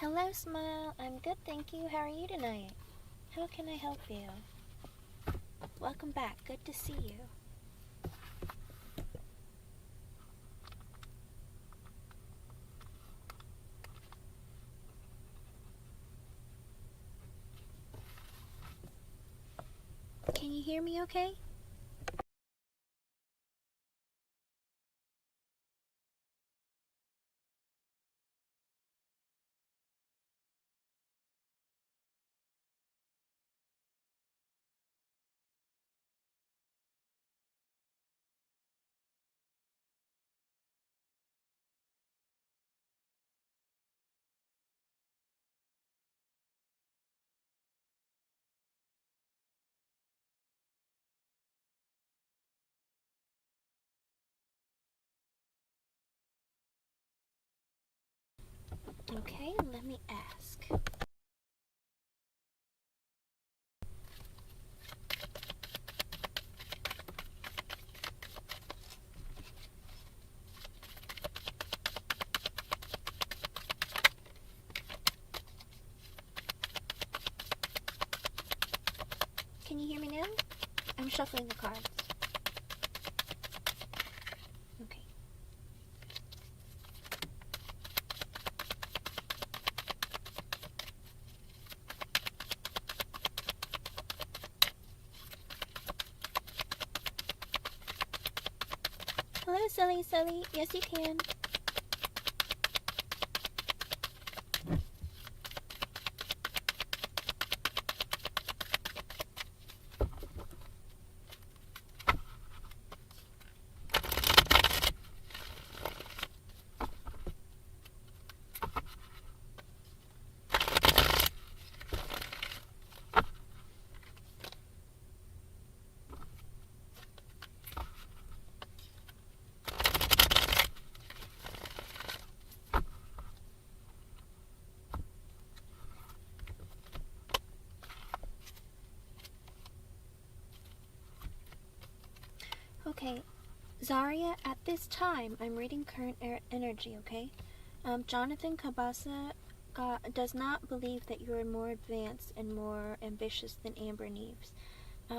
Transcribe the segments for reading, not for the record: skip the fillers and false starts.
Hello, Smile. I'm good, thank you. How are you tonight? How can I help you? Welcome back. Good to see you. Can you hear me okay? Okay, let me ask. Can you hear me now? I'm shuffling the cards. Okay. Hello, Sully. Yes, you can. Okay, Zaria, at this time, I'm reading current energy, okay? Jonathan Kabasa does not believe that you are more advanced and more ambitious than Amber Neves.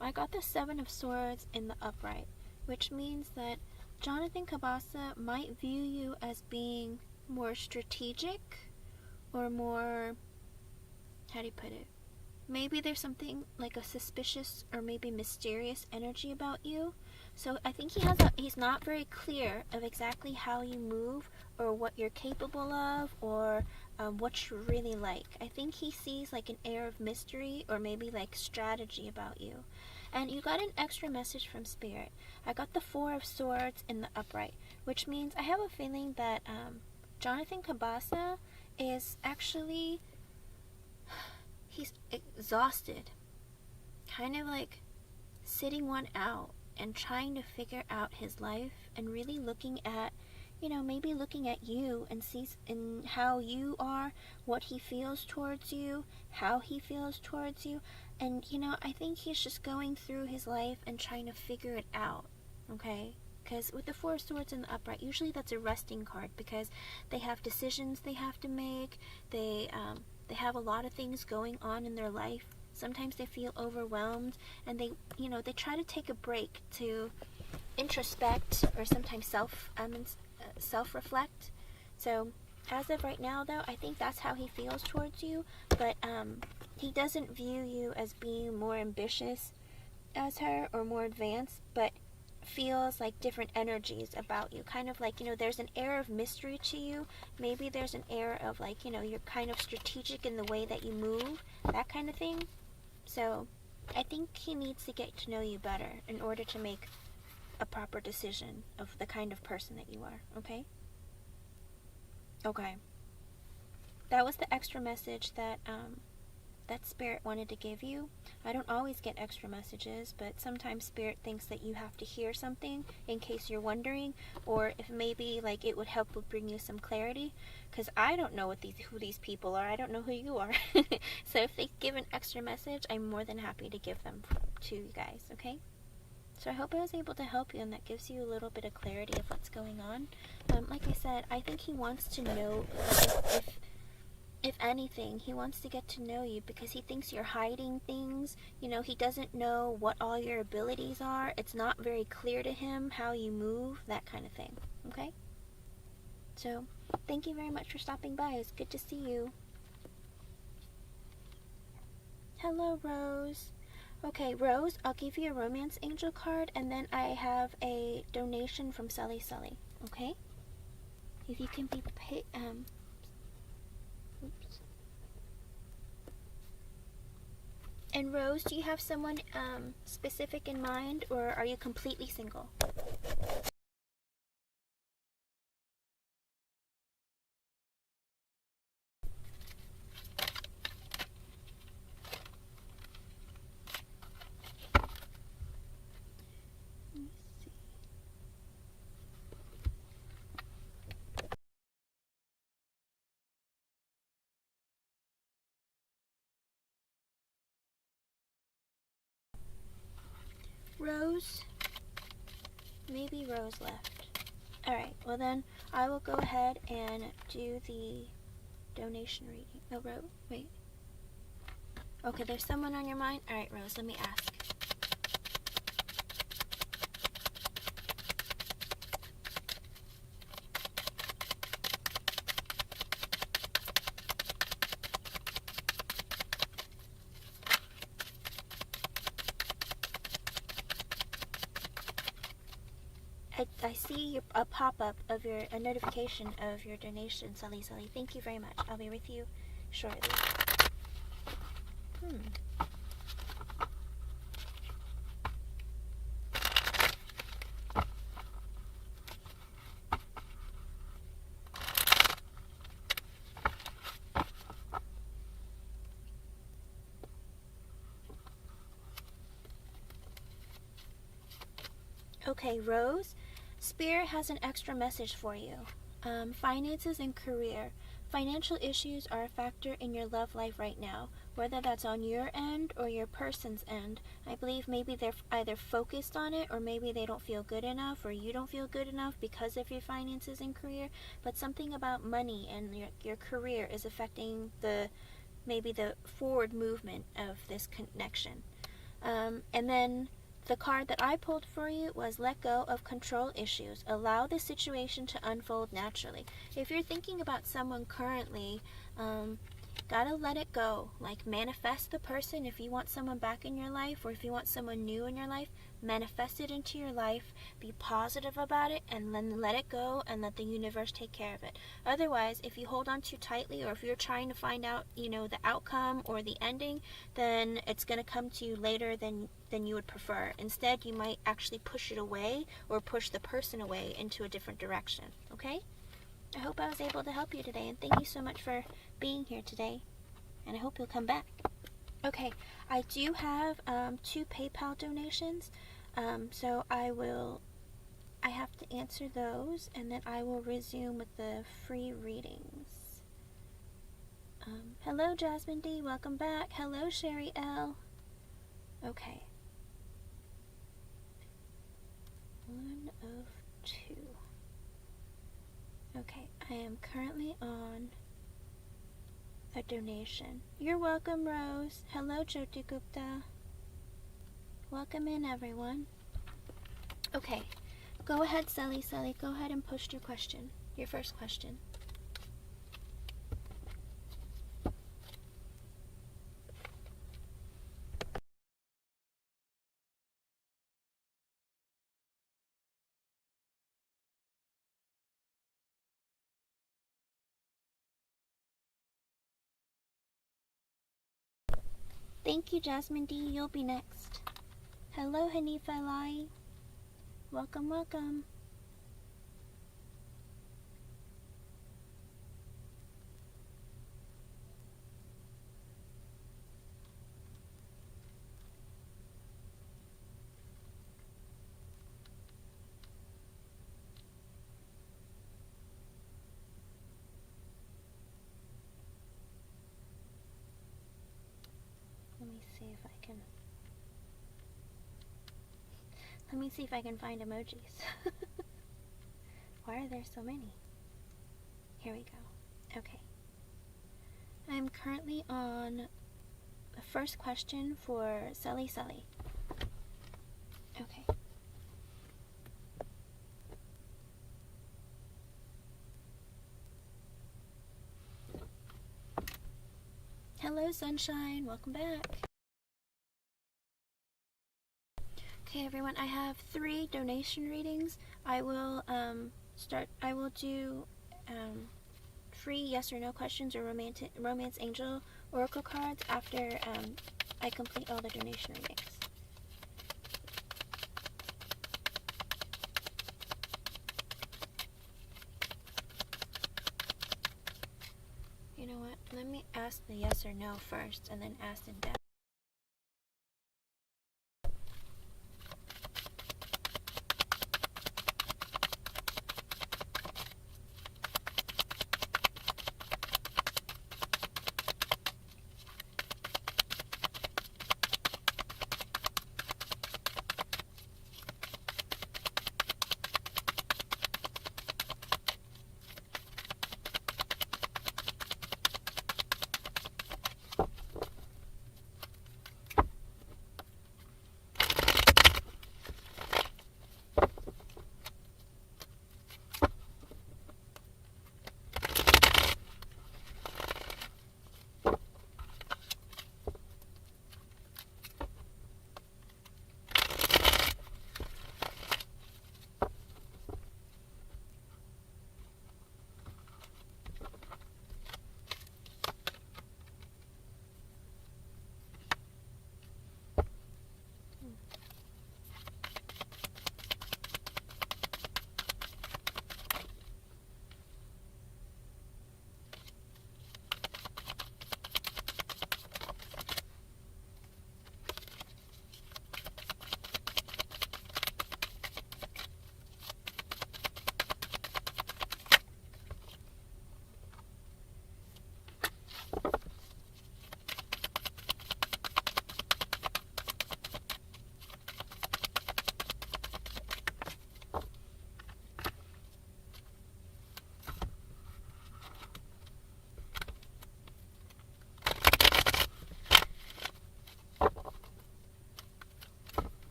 I got the Seven of Swords in the upright, which means that Jonathan Kabasa might view you as being more strategic or more, how do you put it? Maybe there's something like a suspicious or maybe mysterious energy about you. So I think he's not very clear of exactly how you move or what you're capable of or what you really like. I think he sees like an air of mystery or maybe like strategy about you. And you got an extra message from Spirit. I got the Four of Swords in the upright, which means I have a feeling that Jonathan Kabasa is actually, he's exhausted, kind of like sitting one out and trying to figure out his life and really looking at, maybe looking at you and sees in how you are, what he feels towards you, how he feels towards you. And, I think he's just going through his life and trying to figure it out, okay? Because with the Four of Swords in the upright, usually that's a resting card because they have decisions they have to make. They have a lot of things going on in their life. Sometimes they feel overwhelmed and they try to take a break to introspect or sometimes self-reflect. So as of right now though, I think that's how he feels towards you, but he doesn't view you as being more ambitious as her or more advanced, but feels like different energies about you, kind of like, there's an air of mystery to you. Maybe there's an air of like, you're kind of strategic in the way that you move, that kind of thing. So I think he needs to get to know you better in order to make a proper decision of the kind of person that you are, okay? Okay. That was the extra message that that Spirit wanted to give you. I don't always get extra messages, but sometimes Spirit thinks that you have to hear something in case you're wondering, or if maybe like it would help with bring you some clarity, because I don't know who these people are. I don't know who you are. So if they give an extra message, I'm more than happy to give them to you guys, okay? So I hope I was able to help you, and that gives you a little bit of clarity of what's going on. Like I said, I think he wants to know if if anything, he wants to get to know you because he thinks you're hiding things. You know, he doesn't know what all your abilities are. It's not very clear to him how you move, that kind of thing. Okay? So, thank you very much for stopping by. It's good to see you. Hello, Rose. Okay, Rose, I'll give you a romance angel card, and then I have a donation from Sully Sully. Okay? If you can be oops. And Rose, do you have someone specific in mind, or are you completely single? Let me see. Rose? Maybe Rose left. Alright, well then, I will go ahead and do the donation reading. Oh, Rose? Wait. Okay, there's someone on your mind? Alright, Rose, let me ask. I see a pop-up of a notification of your donation, Sully Sully. Thank you very much. I'll be with you shortly. Okay, Rose, Spirit has an extra message for you. Finances and career. Financial issues are a factor in your love life right now, whether that's on your end or your person's end. I believe maybe they're either focused on it, or maybe they don't feel good enough, or you don't feel good enough because of your finances and career. But something about money and your career is affecting maybe the forward movement of this connection. And then the card that I pulled for you was let go of control issues. Allow the situation to unfold naturally. If you're thinking about someone currently, gotta let it go. Like, manifest the person. If you want someone back in your life, or if you want someone new in your life, manifest it into your life. Be positive about it, and then let it go and let the universe take care of it. Otherwise, if you hold on too tightly, or if you're trying to find out, the outcome or the ending, then it's going to come to you later than you would prefer. Instead, you might actually push it away, or push the person away into a different direction. Okay? I hope I was able to help you today, and thank you so much for being here today, and I hope you'll come back. Okay, I do have 2 PayPal donations, so I have to answer those, and then I will resume with the free readings. Hello, Jasmine D, welcome back. Hello, Sherry L. Okay. 1 of 2. Okay, I am currently on a donation. You're welcome, Rose. Hello, Jyoti Gupta. Welcome in, everyone. Okay, go ahead, Sully. Go ahead and post your question. Your first question. Thank you, Jasmine D. You'll be next. Hello, Hanifa Lai. Welcome, welcome. Let me see if I can find emojis. Why are there so many? Here we go. Okay. I'm currently on the first question for Sully Sully. Okay. Hello, Sunshine. Welcome back. Okay, everyone. I have 3 donation readings. I will do free yes or no questions or romance angel oracle cards after I complete all the donation readings. You know what? Let me ask the yes or no first and then ask in depth.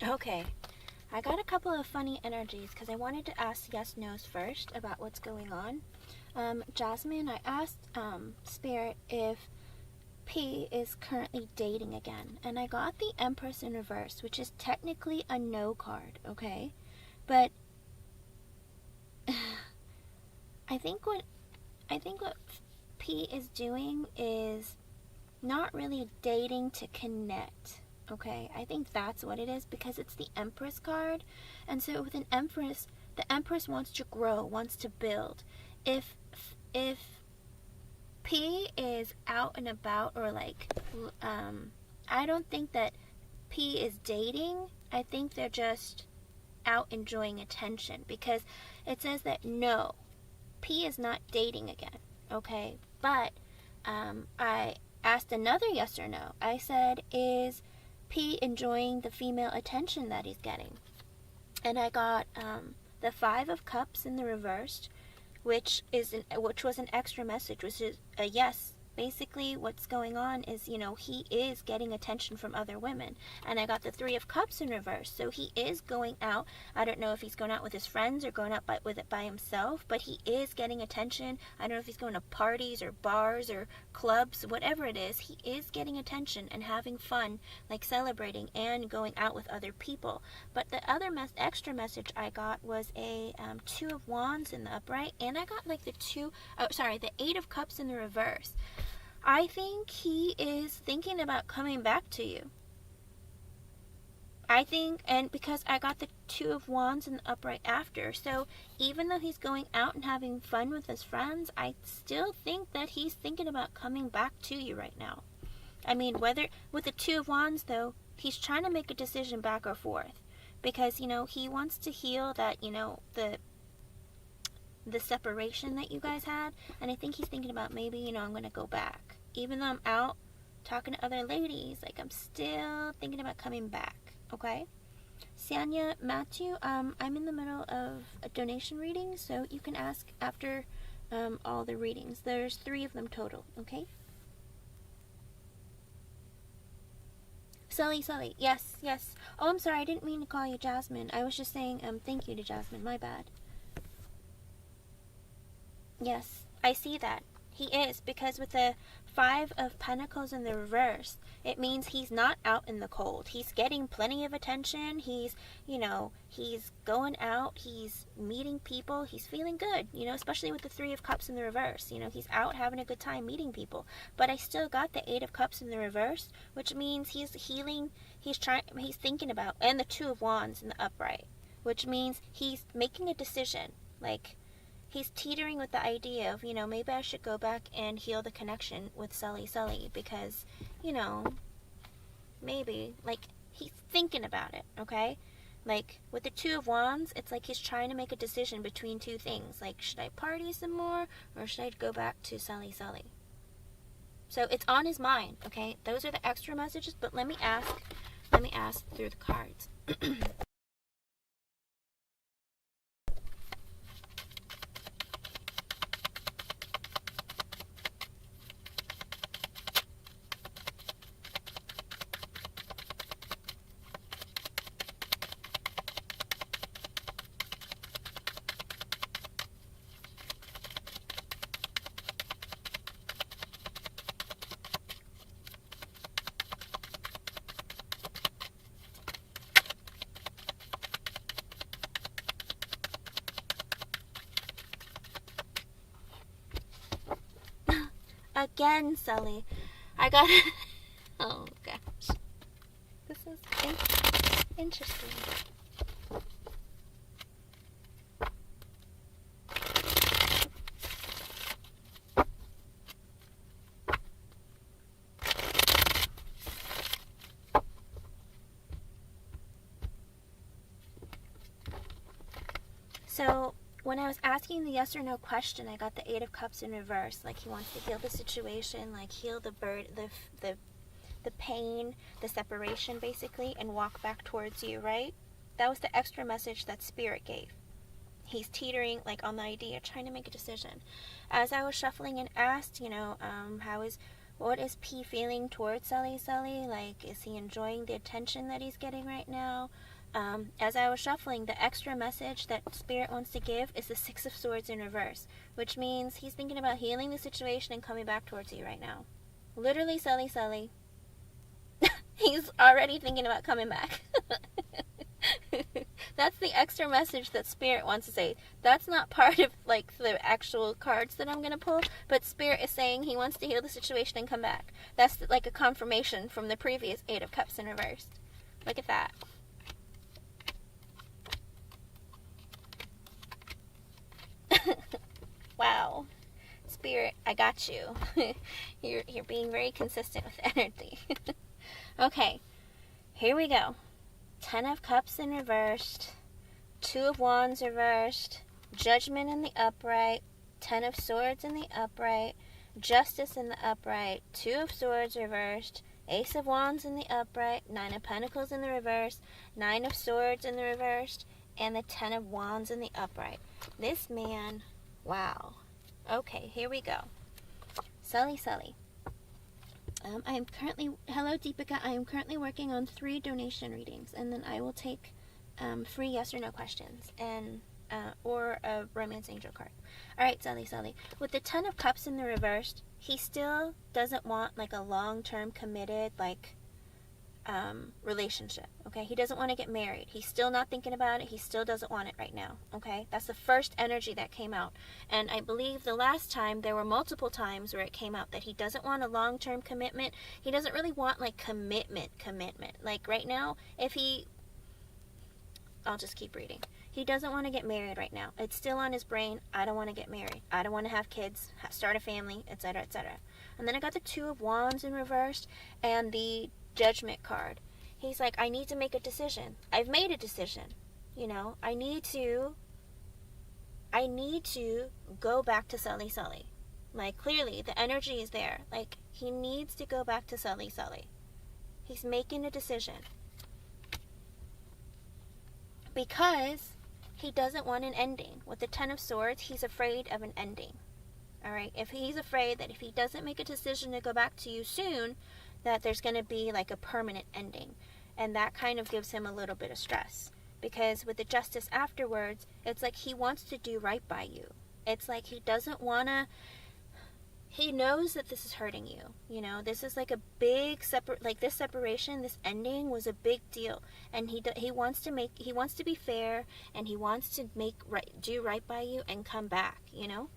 Okay, I got a couple of funny energies because I wanted to ask yes/nos first about what's going on. Jasmine, I asked Spirit if P is currently dating again, and I got the Empress in reverse, which is technically a no card, okay? But I think what P is doing is not really dating to connect. Okay, I think that's what it is because it's the Empress card. And so with an Empress, the Empress wants to grow, wants to build. If P is out and about or like, I don't think that P is dating. I think they're just out enjoying attention because it says that no, P is not dating again. Okay, but I asked another yes or no. I said, is P enjoying the female attention that he's getting? And I got the 5 of Cups in the reversed, which was an extra message, which is a yes. Basically, what's going on is, he is getting attention from other women. And I got the 3 of Cups in reverse. So he is going out. I don't know if he's going out with his friends or going out with it by himself, but he is getting attention. I don't know if he's going to parties or bars or clubs, whatever it is. He is getting attention and having fun, like celebrating and going out with other people. But the other extra message I got was a 2 of Wands in the upright, and I got like the 8 of Cups in the reverse. I think he is thinking about coming back to you. I think, and because I got the 2 of Wands in the upright after, so even though he's going out and having fun with his friends, I still think that he's thinking about coming back to you right now. I mean, whether with the 2 of Wands, though, he's trying to make a decision back or forth. Because, he wants to heal that, the separation that you guys had. And I think he's thinking about maybe, you know, I'm going to go back. Even though I'm out talking to other ladies, like I'm still thinking about coming back, okay? Sanya, Matthew, I'm in the middle of a donation reading, so you can ask after all the readings. There's 3 of them total, okay? Sully, yes. Oh, I'm sorry, I didn't mean to call you Jasmine. I was just saying thank you to Jasmine, my bad. Yes, I see that. He is, because with the 5 of Pentacles in the reverse, it means he's not out in the cold. He's getting plenty of attention. He's, you know, he's going out. He's meeting people. He's feeling good, you know, especially with the 3 of Cups in the reverse. You know, he's out having a good time meeting people. But I still got the 8 of Cups in the reverse, which means he's healing. He's thinking about, and the 2 of Wands in the upright, which means he's making a decision. Like, he's teetering with the idea of, you know, maybe I should go back and heal the connection with Sully because, you know, maybe, like, he's thinking about it, okay? Like, with the 2 of Wands, it's like he's trying to make a decision between 2 things. Like, should I party some more, or should I go back to Sully? So it's on his mind, okay? Those are the extra messages, but let me ask through the cards. Again, Sully. I got it. Oh, gosh. This is interesting. So, when I was asking the yes or no question, I got the 8 of Cups in reverse. Like, he wants to heal the situation, like heal the pain, the separation, basically, and walk back towards you, right? That was the extra message that Spirit gave. He's teetering, like, on the idea, trying to make a decision. As I was shuffling and asked, you know, what is P feeling towards Sully? Like, is he enjoying the attention that he's getting right now? As I was shuffling, the extra message that Spirit wants to give is the 6 of Swords in reverse, which means he's thinking about healing the situation and coming back towards you right now. Literally, Sully. He's already thinking about coming back. That's the extra message that Spirit wants to say. That's not part of, like, the actual cards that I'm going to pull, but Spirit is saying he wants to heal the situation and come back. That's like a confirmation from the previous 8 of Cups in reverse. Look at that. Wow. Spirit, I got you. You're being very consistent with energy. Okay, here we go. 10 of Cups in reversed, 2 of Wands reversed, Judgment in the upright, 10 of Swords in the upright, Justice in the upright, 2 of Swords reversed, Ace of Wands in the upright, 9 of Pentacles in the reverse, 9 of Swords in the reversed, and the 10 of Wands in the upright. This man, wow. Okay, here we go. Sully. I am currently, hello Deepika, I am currently working on 3 donation readings, and then I will take free yes or no questions, and or a romance angel card. Alright, Sully. With the 10 of Cups in the reversed, he still doesn't want, like, a long-term committed, like, relationship, okay? He doesn't want to get married. He's still not thinking about it. He still doesn't want it right now, okay? That's the first energy that came out. And I believe the last time, there were multiple times where it came out that he doesn't want a long-term commitment. He doesn't really want, like, commitment. Like, right now, I'll just keep reading. He doesn't want to get married right now. It's still on his brain. I don't want to get married. I don't want to have kids, start a family, etc., etc. And then I got the 2 of Wands in reversed and the Judgment card. He's like, I need to make a decision. I've made a decision. You know, I need to I need to go back to Sully. Like, clearly, the energy is there. Like, he needs to go back to Sully. He's making a decision. Because he doesn't want an ending. With the Ten of Swords, he's afraid of an ending. Alright? If he's afraid that if he doesn't make a decision to go back to you soon, that there's going to be like a permanent ending. And that kind of gives him a little bit of stress. Because with the Justice afterwards, it's like he wants to do right by you. It's like he doesn't want to... He knows that this is hurting you. You know, this is like a big this separation, this ending was a big deal. And he wants to be fair, and he wants to do right by you and come back, you know?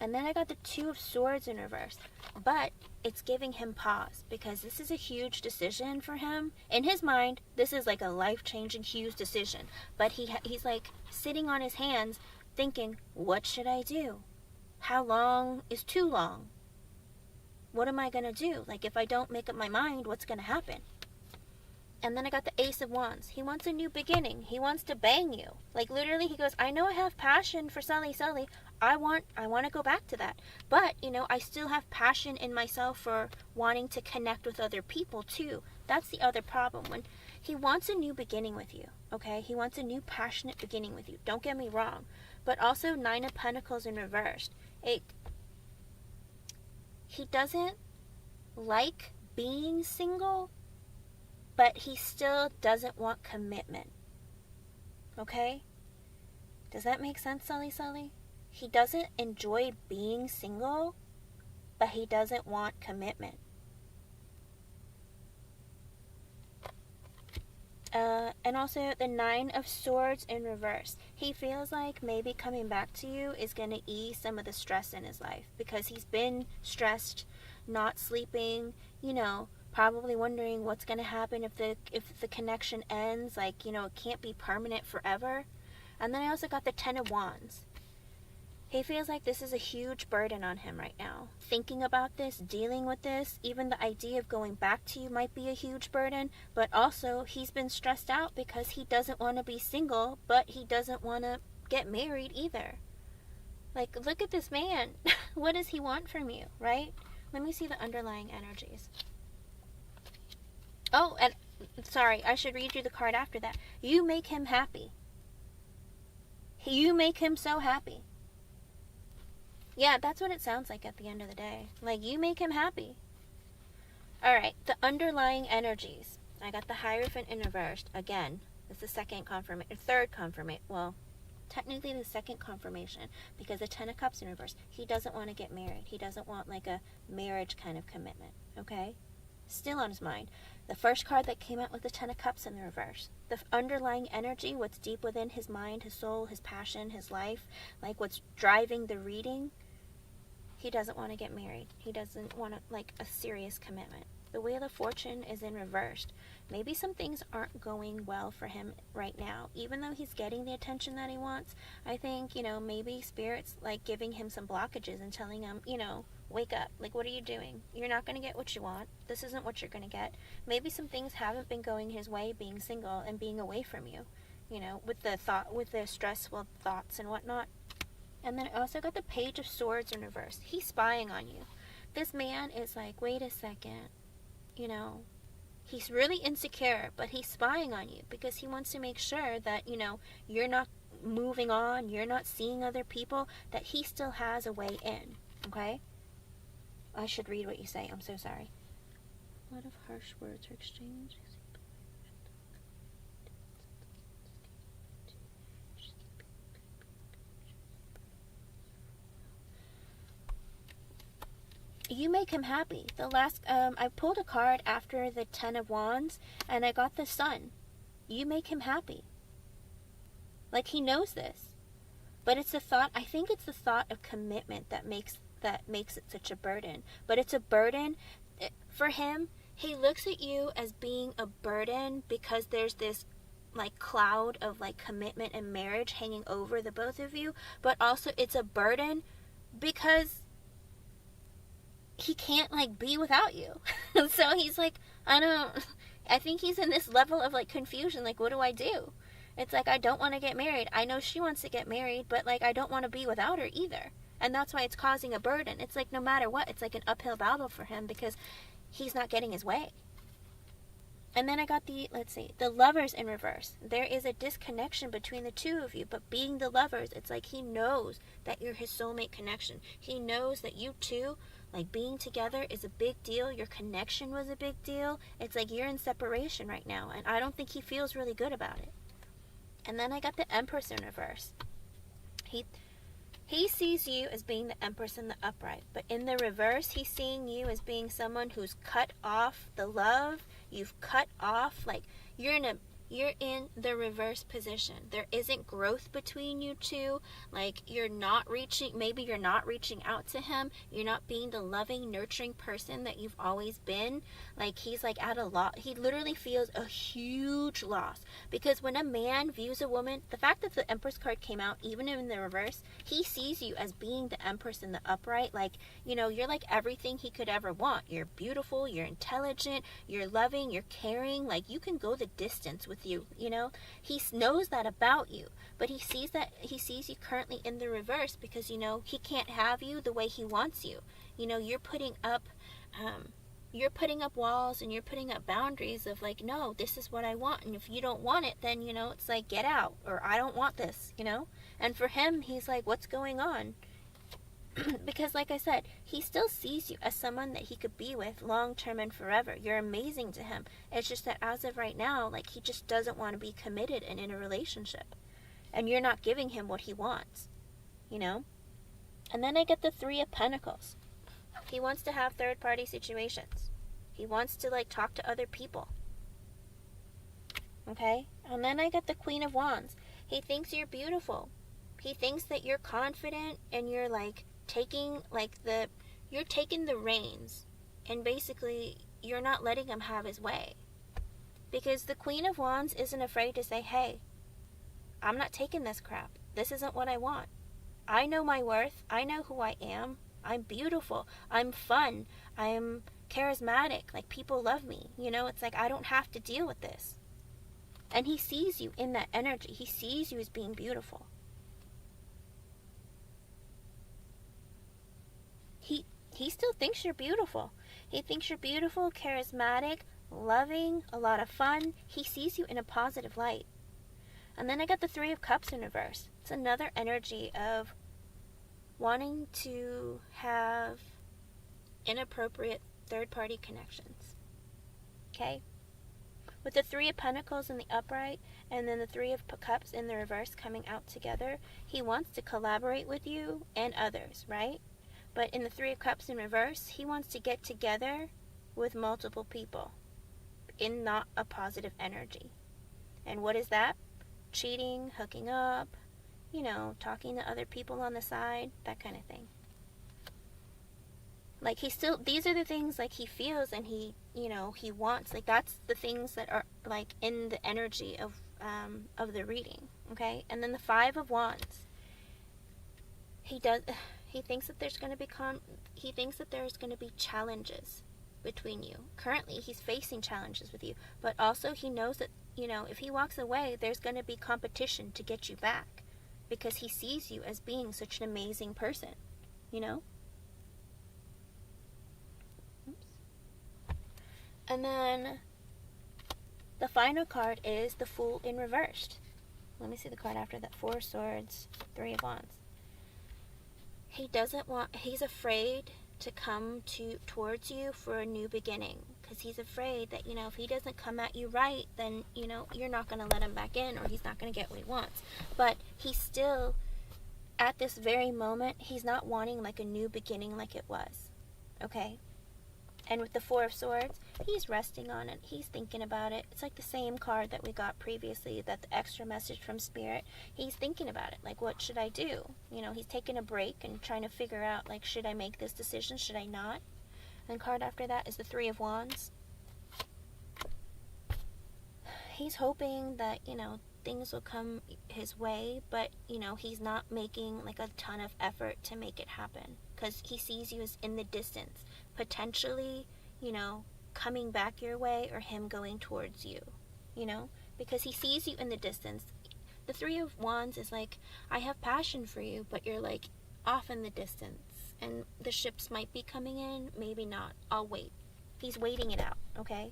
And then I got the Two of Swords in reverse. But it's giving him pause, because this is a huge decision for him. In his mind, this is like a life-changing, huge decision. But he's like sitting on his hands thinking, what should I do? How long is too long? What am I going to do? Like, if I don't make up my mind, what's going to happen? And then I got the Ace of Wands. He wants a new beginning. He wants to bang you. Like, literally, he goes, I know I have passion for Sully. I want to go back to that. But, you know, I still have passion in myself for wanting to connect with other people, too. That's the other problem. When he wants a new beginning with you, okay? He wants a new passionate beginning with you. Don't get me wrong. But also, Nine of Pentacles in reversed. He doesn't like being single, but he still doesn't want commitment. Okay? Does that make sense, Sully? He doesn't enjoy being single, but he doesn't want commitment. And also the Nine of Swords in reverse. He feels like maybe coming back to you is going to ease some of the stress in his life, because he's been stressed, not sleeping, you know, probably wondering what's going to happen if the connection ends. Like, you know, it can't be permanent forever. And then I also got the Ten of Wands. He feels like this is a huge burden on him right now. Thinking about this, dealing with this, even the idea of going back to you might be a huge burden, but also he's been stressed out because he doesn't want to be single, but he doesn't want to get married either. Like, look at this man. What does he want from you, right? Let me see the underlying energies. Oh, and sorry, I should read you the card after that. You make him happy. You make him so happy. Yeah, that's what it sounds like at the end of the day. Like, you make him happy. Alright, the underlying energies. I got the Hierophant in reversed. Again, it's the third confirmation. Well, technically the second confirmation, because the Ten of Cups in reverse. He doesn't want to get married. He doesn't want like a marriage kind of commitment. Okay? Still on his mind. The first card that came out with the Ten of Cups in the reverse. The underlying energy, what's deep within his mind, his soul, his passion, his life, like what's driving the reading. He doesn't want to get married. He doesn't want like a serious commitment. The Wheel of Fortune is in reversed. Maybe some things aren't going well for him right now. Even though he's getting the attention that he wants, I think, you know, maybe Spirit's like giving him some blockages and telling him, you know, wake up. Like, what are you doing? You're not going to get what you want. This isn't what you're going to get. Maybe some things haven't been going his way, being single and being away from you, you know, with the stressful thoughts and whatnot. And then I also got the Page of Swords in reverse. He's spying on you. This man is like, wait a second, you know, he's really insecure, but he's spying on you because he wants to make sure that, you know, you're not moving on, you're not seeing other people, that he still has a way in, okay? I should read what you say. I'm so sorry. A lot of harsh words are exchanged. You make him happy. The last, I pulled a card after the Ten of Wands, and I got the Sun. You make him happy. Like, he knows this. But it's the thought, I think it's the thought of commitment that makes it such a burden. But it's a burden, for him, he looks at you as being a burden because there's this, like, cloud of, like, commitment and marriage hanging over the both of you. But also, it's a burden because he can't, like, be without you. So he's like, I think he's in this level of, like, confusion. Like, what do I do? It's like, I don't want to get married. I know she wants to get married, but like, I don't want to be without her either. And that's why it's causing a burden. It's like, no matter what, it's like an uphill battle for him because he's not getting his way. And then I got the, let's see, the Lovers in reverse. There is a disconnection between the two of you, but being the Lovers, it's like he knows that you're his soulmate connection. He knows that you two, like, being together is a big deal. Your connection was a big deal. It's like you're in separation right now, and I don't think he feels really good about it. And then I got the Empress in reverse. He sees you as being the Empress in the upright, but in the reverse, he's seeing you as being someone who's cut off the love. You've cut off, like, you're in the reverse position. There isn't growth between you two. Like, maybe you're not reaching out to him. You're not being the loving, nurturing person that you've always been. Like, he's like at a loss. He literally feels a huge loss. Because when a man views a woman, the fact that the Empress card came out, even in the reverse, he sees you as being the Empress in the upright. Like, you're like everything he could ever want. You're beautiful, you're intelligent, you're loving, you're caring. Like, you can go the distance with you. He knows that about you, but he sees you currently in the reverse because he can't have you the way he wants you. You're putting up walls, and you're putting up boundaries of like, no, this is what I want, and if you don't want it, then it's like, get out, or I don't want this. And for him, he's like, what's going on? Because like I said, he still sees you as someone that he could be with long term and forever. You're amazing to him. It's just that as of right now, like, he just doesn't want to be committed and in a relationship. And you're not giving him what he wants. And then I get the Three of Pentacles. He wants to have third party situations. He wants to like talk to other people. Okay? And then I get the Queen of Wands. He thinks you're beautiful. He thinks that you're confident and you're like taking the reins, and basically you're not letting him have his way, because the Queen of Wands isn't afraid to say, hey, I'm not taking this crap. This isn't what I want. I know my worth. I know who I am. I'm beautiful. I'm fun. I'm charismatic. Like, people love me. It's like, I don't have to deal with this. And he sees you in that energy. He sees you as being beautiful. He still thinks you're beautiful. He thinks you're beautiful, charismatic, loving, a lot of fun. He sees you in a positive light. And then I got the Three of Cups in reverse. It's another energy of wanting to have inappropriate third-party connections. Okay? With the Three of Pentacles in the upright and then the Three of Cups in the reverse coming out together, he wants to collaborate with you and others, right? But in the Three of Cups in reverse, he wants to get together with multiple people in not a positive energy. And what is that? Cheating, hooking up, talking to other people on the side, that kind of thing. Like, these are the things like he feels and he wants. Like, that's the things that are like in the energy of the reading, okay? And then the Five of Wands. He thinks that there's going to be challenges between you. Currently, he's facing challenges with you, but also he knows that, if he walks away, there's going to be competition to get you back, because he sees you as being such an amazing person, Oops. And then the final card is the Fool in reversed. Let me see the card after that. Four of Swords, Three of Wands. He's afraid to come towards you for a new beginning, because he's afraid that, if he doesn't come at you right, then, you're not going to let him back in, or he's not going to get what he wants. But he's still, at this very moment, he's not wanting like a new beginning like it was. Okay? And with the Four of Swords, he's resting on it. He's thinking about it. It's like the same card that we got previously, that the extra message from Spirit. He's thinking about it. Like, what should I do? He's taking a break and trying to figure out, like, should I make this decision? Should I not? And card after that is the Three of Wands. He's hoping that, things will come his way, but, he's not making, like, a ton of effort to make it happen, because he sees you as in the distance, potentially, coming back your way, or him going towards you, because he sees you in the distance. the Three of Wands is like, I have passion for you, but you're like off in the distance, and the ships might be coming in, maybe not. I'll wait. He's waiting it out, okay?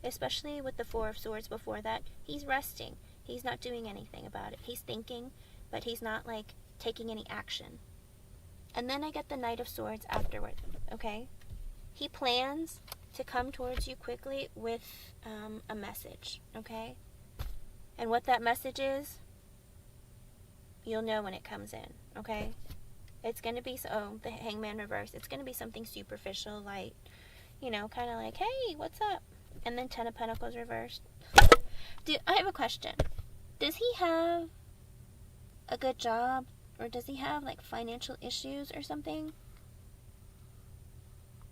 Especially with the Four of Swords before that, he's resting. He's not doing anything about it. He's thinking, but he's not like taking any action. And then I get the Knight of Swords afterward, okay? He plans to come towards you quickly with a message, okay? And what that message is, you'll know when it comes in, okay? It's going to be, the Hangman reverse, it's going to be something superficial, light, you know, kind of like, hey, what's up? And then Ten of Pentacles reversed. I have a question. Does he have a good job? Or does he have, like, financial issues or something?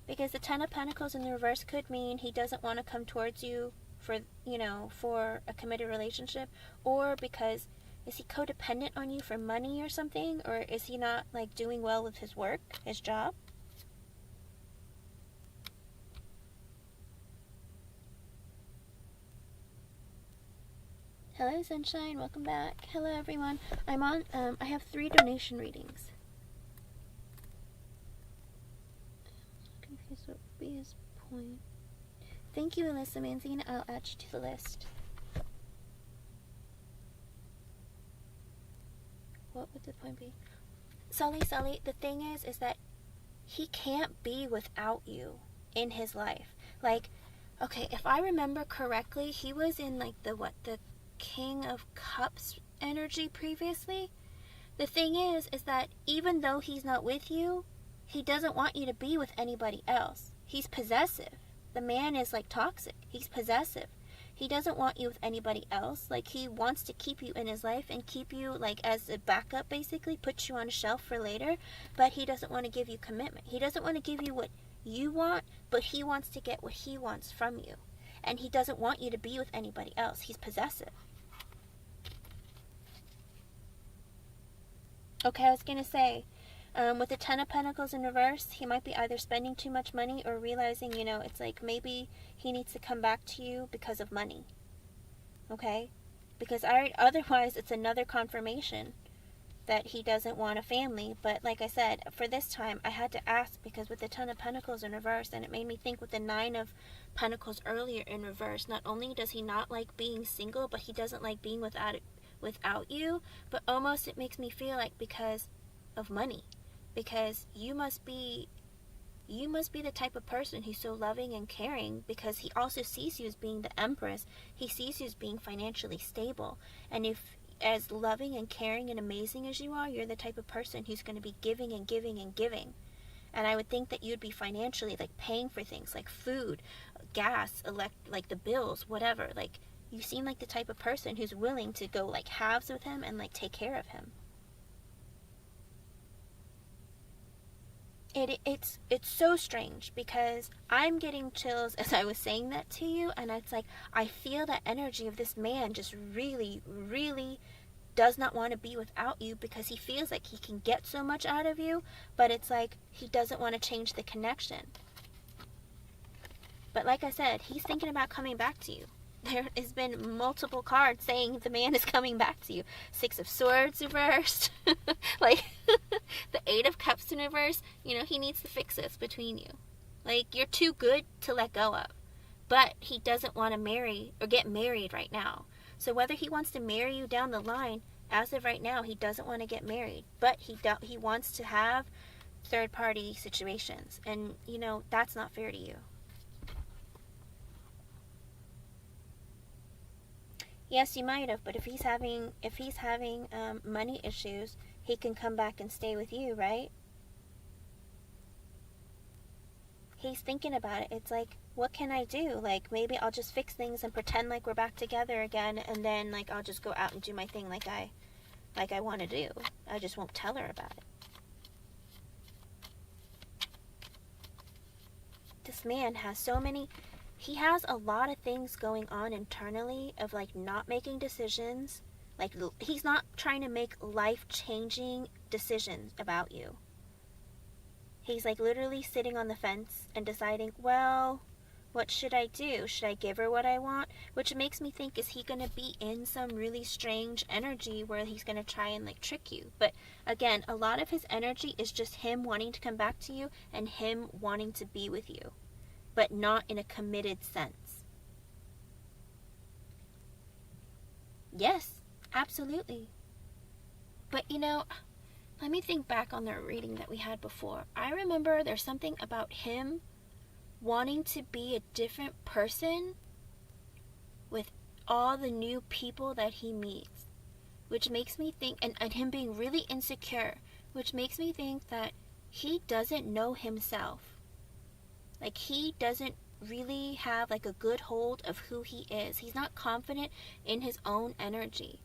Because the Ten of Pentacles in the reverse could mean he doesn't want to come towards you for, you know, for a committed relationship. Or because, is he codependent on you for money or something? Or is he not, like, doing well with his work, his job? Hello, Sunshine. Welcome back. Hello, everyone. I have 3 donation readings. I'm confused what would be his point. Thank you, Alyssa Manzine. I'll add you to the list. What would the point be? Sully, the thing is that he can't be without you in his life. Like, okay, if I remember correctly, he was in, like, the King of Cups energy previously. The thing is that even though he's not with you, he doesn't want you to be with anybody else. He's possessive. The man is like toxic. He's possessive. He doesn't want you with anybody else. Like, he wants to keep you in his life and keep you like as a backup, basically, put you on a shelf for later, but he doesn't want to give you commitment. He doesn't want to give you what you want, but he wants to get what he wants from you. And he doesn't want you to be with anybody else. He's possessive. Okay, I was going to say, with the Ten of Pentacles in reverse, he might be either spending too much money or realizing, you know, it's like maybe he needs to come back to you because of money. Okay? Because otherwise it's another confirmation that he doesn't want a family. But like I said, for this time, I had to ask because with the Ten of Pentacles in reverse, and it made me think with the Nine of Pentacles earlier in reverse, not only does he not like being single, but he doesn't like being without you, but almost it makes me feel like because of money, because you must be the type of person who's so loving and caring, because he also sees you as being the Empress. He sees you as being financially stable, and if as loving and caring and amazing as you are, you're the type of person who's going to be giving and giving and giving. And I would think that you'd be financially like paying for things like food, gas, like the bills, whatever. Like, you seem like the type of person who's willing to go like halves with him and like take care of him. It's so strange because I'm getting chills as I was saying that to you, and it's like I feel that energy of this man just really, really does not want to be without you because he feels like he can get so much out of you, but it's like he doesn't want to change the connection. But like I said, he's thinking about coming back to you. There has been multiple cards saying the man is coming back to you. Six of Swords reversed. Like, the Eight of Cups in reverse. You know, he needs to fix this between you. Like, you're too good to let go of. But he doesn't want to marry or get married right now. So whether he wants to marry you down the line, as of right now, he doesn't want to get married. But he wants to have third-party situations. And, you know, that's not fair to you. Yes, you might have, but if he's having money issues, he can come back and stay with you, right? He's thinking about it. It's like, what can I do? Like, maybe I'll just fix things and pretend like we're back together again, and then like I'll just go out and do my thing like I want to do. I just won't tell her about it. This man has he has a lot of things going on internally of like not making decisions. Like, he's not trying to make life-changing decisions about you. He's like literally sitting on the fence and deciding, well, What should I do? Should I give her what I want? Which makes me think, is he going to be in some really strange energy where he's going to try and like trick you? But again, a lot of his energy is just him wanting to come back to you and him wanting to be with you, but not in a committed sense. Yes, absolutely. But you know, let me think back on the reading that we had before. I remember there's something about him wanting to be a different person with all the new people that he meets, which makes me think, and him being really insecure, which makes me think that he doesn't know himself. Like, he doesn't really have like a good hold of who he is. He's not confident in his own energy.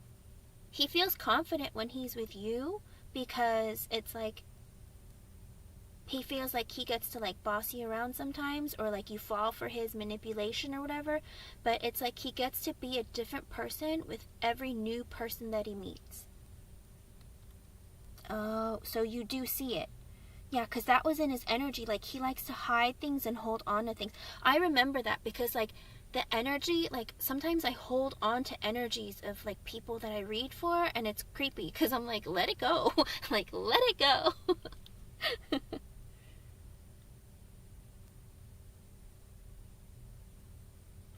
He feels confident when he's with you because it's like he feels like he gets to like boss you around sometimes, or like you fall for his manipulation or whatever, but it's like he gets to be a different person with every new person that he meets. Oh, so you do see it. Yeah, because that was in his energy. Like, he likes to hide things and hold on to things. I remember that because like the energy, like sometimes I hold on to energies of like people that I read for, and it's creepy because I'm like, let it go. Like, let it go.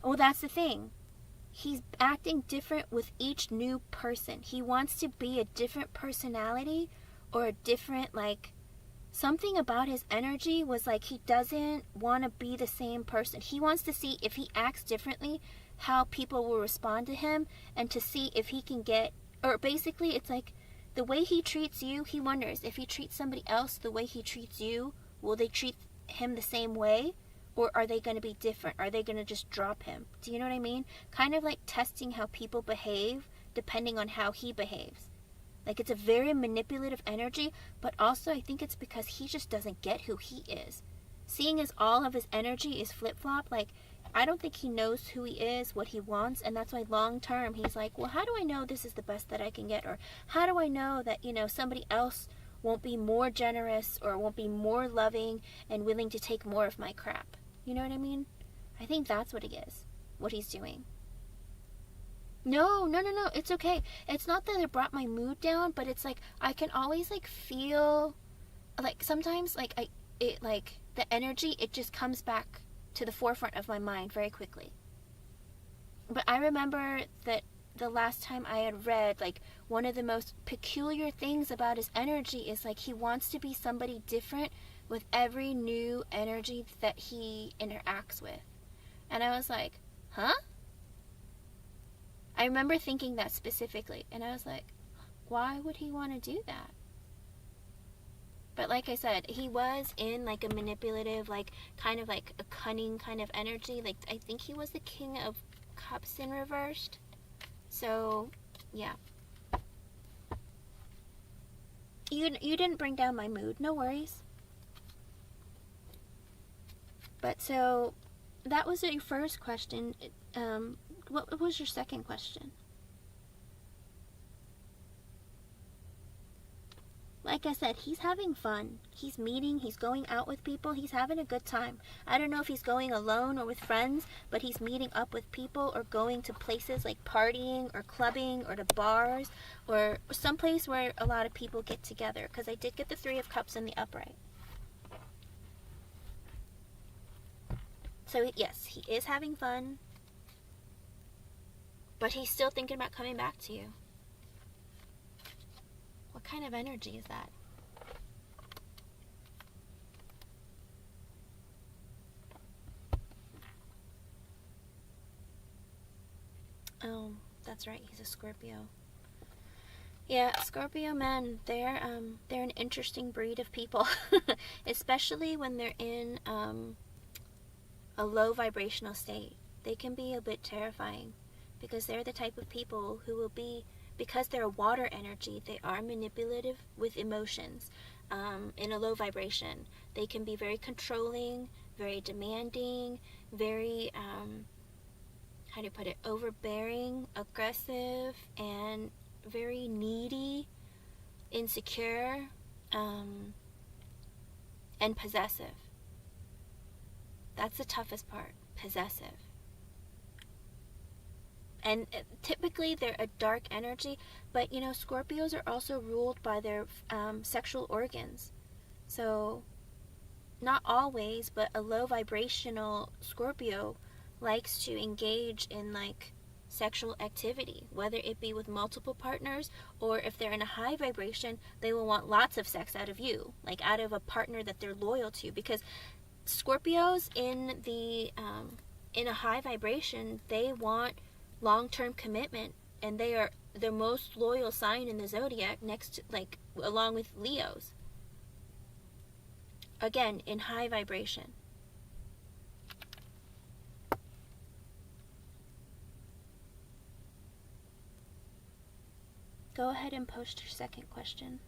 Oh, that's the thing. He's acting different with each new person. He wants to be a different personality or a different, like, something about his energy was like he doesn't want to be the same person. He wants to see if he acts differently, how people will respond to him, and to see if he can get, or basically it's like the way he treats you, he wonders if he treats somebody else the way he treats you, will they treat him the same way? Or are they going to be different? Are they going to just drop him? Do you know what I mean? Kind of like testing how people behave depending on how he behaves. Like, it's a very manipulative energy, but also I think it's because he just doesn't get who he is. Seeing as all of his energy is flip-flop, like, I don't think he knows who he is, what he wants, and that's why long term he's like, well, how do I know this is the best that I can get? Or how do I know that, you know, somebody else won't be more generous or won't be more loving and willing to take more of my crap? You know what I mean? I think that's what it is, what he's doing. No, it's okay. It's not that it brought my mood down, but it's like I can always like feel like sometimes like the energy, it just comes back to the forefront of my mind very quickly. But I remember that the last time I had read, like, one of the most peculiar things about his energy is like he wants to be somebody different with every new energy that he interacts with. And I was like, huh? I remember thinking that specifically, and I was like, why would he want to do that? But like I said, he was in like a manipulative, like kind of like a cunning kind of energy. Like, I think he was the King of Cups in reversed. So, yeah. You didn't bring down my mood, no worries. But so, that was your first question. What was your second question? Like I said, he's having fun. He's meeting, he's going out with people, he's having a good time. I don't know if he's going alone or with friends, but he's meeting up with people or going to places like partying or clubbing or to bars or someplace where a lot of people get together. Because I did get the Three of Cups in the upright. So yes, he is having fun, but he's still thinking about coming back to you. What kind of energy is that? Oh, that's right, he's a Scorpio. Yeah, Scorpio men, they're an interesting breed of people, especially when they're in a low vibrational state. They can be a bit terrifying because they're the type of people who will be, because they're a water energy, they are manipulative with emotions. In a low vibration, they can be very controlling, very demanding, very, how do you put it, overbearing, aggressive, and very needy, insecure, and possessive. That's the toughest part. possessive. And typically they're a dark energy, but you know, Scorpios are also ruled by their sexual organs. So not always, but a low vibrational Scorpio likes to engage in like sexual activity, whether it be with multiple partners, or if they're in a high vibration, they will want lots of sex out of you, like out of a partner that they're loyal to. Because Scorpios in a high vibration, they want long-term commitment, and they are the most loyal sign in the zodiac, next to, like, along with Leos. Again, in high vibration. Go ahead and post your second question.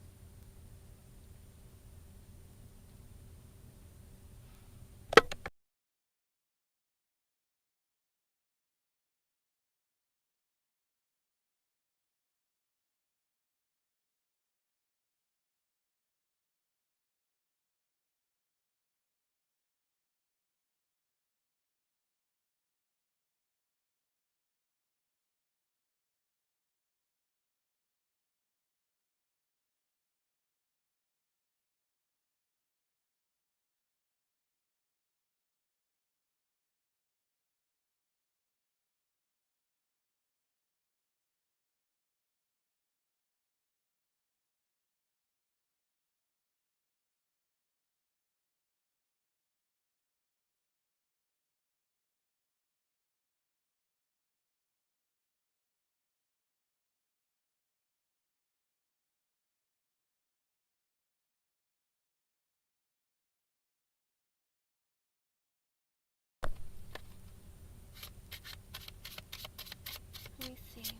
Let me see.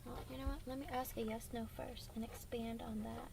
Well, you know what? Let me ask a yes/no first and expand on that.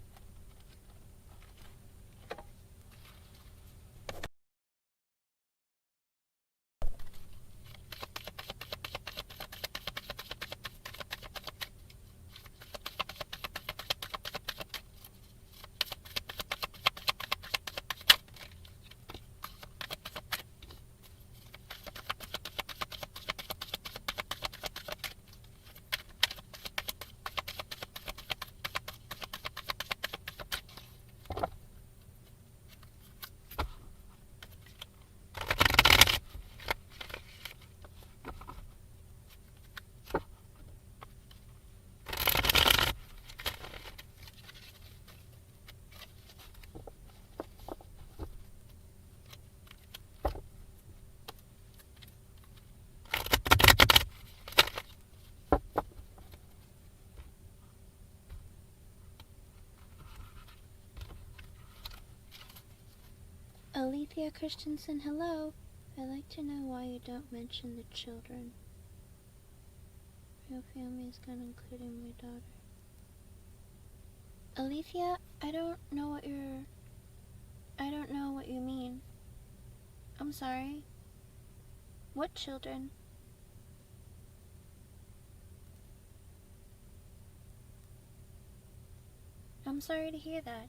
Alethea Christensen, hello. I'd like to know why you don't mention the children. Your family is gone, including my daughter. Alethea, I don't know what you mean. I'm sorry. What children? I'm sorry to hear that.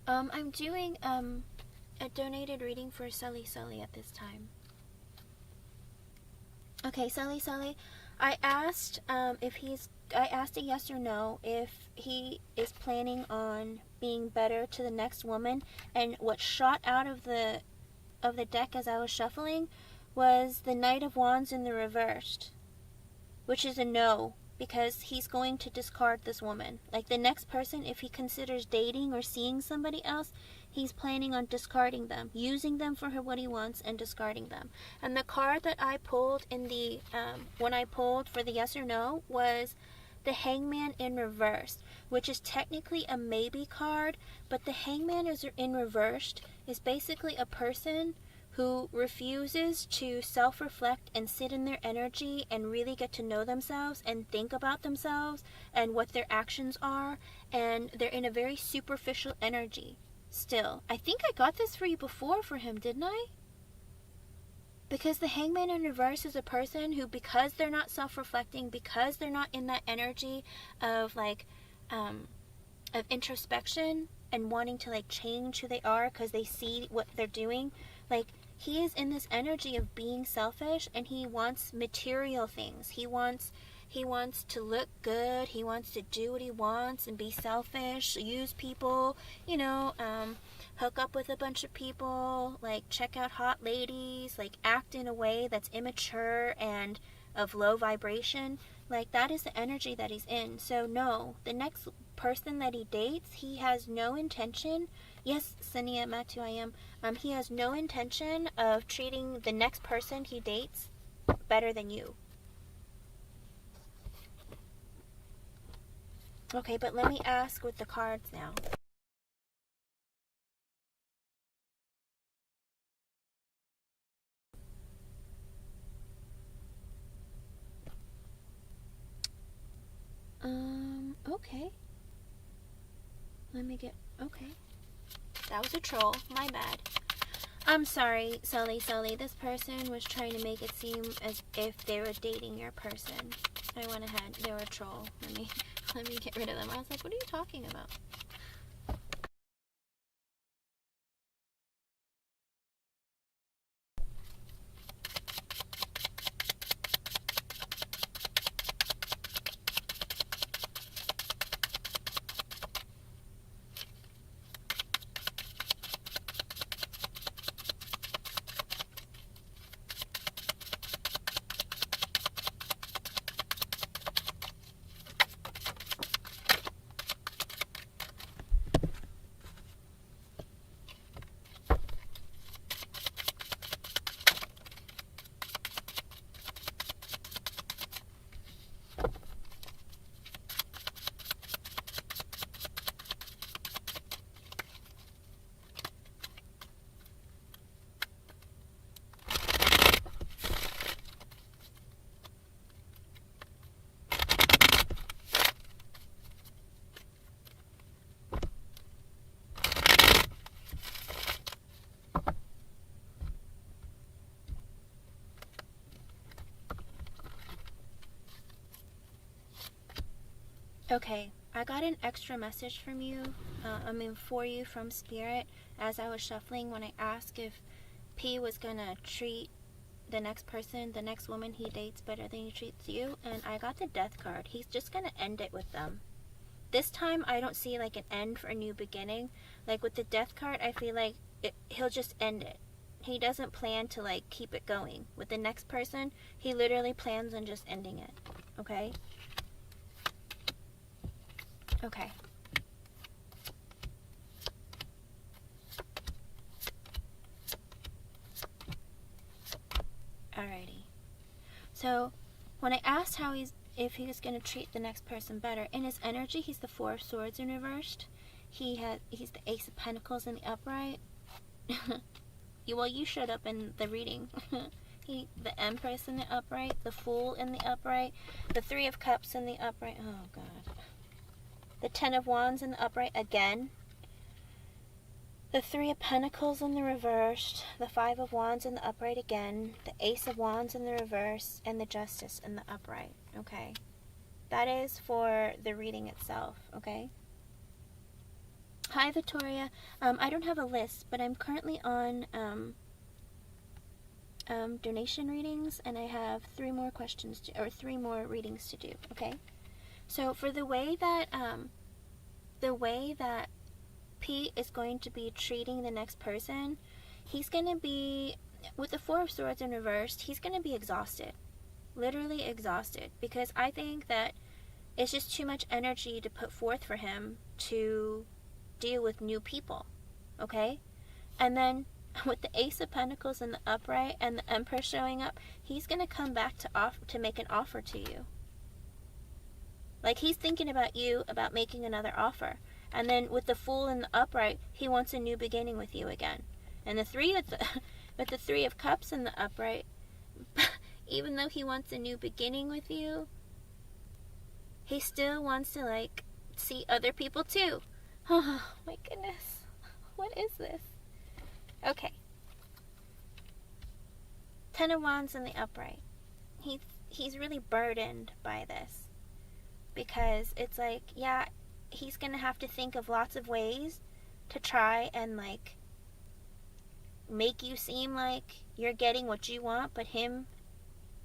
I'm doing a donated reading for Sully at this time. Okay, Sully, I asked I asked a yes or no if he is planning on being better to the next woman, and what shot out of the deck as I was shuffling was the Knight of Wands in the reversed, which is a no, because he's going to discard this woman. Like, the next person, if he considers dating or seeing somebody else, he's planning on discarding them, using them for what he wants and discarding them. And the card that I pulled in the when I pulled for the yes or no was the Hangman in reverse, which is technically a maybe card, but the Hangman is in reversed is basically a person who refuses to self-reflect and sit in their energy and really get to know themselves and think about themselves and what their actions are, and they're in a very superficial energy still. I think I got this for you before for him, didn't I? Because the Hangman in reverse is a person who, because they're not self-reflecting, because they're not in that energy of like of introspection and wanting to like change who they are because they see what they're doing, like he is in this energy of being selfish, and he wants material things. He wants to look good. He wants to do what he wants and be selfish, use people, hook up with a bunch of people, like check out hot ladies, like act in a way that's immature and of low vibration. Like, that is the energy that he's in. So no, the next person that he dates, he has no intention. Yes, Sania Matu, I am. He has no intention of treating the next person he dates better than you. Okay, but let me ask with the cards now. Okay. Let me get, okay. That was a troll, my bad. I'm sorry, Sully. This person was trying to make it seem as if they were dating your person. I went ahead, they were a troll. Let me get rid of them. I was like, what are you talking about? Okay, I got an extra message from you, for you from Spirit, as I was shuffling, when I asked if P was gonna treat the next person, the next woman he dates better than he treats you, and I got the Death card. He's just gonna end it with them. This time, I don't see like an end for a new beginning. Like with the Death card, I feel like he'll just end it. He doesn't plan to like keep it going. With the next person, he literally plans on just ending it. Okay? Okay. Alrighty. So, when I asked if he was going to treat the next person better, in his energy, he's the Four of Swords in reversed. He's the Ace of Pentacles in the upright. You showed up in the reading. The Empress in the upright, the Fool in the upright, the Three of Cups in the upright. Oh, God. The Ten of Wands in the upright again. The Three of Pentacles in the reversed. The Five of Wands in the upright again. The Ace of Wands in the reverse. And the Justice in the upright. Okay. That is for the reading itself. Okay. Hi, Victoria. I don't have a list, but I'm currently on donation readings, and I have 3 more readings to do. Okay. So for the way that Pete is going to be treating the next person, he's going to be, with the Four of Swords in reversed, he's going to be exhausted. Literally exhausted. Because I think that it's just too much energy to put forth for him to deal with new people. Okay? And then with the Ace of Pentacles in the upright and the Emperor showing up, he's going to come back to make an offer to you. Like, he's thinking about you, about making another offer. And then with the Fool in the upright, he wants a new beginning with you again. And with the Three of Cups in the upright, even though he wants a new beginning with you, he still wants to, like, see other people too. Oh, my goodness. What is this? Okay. Ten of Wands in the upright. He's really burdened by this. Because it's like, yeah, he's going to have to think of lots of ways to try and, like, make you seem like you're getting what you want, but him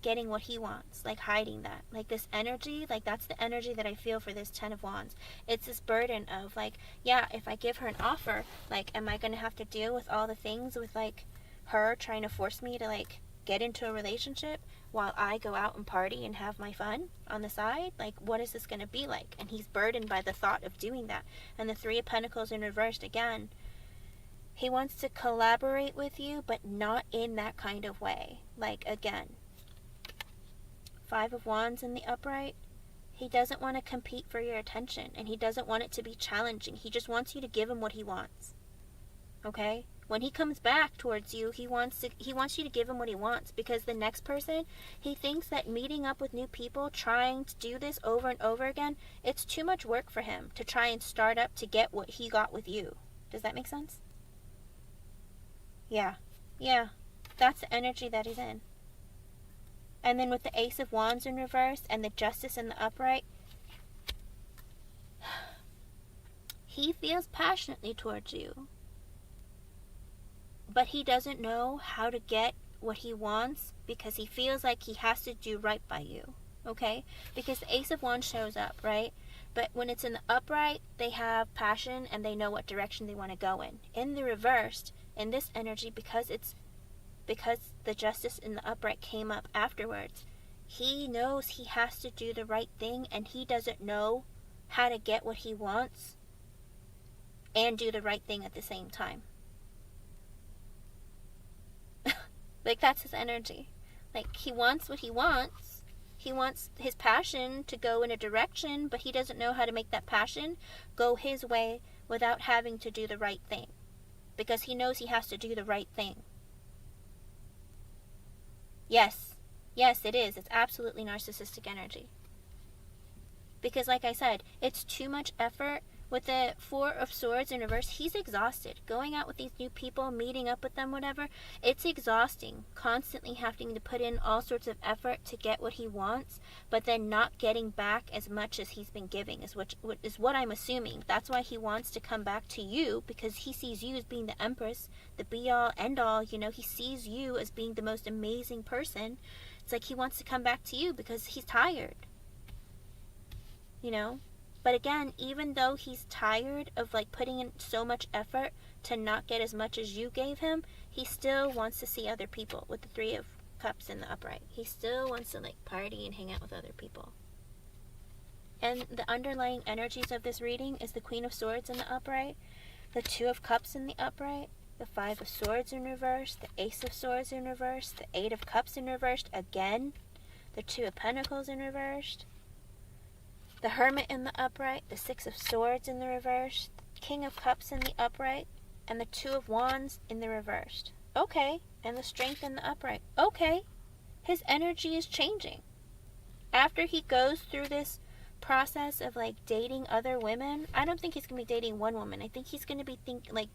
getting what he wants, like hiding that. Like this energy, like that's the energy that I feel for this 10 of Wands. It's this burden of like, yeah, if I give her an offer, like, am I gonna have to deal with all the things with like her trying to force me to like get into a relationship while I go out and party and have my fun on the side? Like, what is this gonna be like? And he's burdened by the thought of doing that. And the 3 of Pentacles in reversed again, he wants to collaborate with you, but not in that kind of way. Like, again, 5 of Wands in the upright, he doesn't want to compete for your attention, and he doesn't want it to be challenging. He just wants you to give him what he wants. Okay? When he comes back towards you, he wants you to give him what he wants, because the next person, he thinks that meeting up with new people, trying to do this over and over again, it's too much work for him to try and start up to get what he got with you. Does that make sense? Yeah. That's the energy that he's in. And then with the Ace of Wands in reverse and the Justice in the upright, he feels passionately towards you, but he doesn't know how to get what he wants because he feels like he has to do right by you. Okay? Because the Ace of Wands shows up, right? But when it's in the upright, they have passion and they know what direction they want to go in. In the reversed, in this energy, because the Justice in the upright came up afterwards, he knows he has to do the right thing, and he doesn't know how to get what he wants and do the right thing at the same time. Like, that's his energy. Like, he wants what he wants. He wants his passion to go in a direction, but he doesn't know how to make that passion go his way without having to do the right thing, because he knows he has to do the right thing. Yes, it is. It's absolutely narcissistic energy. Because like I said, it's too much effort. With the 4 of Swords in reverse, he's exhausted. Going out with these new people, meeting up with them, whatever, it's exhausting. Constantly having to put in all sorts of effort to get what he wants, but then not getting back as much as he's been giving, is what I'm assuming. That's why he wants to come back to you, because he sees you as being the Empress, the be-all, end-all. You know, he sees you as being the most amazing person. It's like he wants to come back to you because he's tired. You know? But again, even though he's tired of like putting in so much effort to not get as much as you gave him, he still wants to see other people with the 3 of Cups in the upright. He still wants to like party and hang out with other people. And the underlying energies of this reading is the Queen of Swords in the upright, the 2 of Cups in the upright, the 5 of Swords in reverse, the Ace of Swords in reverse, the 8 of Cups in reverse again, the 2 of Pentacles in reverse, the Hermit in the upright, the 6 of Swords in the reverse, the King of Cups in the upright, and the 2 of Wands in the reversed. Okay, and the Strength in the upright. Okay, his energy is changing. After he goes through this process of like dating other women, I don't think he's going to be dating one woman. I think he's going to be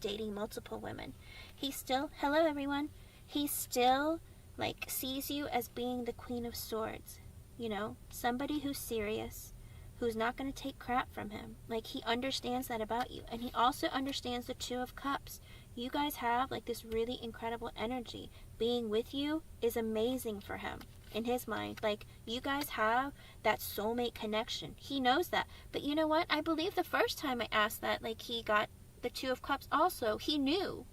dating multiple women. He still, hello everyone, he still like sees you as being the Queen of Swords. You know, somebody who's serious, who's not going to take crap from him. Like, he understands that about you. And he also understands the 2 of Cups. You guys have, like, this really incredible energy. Being with you is amazing for him, in his mind. Like, you guys have that soulmate connection. He knows that. But you know what? I believe the first time I asked that, like, he got the 2 of Cups also. He knew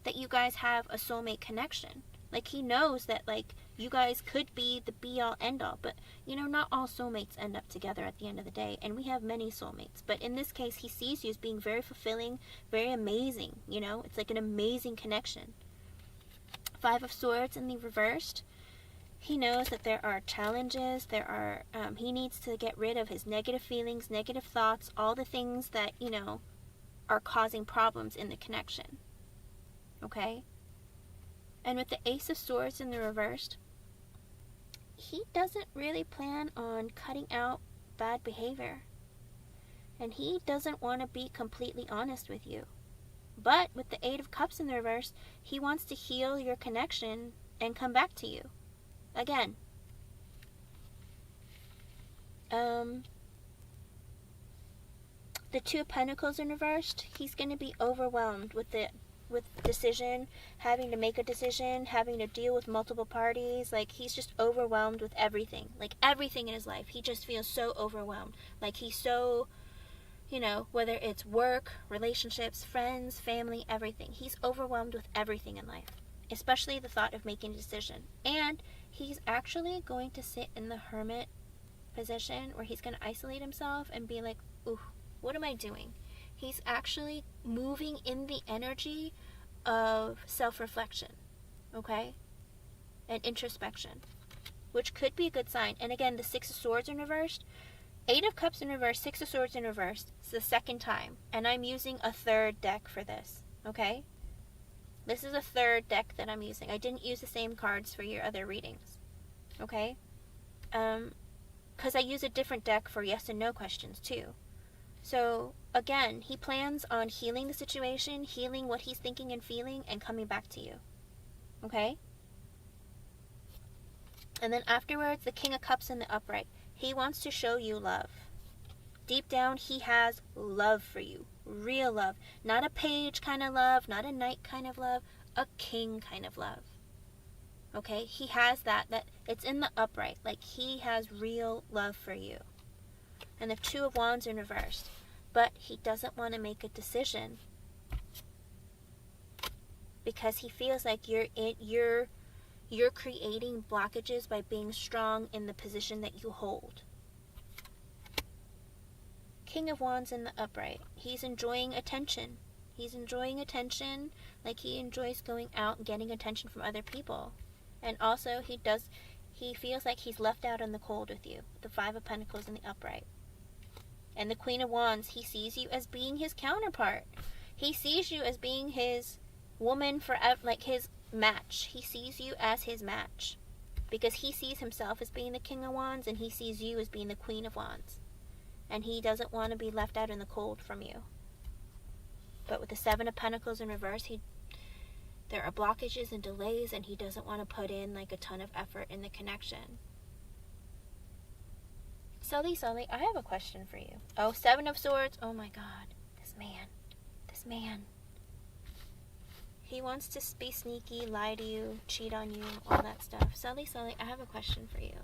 that you guys have a soulmate connection. Like, he knows that, like, you guys could be the be-all, end-all. But, you know, not all soulmates end up together at the end of the day. And we have many soulmates. But in this case, he sees you as being very fulfilling, very amazing, you know? It's like an amazing connection. 5 of Swords in the reversed. He knows that there are challenges. He needs to get rid of his negative feelings, negative thoughts, all the things that, you know, are causing problems in the connection. Okay? And with the Ace of Swords in the reversed, he doesn't really plan on cutting out bad behavior. And he doesn't want to be completely honest with you. But with the 8 of Cups in the reverse, he wants to heal your connection and come back to you. Again. The 2 of Pentacles in reversed, he's going to be overwhelmed with the with decision, having to make a decision, having to deal with multiple parties. Like, he's just overwhelmed with everything. Like, everything in his life. He just feels so overwhelmed. Like, he's so, you know, whether it's work, relationships, friends, family, everything. He's overwhelmed with everything in life, especially the thought of making a decision. And he's actually going to sit in the hermit position where he's going to isolate himself and be like, ooh, what am I doing? He's actually moving in the energy of self-reflection, okay? And introspection, which could be a good sign. And again, the Six of Swords in reversed, Eight of Cups in reverse, Six of Swords in reverse. It's the second time. And I'm using a third deck for this, okay? This is a third deck that I'm using. I didn't use the same cards for your other readings, okay? Because I use a different deck for yes and no questions too. So, again, he plans on healing the situation, healing what he's thinking and feeling, and coming back to you. Okay? And then afterwards, the King of Cups in the upright. He wants to show you love. Deep down, he has love for you. Real love. Not a page kind of love, not a knight kind of love, a king kind of love. Okay? He has that it's in the upright. Like, he has real love for you. And the Two of Wands in reversed. But he doesn't want to make a decision because he feels like you're creating blockages by being strong in the position that you hold. King of Wands in the upright. He's enjoying attention. He's enjoying attention like he enjoys going out and getting attention from other people. And also he feels like he's left out in the cold with you. The Five of Pentacles in the upright. And the Queen of Wands, he sees you as being his counterpart. He sees you as being his woman forever, like his match. He sees you as his match. Because he sees himself as being the King of Wands and he sees you as being the Queen of Wands. And he doesn't want to be left out in the cold from you. But with the Seven of Pentacles in reverse, there are blockages and delays and he doesn't want to put in like a ton of effort in the connection. Sully, I have a question for you. Oh, Seven of Swords. Oh my God. This man. He wants to be sneaky, lie to you, cheat on you, all that stuff. Sully, I have a question for you.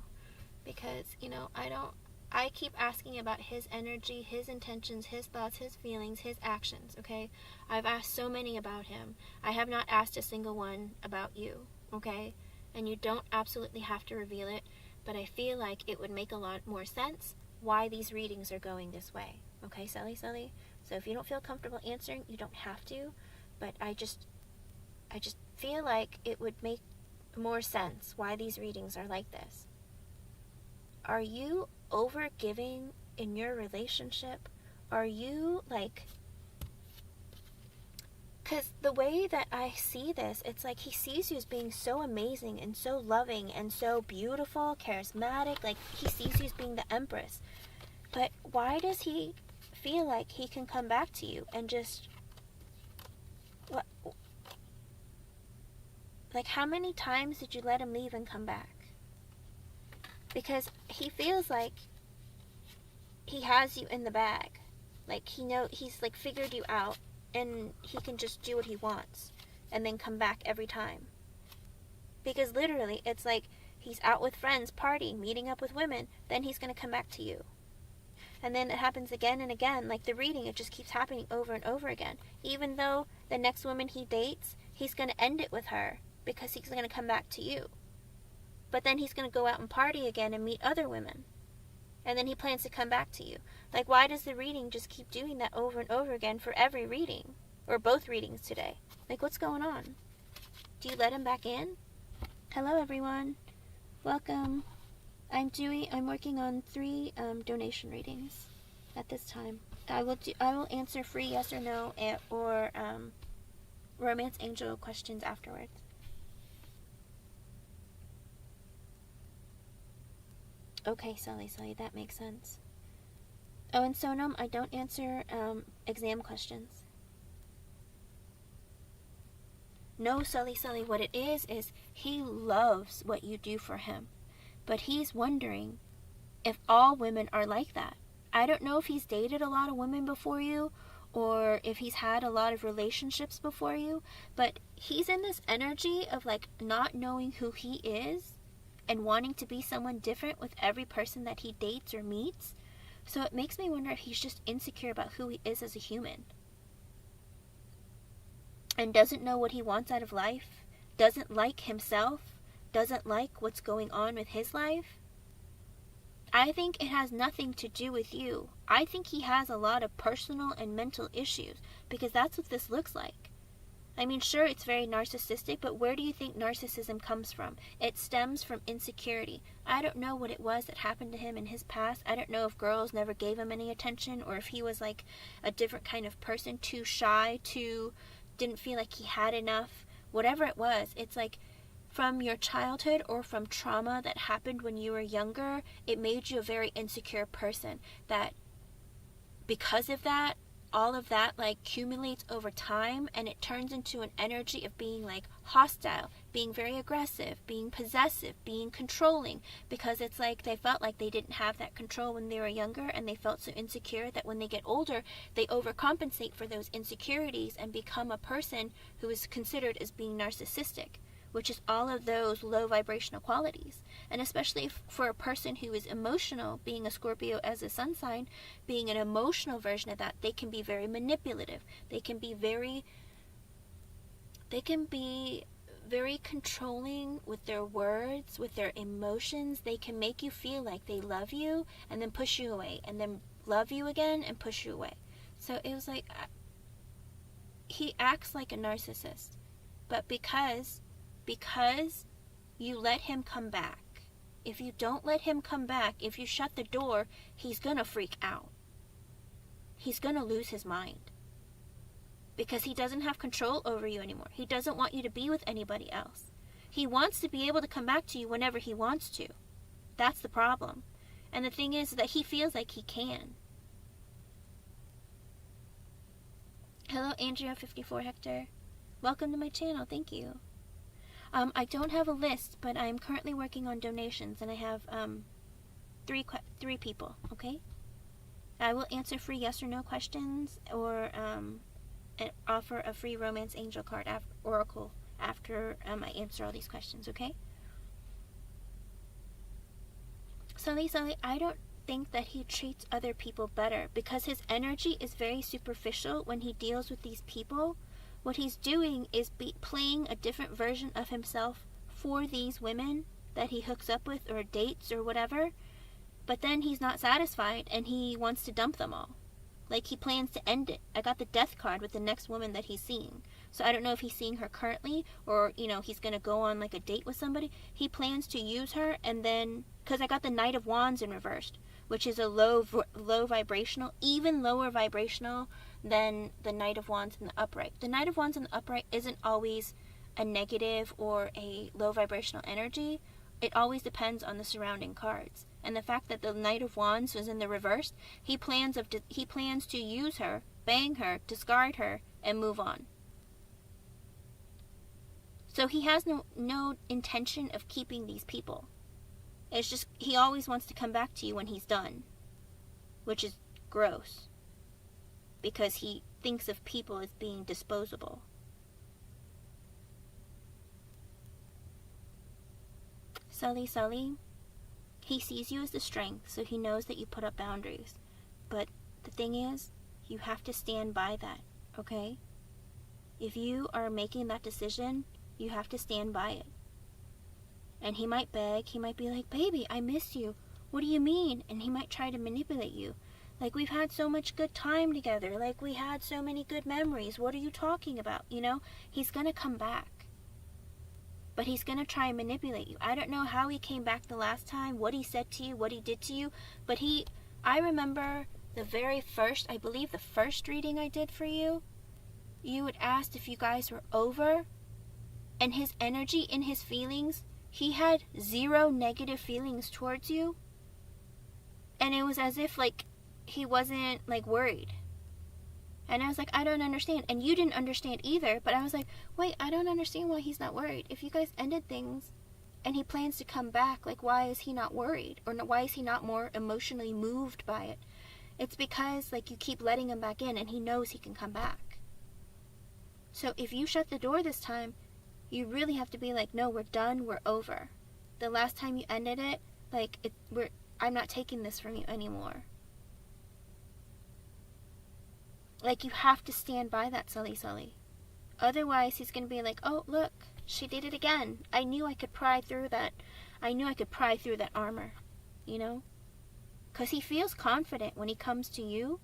Because, you know, I keep asking about his energy, his intentions, his thoughts, his feelings, his actions, okay? I've asked so many about him. I have not asked a single one about you, okay? And you don't absolutely have to reveal it. But I feel like it would make a lot more sense why these readings are going this way. Okay, Sully? So if you don't feel comfortable answering, you don't have to. But I just feel like it would make more sense why these readings are like this. Are you overgiving in your relationship? Are you like... Because the way that I see this, it's like he sees you as being so amazing and so loving and so beautiful, charismatic. Like, he sees you as being the Empress. But why does he feel like he can come back to you and just... What? Like, how many times did you let him leave and come back? Because he feels like he has you in the bag. Like, he's like figured you out. And he can just do what he wants and then come back every time. Because literally, it's like he's out with friends, partying, meeting up with women, then he's going to come back to you. And then it happens again and again. Like the reading, it just keeps happening over and over again. Even though the next woman he dates, he's going to end it with her because he's going to come back to you. But then he's going to go out and party again and meet other women. And then he plans to come back to you. Like, why does the reading just keep doing that over and over again for every reading? Or both readings today? Like, what's going on? Do you let him back in? Hello, everyone. Welcome. I'm working on 3 donation readings at this time. I will answer free yes or no or romance angel questions afterwards. Okay, Sully, that makes sense. Oh, and Sonam, I don't answer exam questions. No, Sully, what it is he loves what you do for him. But he's wondering if all women are like that. I don't know if he's dated a lot of women before you, or if he's had a lot of relationships before you, but he's in this energy of like not knowing who he is and wanting to be someone different with every person that he dates or meets. So it makes me wonder if he's just insecure about who he is as a human and doesn't know what he wants out of life, doesn't like himself, doesn't like what's going on with his life. I think it has nothing to do with you. I think he has a lot of personal and mental issues, because that's what this looks like. I mean, sure, it's very narcissistic, but where do you think narcissism comes from? It stems from insecurity. I don't know what it was that happened to him in his past. I don't know if girls never gave him any attention, or if he was like a different kind of person, too shy, didn't feel like he had enough. Whatever it was, it's like from your childhood or from trauma that happened when you were younger, it made you a very insecure person. That because of that, all of that like accumulates over time, and it turns into an energy of being like hostile, being very aggressive, being possessive, being controlling, because it's like they felt like they didn't have that control when they were younger, and they felt so insecure that when they get older, they overcompensate for those insecurities and become a person who is considered as being narcissistic, which is all of those low vibrational qualities. And especially for a person who is emotional, being a Scorpio as a sun sign, being an emotional version of that, they can be very manipulative. They can be very controlling with their words, with their emotions. They can make you feel like they love you and then push you away, and then love you again and push you away. So it was like, he acts like a narcissist. But because you let him come back. If you don't let him come back, if you shut the door, he's gonna freak out. He's gonna lose his mind. Because he doesn't have control over you anymore. He doesn't want you to be with anybody else. He wants to be able to come back to you whenever he wants to. That's the problem. And the thing is that he feels like he can. Hello, Andrea54 Hector. Welcome to my channel. Thank you. I don't have a list, but I'm currently working on donations, and I have three people, okay? I will answer free yes or no questions, or offer a free romance angel card oracle after I answer all these questions, okay? Sully, I don't think that he treats other people better, because his energy is very superficial when he deals with these people. What he's doing is playing a different version of himself for these women that he hooks up with or dates or whatever, but then he's not satisfied and he wants to dump them all. Like, he plans to end it. I got the death card with the next woman that he's seeing. So I don't know if he's seeing her currently, or, you know, he's going to go on like a date with somebody. He plans to use her, and then, because I got the Knight of Wands in reversed, which is a low vibrational, even lower vibrational than the Knight of Wands in the upright. The Knight of Wands in the upright isn't always a negative or a low vibrational energy. It always depends on the surrounding cards. And the fact that the Knight of Wands was in the reverse, he plans to use her, bang her, discard her, and move on. So he has no intention of keeping these people. It's just he always wants to come back to you when he's done, which is gross, because he thinks of people as being disposable. Sully, he sees you as the strength, so he knows that you put up boundaries. But the thing is, you have to stand by that, okay? If you are making that decision, you have to stand by it. And he might beg, he might be like, baby, I miss you. What do you mean? And he might try to manipulate you. Like, we've had so much good time together. Like, we had so many good memories. What are you talking about? You know, he's going to come back. But he's going to try and manipulate you. I don't know how he came back the last time, what he said to you, what he did to you. But I remember the very first, I believe the first reading I did for you, you had asked if you guys were over. And his energy and his feelings, he had zero negative feelings towards you. And it was as if, like, he wasn't, like, worried. And I was like, I don't understand. And you didn't understand either. But I was like, wait, I don't understand why he's not worried. If you guys ended things and he plans to come back, like, why is he not worried? Or why is he not more emotionally moved by it? It's because, like, you keep letting him back in and he knows he can come back. So if you shut the door this time, you really have to be like, no, we're done, we're over. The last time you ended it, like, I'm not taking this from you anymore. Like, you have to stand by that, Sully. Otherwise, he's going to be like, oh, look, she did it again. I knew I could pry through that. I knew I could pry through that armor, you know? Because he feels confident when he comes to you.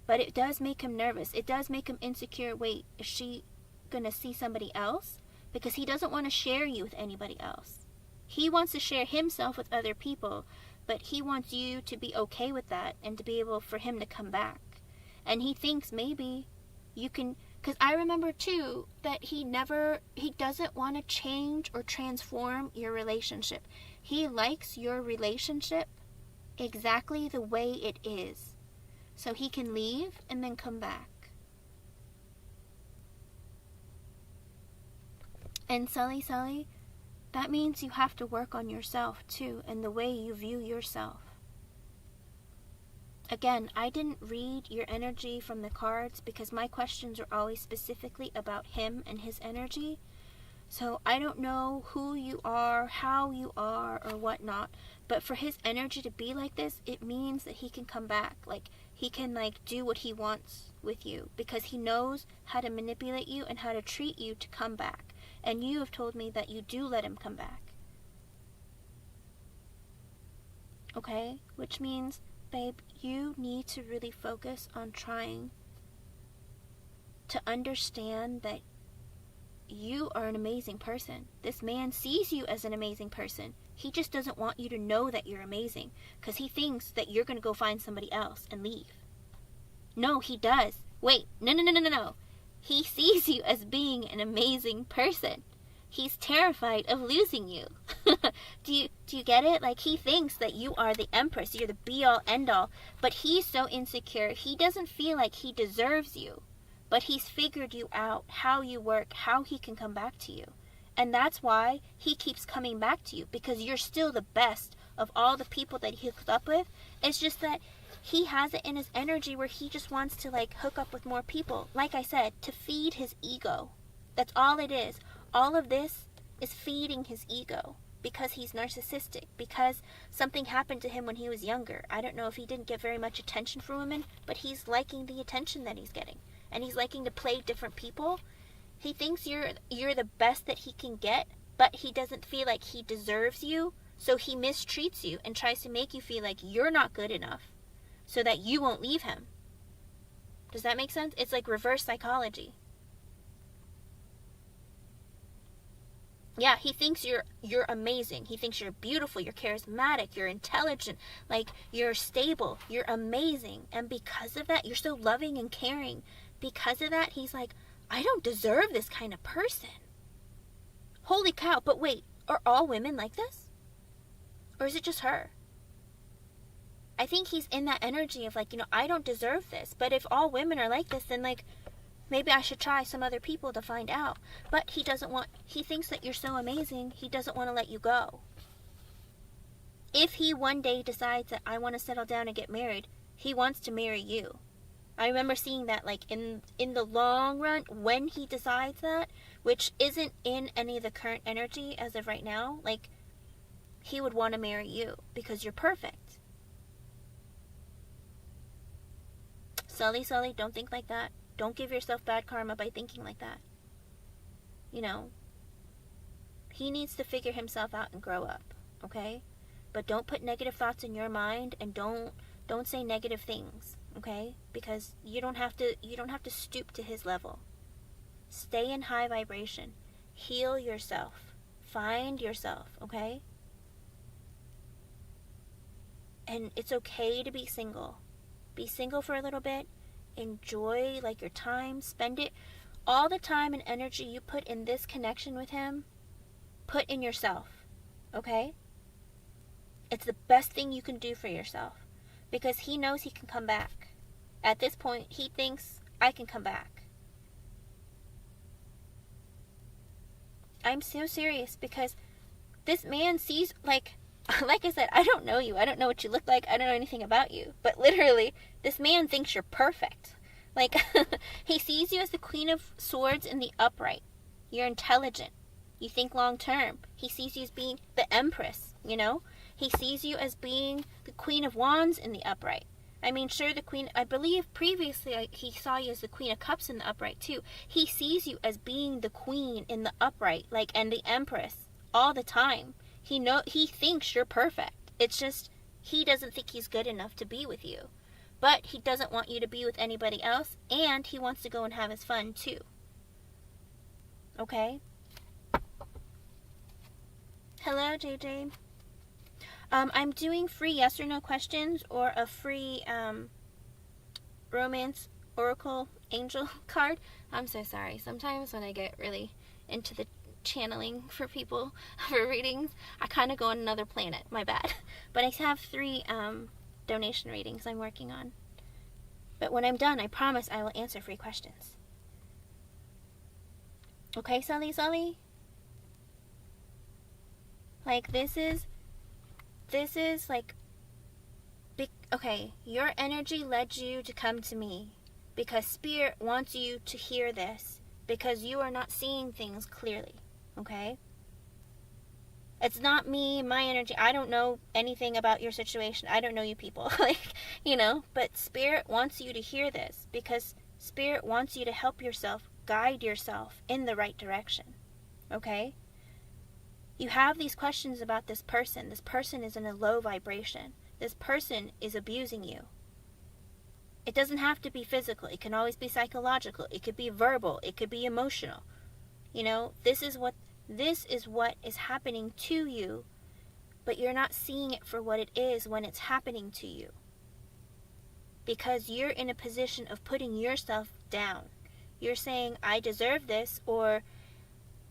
But it does make him nervous. It does make him insecure. Wait, is she going to see somebody else? Because he doesn't want to share you with anybody else. He wants to share himself with other people, but he wants you to be okay with that and to be able for him to come back. And he thinks maybe you can, because I remember too that he doesn't want to change or transform your relationship. He likes your relationship exactly the way it is. So he can leave and then come back. And Sully, that means you have to work on yourself too and the way you view yourself. Again, I didn't read your energy from the cards because my questions are always specifically about him and his energy. So I don't know who you are, how you are, or whatnot. But for his energy to be like this, it means that he can come back. Like, he can, like, do what he wants with you. Because he knows how to manipulate you and how to treat you to come back. And you have told me that you do let him come back. Okay? Which means, babe, you need to really focus on trying to understand that you are an amazing person. This man sees you as an amazing person. He just doesn't want you to know that you're amazing because he thinks that you're going to go find somebody else and leave. No, he does. Wait, no. He sees you as being an amazing person. He's terrified of losing you. Do you get it? Like, he thinks that you are the empress, you're the be-all, end-all, but he's so insecure, he doesn't feel like he deserves you. But he's figured you out, how you work, how he can come back to you. And that's why he keeps coming back to you, because you're still the best of all the people that he hooks up with. It's just that he has it in his energy where he just wants to, like, hook up with more people. Like I said, to feed his ego. That's all it is. All of this is feeding his ego because he's narcissistic, because something happened to him when he was younger. I don't know if he didn't get very much attention from women, but he's liking the attention that he's getting. And he's liking to play different people. He thinks you're the best that he can get, but he doesn't feel like he deserves you, so he mistreats you and tries to make you feel like you're not good enough so that you won't leave him. Does that make sense? It's like reverse psychology. Yeah, he thinks you're amazing. He thinks you're beautiful, you're charismatic, you're intelligent, like, you're stable, you're amazing. And because of that, you're so loving and caring. Because of that, he's like, I don't deserve this kind of person. Holy cow, but wait, are all women like this? Or is it just her? I think he's in that energy of, like, I don't deserve this. But if all women are like this, then, like, maybe I should try some other people to find out. But he thinks that you're so amazing, he doesn't want to let you go. If he one day decides that I want to settle down and get married, he wants to marry you. I remember seeing that, like, in the long run, when he decides that, which isn't in any of the current energy as of right now, like, he would want to marry you because you're perfect. Sully, don't think like that. Don't give yourself bad karma by thinking like that. He needs to figure himself out and grow up, okay? But don't put negative thoughts in your mind, and don't say negative things, okay? Because you don't have to stoop to his level. Stay in high vibration. Heal yourself. Find yourself, okay? And it's okay to be single. Be single for a little bit. Enjoy, like, your time. Spend it. All the time and energy you put in this connection with him, put in yourself, okay? It's the best thing you can do for yourself, because he knows he can come back. At this point, he thinks, I can come back. I'm so serious, because this man sees, like, like I said, I don't know you. I don't know what you look like. I don't know anything about you. But literally, this man thinks you're perfect. Like, he sees you as the Queen of Swords in the upright. You're intelligent. You think long term. He sees you as being the Empress, you know? He sees you as being the Queen of Wands in the upright. I mean, sure, the Queen, I believe previously he saw you as the Queen of Cups in the upright too. He sees you as being the Queen in the upright, like, and the Empress all the time. He thinks you're perfect. It's just, he doesn't think he's good enough to be with you. But he doesn't want you to be with anybody else, and he wants to go and have his fun too. Okay? Hello, JJ. I'm doing free yes or no questions or a free romance oracle angel card. I'm so sorry. Sometimes when I get really into the channeling for people for readings, I kind of go on another planet. My bad. But I have 3 donation readings I'm working on. But when I'm done, I promise I will answer free questions. Okay, Sully? Like, this is like, okay, your energy led you to come to me because Spirit wants you to hear this because you are not seeing things clearly, okay? It's not me, my energy. I don't know anything about your situation. I don't know you people, like, you know, but Spirit wants you to hear this because Spirit wants you to help yourself, guide yourself in the right direction, okay? You have these questions about this person. This person is in a low vibration. This person is abusing you. It doesn't have to be physical. It can always be psychological. It could be verbal. It could be emotional. You know, this is what is happening to you, but you're not seeing it for what it is when it's happening to you. Because you're in a position of putting yourself down. You're saying, I deserve this, or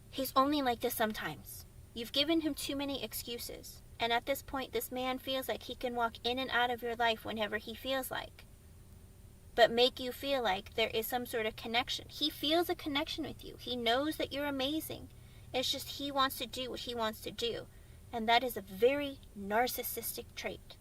he's only like this sometimes. You've given him too many excuses. And at this point, this man feels like he can walk in and out of your life whenever he feels like. But make you feel like there is some sort of connection. He feels a connection with you. He knows that you're amazing. It's just he wants to do what he wants to do. And that is a very narcissistic trait.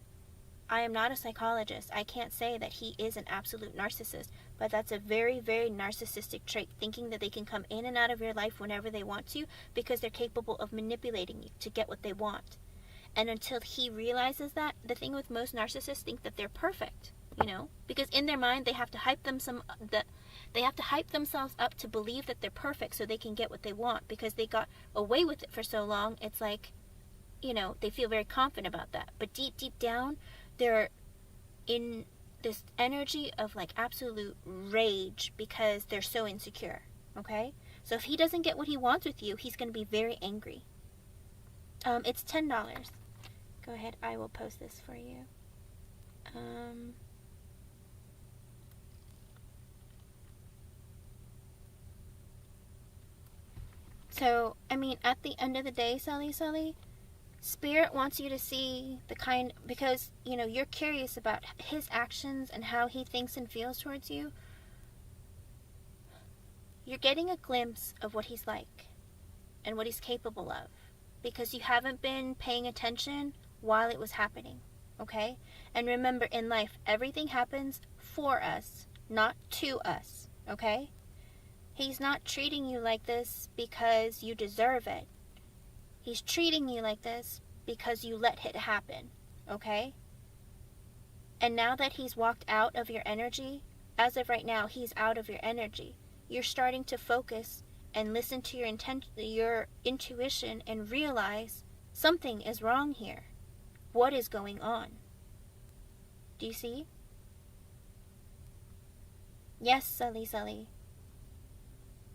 I am not a psychologist. I can't say that he is an absolute narcissist. But that's a very, very narcissistic trait, thinking that they can come in and out of your life whenever they want to because they're capable of manipulating you to get what they want. And until he realizes that, the thing with most narcissists think that they're perfect, you know? Because in their mind, they have to hype themselves up to believe that they're perfect so they can get what they want because they got away with it for so long. It's like, you know, they feel very confident about that. But deep, deep down, they're in this energy of like absolute rage because they're so insecure, okay? So if he doesn't get what he wants with you, he's going to be very angry. It's $10. Go ahead, I will post this for you. So, I mean, at the end of the day, Sully, Spirit wants you to see the kind, because, you know, you're curious about his actions and how he thinks and feels towards you. You're getting a glimpse of what he's like and what he's capable of because you haven't been paying attention while it was happening, okay? And remember, in life, everything happens for us, not to us, okay? He's not treating you like this because you deserve it. He's treating you like this because you let it happen, okay? And now that he's walked out of your energy, as of right now, he's out of your energy. You're starting to focus and listen to your intuition and realize something is wrong here. What is going on? Do you see? Yes, Sully.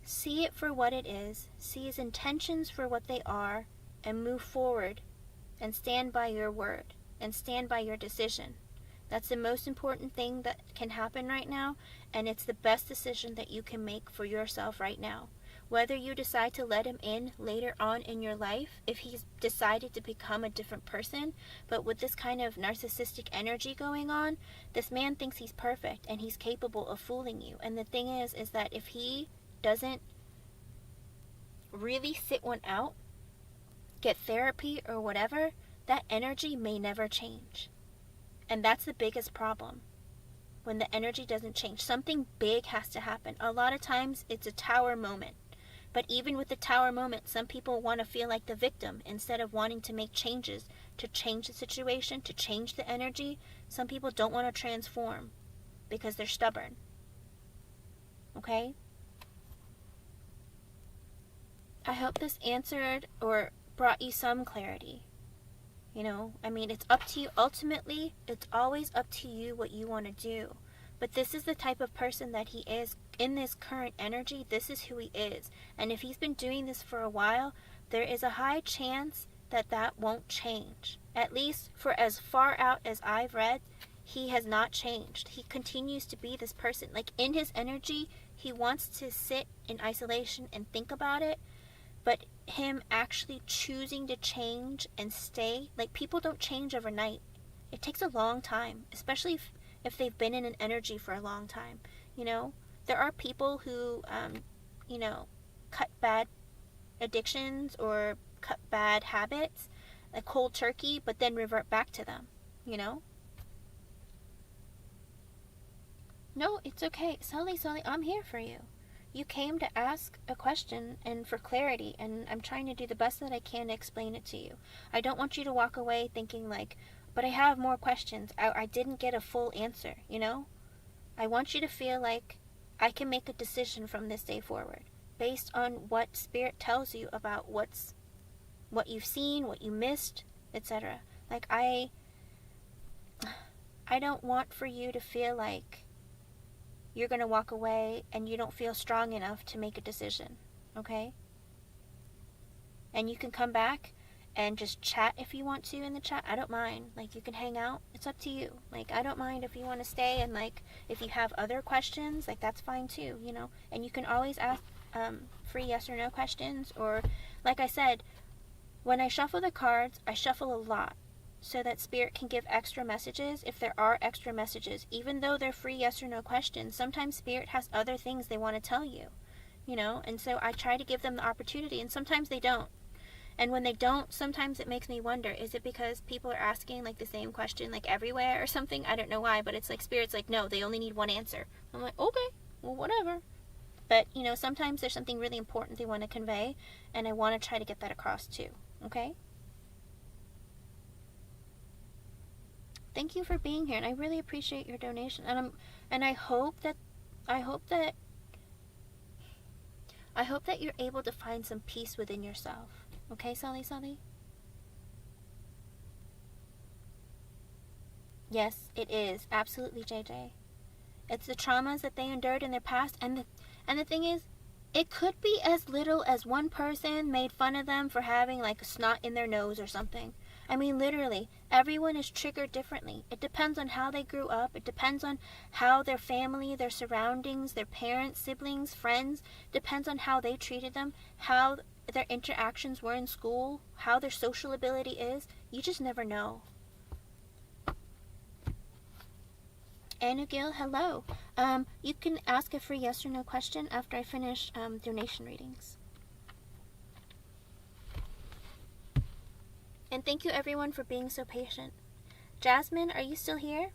See it for what it is. See his intentions for what they are. And move forward and stand by your word and stand by your decision. That's the most important thing that can happen right now, and it's the best decision that you can make for yourself right now. Whether you decide to let him in later on in your life, if he's decided to become a different person, but with this kind of narcissistic energy going on, this man thinks he's perfect and he's capable of fooling you. And the thing is that if he doesn't really sit one out, get therapy or whatever, that energy may never change. And that's the biggest problem. When the energy doesn't change, something big has to happen. A lot of times it's a tower moment. But even with the tower moment, some people want to feel like the victim instead of wanting to make changes to change the situation, to change the energy. Some people don't want to transform because they're stubborn. Okay? I hope this answered or brought you some clarity. You know, I mean, it's up to you. Ultimately, it's always up to you what you want to do. But this is the type of person that he is. In this current energy, this is who he is. And if he's been doing this for a while, there is a high chance that that won't change. At least for as far out as I've read, he has not changed. He continues to be this person. Like, in his energy, he wants to sit in isolation and think about it. But him actually choosing to change and stay, like, people don't change overnight. It takes a long time, especially if they've been in an energy for a long time. You know, there are people who, you know, cut bad addictions or cut bad habits, like cold turkey, but then revert back to them, you know? No, it's okay. Sully, I'm here for you. You came to ask a question and for clarity, and I'm trying to do the best that I can to explain it to you. I don't want you to walk away thinking like, but I have more questions. I didn't get a full answer, you know? I want you to feel like I can make a decision from this day forward based on what Spirit tells you about what you've seen, what you missed, etc. Like, I don't want for you to feel like you're going to walk away and you don't feel strong enough to make a decision, okay? And you can come back and just chat if you want to in the chat. I don't mind. Like, you can hang out. It's up to you. Like, I don't mind if you want to stay, and like, if you have other questions, like, that's fine too, you know? And you can always ask free yes or no questions, or like I said, when I shuffle the cards, I shuffle a lot, so that Spirit can give extra messages if there are extra messages. Even though they're free yes or no questions, sometimes Spirit has other things they want to tell you, you know? And so I try to give them the opportunity, and sometimes they don't. And when they don't, sometimes it makes me wonder, is it because people are asking like the same question like everywhere or something? I don't know why, but it's like Spirit's like, no, they only need one answer. I'm like, okay, well, whatever. But, you know, sometimes there's something really important they want to convey, and I want to try to get that across too, okay? Thank you for being here, and I really appreciate your donation. And I hope that you're able to find some peace within yourself. Okay, Sully? Yes, it is. Absolutely, JJ. It's the traumas that they endured in their past, and the thing is, it could be as little as one person made fun of them for having like a snot in their nose or something. I mean, literally, everyone is triggered differently. It depends on how they grew up. It depends on how their family, their surroundings, their parents, siblings, friends, depends on how they treated them, how their interactions were in school, how their social ability is. You just never know. Anugil, hello. You can ask a free yes or no question after I finish donation readings. And thank you everyone for being so patient. Jasmine, are you still here?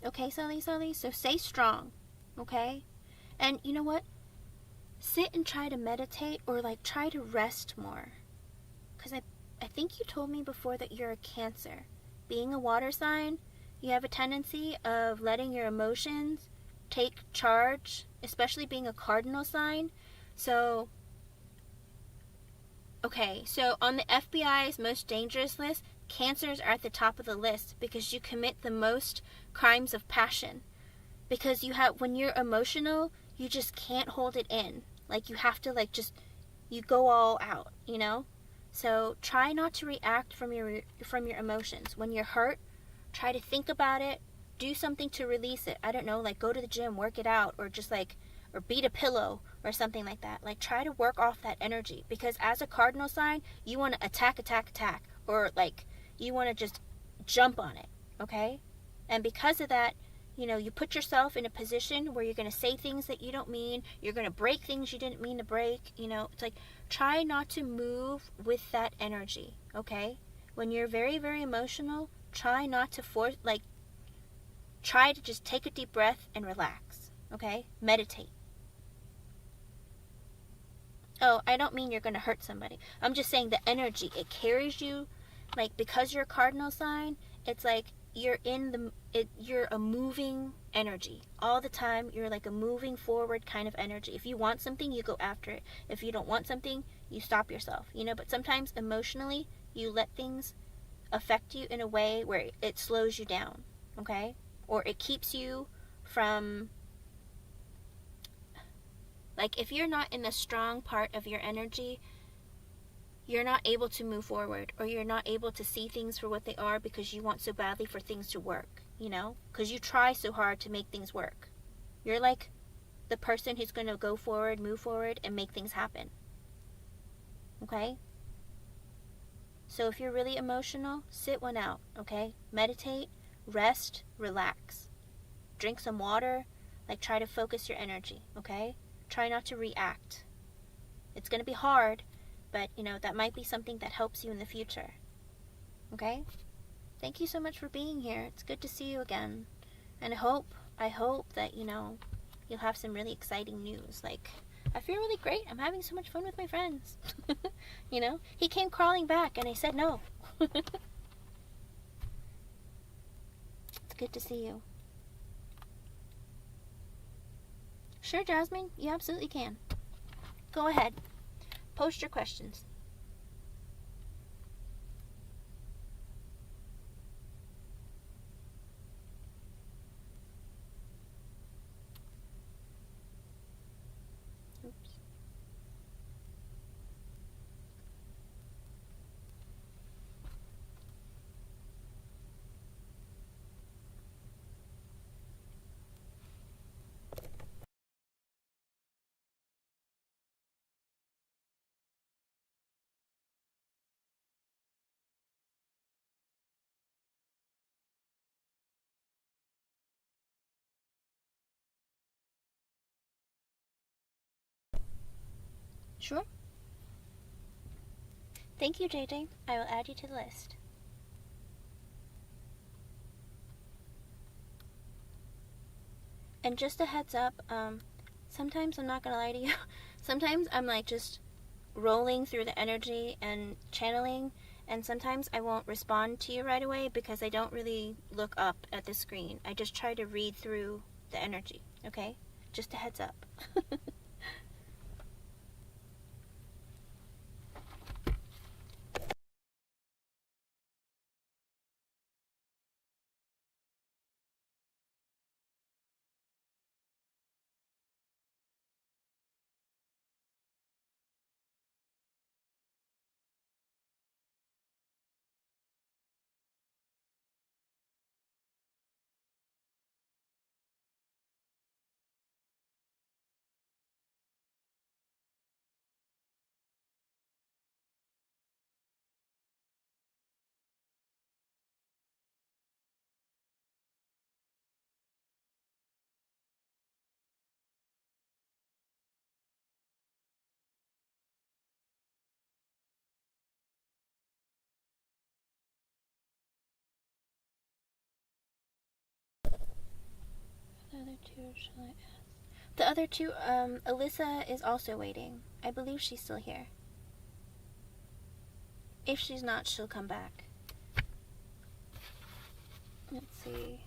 Okay, Sully, so stay strong, okay? And you know what? Sit and try to meditate, or like try to rest more. Because I think you told me before that you're a Cancer. Being a water sign, you have a tendency of letting your emotions take charge, especially being a cardinal sign. So, okay, so on the FBI's most dangerous list, Cancers are at the top of the list because you commit the most crimes of passion. Because when you're emotional, you just can't hold it in. Like, you have to you go all out, you know? So try not to react from your emotions. When you're hurt, try to think about it, do something to release it. I don't know, like go to the gym, work it out, or just or beat a pillow or something like that. Like, try to work off that energy, because as a cardinal sign, you want to attack, or like you want to just jump on it, okay? And because of that, You know, you put yourself in a position where you're going to say things that you don't mean. You're going to break things you didn't mean to break. You know, it's like, try not to move with that energy, okay? When you're very, very emotional, try not to force, like, try to just take a deep breath and relax, okay? Meditate. Oh, I don't mean you're going to hurt somebody. I'm just saying the energy, it carries you, like, because you're a cardinal sign, it's like you're you're a moving energy. All the time, you're like a moving forward kind of energy. If you want something, you go after it. If you don't want something, you stop yourself, you know? But sometimes emotionally, you let things affect you in a way where it slows you down, okay? Or it keeps you from, like, if you're not in the strong part of your energy, you're not able to move forward, or you're not able to see things for what they are because you want so badly for things to work, you know? Because you try so hard to make things work. You're like the person who's going to go forward, move forward, and make things happen. Okay? So if you're really emotional, sit one out, okay? Meditate, rest, relax. Drink some water, like, try to focus your energy, okay? Try not to react. It's going to be hard, but, you know, that might be something that helps you in the future. Okay? Thank you so much for being here. It's good to see you again. And I hope that, you know, you'll have some really exciting news. Like, I feel really great. I'm having so much fun with my friends. You know? He came crawling back and I said no. It's good to see you. Sure, Jasmine, you absolutely can. Go ahead. Post your questions. Oops. Sure. Thank you, JJ. I will add you to the list. And just a heads up, sometimes, I'm not gonna lie to you, sometimes I'm like just rolling through the energy and channeling, and sometimes I won't respond to you right away because I don't really look up at the screen. I just try to read through the energy, okay? Just a heads up. The other two, shall I ask? The other two, Alyssa is also waiting. I believe she's still here. If she's not, she'll come back. Let's see.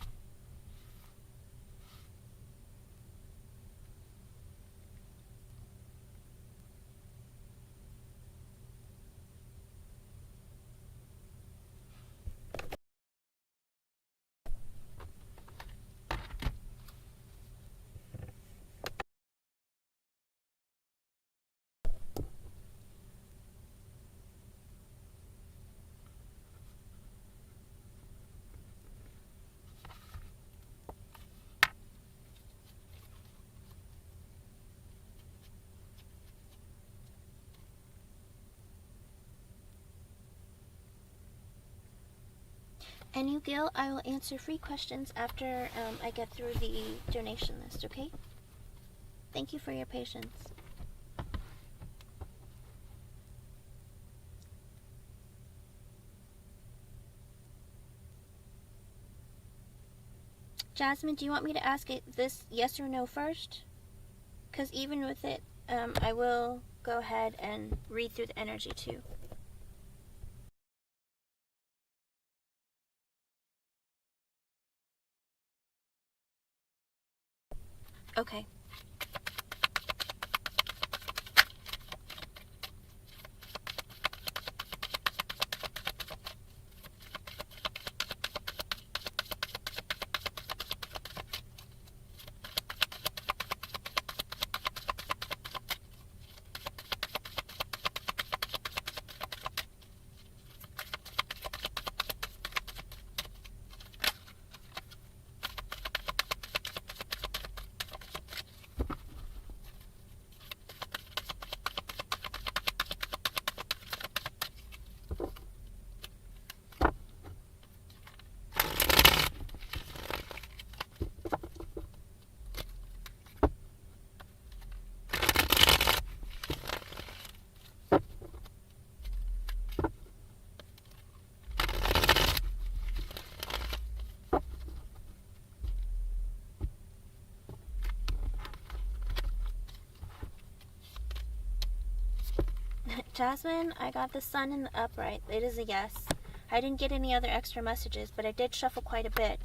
And you, Gil, I will answer free questions after I get through the donation list, okay? Thank you for your patience. Jasmine, do you want me to ask it this yes or no first? Because even with it, I will go ahead and read through the energy too. Okay. Jasmine, I got the sun in the upright. It is a yes. I didn't get any other extra messages, but I did shuffle quite a bit.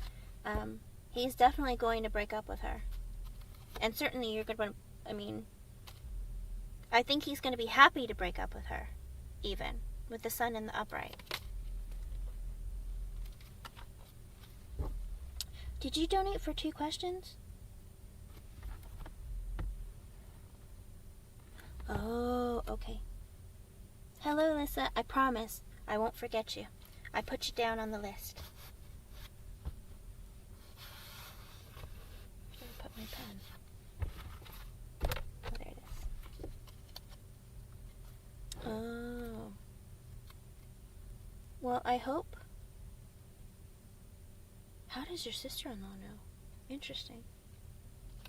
He's definitely going to break up with her. And certainly you're going to, I think he's going to be happy to break up with her, even, with the sun in the upright. Did you donate for 2 questions? Oh, okay. Hello, Lisa. I promise I won't forget you. I put you down on the list. Where did I put my pen? Oh, there it is. Oh. Well, I hope. How does your sister-in-law know? Interesting.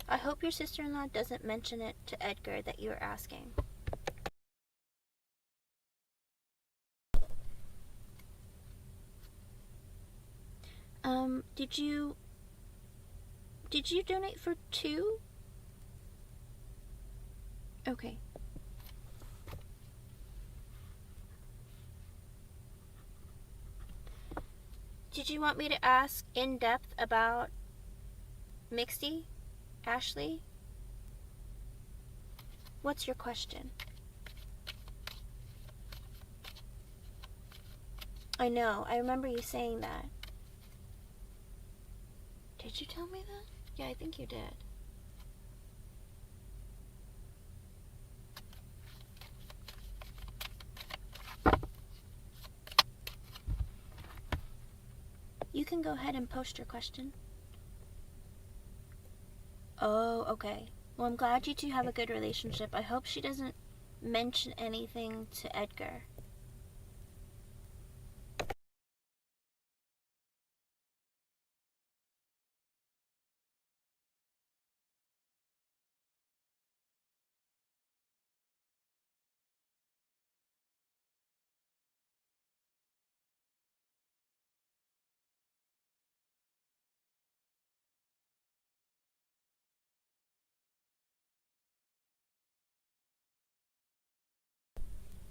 I hope your sister-in-law doesn't mention it to Edgar that you are asking. Did you donate for 2? Okay. Did you want me to ask in depth about Mixie? Ashley? What's your question? I know, I remember you saying that. Did you tell me that? Yeah, I think you did. You can go ahead and post your question. Oh, okay. Well, I'm glad you two have a good relationship. I hope she doesn't mention anything to Edgar.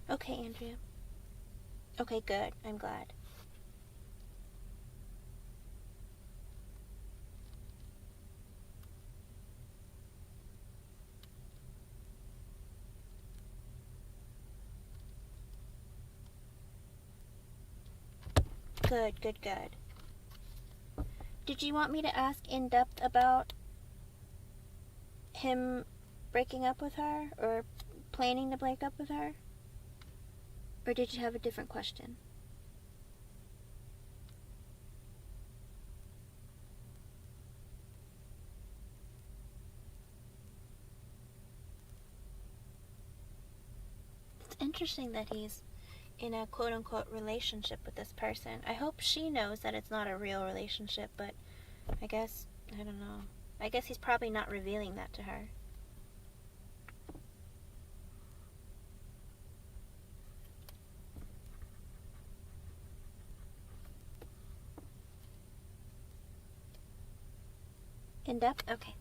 Okay, Andrea. Okay, good. I'm glad. Good, good, good. Did you want me to ask in depth about him breaking up with her, or planning to break up with her? Or did you have a different question? It's interesting that he's in a quote-unquote relationship with this person. I hope she knows that it's not a real relationship, but I guess, I don't know. I guess he's probably not revealing that to her. In depth? Okay.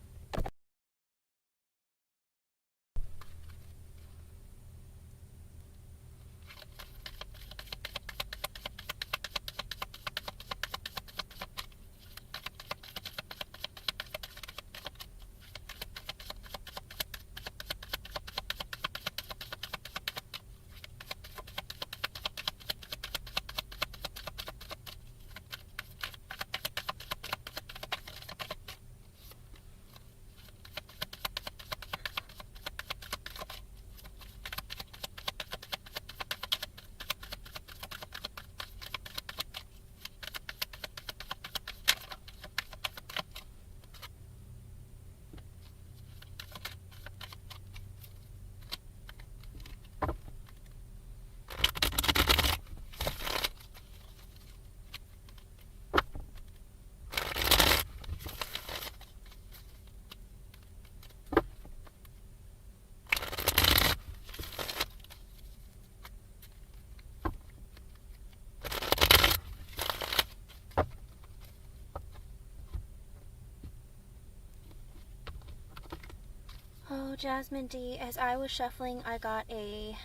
Oh, Jasmine D, as I was shuffling, I got a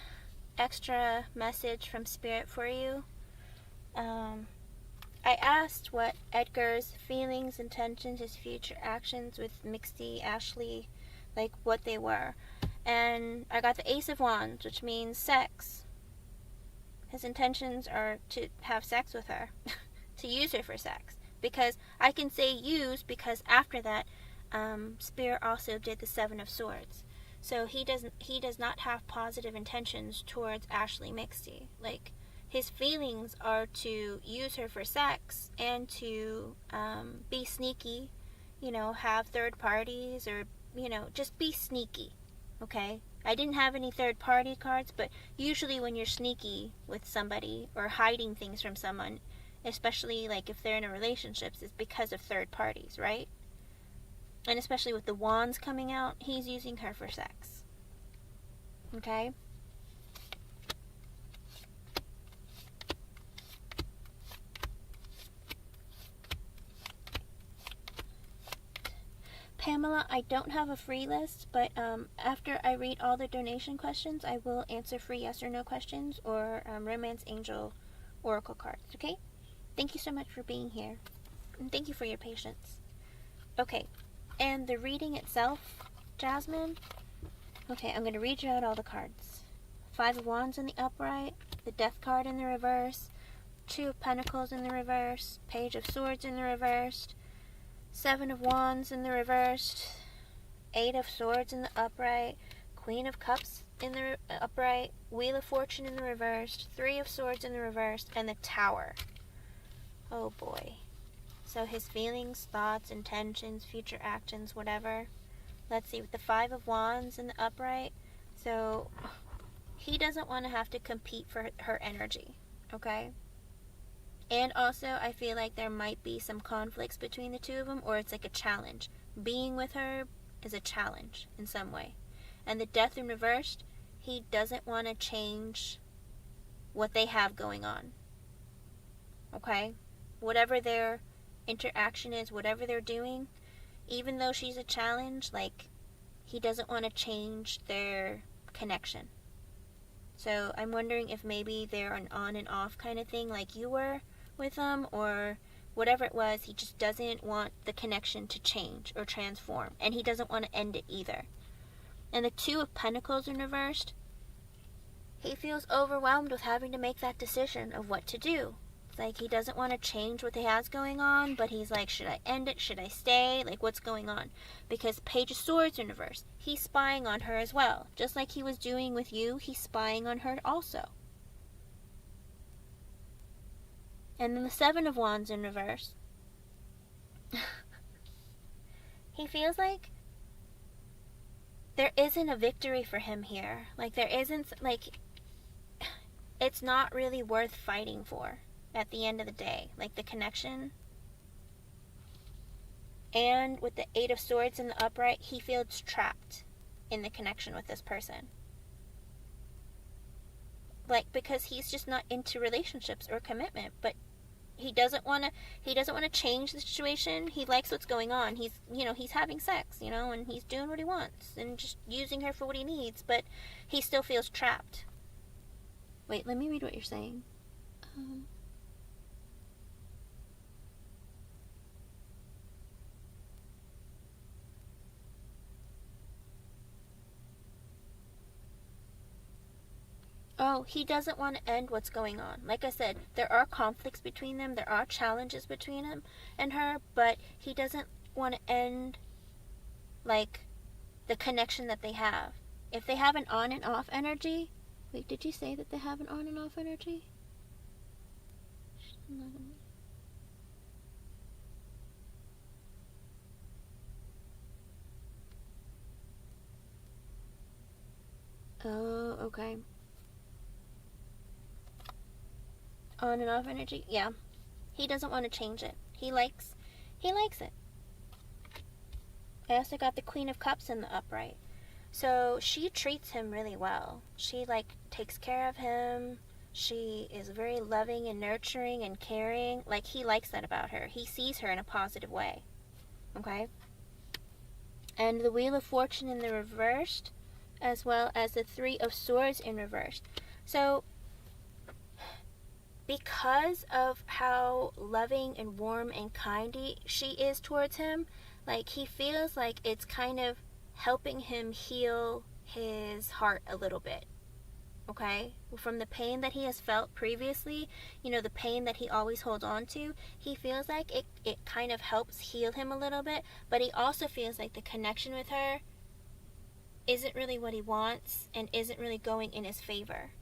extra message from Spirit for you. I asked what Edgar's feelings, intentions, his future actions with Mixie, Ashley, like what they were. And I got the Ace of Wands, which means sex. His intentions are to have sex with her, to use her for sex. Because I can say use because after that, Spirit also did the Seven of Swords. So he does not have positive intentions towards Ashley Mixie. Like, his feelings are to use her for sex and to be sneaky, you know, have third parties, or, you know, just be sneaky, okay? I didn't have any third party cards, but usually when you're sneaky with somebody or hiding things from someone, especially like if they're in a relationship, it's because of third parties, right? And especially with the wands coming out, he's using her for sex. Okay? Pamela, I don't have a free list, but after I read all the donation questions, I will answer free yes or no questions or Romance Angel Oracle cards, okay? Thank you so much for being here. And thank you for your patience. Okay, and the reading itself, Jasmine. Okay, I'm going to read you out all the cards. Five of Wands in the upright, the Death card in the reverse, Two of Pentacles in the reverse, Page of Swords in the reversed, Seven of Wands in the reversed, Eight of Swords in the upright, Queen of Cups in the upright, Wheel of Fortune in the reversed, Three of Swords in the reversed, and the Tower. Oh boy. So his feelings, thoughts, intentions, future actions, whatever. Let's see, with the Five of Wands in the upright, so he doesn't want to have to compete for her energy, okay? And also, I feel like there might be some conflicts between the two of them, or it's like a challenge. Being with her is a challenge in some way. And the Death in reversed, he doesn't want to change what they have going on. Okay? Whatever their interaction is, whatever they're doing, even though she's a challenge, like, he doesn't want to change their connection. So I'm wondering if maybe they're an on and off kind of thing like you were with them, or whatever it was. He just doesn't want the connection to change or transform, and he doesn't want to end it either. And the Two of Pentacles in reversed, he feels overwhelmed with having to make that decision of what to do. It's like he doesn't want to change what he has going on, but he's like, should I end it? Should I stay? Like, what's going on? Because Page of Swords in reverse, he's spying on her as well. Just like he was doing with you, he's spying on her also. And then the Seven of Wands in reverse. He feels like there isn't a victory for him here. Like, there isn't, like, it's not really worth fighting for at the end of the day. Like the connection. And with the Eight of Swords in the upright, he feels trapped in the connection with this person. Like, because he's just not into relationships or commitment, but he doesn't want to change the situation. He likes what's going on. He's having sex, and he's doing what he wants and just using her for what he needs, but he still feels trapped. Wait, let me read what you're saying. Oh, he doesn't want to end what's going on. Like I said, there are conflicts between them. There are challenges between him and her, but he doesn't want to end, like, the connection that they have. If they have an on and off energy... Wait, did you say that they have an on and off energy? Oh, okay. On and off energy? Yeah. He doesn't want to change it. He likes it. I also got the Queen of Cups in the upright. So she treats him really well. She, takes care of him. She is very loving and nurturing and caring. Like, he likes that about her. He sees her in a positive way. Okay? And the Wheel of Fortune in the reversed, as well as the Three of Swords in reversed. So, because of how loving and warm and kind she is towards him, he feels like it's kind of helping him heal his heart a little bit. Okay? From the pain that he has felt previously, the pain that he always holds on to, he feels like it kind of helps heal him a little bit, but he also feels like the connection with her isn't really what he wants and isn't really going in his favor.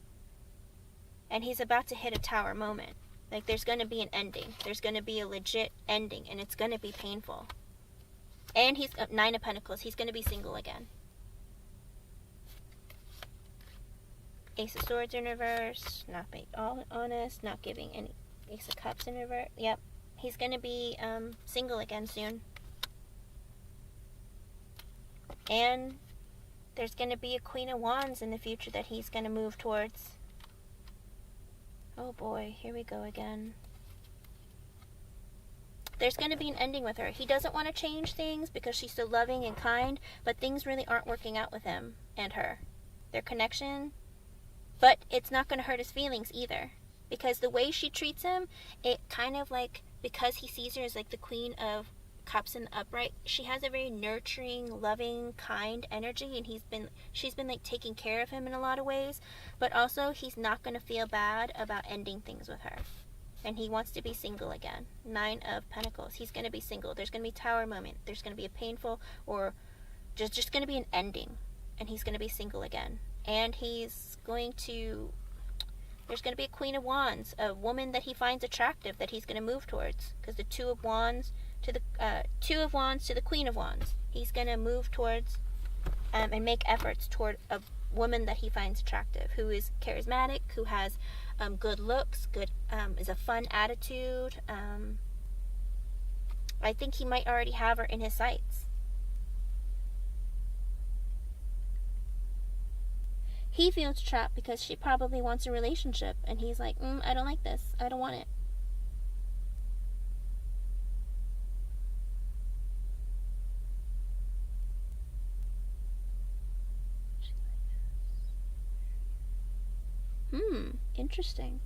And he's about to hit a tower moment. There's going to be an ending. There's going to be a legit ending, and it's going to be painful. And he's Nine of Pentacles. He's going to be single again. Ace of Swords in reverse. Not being honest. Not giving any. Ace of Cups in reverse. Yep. He's going to be single again soon. And there's going to be a Queen of Wands in the future that he's going to move towards. Oh boy, here we go again. There's going to be an ending with her. He doesn't want to change things because she's so loving and kind, but things really aren't working out with him and her. Their connection. But it's not going to hurt his feelings either. Because the way she treats him, it kind of because he sees her as the Queen of Cups in the upright, she has a very nurturing, loving, kind energy, and she's been taking care of him in a lot of ways, but also he's not going to feel bad about ending things with her. And he wants to be single again. Nine of Pentacles. He's going to be single. There's going to be a tower moment. There's going to be a painful or just going to be an ending, and he's going to be single again. And there's going to be a Queen of Wands, a woman that he finds attractive that he's going to move towards, because the Two of Wands to the Queen of Wands. He's going to move towards and make efforts toward a woman that he finds attractive, who is charismatic, who has good looks, is a fun attitude. I think he might already have her in his sights. He feels trapped because she probably wants a relationship, and he's like, I don't like this. I don't want it. Interesting.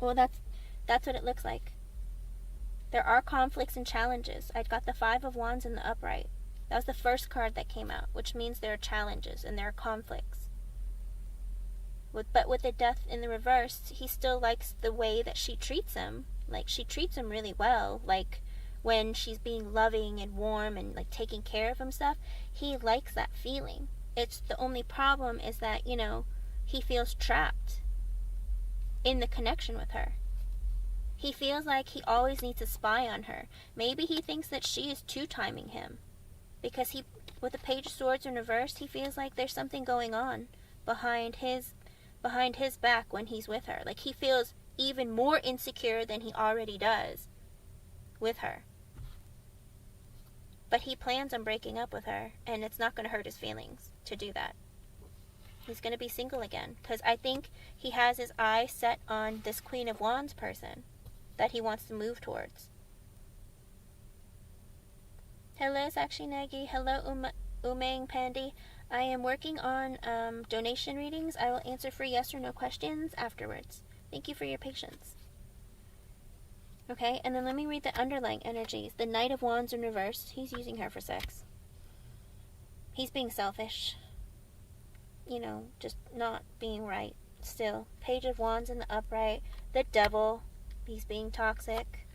Well, that's what it looks like. There are conflicts and challenges. I got the Five of Wands in the upright. That was the first card that came out, which means there are challenges and there are conflicts. But with the Death in the reverse, he still likes the way that she treats him. She treats him really well. When she's being loving and warm and taking care of him stuff, he likes that feeling. It's the only problem is that, he feels trapped in the connection with her. He feels like he always needs to spy on her. Maybe he thinks that she is two-timing him. Because With the Page of Swords in reverse, he feels like there's something going on behind his back when he's with her. Like, he feels even more insecure than he already does with her. But he plans on breaking up with her, and it's not going to hurt his feelings to do that. He's going to be single again, because I think he has his eye set on this Queen of Wands person that he wants to move towards. Hello, Sakshi Nagi. Hello, Umang Pandy. I am working on donation readings. I will answer for yes or no questions afterwards. Thank you for your patience. Okay, and then let me read the underlying energies. The Knight of Wands in reverse. He's using her for sex. He's being selfish. You know, just not being right still. Page of Wands in the upright. The Devil. He's being toxic.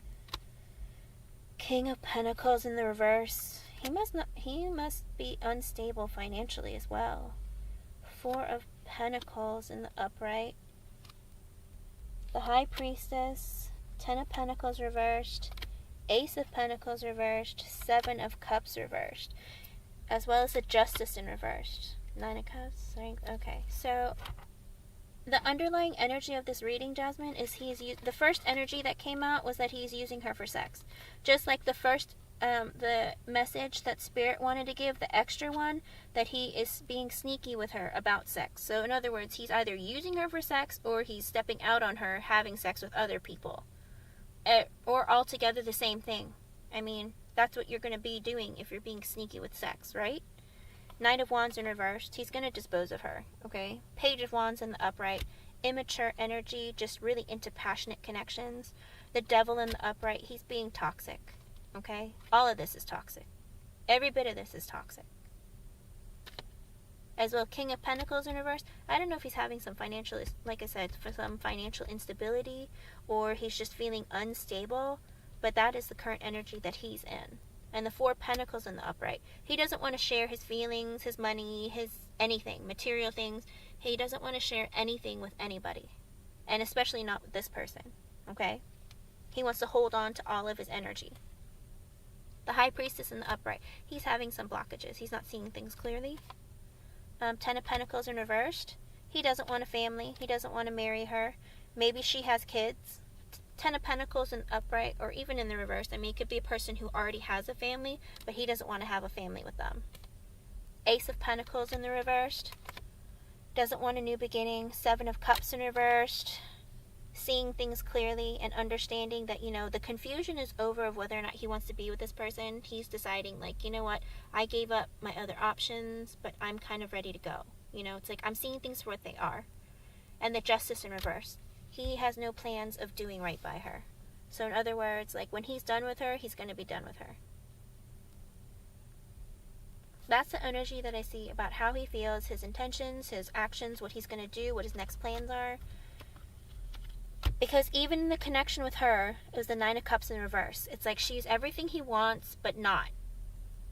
King of Pentacles in the reverse. He must be unstable financially as well. Four of Pentacles in the upright. The High Priestess. Ten of Pentacles reversed. Ace of Pentacles reversed. Seven of Cups reversed. As well as the Justice in reversed. Nine of Cups. Okay, so the underlying energy of this reading, Jasmine, is the first energy that came out was that he's using her for sex. Just like the first, the message that Spirit wanted to give, the extra one, that he is being sneaky with her about sex. So in other words, he's either using her for sex or he's stepping out on her, having sex with other people. Or altogether the same thing. I mean, that's what you're going to be doing if you're being sneaky with sex, right? Knight of Wands in reversed. He's going to dispose of her, okay? Page of Wands in the upright. Immature energy, just really into passionate connections. The Devil in the upright. He's being toxic, okay? All of this is toxic. Every bit of this is toxic. As well, King of Pentacles in reverse. I don't know if he's having some financial, like I said, for some financial instability, or he's just feeling unstable, but that is the current energy that he's in. And the Four Pentacles in the upright. He doesn't want to share his feelings, his money, his anything, material things. He doesn't want to share anything with anybody. And especially not with this person, okay? He wants to hold on to all of his energy. The High Priestess in the upright. He's having some blockages. He's not seeing things clearly. Ten of Pentacles in reversed. He doesn't want a family. He doesn't want to marry her. Maybe she has kids. Ten of Pentacles in upright, or even in the reverse. I mean, it could be a person who already has a family, but he doesn't want to have a family with them. Ace of Pentacles in the reversed. Doesn't want a new beginning. Seven of Cups in reversed. Seeing things clearly and understanding that, you know, the confusion is over of whether or not he wants to be with this person. He's deciding, like, you know what, I gave up my other options, but I'm kind of ready to go. You know, it's like I'm seeing things for what they are. And the Justice in reverse. He has no plans of doing right by her. So in other words, like, when he's done with her, he's going to be done with her. That's the energy that I see about how he feels, his intentions, his actions, what he's going to do, what his next plans are. Because even in the connection with her, it was the Nine of Cups in reverse. It's like she's everything he wants, but not.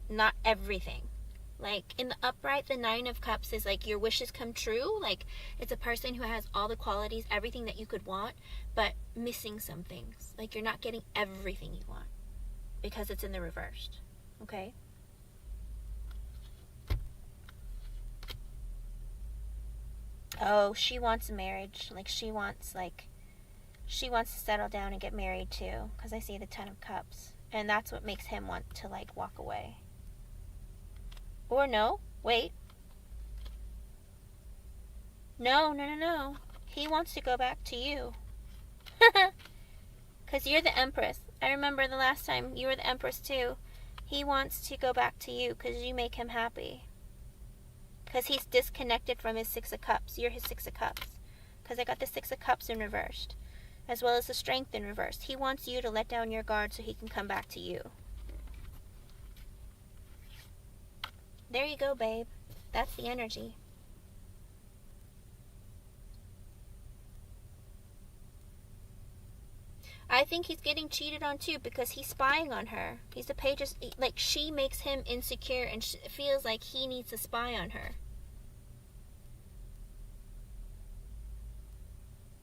Not everything. Like, in the upright, the Nine of Cups is like your wishes come true. Like, it's a person who has all the qualities, everything that you could want, but missing some things. Like, you're not getting everything you want because it's in the reversed. Okay? Oh, she wants a marriage. Like, she wants to settle down and get married too, because I see the Ten of Cups. And that's what makes him want to, like, walk away. Or no, wait. No. He wants to go back to you. Because you're the Empress. I remember the last time you were the Empress too. He wants to go back to you because you make him happy. Because he's disconnected from his Six of Cups. You're his Six of Cups. Because I got the Six of Cups in reversed. As well as the Strength in reversed. He wants you to let down your guard so he can come back to you. There you go, babe. That's the energy. I think he's getting cheated on too because he's spying on her. He's the Page of, like, she makes him insecure and feels like he needs to spy on her.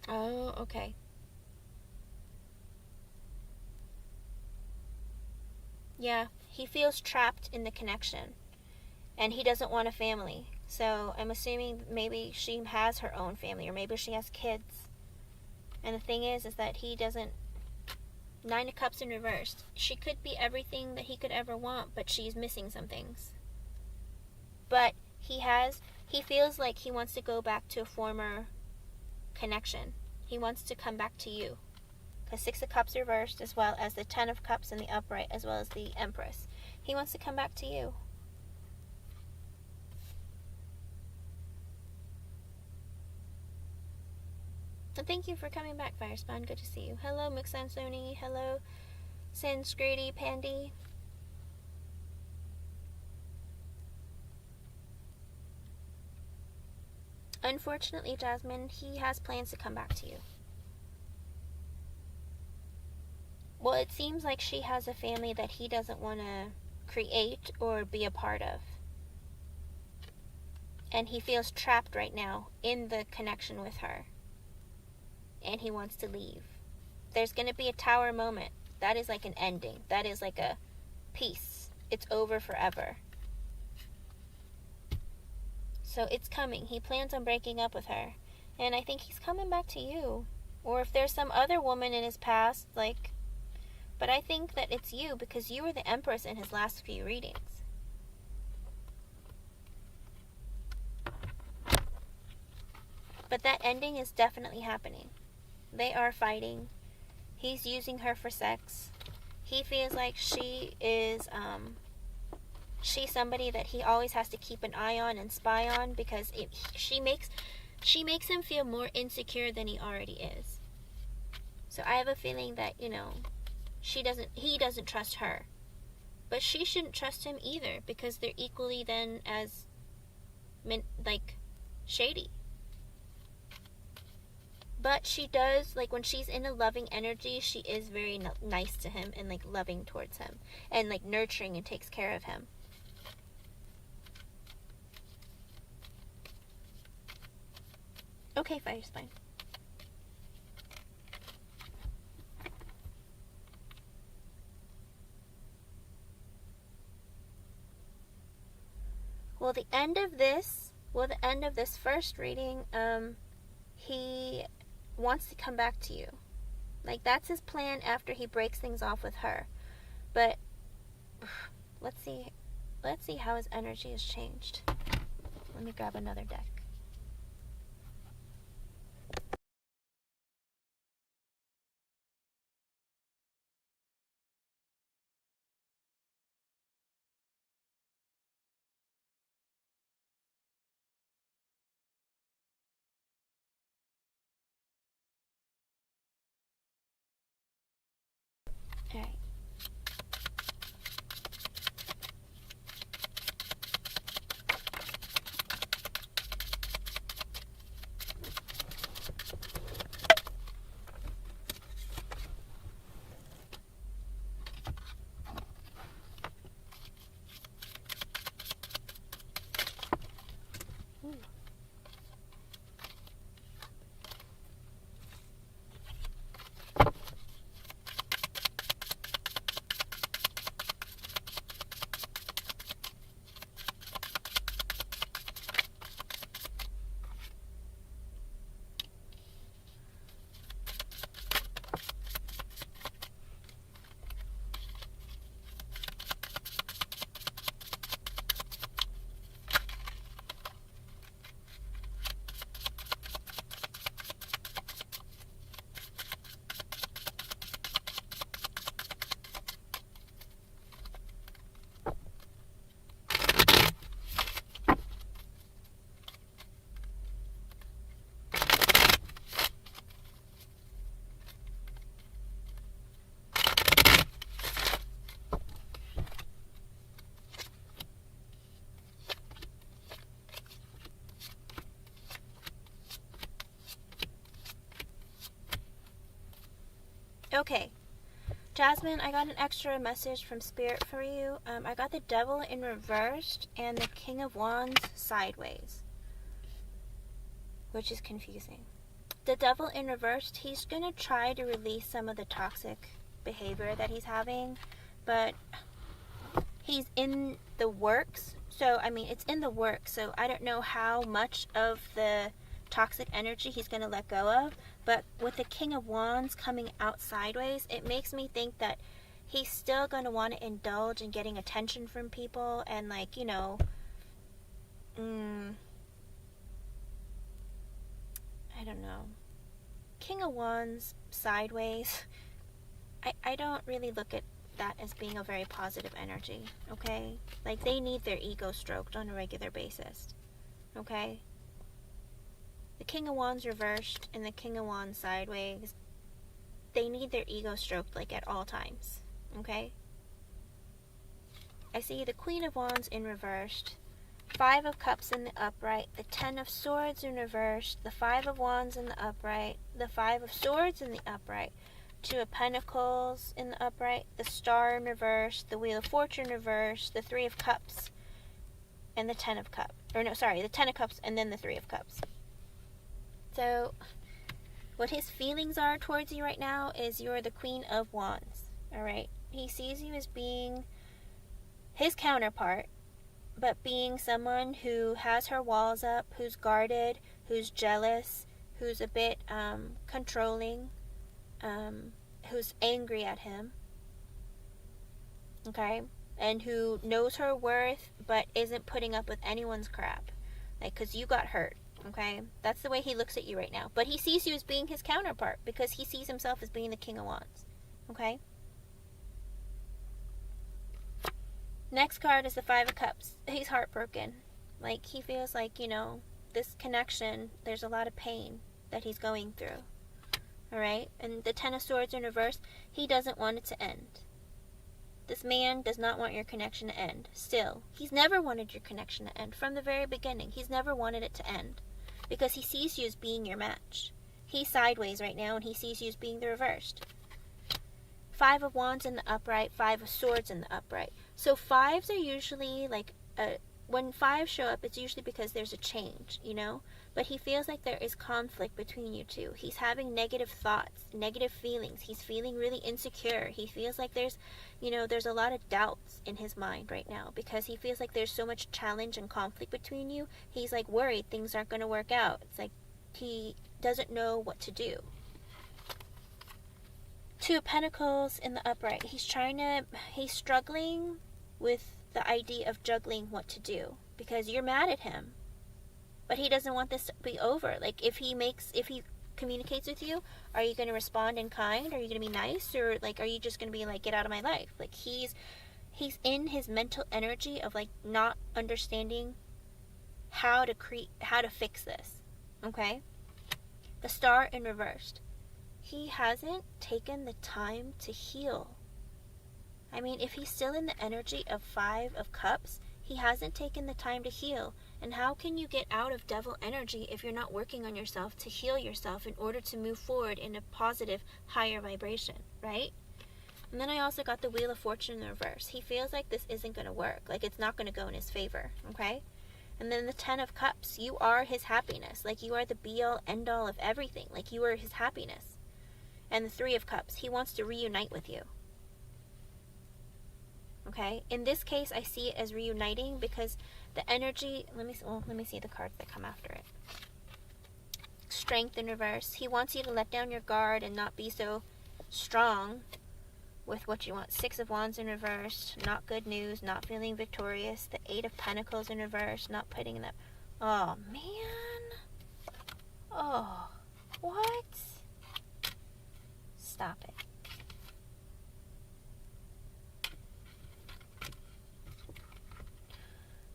Oh, okay. Yeah, he feels trapped in the connection. And he doesn't want a family. So I'm assuming maybe she has her own family, or maybe she has kids. And the thing is that he doesn't. 9 of Cups in reversed. She could be everything that he could ever want, but she's missing some things. But he feels like he wants to go back to a former connection. He wants to come back to you. Because 6 of Cups reversed, as well as the 10 of Cups in the upright, as well as the Empress. He wants to come back to you. And thank you for coming back, Firespawn. Good to see you. Hello, Mixansoni. Hello, Sansgrady Pandy. Unfortunately, Jasmine, he has plans to come back to you. Well, it seems like she has a family that he doesn't want to create or be a part of. And he feels trapped right now in the connection with her. And he wants to leave. There's going to be a tower moment. That is like an ending. That is like a peace. It's over forever. So it's coming. He plans on breaking up with her. And I think he's coming back to you. Or if there's some other woman in his past, like... But I think that it's you, because you were the Empress in his last few readings. But that ending is definitely happening. They are fighting. He's using her for sex. He feels like she is, she's somebody that he always has to keep an eye on and spy on, because she makes him feel more insecure than he already is. So I have a feeling that, you know, he doesn't trust her. But she shouldn't trust him either, because they're equally then as, like, shady. But she does, like, when she's in a loving energy, she is very nice to him and, like, loving towards him. And, like, nurturing and takes care of him. Okay, Firespine. Well, the end of this first reading, he wants to come back to you. Like, that's his plan after he breaks things off with her. But let's see how his energy has changed. Let me grab another deck. All right. Ooh. Okay, Jasmine, I got an extra message from Spirit for you. I got the Devil in reversed and the King of Wands sideways, which is confusing. The Devil in reversed, he's going to try to release some of the toxic behavior that he's having, but he's in the works. So, I mean, it's in the works. So, I don't know how much of the toxic energy he's going to let go of. But with the King of Wands coming out sideways, it makes me think that he's still going to want to indulge in getting attention from people and, like, you know, I don't know. King of Wands sideways, I don't really look at that as being a very positive energy, okay? Like, they need their ego stroked on a regular basis, okay? The King of Wands reversed and the King of Wands sideways, they need their ego stroked, like, at all times, okay? I see the Queen of Wands in reversed, 5 of Cups in the upright, the 10 of Swords in reversed, the 5 of Wands in the upright, the 5 of Swords in the upright, 2 of Pentacles in the upright, the Star in reverse, the Wheel of Fortune reversed, the 3 of Cups, and the 10 of Cups. Or no, sorry, the 10 of Cups and then the 3 of Cups. So, what his feelings are towards you right now is you're the Queen of Wands, alright? He sees you as being his counterpart, but being someone who has her walls up, who's guarded, who's jealous, who's a bit controlling, who's angry at him, okay, and who knows her worth but isn't putting up with anyone's crap, like, because you got hurt, okay? That's the way he looks at you right now. But he sees you as being his counterpart because he sees himself as being the King of Wands, okay? Next card is the 5 of Cups. He's heartbroken. Like, he feels like, you know, this connection, there's a lot of pain that he's going through. Alright? And the 10 of Swords in reverse, he doesn't want it to end. This man does not want your connection to end. Still, he's never wanted your connection to end. From the very beginning, he's never wanted it to end. Because he sees you as being your match. He's sideways right now, and he sees you as being the reversed. 5 of Wands in the upright, 5 of Swords in the upright. So 5s are usually like, when 5s show up, it's usually because there's a change, you know? But he feels like there is conflict between you two. He's having negative thoughts, negative feelings. He's feeling really insecure. He feels like there's, you know, there's a lot of doubts in his mind right now because he feels like there's so much challenge and conflict between you. He's like worried things aren't going to work out. It's like he doesn't know what to do. 2 of Pentacles in the upright. He's struggling with the idea of juggling what to do because you're mad at him. But he doesn't want this to be over. Like, if he communicates with you, are you going to respond in kind? Are you going to be nice? Or, like, are you just going to be like, get out of my life? Like, he's in his mental energy of, like, not understanding how to fix this. Okay? The Star in reversed. He hasn't taken the time to heal. I mean, if he's still in the energy of 5 of Cups, he hasn't taken the time to heal. And how can you get out of devil energy if you're not working on yourself to heal yourself in order to move forward in a positive, higher vibration, right? And then I also got the Wheel of Fortune in reverse. He feels like this isn't going to work. Like, it's not going to go in his favor, okay? And then the 10 of Cups. You are his happiness. Like, you are the be-all, end-all of everything. Like, you are his happiness. And the 3 of Cups. He wants to reunite with you. Okay? In this case, I see it as reuniting because the energy... Let me see the cards that come after it. Strength in reverse. He wants you to let down your guard and not be so strong with what you want. 6 of Wands in reverse. Not good news. Not feeling victorious. The 8 of Pentacles in reverse. Not putting in that... Oh, man. Oh, what? Stop it.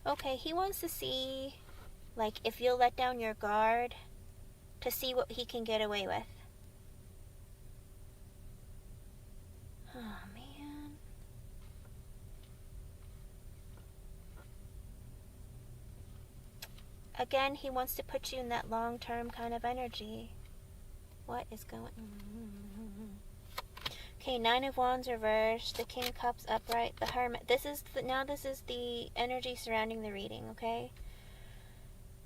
Okay, he wants to see, like, if you'll let down your guard to see what he can get away with. Oh, man. Again, he wants to put you in that long-term kind of energy. What is going on? Okay, 9 of Wands reversed, the King of Cups upright, the Hermit. This is the energy surrounding the reading, okay?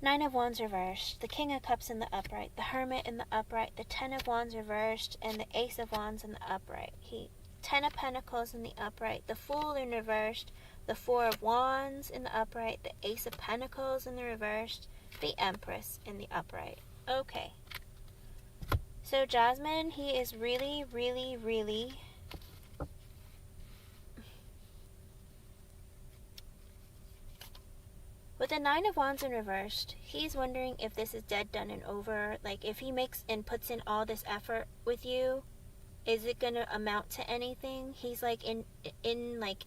9 of Wands reversed, the King of Cups in the upright, the Hermit in the upright, the 10 of Wands reversed, and the Ace of Wands in the upright. Ten of Pentacles in the upright, the Fool in reversed, the Four of Wands in the upright, the Ace of Pentacles in the reversed, the Empress in the upright. Okay. So Jasmine, he is really, really, really with the Nine of Wands in reversed, he's wondering if this is dead, done, and over. Like, if he makes and puts in all this effort with you, is it going to amount to anything? He's, like, in like,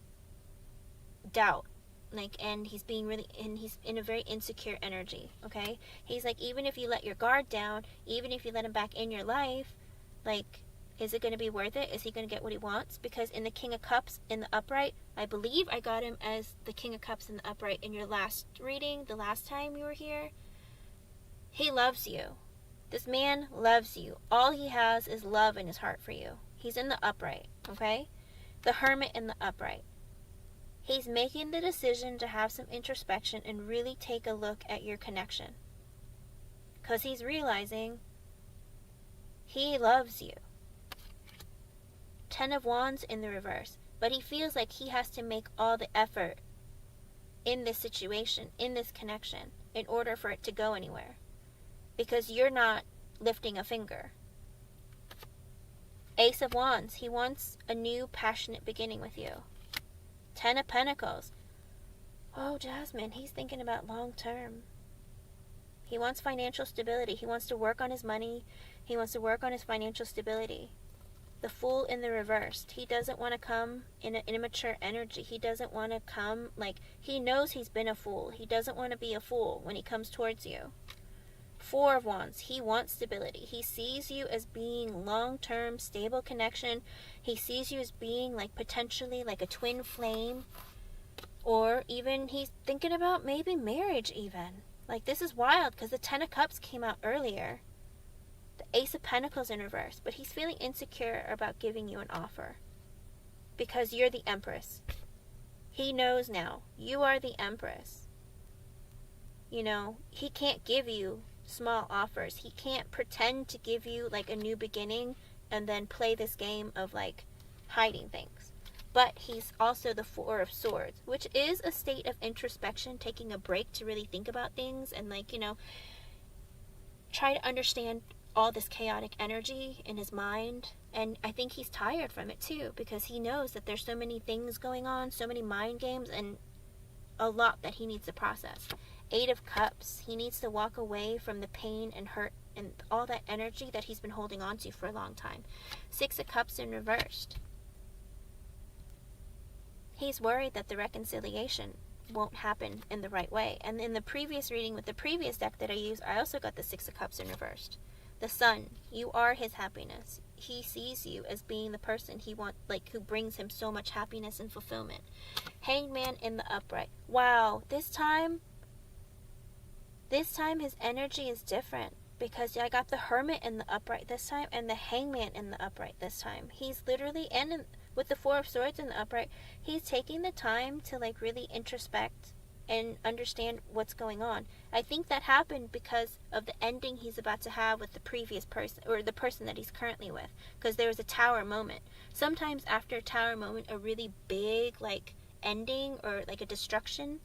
doubt. Like, and he's being really, and he's in a very insecure energy, okay? He's like, even if you let your guard down, even if you let him back in your life, like, is it going to be worth it? Is he going to get what he wants? Because in the King of Cups in the upright, I believe I got him as the King of Cups in the upright in your last reading, the last time you were here. He loves you. This man loves you. All he has is love in his heart for you. He's in the upright, okay? The Hermit in the upright. He's making the decision to have some introspection and really take a look at your connection. Because he's realizing he loves you. Ten of Wands in the reverse. But he feels like he has to make all the effort in this situation, in this connection, in order for it to go anywhere. Because you're not lifting a finger. Ace of Wands. He wants a new passionate beginning with you. Ten of Pentacles. Oh, Jasmine, he's thinking about long term. He wants financial stability. He wants to work on his money. He wants to work on his financial stability. The Fool in the reversed. He doesn't want to come in an immature energy. He doesn't want to come, like, he knows he's been a fool. He doesn't want to be a fool when he comes towards you. Four of Wands. He wants stability. He sees you as being long-term, stable connection. He sees you as being like potentially like a twin flame. Or even he's thinking about maybe marriage even. Like, this is wild because the Ten of Cups came out earlier. The Ace of Pentacles in reverse. But he's feeling insecure about giving you an offer. Because you're the Empress. He knows now. You are the Empress. You know, he can't give you small offers. He can't pretend to give you like a new beginning and then play this game of like hiding things. But he's also the Four of Swords, which is a state of introspection, taking a break to really think about things and like, you know, try to understand all this chaotic energy in his mind. And I think he's tired from it too, because he knows that there's so many things going on, so many mind games, and a lot that he needs to process. Eight of Cups. He needs to walk away from the pain and hurt and all that energy that he's been holding on to for a long time. Six of Cups in reversed. He's worried that the reconciliation won't happen in the right way. And in the previous reading with the previous deck that I used, I also got the Six of Cups in reversed. The Sun. You are his happiness. He sees you as being the person he wants, like, who brings him so much happiness and fulfillment. Hangman in the upright. Wow, this time his energy is different, because I got the Hermit in the upright this time and the Hangman in the upright this time. He's literally, and with the Four of Swords in the upright, he's taking the time to like really introspect and understand what's going on. I think that happened because of the ending he's about to have with the previous person, or the person that he's currently with, because there was a Tower moment. Sometimes after a Tower moment, a really big like ending or like a destruction,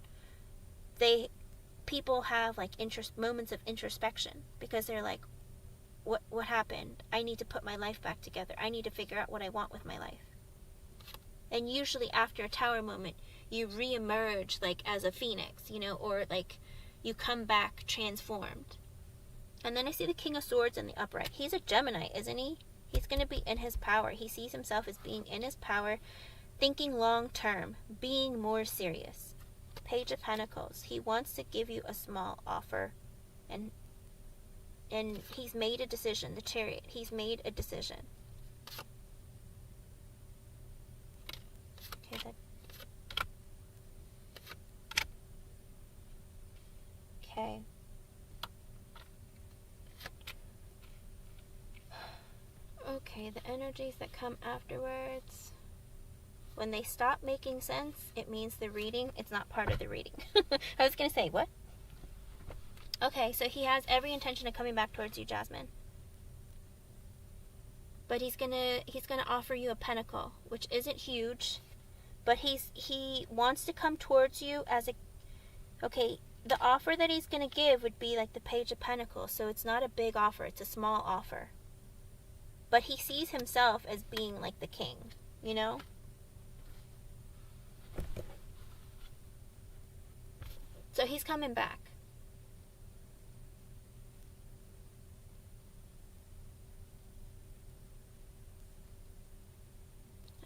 people have like moments of introspection, because they're like, what happened? I need to put my life back together. I need to figure out what I want with my life. And usually after a Tower moment, you re-emerge like as a phoenix, you know, or like you come back transformed. And then I see the King of Swords in the upright. He's a Gemini, isn't he? He's going to be in his power. He sees himself as being in his power, thinking long term, being more serious. Page of Pentacles. He wants to give you a small offer, and he's made a decision. The Chariot. He's made a decision. Okay, okay. Okay, the energies that come afterwards. When they stop making sense, it means the reading, it's not part of the reading. I was going to say, what? Okay, so he has every intention of coming back towards you, Jasmine. but he's gonna offer you a pentacle, which isn't huge, but he wants to come towards you as a, okay, the offer that he's gonna give would be like the Page of Pentacles, so it's not a big offer, it's a small offer. But he sees himself as being like the king, you know? So he's coming back.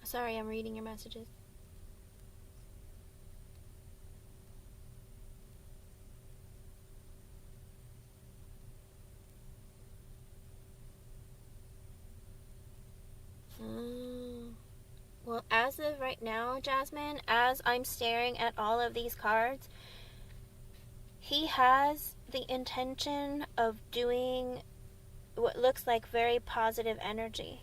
Sorry, I'm reading your messages. Well, as of right now, Jasmine, as I'm staring at all of these cards, he has the intention of doing what looks like very positive energy.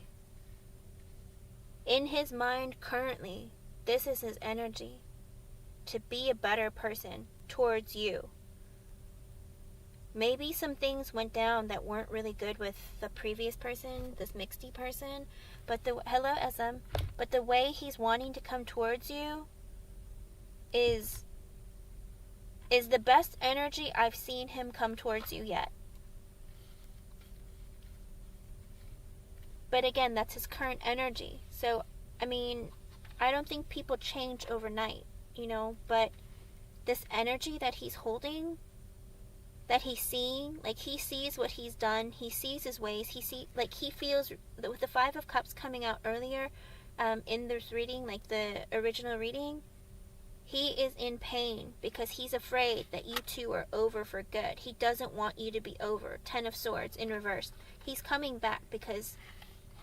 In his mind currently, this is his energy, to be a better person towards you. Maybe some things went down that weren't really good with the previous person, this mixedy person, but hello SM, but the way he's wanting to come towards you is the best energy I've seen him come towards you yet. But again, that's his current energy. So, I mean, I don't think people change overnight, you know, but this energy that he's holding, that he's seeing, like he sees what he's done, he sees his ways, he feels, with the Five of Cups coming out earlier in this reading, like the original reading, he is in pain because he's afraid that you two are over for good. He doesn't want you to be over. Ten of Swords in reverse. He's coming back because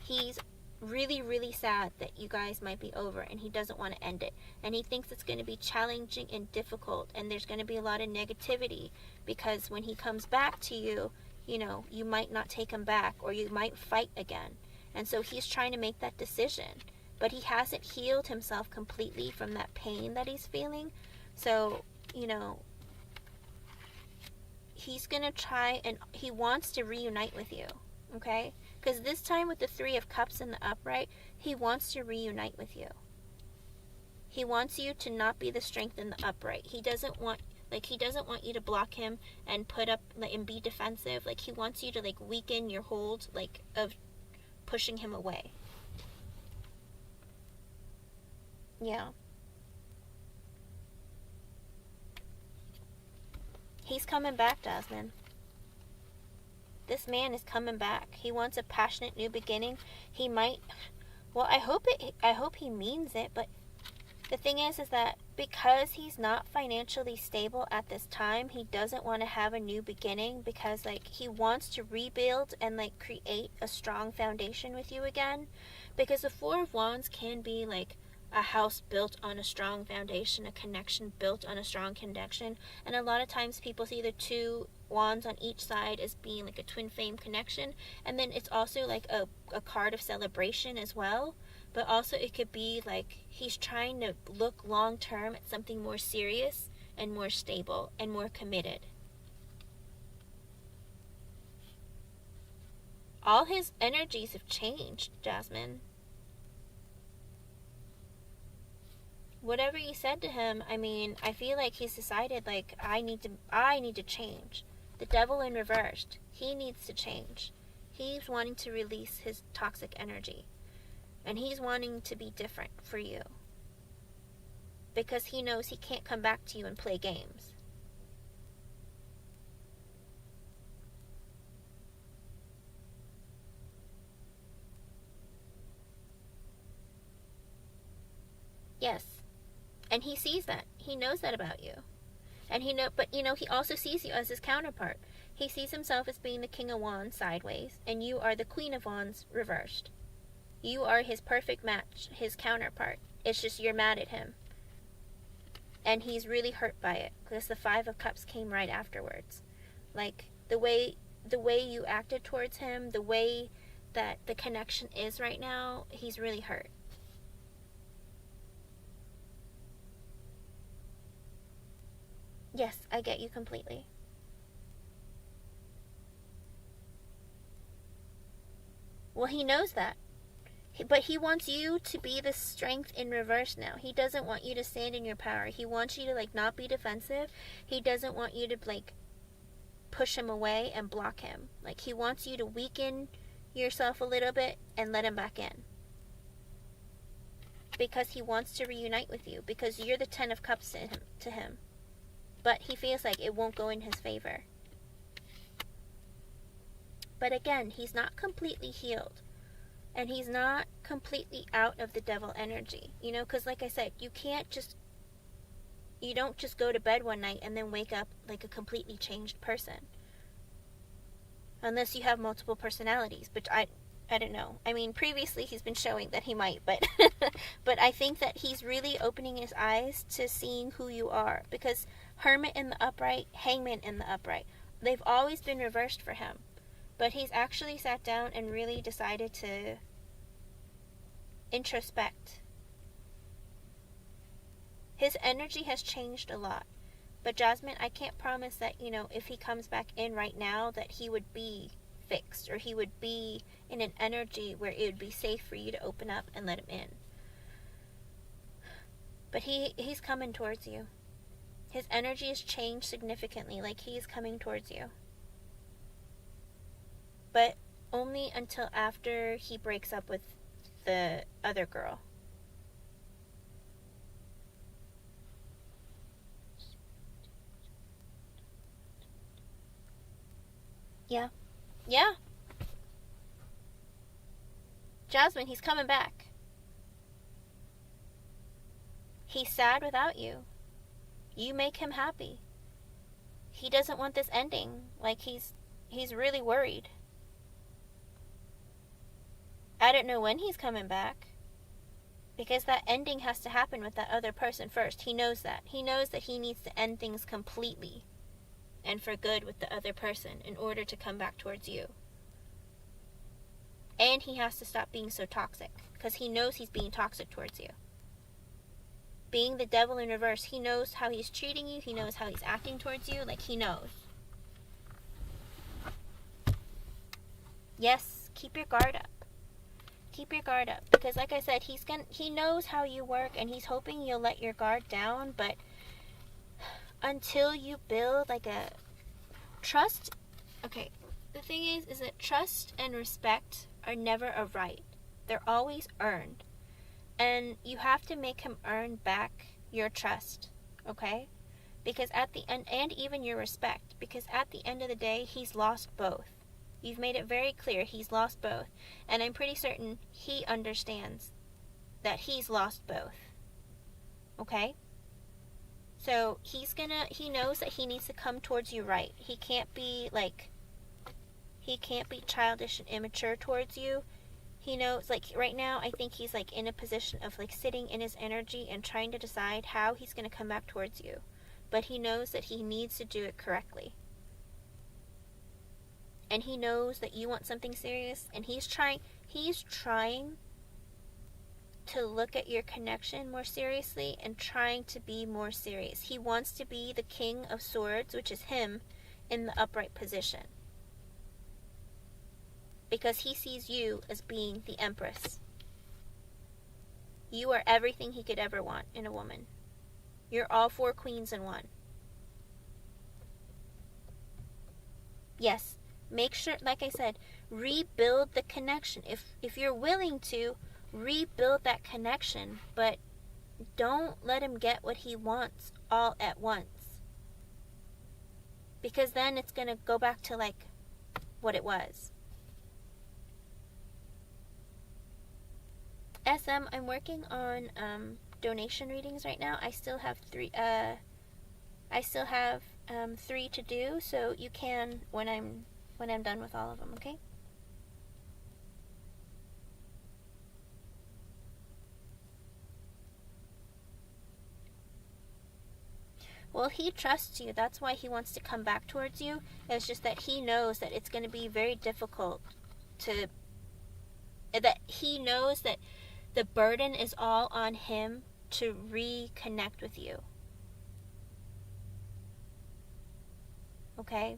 he's really, really sad that you guys might be over, and he doesn't want to end it. And he thinks it's going to be challenging and difficult, and there's going to be a lot of negativity because when he comes back to you, you know, you might not take him back, or you might fight again. And so he's trying to make that decision. But he hasn't healed himself completely from that pain that he's feeling. So, you know, he's going to try, and he wants to reunite with you, okay? Because this time with the Three of Cups in the upright, he wants to reunite with you. He wants you to not be the strength in the upright. He doesn't want you to block him and put up, like, and be defensive. Like, he wants you to, like, weaken your hold, like, of pushing him away. Yeah. He's coming back, Jasmine. This man is coming back. He wants a passionate new beginning. He might, well, I hope he means it, but the thing is that because he's not financially stable at this time, he doesn't want to have a new beginning because, like, he wants to rebuild and, like, create a strong foundation with you again. Because the Four of Wands can be, like, a house built on a strong foundation, a connection built on a strong connection. And a lot of times people see the two wands on each side as being like a twin flame connection. And then it's also like a card of celebration as well. But also it could be like he's trying to look long term at something more serious and more stable and more committed. All his energies have changed, Jasmine. Whatever you said to him, I mean, I feel like he's decided, like, I need to change. The Devil in reversed. He needs to change. He's wanting to release his toxic energy. And he's wanting to be different for you. Because he knows he can't come back to you and play games. Yes. And he sees that. He knows that about you. And he also sees you as his counterpart. He sees himself as being the King of Wands sideways, and you are the Queen of Wands reversed. You are his perfect match, his counterpart. It's just you're mad at him. And he's really hurt by it, because the Five of Cups came right afterwards. Like, the way you acted towards him, the way that the connection is right now, he's really hurt. Yes, I get you completely. Well, he knows that. But he wants you to be the strength in reverse now. He doesn't want you to stand in your power. He wants you to, like, not be defensive. He doesn't want you to, like, push him away and block him. Like, he wants you to weaken yourself a little bit and let him back in. Because he wants to reunite with you. Because you're the 10 of Cups to him. But he feels like it won't go in his favor. But again, he's not completely healed. And he's not completely out of the devil energy. You know, because like I said, you don't just go to bed one night and then wake up like a completely changed person. Unless you have multiple personalities, which I don't know. I mean, previously he's been showing that he might, but but I think that he's really opening his eyes to seeing who you are. Because Hermit in the upright, Hangman in the upright, they've always been reversed for him. But he's actually sat down and really decided to introspect. His energy has changed a lot. But Jasmine, I can't promise that, you know, if he comes back in right now, that he would be fixed. Or he would be in an energy where it would be safe for you to open up and let him in. But he's coming towards you. His energy has changed significantly. Like, he's coming towards you. But only until after he breaks up with the other girl. Yeah. Yeah. Jasmine, he's coming back. He's sad without you. You make him happy. He doesn't want this ending. Like, he's really worried. I don't know when he's coming back. Because that ending has to happen with that other person first. He knows that. He knows that he needs to end things completely and for good with the other person in order to come back towards you. And he has to stop being so toxic. Because he knows he's being toxic towards you. Being the devil in reverse, he knows how he's treating you. He knows how he's acting towards you. Like, he knows. Yes, keep your guard up. Keep your guard up. Because like I said, he knows how you work. And he's hoping you'll let your guard down. But until you build like a trust. Okay, the thing is that trust and respect are never a right. They're always earned. And you have to make him earn back your trust, okay? Because at the end, and even your respect, because at the end of the day, he's lost both. You've made it very clear he's lost both. And I'm pretty certain he understands that he's lost both. Okay? So he knows that he needs to come towards you right. He can't be childish and immature towards you. He knows, like, right now, I think he's, like, in a position of, like, sitting in his energy and trying to decide how he's going to come back towards you. But he knows that he needs to do it correctly. And he knows that you want something serious. And he's trying to look at your connection more seriously and trying to be more serious. He wants to be the King of Swords, which is him, in the upright position. Because he sees you as being the Empress. You are everything he could ever want in a woman. You're all 4 queens in one. Yes, make sure, like I said, rebuild the connection. If you're willing to, rebuild that connection, but don't let him get what he wants all at once. Because then it's going to go back to, like, what it was. SM, I'm working on donation readings right now. I still have 3 3 to do, so you can when I'm done with all of them, okay? Well, he trusts you. That's why he wants to come back towards you. It's just that he knows that it's going to be very difficult that he knows that the burden is all on him to reconnect with you. Okay?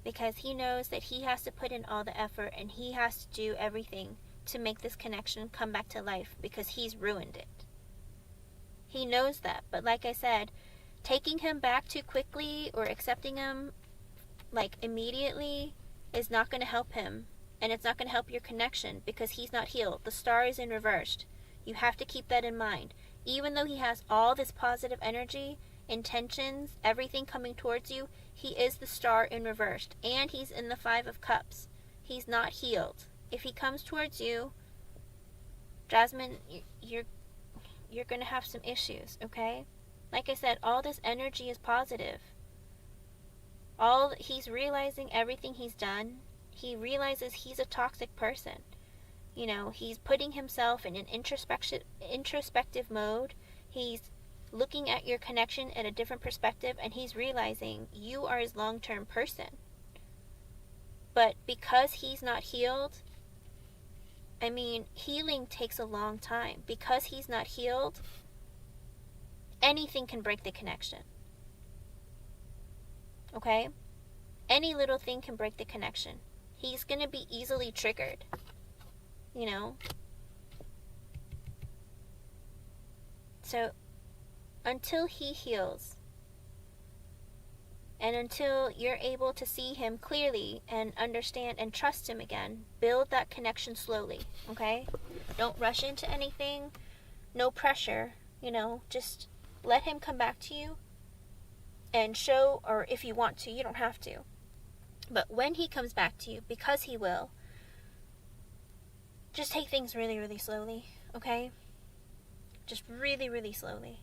because he knows that he has to put in all the effort and he has to do everything to make this connection come back to life because he's ruined it. He knows that, but like I said, taking him back too quickly or accepting him like immediately is not going to help him, and it's not going to help your connection because he's not healed. The star is in reversed. You have to keep that in mind. Even though he has all this positive energy, intentions, everything coming towards you, he is the star in reversed, and he's in the 5 of Cups. He's not healed. If he comes towards you, Jasmine, you're going to have some issues, okay? Like I said, all this energy is positive. He's realizing everything he's done. He realizes he's a toxic person. You know, he's putting himself in an introspective mode. He's looking at your connection at a different perspective, and he's realizing you are his long-term person. But because he's not healed, I mean, healing takes a long time. Because he's not healed, anything can break the connection. Okay? Any little thing can break the connection. He's going to be easily triggered. You know? So, until he heals, and until you're able to see him clearly and understand and trust him again, build that connection slowly, okay? Don't rush into anything. No pressure, you know, just let him come back to you and show, or if you want to, you don't have to. But when he comes back to you, because he will, just take things really, really slowly, okay? Just really, really slowly.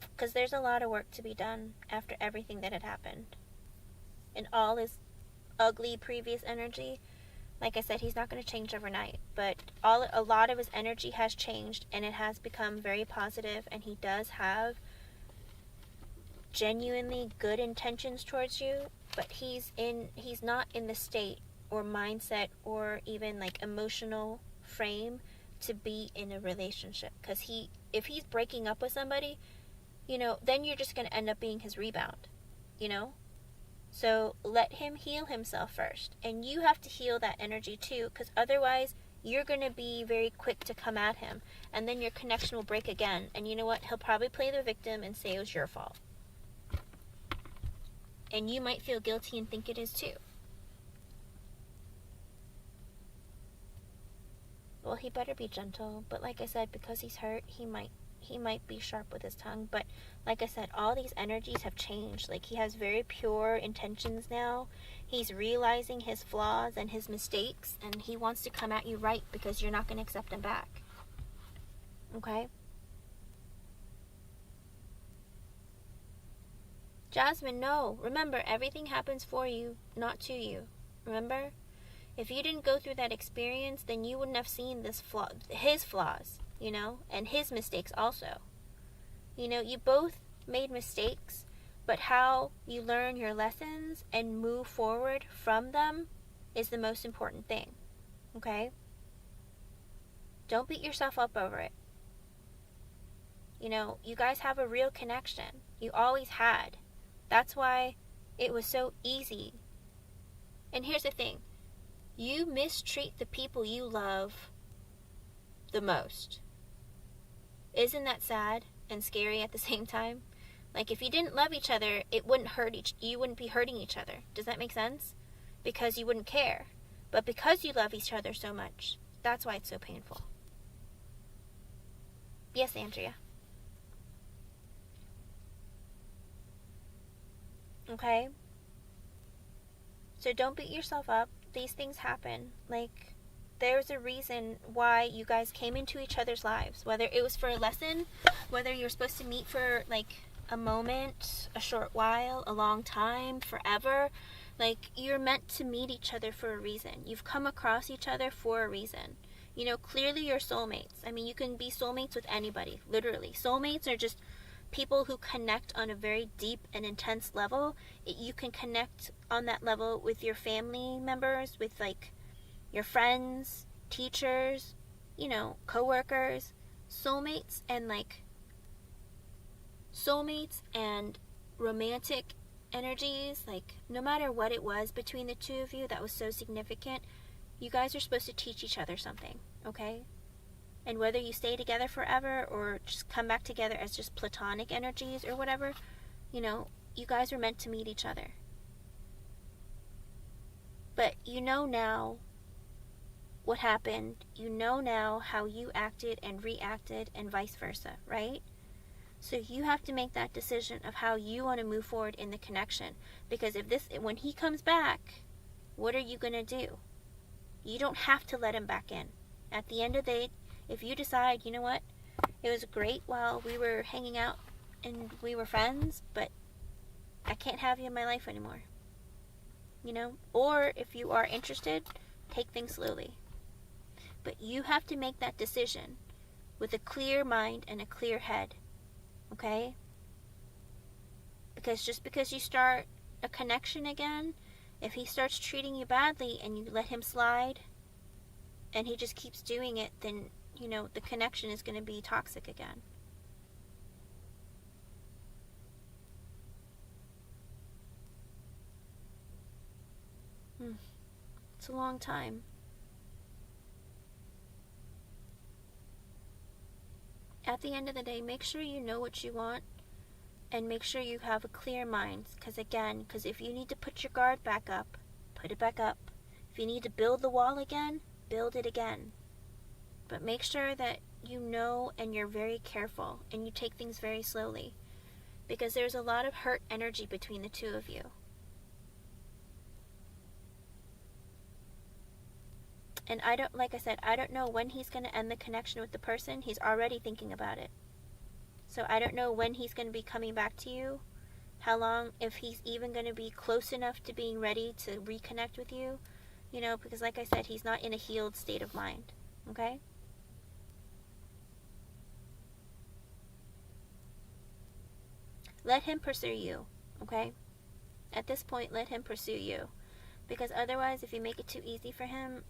Because there's a lot of work to be done after everything that had happened. And all his ugly previous energy, like I said, he's not going to change overnight. But a lot of his energy has changed, and it has become very positive, and he does have genuinely good intentions towards you, but he's not in the state or mindset or even like emotional frame to be in a relationship. Because if he's breaking up with somebody, you know, then you're just going to end up being his rebound, you know? So let him heal himself first. And you have to heal that energy too, because otherwise you're going to be very quick to come at him. And then your connection will break again. And you know what? He'll probably play the victim and say it was your fault. And you might feel guilty and think it is too. Well, he better be gentle. But like I said, because he's hurt, he might be sharp with his tongue. But like I said, all these energies have changed. Like, he has very pure intentions now. He's realizing his flaws and his mistakes, and he wants to come at you right because you're not going to accept him back. Okay? Jasmine, no. Remember, everything happens for you, not to you. Remember? If you didn't go through that experience, then you wouldn't have seen his flaws, you know, and his mistakes also. You know, you both made mistakes, but how you learn your lessons and move forward from them is the most important thing. Okay? Don't beat yourself up over it. You know, you guys have a real connection. You always had. That's why it was so easy. And here's the thing. You mistreat the people you love the most. Isn't that sad and scary at the same time? Like, if you didn't love each other, it wouldn't you wouldn't be hurting each other. Does that make sense? Because you wouldn't care. But because you love each other so much, that's why it's so painful. Yes, Andrea. Okay? So don't beat yourself up. These things happen. Like, there's a reason why you guys came into each other's lives. Whether it was for a lesson, whether you're supposed to meet for, like, a moment, a short while, a long time, forever. Like, you're meant to meet each other for a reason. You've come across each other for a reason. You know, clearly you're soulmates. I mean, you can be soulmates with anybody, literally. Soulmates are just people who connect on a very deep and intense level. You can connect on that level with your family members, with, like, your friends, teachers, you know, coworkers. Soulmates and romantic energies, like no matter what it was between the two of you that was so significant, you guys are supposed to teach each other something, okay? And whether you stay together forever or just come back together as just platonic energies or whatever, you know, you guys are meant to meet each other. But you know now what happened. You know now how you acted and reacted and vice versa, right? So you have to make that decision of how you want to move forward in the connection. Because when he comes back, what are you going to do? You don't have to let him back in. At the end of the day, if you decide, you know what, it was great while we were hanging out and we were friends, but I can't have you in my life anymore. You know? Or if you are interested, take things slowly. But you have to make that decision with a clear mind and a clear head. Okay? Because just because you start a connection again, if he starts treating you badly and you let him slide and he just keeps doing it, then, you know, the connection is going to be toxic again. It's a long time. At the end of the day, make sure you know what you want and make sure you have a clear mind. Because if you need to put your guard back up, put it back up. If you need to build the wall again, build it again. But make sure that you know and you're very careful and you take things very slowly. Because there's a lot of hurt energy between the two of you. And I don't know when he's going to end the connection with the person. He's already thinking about it. So I don't know when he's going to be coming back to you. How long, if he's even going to be close enough to being ready to reconnect with you. You know, because like I said, he's not in a healed state of mind. Okay? Let him pursue you. Okay? At this point, let him pursue you. Because otherwise, if you make it too easy for him,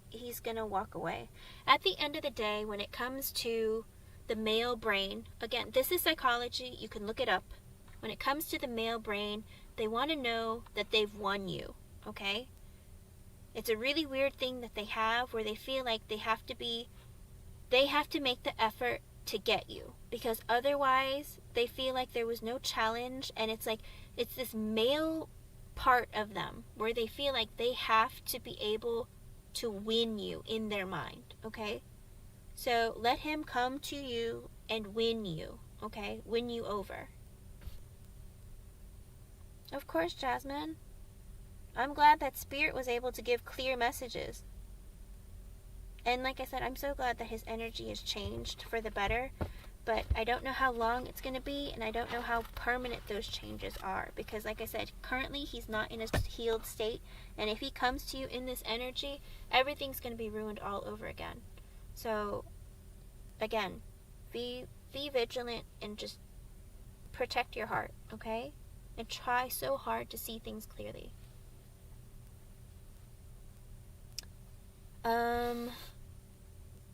he's going to walk away. At the end of the day, when it comes to the male brain, again, this is psychology, you can look it up. When it comes to the male brain, they want to know that they've won you, okay? It's a really weird thing that they have where they feel like they have to make the effort to get you, because otherwise they feel like there was no challenge, and it's this male part of them where they feel like they have to be able to win you in their mind, okay? So let him come to you and win you, okay? Win you over. Of course, Jasmine. I'm glad that Spirit was able to give clear messages. And like I said, I'm so glad that his energy has changed for the better. But I don't know how long it's going to be, and I don't know how permanent those changes are. Because like I said, currently he's not in a healed state. And if he comes to you in this energy, everything's going to be ruined all over again. So, again, be vigilant and just protect your heart, okay? And try so hard to see things clearly.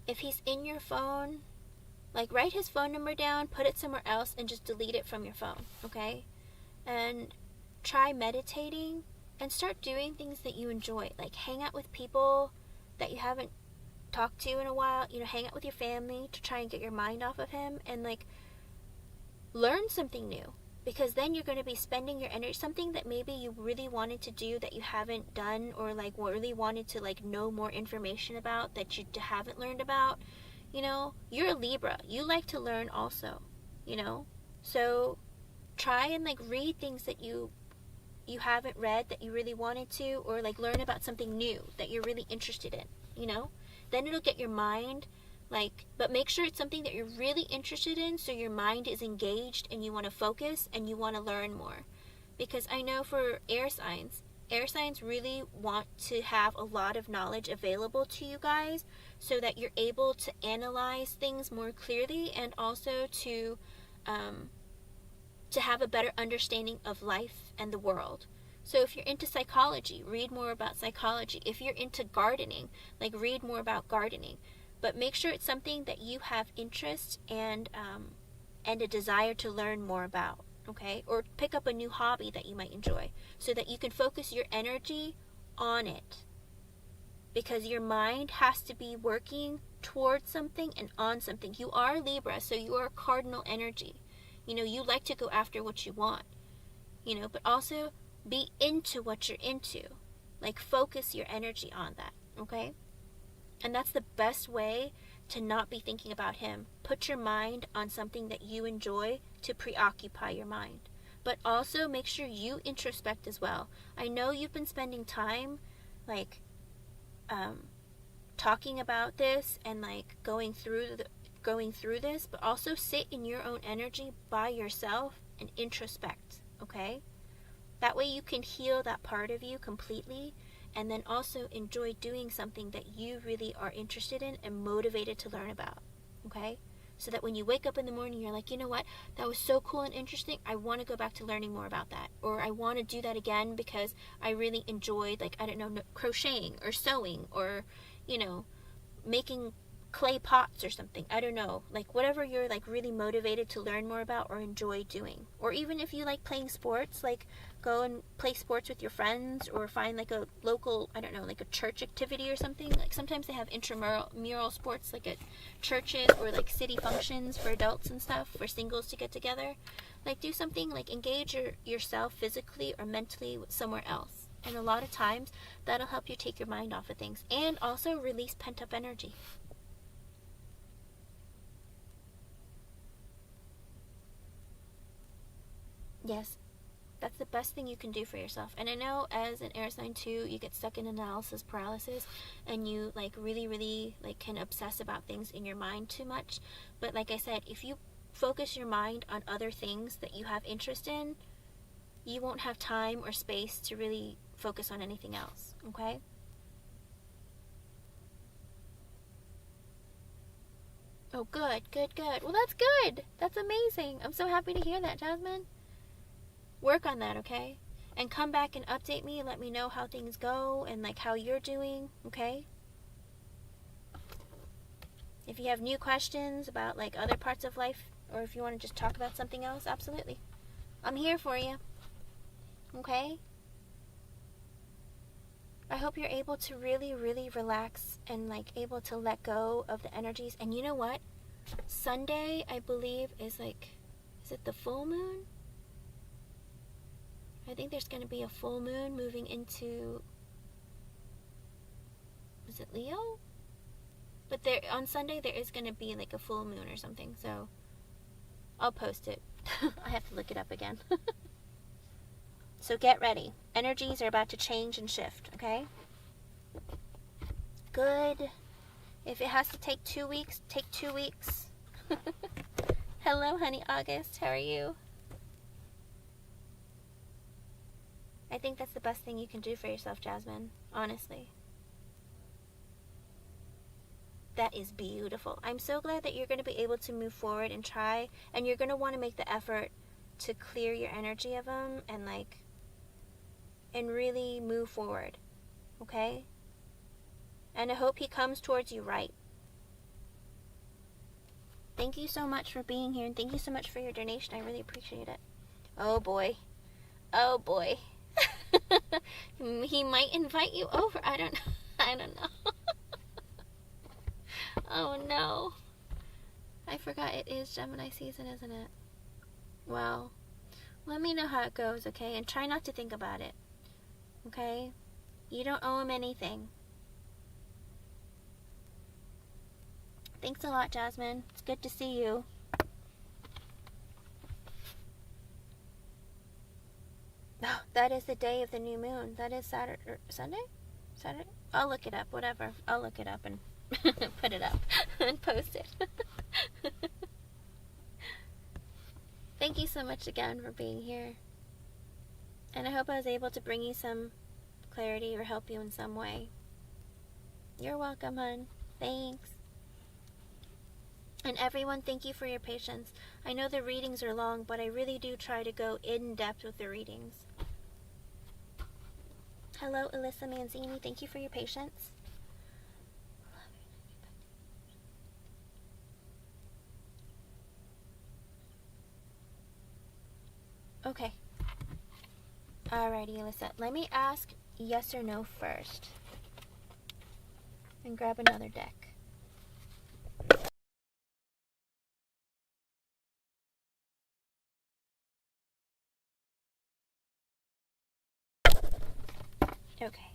If he's in your phone, like, write his phone number down, put it somewhere else, and just delete it from your phone, okay? And try meditating and start doing things that you enjoy. Like, hang out with people that you haven't talked to in a while. You know, hang out with your family to try and get your mind off of him. And, like, learn something new. Because then you're going to be spending your energy, something that maybe you really wanted to do that you haven't done, or, like, really wanted to, like, know more information about that you haven't learned about. You know, you're a Libra. You like to learn also, you know. So try and, like, read things that you haven't read that you really wanted to, or, like, learn about something new that you're really interested in, you know. Then it'll get your mind, like, but make sure it's something that you're really interested in, so your mind is engaged and you want to focus and you want to learn more. Because I know for air signs really want to have a lot of knowledge available to you guys, so that you're able to analyze things more clearly, and also to have a better understanding of life and the world. So if you're into psychology, read more about psychology. If you're into gardening, like, read more about gardening. But make sure it's something that you have interest and a desire to learn more about, okay? Or pick up a new hobby that you might enjoy so that you can focus your energy on it. Because your mind has to be working towards something and on something. You are Libra, so you are cardinal energy. You know, you like to go after what you want, you know, but also be into what you're into. Like, focus your energy on that, okay? And that's the best way to not be thinking about him. Put your mind on something that you enjoy to preoccupy your mind. But also make sure you introspect as well. I know you've been spending time, like, talking about this and, like, going through this, but also sit in your own energy by yourself and introspect, okay? That way you can heal that part of you completely, and then also enjoy doing something that you really are interested in and motivated to learn about, okay? So that when you wake up in the morning, you're like, you know what, that was so cool and interesting, I want to go back to learning more about that. Or I want to do that again because I really enjoyed, like, I don't know, crocheting or sewing or, you know, making clay pots or something. I don't know, like, whatever you're, like, really motivated to learn more about or enjoy doing. Or even if you like playing sports, like, go and play sports with your friends, or find, like, a local, I don't know, like a church activity or something. Like, sometimes they have intramural sports, like at churches, or like city functions for adults and stuff, for singles to get together. Like, do something, like, engage yourself physically or mentally somewhere else. And a lot of times that'll help you take your mind off of things and also release pent-up energy. Yes, that's the best thing you can do for yourself. And I know as an air sign too, you get stuck in analysis paralysis, and you, like, really, like, can obsess about things in your mind too much. But like I said, if you focus your mind on other things that you have interest in, you won't have time or space to really focus on anything else, okay? Oh, good. Well, that's good. That's amazing. I'm so happy to hear that, Jasmine. Work on that, okay? And come back and update me and let me know how things go and, like, how you're doing, okay? If you have new questions about, like, other parts of life, or if you want to just talk about something else, absolutely. I'm here for you, okay? I hope you're able to really relax and, like, able to let go of the energies. And you know what? Sunday, I believe, is, like, is it the full moon? I think there's going to be a full moon moving into, is it Leo? But there, on Sunday, there is going to be, like, a full moon or something, so I'll post it. I have to look it up again. So get ready. Energies are about to change and shift, okay? Good. If it has to take 2 weeks, take 2 weeks. Hello, honey August. How are you? I think that's the best thing you can do for yourself, Jasmine. Honestly. That is beautiful. I'm so glad that you're going to be able to move forward and try, and you're going to want to make the effort to clear your energy of him and, like, and really move forward, okay? And I hope he comes towards you right. Thank you so much for being here, and thank you so much for your donation. I really appreciate it. Oh boy. He might invite you over. I don't know. Oh no. I forgot it is Gemini season, isn't it? Well, let me know how it goes, okay? And try not to think about it. Okay? You don't owe him anything. Thanks a lot, Jasmine. It's good to see you. Oh, that is the day of the new moon. That is Saturday, Sunday? Saturday? I'll look it up, whatever. I'll look it up and put it up and post it. Thank you so much again for being here. And I hope I was able to bring you some clarity or help you in some way. You're welcome, hon. Thanks. And everyone, thank you for your patience. I know the readings are long, but I really do try to go in depth with the readings. Hello, Alyssa Manzini. Thank you for your patience. Okay. Alrighty, Alyssa. Let me ask yes or no first. And grab another deck. Okay.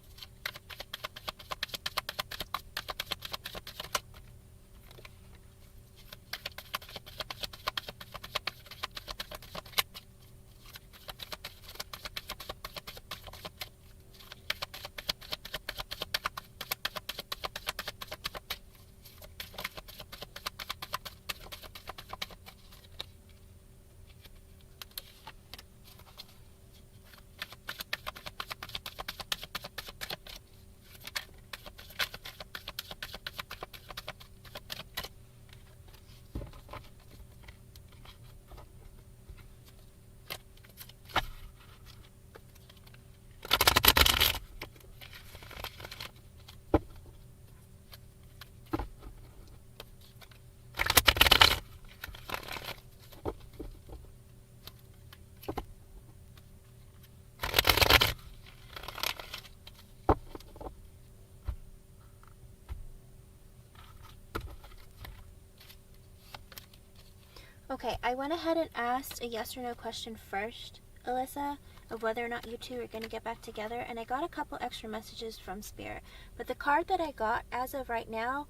Okay, I went ahead and asked a yes or no question first, Alyssa, of whether or not you two are going to get back together, and I got a couple extra messages from Spirit. But the card that I got as of right now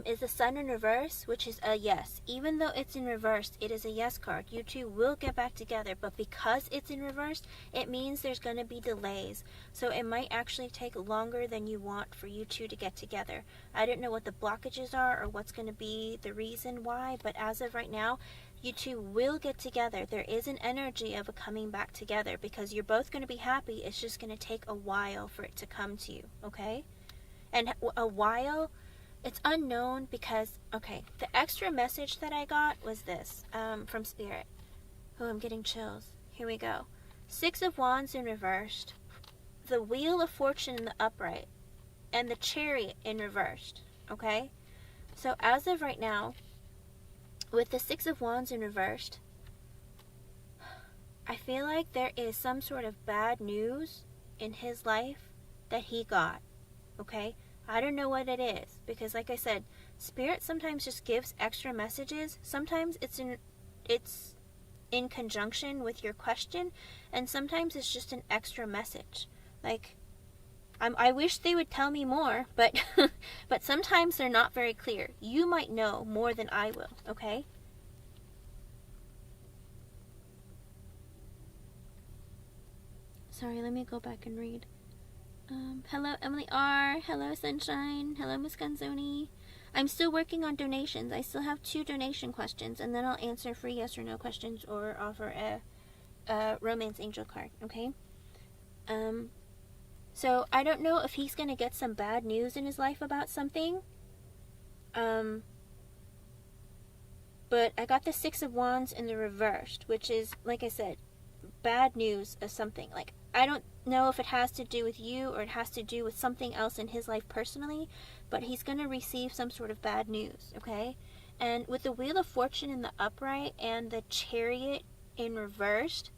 is the Sun in reverse, which is a yes. Even though it's in reverse, it is a yes card. You two will get back together, but because it's in reverse, it means there's going to be delays. So it might actually take longer than you want for you two to get together. I don't know what the blockages are or what's going to be the reason why, but as of right now, you two will get together. There is an energy of a coming back together because you're both going to be happy. It's just going to take a while for it to come to you, okay? And a while, it's unknown because, okay, the extra message that I got was this from Spirit. Oh, I'm getting chills. Here we go. 6 of Wands in reversed, the Wheel of Fortune in the upright, and the Chariot in reversed, okay? So as of right now, with the 6 of Wands in reversed, I feel like there is some sort of bad news in his life that he got, okay? I don't know what it is, because like I said, Spirit sometimes just gives extra messages. Sometimes it's in conjunction with your question, and sometimes it's just an extra message. Like, I wish they would tell me more, but but sometimes they're not very clear. You might know more than I will, okay? Sorry, let me go back and read. Hello, Emily R. Hello, Sunshine. Hello, Miss Gonzoni. I'm still working on donations. I still have 2 donation questions, and then I'll answer free yes or no questions or offer a romance angel card, okay? So I don't know if he's gonna get some bad news in his life about something. But I got the 6 of Wands in the reversed, which is, like I said, bad news of something. Like, I don't know if it has to do with you or it has to do with something else in his life personally, but he's going to receive some sort of bad news, okay? And with the Wheel of Fortune in the upright and the Chariot in reversed,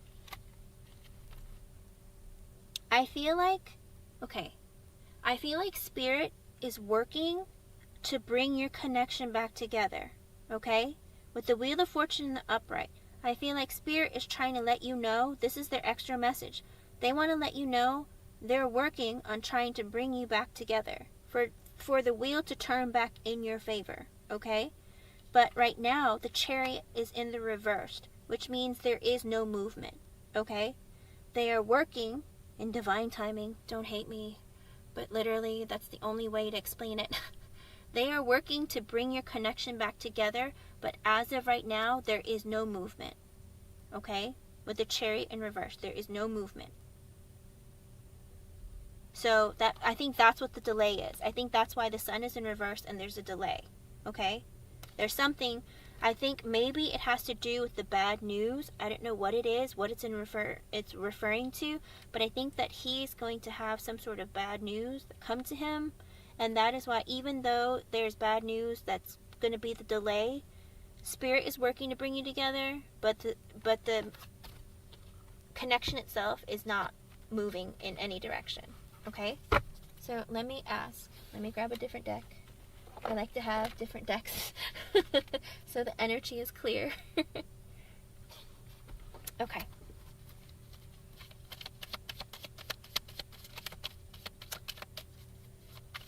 I feel like Spirit is working to bring your connection back together, okay? With the Wheel of Fortune in the upright, I feel like Spirit is trying to let you know, this is their extra message. They want to let you know they're working on trying to bring you back together, for the wheel to turn back in your favor, okay? But right now, the Chariot is in the reversed, which means there is no movement, okay? They are working in divine timing. Don't hate me, but literally, that's the only way to explain it. They are working to bring your connection back together, but as of right now, there is no movement, okay? With the Chariot in reverse, there is no movement. So that, I think that's what the delay is. I think that's why the Sun is in reverse and there's a delay, okay? There's something, I think maybe it has to do with the bad news. I don't know what it is, what it's referring to, but I think that he's going to have some sort of bad news that come to him, and that is why, even though there's bad news that's going to be the delay, Spirit is working to bring you together, but the connection itself is not moving in any direction. Okay? So let me ask. Let me grab a different deck. I like to have different decks so the energy is clear. Okay.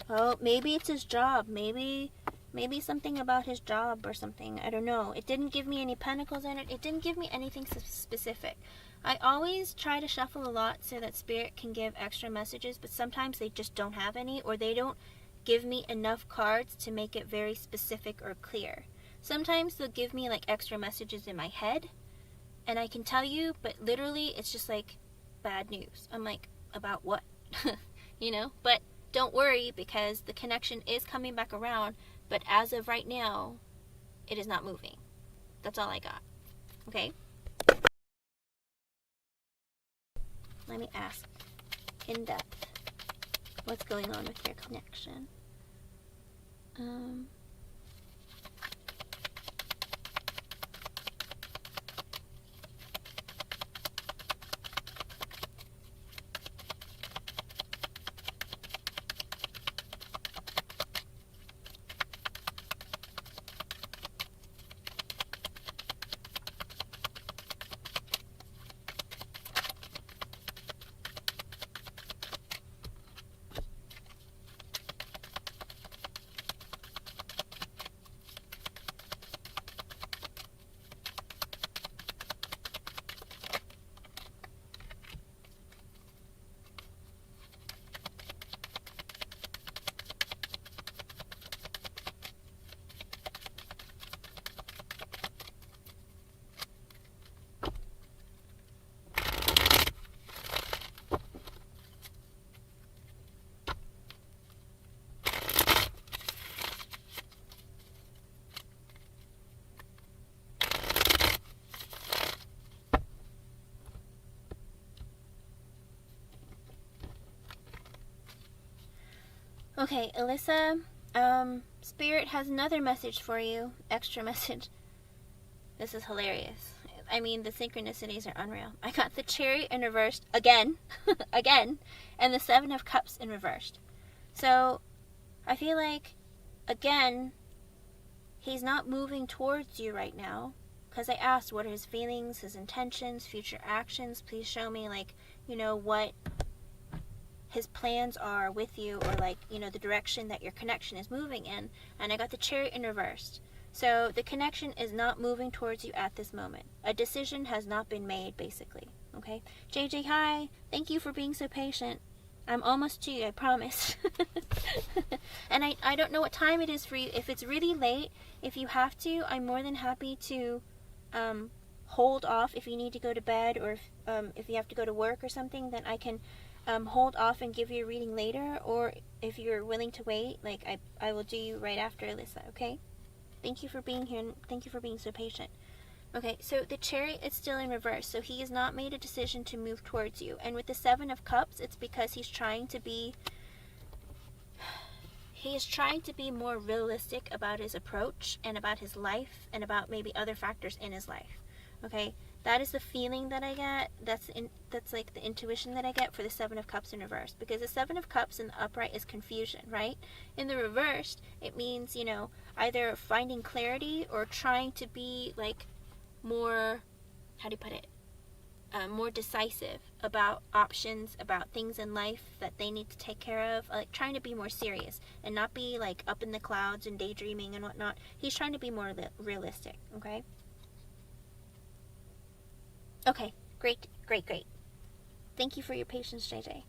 Oh, maybe it's his job. Maybe something about his job or something. I don't know. It didn't give me any pentacles in it. It didn't give me anything specific. I always try to shuffle a lot so that Spirit can give extra messages, but sometimes they just don't have any, or they don't give me enough cards to make it very specific or clear. Sometimes they'll give me like extra messages in my head, and I can tell you, but literally it's just like bad news. I'm like, about what? You know? But don't worry, because the connection is coming back around, but as of right now, it is not moving. That's all I got. Okay? Let me ask, in depth, what's going on with your connection? Okay, Alyssa, Spirit has another message for you. Extra message. This is hilarious. I mean, the synchronicities are unreal. I got the Chariot in reversed again, again, and the Seven of Cups in reversed. So, I feel like, again, he's not moving towards you right now. Because I asked, what are his feelings, his intentions, future actions? Please show me, like, you know, what his plans are with you, or like, you know, the direction that your connection is moving in. And I got the Chariot in reversed. So the connection is not moving towards you at this moment. A decision has not been made, basically. Okay? JJ, hi. Thank you for being so patient. I'm almost to you, I promise. And I don't know what time it is for you. If it's really late, if you have to, I'm more than happy to hold off if you need to go to bed, or if you have to go to work or something, then I can hold off and give you a reading later. Or if you're willing to wait, like I will do you right after, Alyssa, okay? Thank you for being here, and thank you for being so patient. Okay, so the Chariot is still in reverse, so he has not made a decision to move towards you. And with the Seven of Cups, it's because he's trying to be more realistic about his approach and about his life and about maybe other factors in his life. Okay, that is the feeling that I get. That's like the intuition that I get for the Seven of Cups in reverse. Because the Seven of Cups in the upright is confusion, right? In the reversed, it means, you know, either finding clarity or trying to be like more, how do you put it, more decisive about options, about things in life that they need to take care of, like trying to be more serious and not be like up in the clouds and daydreaming and whatnot. He's trying to be more realistic, okay? Okay, great. Thank you for your patience, JJ.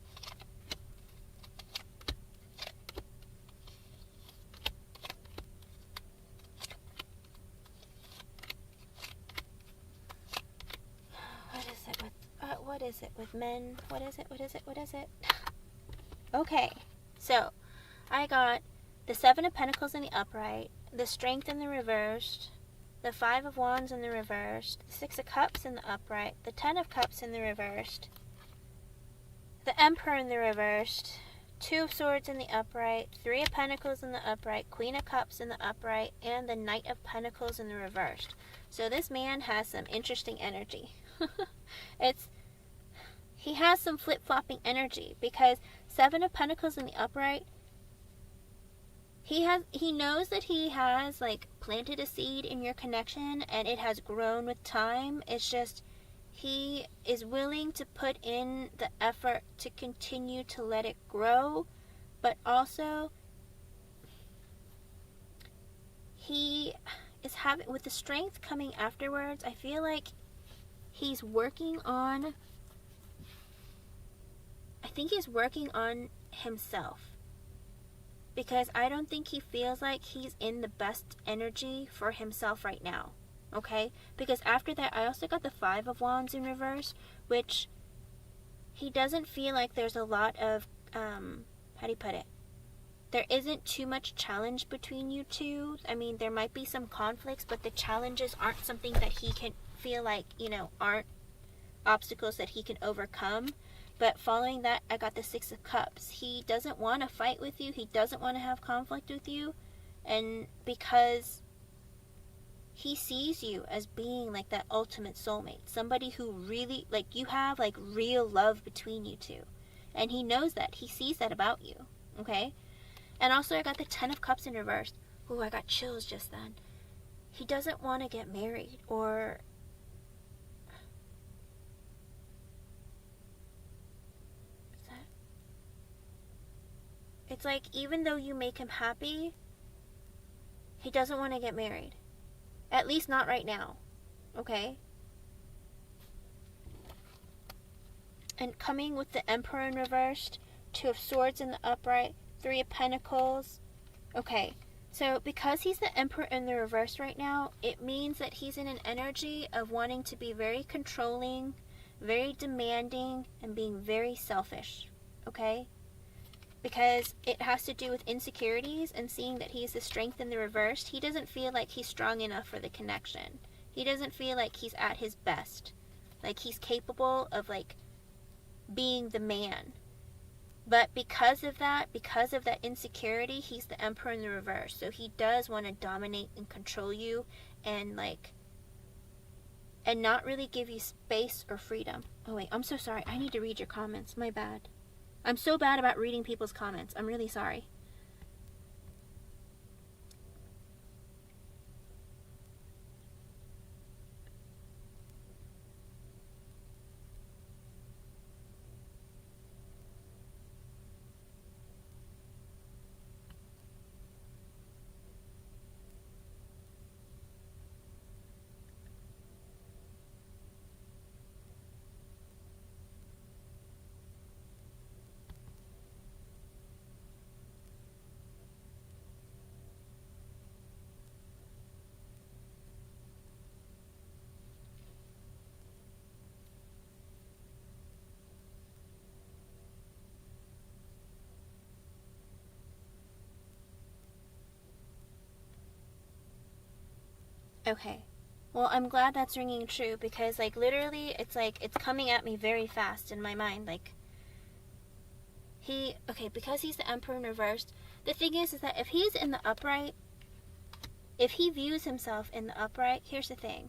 What is it with men? What is it? Okay, so I got the Seven of Pentacles in the upright, the Strength in the reversed, the Five of Wands in the reversed, the Six of Cups in the upright, the Ten of Cups in the reversed, the Emperor in the reversed, Two of Swords in the upright, Three of Pentacles in the upright, Queen of Cups in the upright, and the Knight of Pentacles in the reversed. So this man has some interesting energy. It's he has some flip-flopping energy, because Seven of Pentacles in the upright, he knows that he has like planted a seed in your connection and it has grown with time. It's just he is willing to put in the effort to continue to let it grow, but also he is having, with the strength coming afterwards, I feel like he's working on, I think he's working on himself, because I don't think he feels like he's in the best energy for himself right now, okay? Because after that, I also got the Five of Wands in reverse, which he doesn't feel like there's a lot of, how do you put it? There isn't too much challenge between you two. I mean, there might be some conflicts, but the challenges aren't something that he can feel like, you know, aren't obstacles that he can overcome. But following that, I got the Six of Cups. He doesn't want to fight with you. He doesn't want to have conflict with you. And because he sees you as being like that ultimate soulmate. Somebody who really, like, you have like real love between you two. And he knows that. He sees that about you. Okay? And also I got the Ten of Cups in reverse. Ooh, I got chills just then. He doesn't want to get married, or it's like, even though you make him happy, he doesn't want to get married. At least not right now. Okay? And coming with the Emperor in reversed, Two of Swords in the upright, Three of Pentacles. Okay, so because he's the Emperor in the reverse right now, it means that he's in an energy of wanting to be very controlling, very demanding, and being very selfish. Okay? Because it has to do with insecurities and seeing that he's the strength in the reverse. He doesn't feel like he's strong enough for the connection. He doesn't feel like he's at his best. Like he's capable of like being the man. But because of that insecurity, he's the Emperor in the reverse. So he does want to dominate and control you and like, and not really give you space or freedom. Oh wait, I'm so sorry. I need to read your comments. My bad. I'm so bad about reading people's comments. I'm really sorry. Okay. Well, I'm glad that's ringing true, because like literally it's like it's coming at me very fast in my mind. Like because he's the Emperor in reversed, the thing is that if he's in the upright, if he views himself in the upright, here's the thing.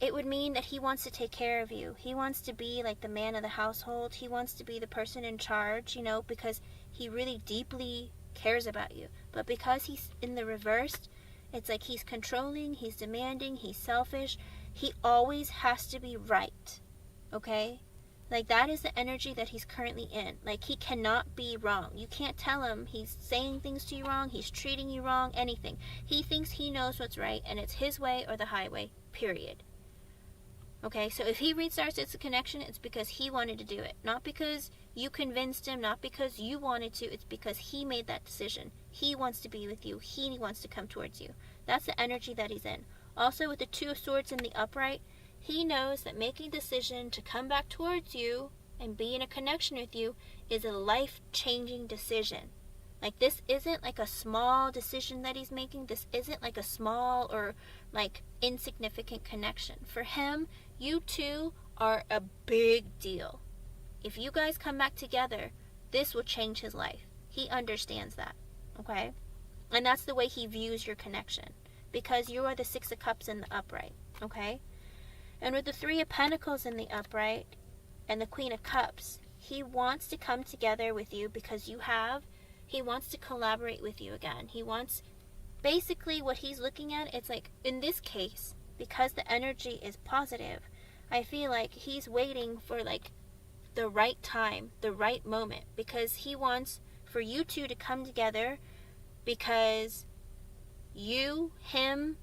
It would mean that he wants to take care of you. He wants to be like the man of the household. He wants to be the person in charge, you know, because he really deeply cares about you. But because he's in the reversed, it's like he's controlling, he's demanding, he's selfish. He always has to be right. Okay? Like that is the energy that he's currently in. Like he cannot be wrong. You can't tell him he's saying things to you wrong, he's treating you wrong, anything. He thinks he knows what's right and it's his way or the highway, period. Okay, so if he restarts its connection, it's because he wanted to do it. Not because you convinced him, not because you wanted to. It's because he made that decision. He wants to be with you. He wants to come towards you. That's the energy that he's in. Also, with the Two of Swords in the upright, he knows that making a decision to come back towards you and be in a connection with you is a life-changing decision. Like, this isn't like a small decision that he's making. This isn't like a small or like insignificant connection. For him, you two are a big deal. If you guys come back together, this will change his life. He understands that, okay? And that's the way he views your connection, because you are the Six of Cups in the upright, okay? And with the Three of Pentacles in the upright, and the Queen of Cups. He wants to come together with you because he wants to collaborate with you again. He wants, basically what he's looking at, it's like, in this case, because the energy is positive, I feel like he's waiting for like the right time, the right moment, because he wants for you two to come together, because you, him,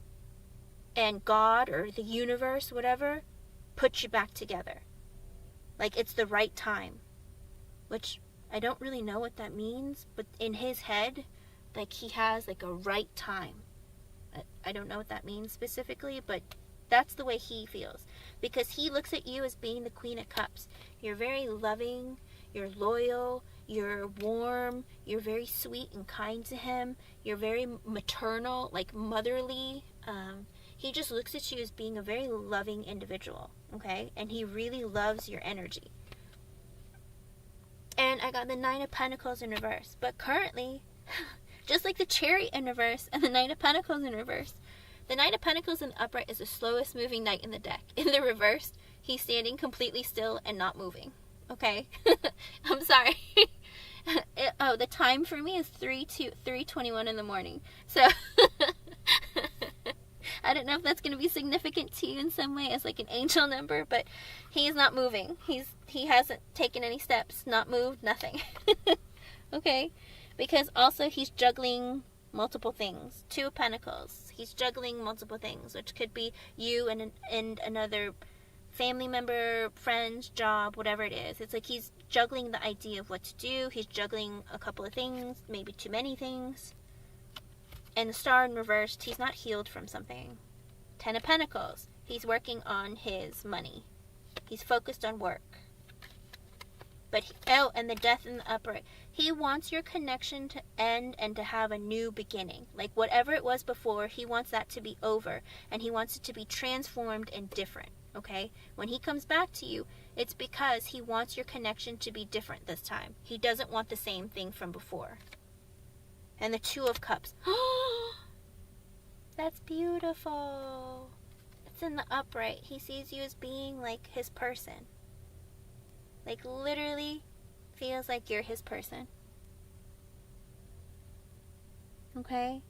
and God or the universe, whatever, put you back together. Like, it's the right time. Which, I don't really know what that means, but in his head, like, he has like a right time. I don't know what that means specifically, but that's the way he feels. Because he looks at you as being the Queen of Cups. You're very loving, you're loyal, you're warm, you're very sweet and kind to him, you're very maternal, like motherly. He just looks at you as being a very loving individual, okay? And he really loves your energy. And I got the Nine of Pentacles in reverse. But currently, just like the Chariot in reverse and the Knight of Pentacles in reverse, the Knight of Pentacles in the upright is the slowest moving knight in the deck. In the reverse, he's standing completely still and not moving. Okay? I'm sorry. The time for me is 3:21 in the morning. So I don't know if that's going to be significant to you in some way as like an angel number, but he is not moving. He hasn't taken any steps, not moved, nothing. Okay? Because also he's juggling multiple things. Two of Pentacles. He's juggling multiple things, which could be you and another family member, friends, job, whatever it is. It's like he's juggling the idea of what to do. He's juggling a couple of things, maybe too many things. And the Star in reversed, he's not healed from something. Ten of Pentacles. He's working on his money. He's focused on work. But and the Death in the upright. He wants your connection to end and to have a new beginning. Like whatever it was before, he wants that to be over. And he wants it to be transformed and different. Okay? When he comes back to you, it's because he wants your connection to be different this time. He doesn't want the same thing from before. And the Two of Cups. That's beautiful. It's in the upright. He sees you as being like his person. Like literally feels like you're his person. Okay?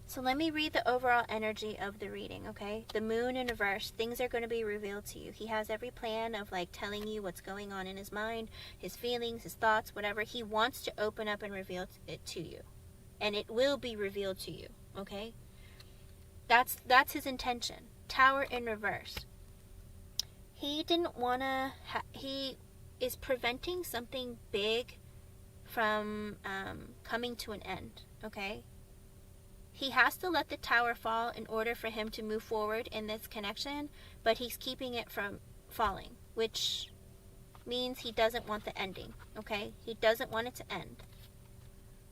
So let me read the overall energy of the reading, okay? The Moon in reverse, things are going to be revealed to you. He has every plan of like telling you what's going on in his mind, his feelings, his thoughts, whatever. He wants to open up and reveal it to you. And it will be revealed to you, okay? That's his intention. Tower in reverse. He didn't want to, he is preventing something big from coming to an end, okay? He has to let the tower fall in order for him to move forward in this connection, but he's keeping it from falling, which means he doesn't want the ending, okay? He doesn't want it to end.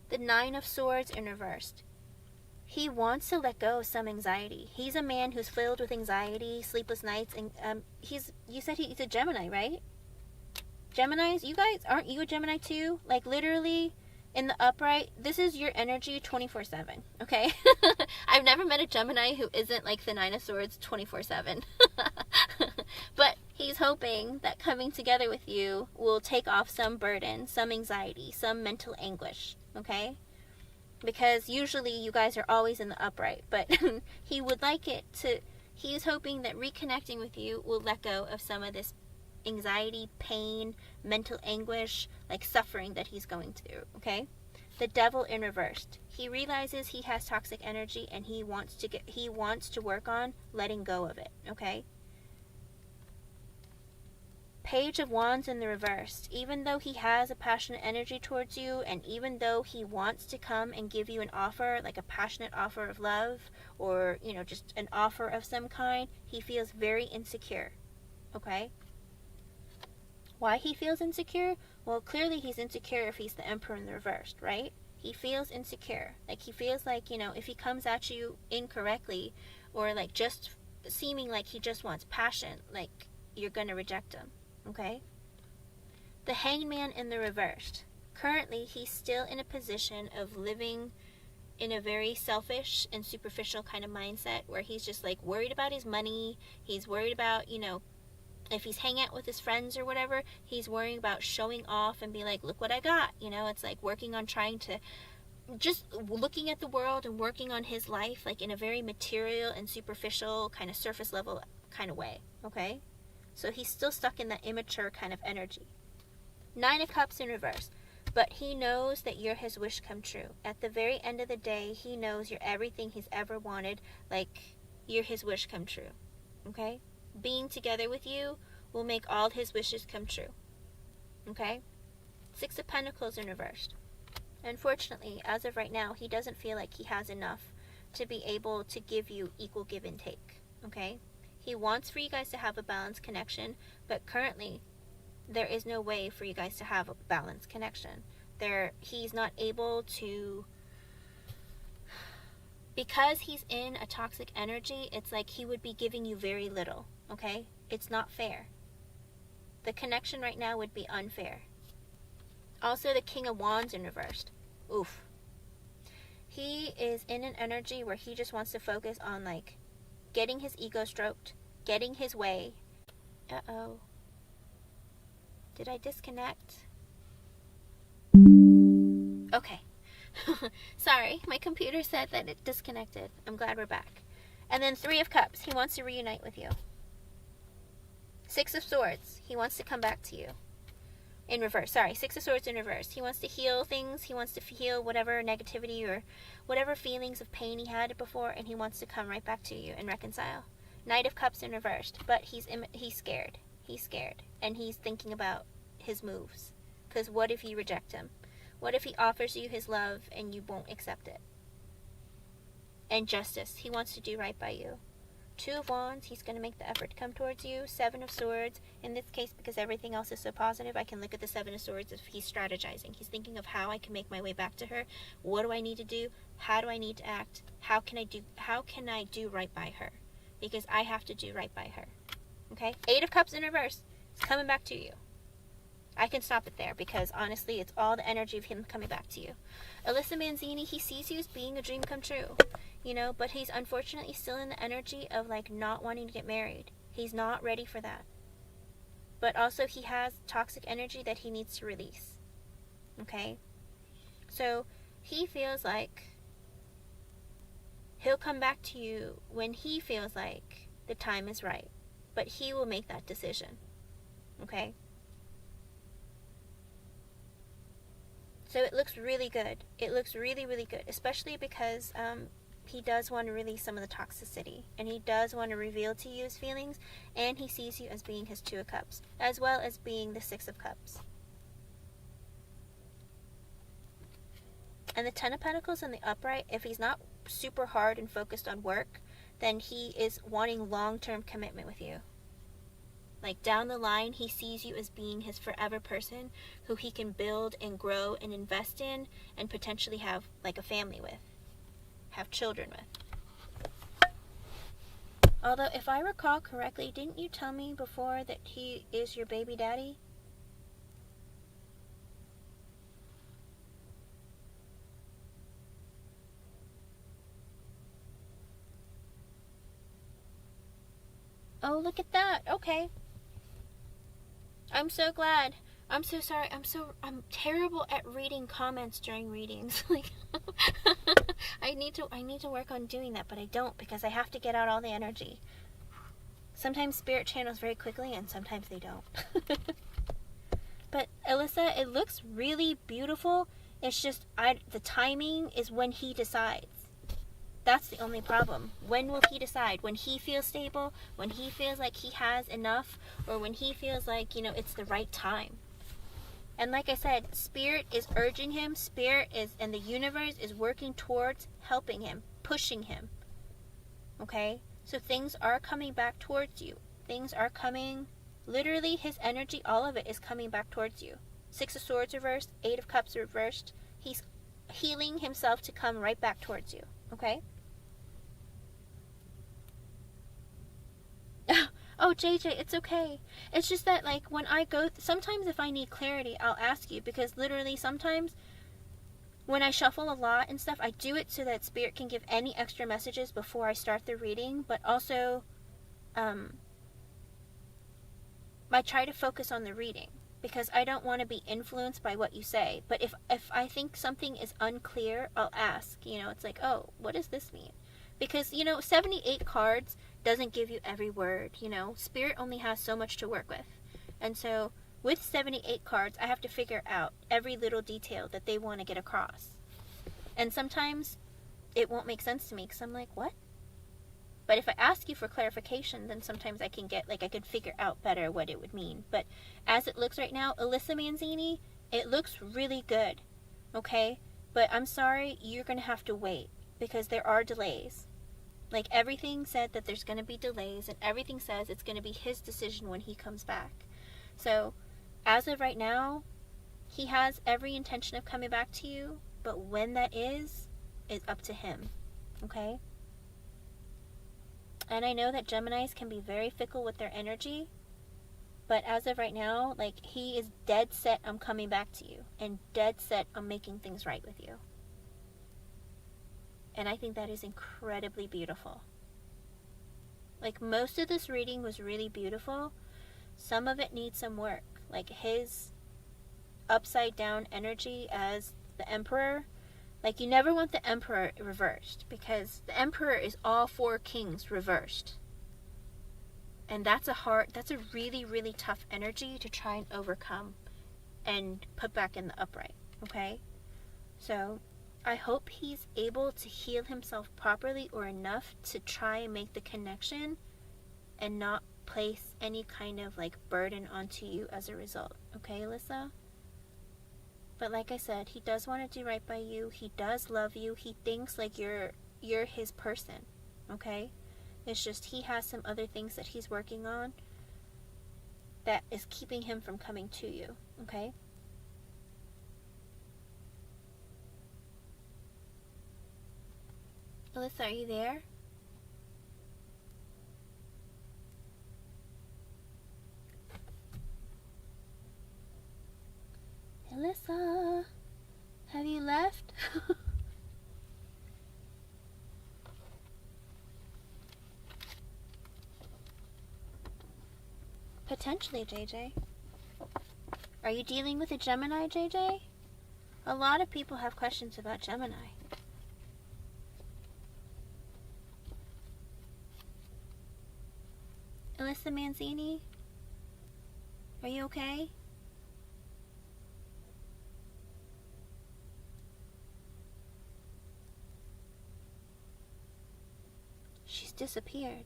The Nine of Swords in reversed. He wants to let go of some anxiety. He's a man who's filled with anxiety, sleepless nights, and you said he's a Gemini, right? Geminis, you guys, aren't you a Gemini too? Like literally in the upright, this is your energy 24/7, okay? I've never met a Gemini who isn't like the Nine of Swords 24/7. But he's hoping that coming together with you will take off some burden, some anxiety, some mental anguish, okay? Because usually you guys are always in the upright, but he would like it to, he's hoping that reconnecting with you will let go of some of this anxiety, pain, mental anguish, like suffering that he's going through, okay? The Devil in reversed. He realizes he has toxic energy and he wants to work on letting go of it, okay? Page of Wands in the reverse. Even though he has a passionate energy towards you, and even though he wants to come and give you an offer, like a passionate offer of love, or, you know, just an offer of some kind, he feels very insecure, okay? Why he feels insecure? Well, clearly he's insecure if he's the Emperor in the reverse, right? He feels insecure. Like, he feels like, you know, if he comes at you incorrectly, or like just seeming like he just wants passion, like you're gonna reject him, okay? The Hangman in the reverse. Currently, he's still in a position of living in a very selfish and superficial kind of mindset where he's just like worried about his money. He's worried about, you know, if he's hanging out with his friends or whatever, he's worrying about showing off and be like, look what I got. You know, it's like working on trying to, just looking at the world and working on his life, like in a very material and superficial kind of surface level kind of way, okay? So he's still stuck in that immature kind of energy. 9 of Cups in reverse. But he knows that you're his wish come true. At the very end of the day, he knows you're everything he's ever wanted. Like, you're his wish come true. Okay? Being together with you will make all his wishes come true. Okay? 6 of Pentacles in reversed. Unfortunately, as of right now, he doesn't feel like he has enough to be able to give you equal give and take. Okay? He wants for you guys to have a balanced connection, but currently, there is no way for you guys to have a balanced connection. He's not able to, because he's in a toxic energy, it's like he would be giving you very little, okay? It's not fair. The connection right now would be unfair. Also, the King of Wands in reversed. Oof. He is in an energy where he just wants to focus on, like, getting his ego stroked, getting his way. Uh-oh. Did I disconnect? Okay. Sorry, my computer said that it disconnected. I'm glad we're back. And then 3 of Cups. He wants to reunite with you. 6 of Swords. He wants to come back to you. In reverse. Sorry, 6 of Swords in reverse. He wants to heal things. He wants to heal whatever negativity or whatever feelings of pain he had before, and he wants to come right back to you and reconcile. Knight of Cups in reversed. But he's scared. He's scared. And he's thinking about his moves. Because what if you reject him? What if he offers you his love and you won't accept it? And justice. He wants to do right by you. 2 of Wands. He's going to make the effort to come towards you. 7 of Swords. In this case, because everything else is so positive, I can look at the 7 of Swords as he's strategizing. He's thinking of how I can make my way back to her. What do I need to do? How do I need to act? How can I do right by her? Because I have to do right by her. Okay? 8 of Cups in reverse. It's coming back to you. I can stop it there because honestly, it's all the energy of him coming back to you. Alyssa Manzini, he sees you as being a dream come true, you know, but he's unfortunately still in the energy of like not wanting to get married. He's not ready for that. But also he has toxic energy that he needs to release. Okay? So he feels like he'll come back to you when he feels like the time is right. But he will make that decision. Okay? So it looks really good. It looks really, really good. Especially because he does want to release some of the toxicity. And he does want to reveal to you his feelings. And he sees you as being his 2 of Cups. As well as being the 6 of Cups. And the 10 of Pentacles in the upright, if he's not super hard and focused on work, then he is wanting long-term commitment with you. Like down the line, he sees you as being his forever person who he can build and grow and invest in and potentially have like a family with, have children with. Although, if I recall correctly, didn't you tell me before that he is your baby daddy? Oh, look at that. Okay. I'm so glad. I'm so sorry. I'm terrible at reading comments during readings. Like I need to work on doing that, but I don't because I have to get out all the energy. Sometimes spirit channels very quickly and sometimes they don't. But Alyssa, it looks really beautiful. It's just the timing is when he decides. That's the only problem. When will he decide? When he feels stable? When he feels like he has enough? Or when he feels like, you know, it's the right time? And like I said, Spirit is urging him. Spirit is, and the universe is working towards helping him, pushing him. Okay? So things are coming back towards you. Things are coming, literally his energy, all of it is coming back towards you. 6 of Swords reversed, 8 of Cups reversed. He's healing himself to come right back towards you. Okay? Oh, JJ, it's okay. It's just that, like, when I go, sometimes if I need clarity, I'll ask you, because literally sometimes when I shuffle a lot and stuff, I do it so that Spirit can give any extra messages before I start the reading, but also, I try to focus on the reading because I don't want to be influenced by what you say. But if I think something is unclear, I'll ask. It's like, oh, what does this mean? Because, 78 cards doesn't give you every word, Spirit only has so much to work with. And so with 78 cards, I have to figure out every little detail that they want to get across. And sometimes it won't make sense to me because I'm like, what? But if I ask you for clarification, then sometimes I can get, I could figure out better what it would mean. But as it looks right now, Alyssa Manzini, it looks really good, okay? But I'm sorry, you're going to have to wait because there are delays. Everything said that there's going to be delays, and everything says it's going to be his decision when he comes back. So, as of right now, he has every intention of coming back to you, but when that is up to him, okay? And I know that Geminis can be very fickle with their energy, but as of right now, he is dead set on coming back to you, and dead set on making things right with you. And I think that is incredibly beautiful. Most of this reading was really beautiful. Some of it needs some work. His upside down energy as the Emperor. You never want the Emperor reversed, because the Emperor is all 4 kings reversed. And that's a really, really tough energy to try and overcome and put back in the upright, okay? So, I hope he's able to heal himself properly or enough to try and make the connection and not place any kind of burden onto you as a result. Okay, Alyssa? But like I said, he does want to do right by you. He does love you. He thinks you're his person. Okay? It's just he has some other things that he's working on that is keeping him from coming to you. Okay? Alyssa, are you there? Alyssa, have you left? Potentially, JJ. Are you dealing with a Gemini, JJ? A lot of people have questions about Gemini. Alyssa Manzini? Are you okay? She's disappeared.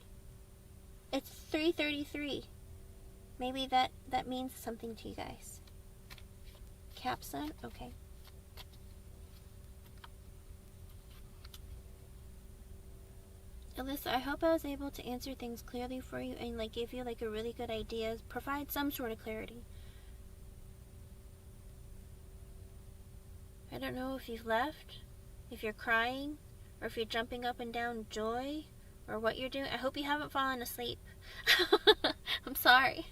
It's 3:33. Maybe that means something to you guys. Capsun? Okay. Alyssa, I hope I was able to answer things clearly for you and give you a really good idea, provide some sort of clarity. I don't know if you've left, if you're crying, or if you're jumping up and down joy, or what you're doing. I hope you haven't fallen asleep. I'm sorry.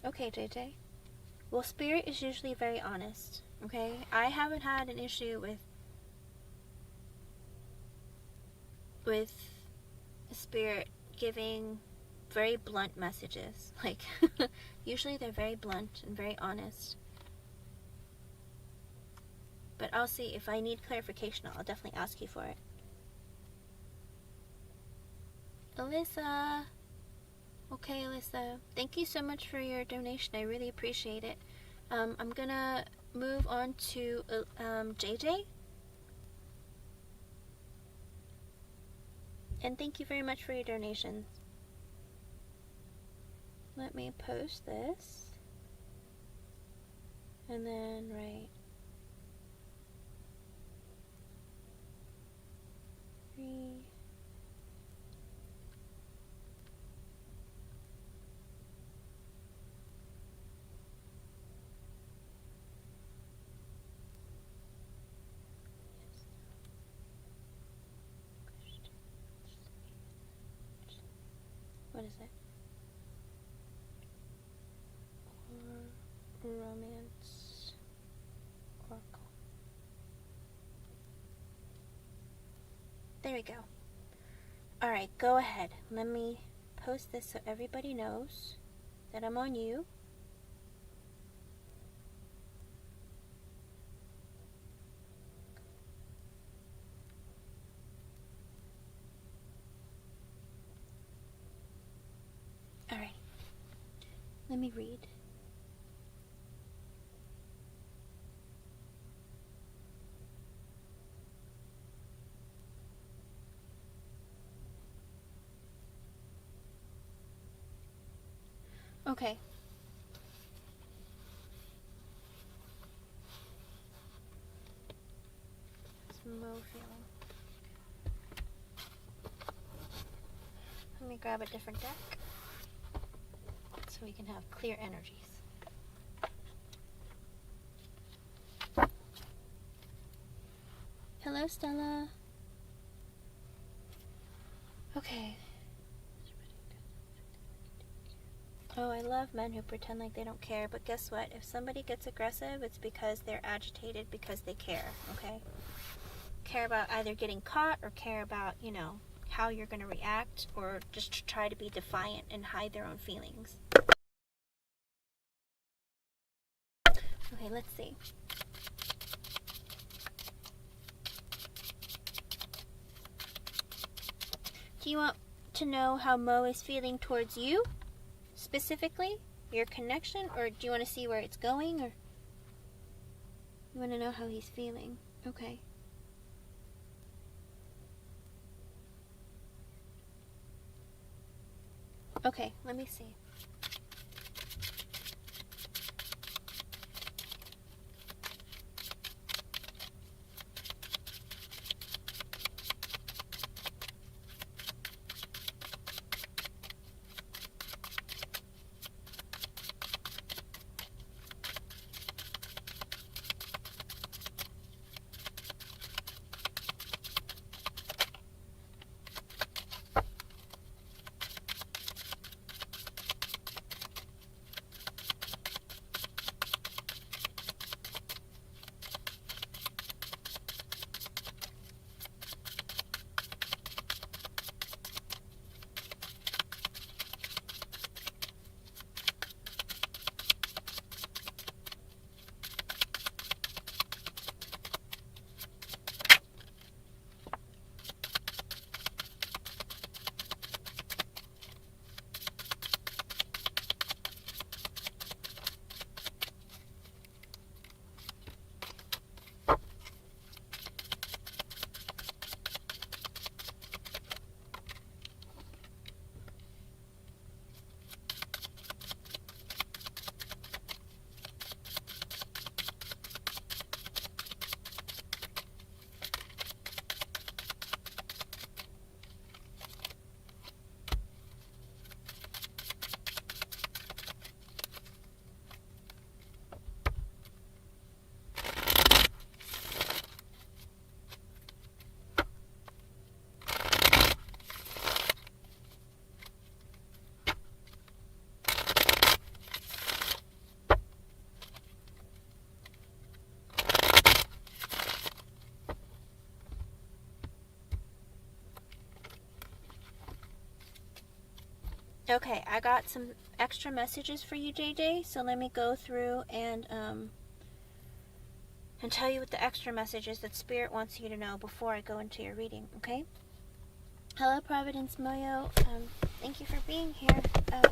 Okay, JJ. Well, Spirit is usually very honest, okay? I haven't had an issue with Spirit giving very blunt messages. Usually they're very blunt and very honest. But I'll see. If I need clarification, I'll definitely ask you for it. Alyssa. Okay, Alyssa. Thank you so much for your donation. I really appreciate it. I'm gonna move on to JJ. And thank you very much for your donations. Let me post this. And then write 3. What is it? Romance Oracle. There we go. Alright, go ahead. Let me post this so everybody knows that I'm on you. Alright. Let me read. Okay. It's Mo feeling. Let me grab a different deck so we can have clear energies. Hello, Stella. Okay. Oh, I love men who pretend like they don't care, but guess what? If somebody gets aggressive, it's because they're agitated because they care, okay? Care about either getting caught or care about, you know, how you're going to react, or just try to be defiant and hide their own feelings. Okay, let's see. Do you want to know how Mo is feeling towards you? Specifically, your connection, or do you want to see where it's going, or you want to know how he's feeling? Okay. Okay, let me see. Okay, I got some extra messages for you, JJ, so let me go through and tell you what the extra messages that Spirit wants you to know before I go into your reading, okay? Hello, Providence Moyo. Thank you for being here.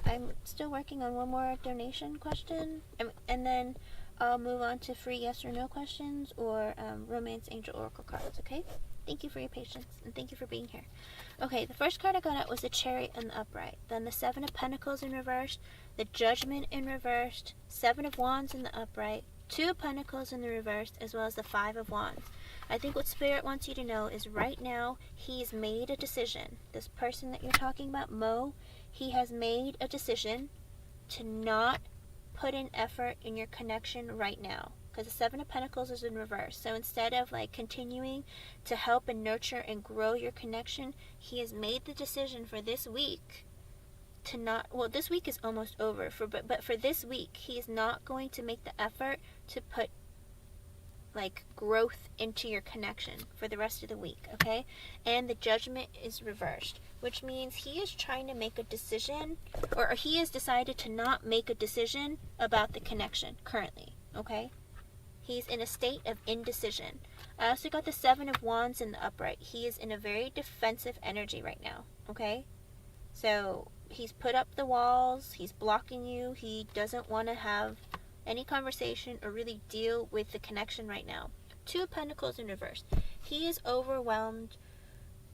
I'm still working on one more donation question, and then I'll move on to free yes or no questions or Romance Angel Oracle cards, okay? Thank you for your patience, and thank you for being here. Okay, the first card I got out was the Chariot in the upright, then the Seven of Pentacles in reversed, the Judgment in reversed, Seven of Wands in the upright, Two of Pentacles in the reversed, as well as the Five of Wands. I think what Spirit wants you to know is right now, he's made a decision. This person that you're talking about, Mo, he has made a decision to not put in effort in your connection right now. Because the Seven of Pentacles is in reverse. So instead of like continuing to help and nurture and grow your connection, he has made the decision for this week to not, well, this week is almost over, but for this week, he is not going to make the effort to put like growth into your connection for the rest of the week, okay? And the Judgment is reversed, which means he is trying to make a decision, or he has decided to not make a decision about the connection currently, okay? He's in a state of indecision. I also got the Seven of Wands in the upright. He is in a very defensive energy right now, okay? So he's put up the walls, he's blocking you, he doesn't want to have any conversation or really deal with the connection right now. Two of Pentacles in reverse. He is overwhelmed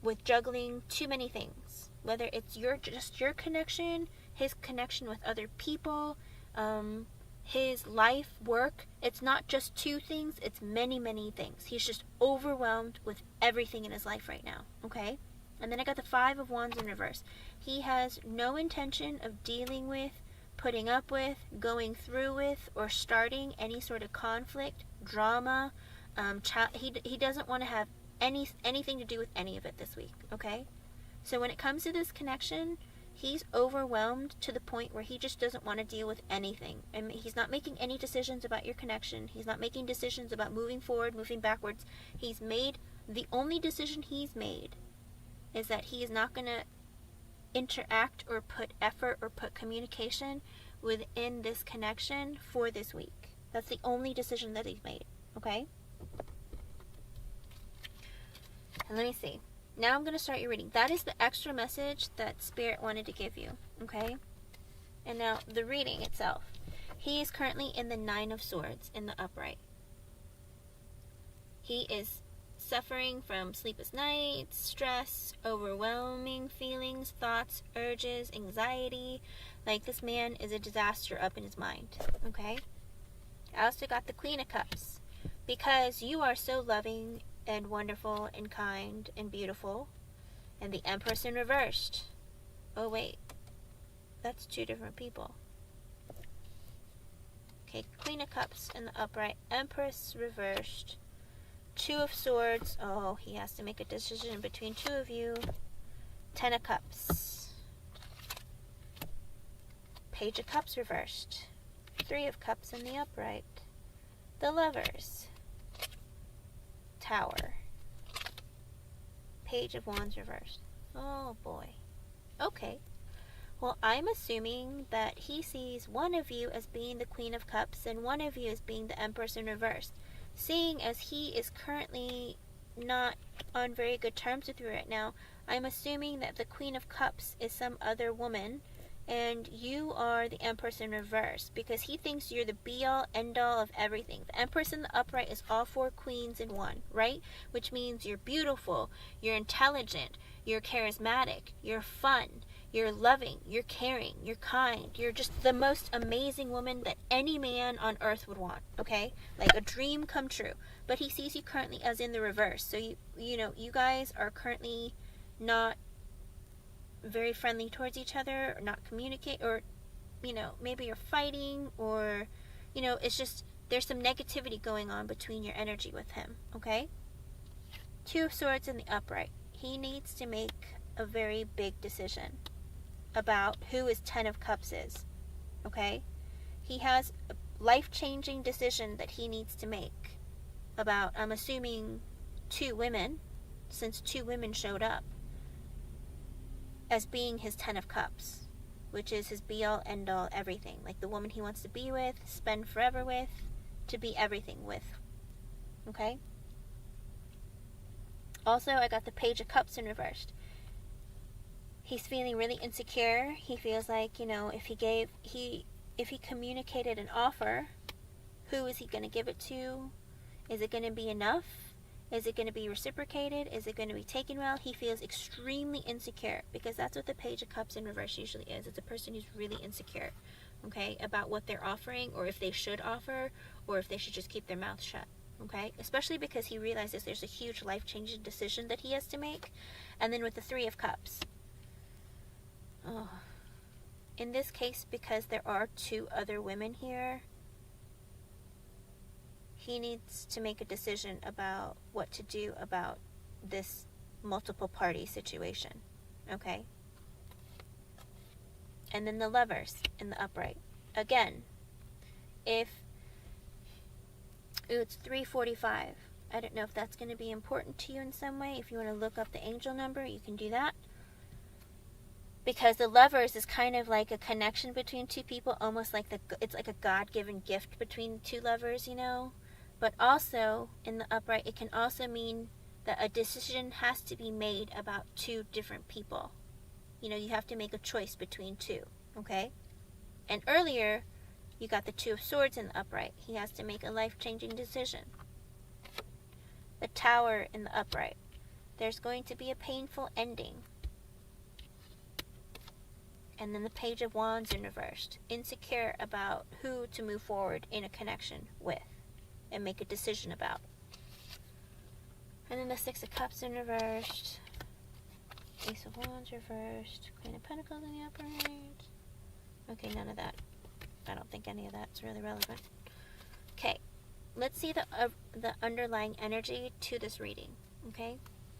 with juggling too many things. Whether it's just your connection, his connection with other people, his life, work. It's not just two things, it's many, many things. He's just overwhelmed with everything in his life right now, okay? And then I got the Five of Wands in reverse. He has no intention of dealing with, putting up with, going through with, or starting any sort of conflict, drama. He doesn't want to have anything to do with any of it this week, okay? So when it comes to this connection, he's overwhelmed to the point where he just doesn't want to deal with anything. And he's not making any decisions about your connection. He's not making decisions about moving forward, moving backwards. The only decision he's made is that he is not going to interact or put effort or put communication within this connection for this week. That's the only decision that he's made, okay? And let me see. Now I'm going to start your reading. That is the extra message that Spirit wanted to give you, okay? And now the reading itself. He is currently in the Nine of Swords in the upright. He is suffering from sleepless nights, stress, overwhelming feelings, thoughts, urges, anxiety. Like, this man is a disaster up in his mind, okay? I also got the Queen of Cups. Because you are so loving and wonderful and kind and beautiful. And the Empress in reversed. Oh, wait. That's two different people. Okay, Queen of Cups in the upright. Empress reversed. Two of Swords. Oh, he has to make a decision between two of you. Ten of Cups. Page of Cups reversed. Three of Cups in the upright. The Lovers. Tower. Page of Wands reversed. Oh boy. Okay. Well, I'm assuming that he sees one of you as being the Queen of Cups and one of you as being the Empress in reverse. Seeing as he is currently not on very good terms with you right now, I'm assuming that the Queen of Cups is some other woman and you are the Empress in reverse, because he thinks you're the be-all, end-all of everything. The Empress in the upright is all four queens in one, right? Which means you're beautiful, you're intelligent, you're charismatic, you're fun, you're loving, you're caring, you're kind. You're just the most amazing woman that any man on earth would want, okay? Like a dream come true. But he sees you currently as in the reverse. So, you guys are currently not very friendly towards each other, or not communicate, or, maybe you're fighting, or, it's just, there's some negativity going on between your energy with him, okay? Two of Swords in the upright. He needs to make a very big decision about who his Ten of Cups is, okay? He has a life-changing decision that he needs to make about, I'm assuming, two women, since two women showed up, as being his Ten of Cups, which is his be-all, end-all, everything. Like the woman he wants to be with, spend forever with, to be everything with, okay? Also, I got the Page of Cups in reversed. He's feeling really insecure. He feels like, if he communicated an offer, who is he going to give it to? Is it going to be enough? Is it going to be reciprocated? Is it going to be taken well? He feels extremely insecure, because that's what the Page of Cups in reverse usually is. It's a person who's really insecure, okay, about what they're offering, or if they should offer, or if they should just keep their mouth shut, okay? Especially because he realizes there's a huge life-changing decision that he has to make. And then with the Three of Cups. Oh. In this case, because there are two other women here, he needs to make a decision about what to do about this multiple party situation, okay? And then the Lovers in the upright. Again, if Ooh, it's 3:45. I don't know if that's going to be important to you in some way. If you want to look up the angel number, you can do that. Because the Lovers is kind of like a connection between two people, almost like it's like a God-given gift between two lovers, you know. But also, in the upright, it can also mean that a decision has to be made about two different people. You know, you have to make a choice between two, okay? And earlier, you got the Two of Swords in the upright. He has to make a life-changing decision. The Tower in the upright. There's going to be a painful ending. And then the Page of Wands in reversed. Insecure about who to move forward in a connection with and make a decision about. And then the Six of Cups in reversed. Ace of Wands reversed. Queen of Pentacles in the upright. Okay, none of that. I don't think any of that's really relevant. Okay, let's see the underlying energy to this reading. Okay?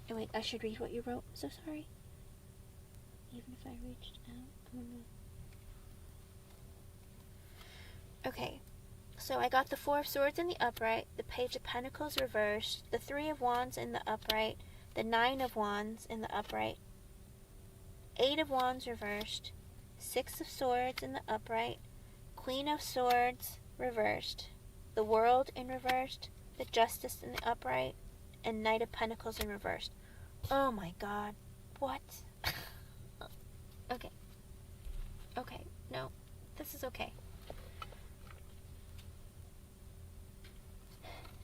Oh wait, I should read what you wrote. I'm so sorry. Even if I reached out. Okay, so I got the Four of Swords in the upright, the Page of Pentacles reversed, the Three of Wands in the upright, the Nine of Wands in the upright, Eight of Wands reversed, Six of Swords in the upright, Queen of Swords reversed, the World in reversed, the Justice in the upright, and Knight of Pentacles in reversed. Oh my God, what? Okay. Okay, no, this is okay.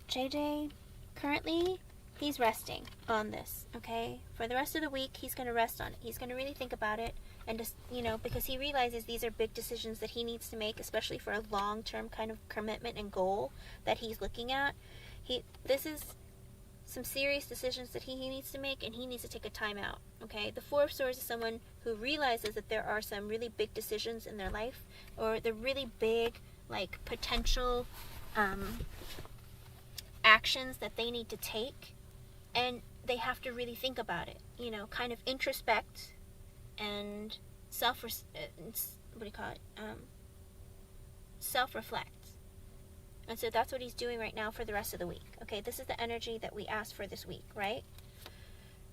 JJ, currently, he's resting on this, okay? For the rest of the week, he's going to rest on it. He's going to really think about it and just, you know, because he realizes these are big decisions that he needs to make, especially for a long-term kind of commitment and goal that he's looking at. This is some serious decisions that he needs to make, and he needs to take a time out, okay? The Four of Swords is someone who realizes that there are some really big decisions in their life, or the really big, like, potential actions that they need to take, and they have to really think about it, you know, kind of introspect and self-reflect. And so that's what he's doing right now for the rest of the week. Okay, this is the energy that we asked for this week, right?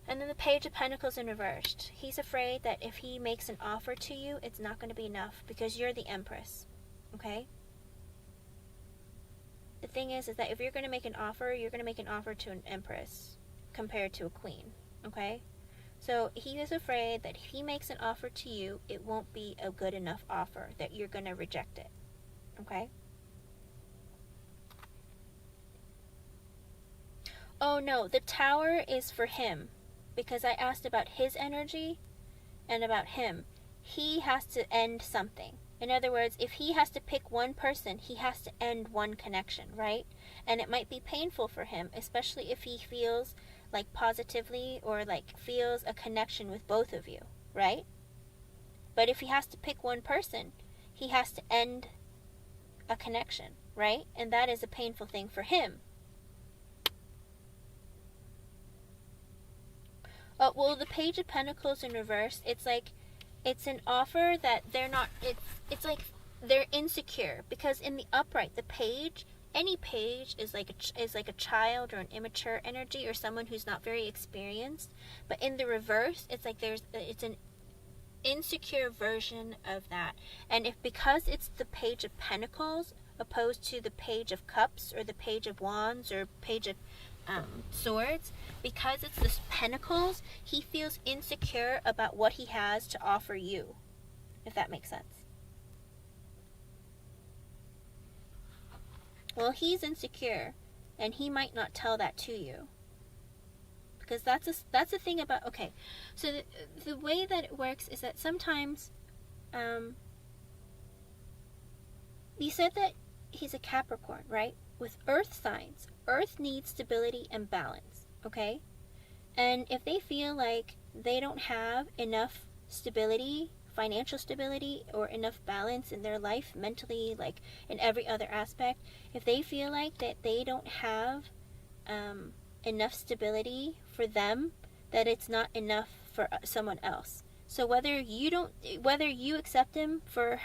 And then the Page of Pentacles in reversed. He's afraid that if he makes an offer to you, it's not going to be enough because you're the Empress, okay? The thing is that if you're going to make an offer, you're going to make an offer to an Empress compared to a Queen, okay? So he is afraid that if he makes an offer to you, it won't be a good enough offer, that you're going to reject it, okay? Oh no, the Tower is for him, because I asked about his energy and about him. He has to end something. In other words, if he has to pick one person, he has to end one connection, right? And it might be painful for him, especially if he feels like positively or like feels a connection with both of you, right? But if he has to pick one person, he has to end a connection, right? And that is a painful thing for him. Well, the Page of Pentacles in reverse, it's like, it's an offer that they're not, it's like they're insecure, because in the upright, the page, any page is like a child or an immature energy or someone who's not very experienced. But in the reverse, it's like it's an insecure version of that. And because it's the Page of Pentacles opposed to the Page of Cups or the Page of Wands or Page of Swords, because it's this Pentacles, he feels insecure about what he has to offer you, if that makes sense. Well, he's insecure, and he might not tell that to you, because that's the thing about, okay, so the way that it works is that sometimes you said that he's a Capricorn, right? With earth signs, earth needs stability and balance, okay? And if they feel like they don't have enough stability, financial stability, or enough balance in their life, mentally, like in every other aspect, if they feel like that they don't have enough stability for them, that it's not enough for someone else. So whether you accept him for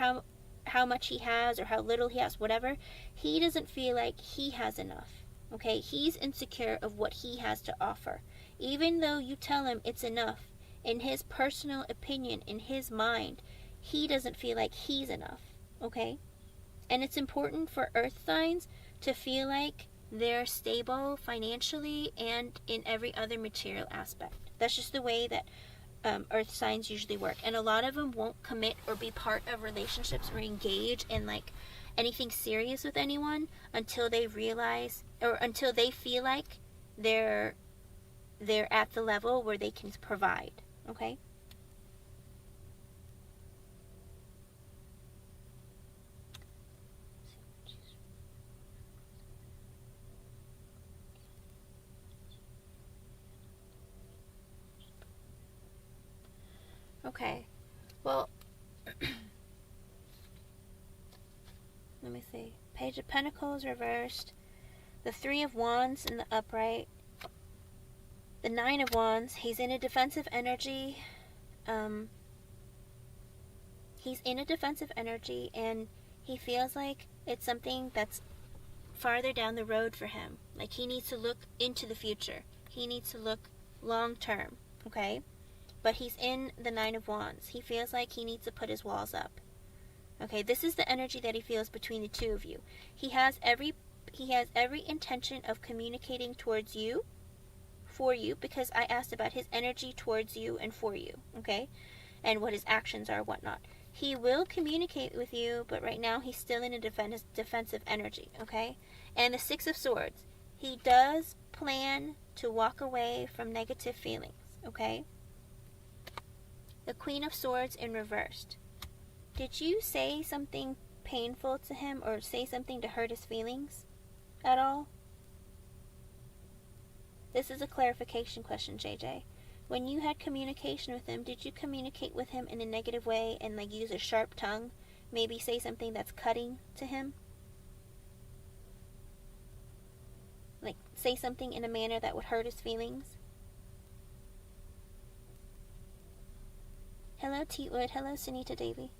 how much he has or how little he has, whatever, he doesn't feel like he has enough. Okay, he's insecure of what he has to offer. Even though you tell him it's enough, in his personal opinion, in his mind, he doesn't feel like he's enough. Okay? And it's important for earth signs to feel like they're stable financially and in every other material aspect. That's just the way that earth signs usually work. And a lot of them won't commit or be part of relationships or engage in like anything serious with anyone until they realize, or until they feel like they're at the level where they can provide. Okay? Okay, well, let me see. Page of Pentacles reversed, the Three of Wands in the upright, the Nine of Wands. He's in a defensive energy. He's in a defensive energy, and he feels like it's something that's farther down the road for him. Like he needs to look into the future. He needs to look long term, okay? But he's in the Nine of Wands. He feels like he needs to put his walls up. Okay, this is the energy that he feels between the two of you. He has every intention of communicating towards you, for you, because I asked about his energy towards you and for you, okay? And what his actions are, whatnot. He will communicate with you, but right now he's still in a defensive energy, okay? And the Six of Swords. He does plan to walk away from negative feelings, okay? The Queen of Swords in reversed. Did you say something painful to him or say something to hurt his feelings at all? This is a clarification question, JJ. When you had communication with him, did you communicate with him in a negative way and like use a sharp tongue? Maybe say something that's cutting to him? Like say something in a manner that would hurt his feelings? Hello, Teetwood. Hello, Sunita Devi.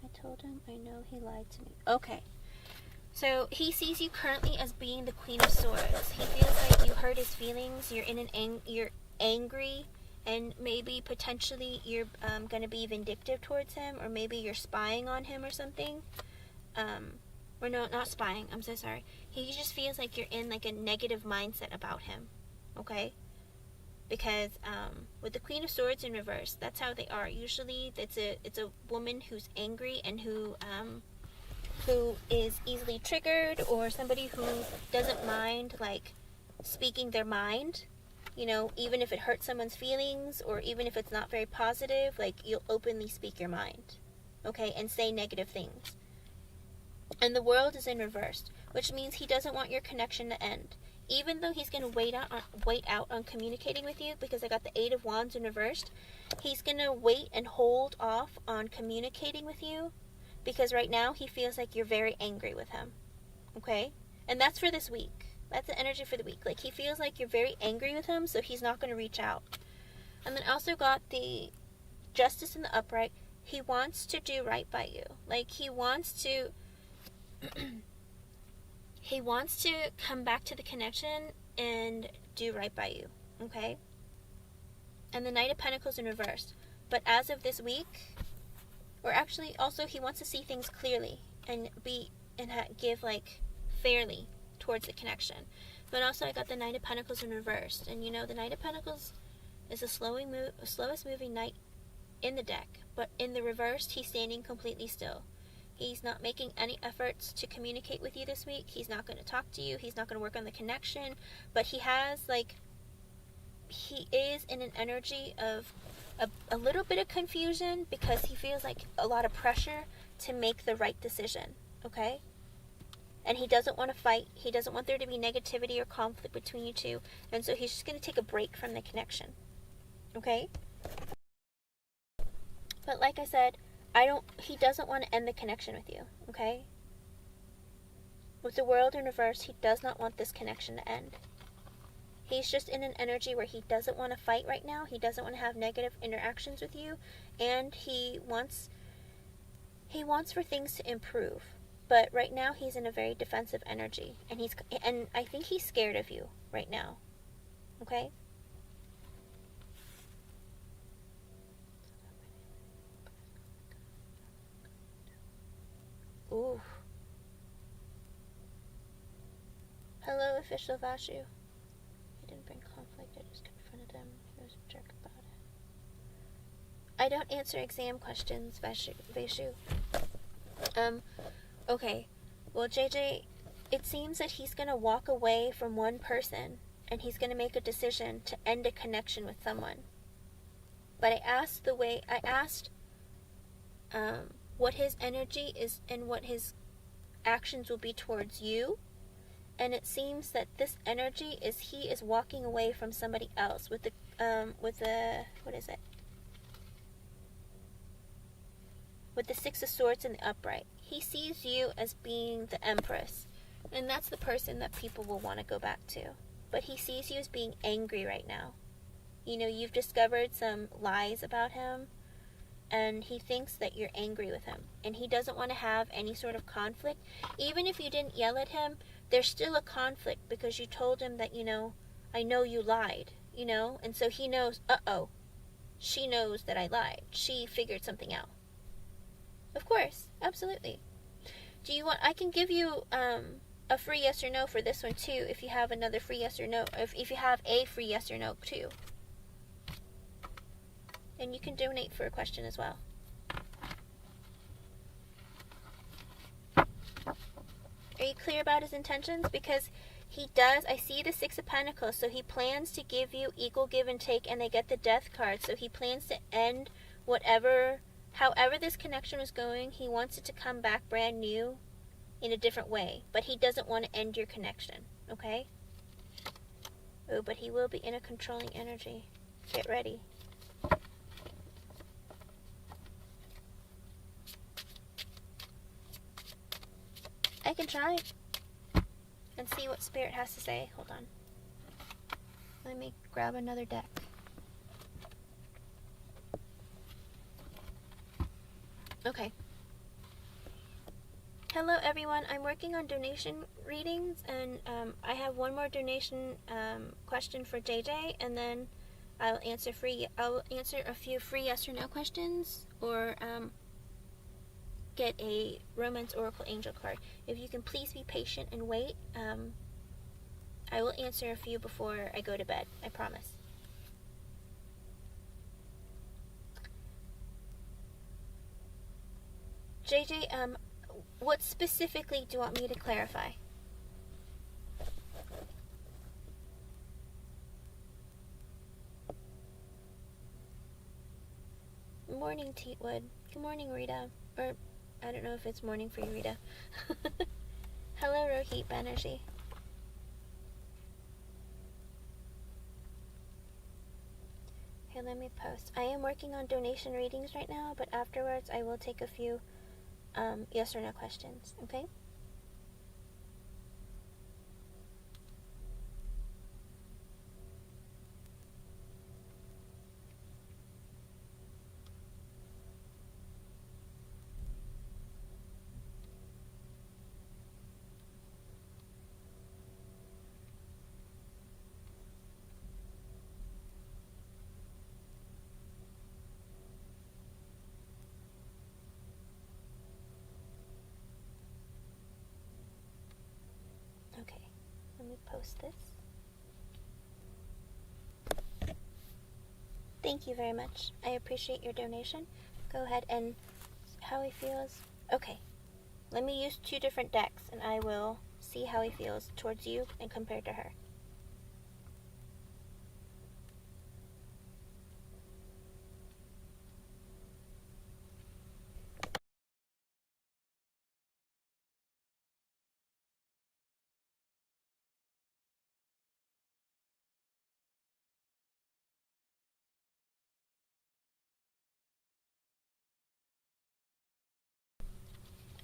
I told him I know he lied to me. Okay. So he sees you currently as being the Queen of Swords. He feels like you hurt his feelings. You're you're angry, and maybe potentially you're going to be vindictive towards him, or maybe you're spying on him or something. Or no, not spying. I'm so sorry. He just feels like you're in like a negative mindset about him. Okay. Because with the Queen of Swords in reverse, that's how they are. Usually, it's a woman who's angry and who is easily triggered, or somebody who doesn't mind like speaking their mind. You know, even if it hurts someone's feelings, or even if it's not very positive, like you'll openly speak your mind, okay, and say negative things. And the World is in reverse, which means he doesn't want your connection to end. Even though he's going to wait out on communicating with you, because I got the Eight of Wands in reversed, he's going to wait and hold off on communicating with you, because right now he feels like you're very angry with him, okay? And that's for this week. That's the energy for the week. Like, he feels like you're very angry with him, so he's not going to reach out. And then also got the Justice in the upright. He wants to do right by you. Like, he wants to... he wants to come back to the connection and do right by you, okay? And the Knight of Pentacles in reverse. But as of this week, or actually also he wants to see things clearly and give like fairly towards the connection. But also I got the Knight of Pentacles in reverse. And you know, the Knight of Pentacles is the slowest moving knight in the deck. But in the reverse, he's standing completely still. He's not making any efforts to communicate with you this week. He's not going to talk to you. He's not going to work on the connection. But he has, like, he is in an energy of a little bit of confusion, because he feels like a lot of pressure to make the right decision, okay? And he doesn't want to fight. He doesn't want there to be negativity or conflict between you two. And so he's just going to take a break from the connection, okay? But like I said, he doesn't want to end the connection with you, okay? With the World in reverse, he does not want this connection to end. He's just in an energy where he doesn't want to fight right now. He doesn't want to have negative interactions with you. And he He wants for things to improve, but right now he's in a very defensive energy, and I think he's scared of you right now. Okay? Ooh. Hello, official Vashu. He didn't bring conflict, I just confronted him. He was a jerk about it. I don't answer exam questions, Vashu. Okay. Well, JJ, it seems that he's going to walk away from one person, and he's going to make a decision to end a connection with someone. But I asked what his energy is and what his actions will be towards you. And it seems that this energy is he is walking away from somebody else with the what is it? With the Six of Swords in the upright. He sees you as being the Empress, and that's the person that people will want to go back to. But he sees you as being angry right now. You know, you've discovered some lies about him, and he thinks that you're angry with him, and he doesn't want to have any sort of conflict. Even if you didn't yell at him, there's still a conflict because you told him that, you know, I know you lied, you know, and so he knows, she knows that I lied. She figured something out. Of course, absolutely. Do you want, I can give you a free yes or no for this one too, if you have another free yes or no, if you have a free yes or no too. And you can donate for a question as well. Are you clear about his intentions? Because he does, I see the Six of Pentacles, so he plans to give you equal give and take, and they get the Death card, so he plans to end however this connection was going, he wants it to come back brand new in a different way, but he doesn't want to end your connection, okay? Oh, but he will be in a controlling energy. Get ready. I can try and see what Spirit has to say. Hold on. Let me grab another deck. Okay. Hello everyone, I'm working on donation readings, and I have one more donation question for JJ, and then I'll answer a few free yes or no questions, or get a Romance Oracle Angel card. If you can please be patient and wait, I will answer a few before I go to bed, I promise. JJ, what specifically do you want me to clarify? Good morning, Teetwood. Good morning, Rita. Or, I don't know if it's morning for you, Rita. Hello, Rohit Banerjee. Here, let me post. I am working on donation readings right now, but afterwards I will take a few yes or no questions, okay? Okay, let me post this. Thank you very much. I appreciate your donation. Go ahead and how he feels. Okay, let me use two different decks, and I will see how he feels towards you and compared to her.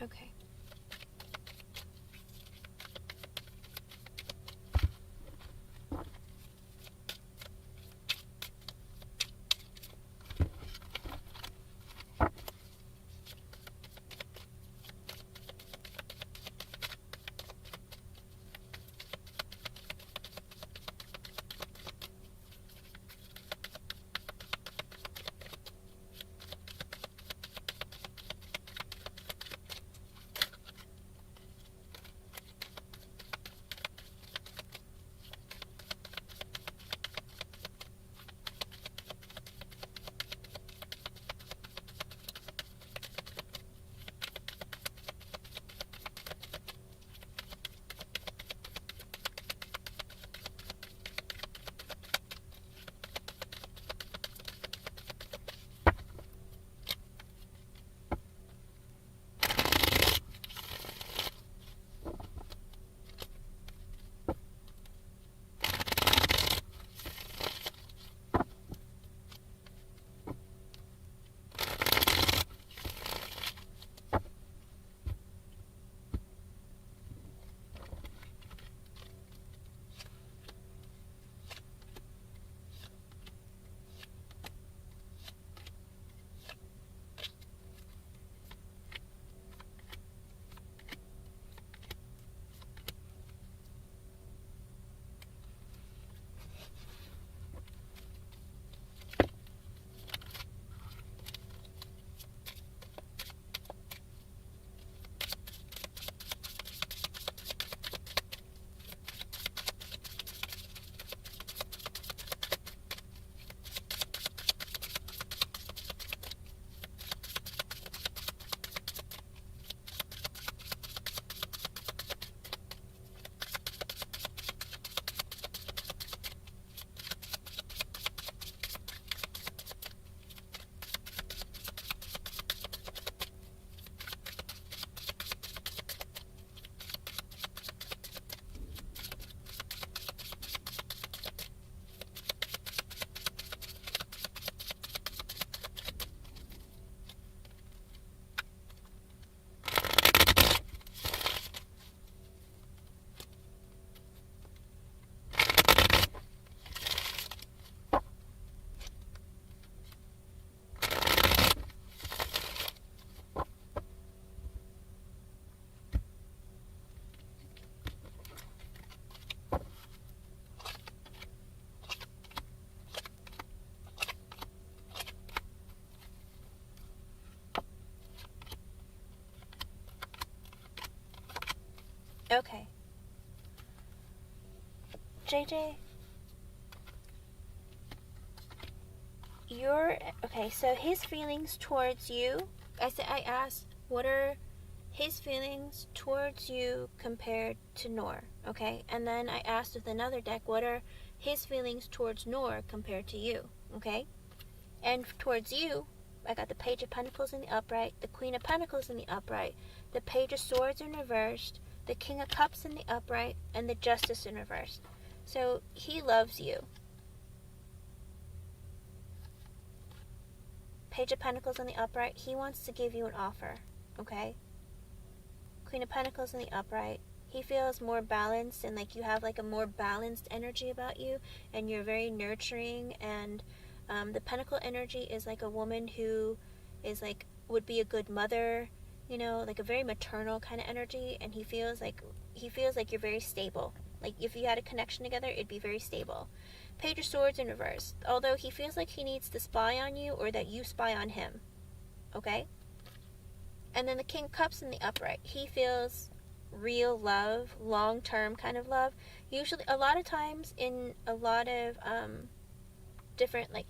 Okay. Okay. JJ, okay, so his feelings towards you, I asked, what are his feelings towards you compared to Noor, okay? And then I asked with another deck, what are his feelings towards Noor compared to you, okay? And towards you, I got the Page of Pentacles in the upright, the Queen of Pentacles in the upright, the Page of Swords in reversed, the King of Cups in the upright, and the Justice in reversed. So he loves you. Page of Pentacles in the upright, he wants to give you an offer, okay? Queen of Pentacles in the upright, he feels more balanced, and like you have like a more balanced energy about you, and you're very nurturing. And the Pentacle energy is like a woman who is like, would be a good mother, you know, like a very maternal kind of energy. And he feels like you're very stable. Like if you had a connection together, it'd be very stable. Page of Swords in reverse, although he feels like he needs to spy on you, or that you spy on him, okay? And then the King of Cups in the upright, he feels real love, long-term kind of love. Usually, a lot of times in a lot of different like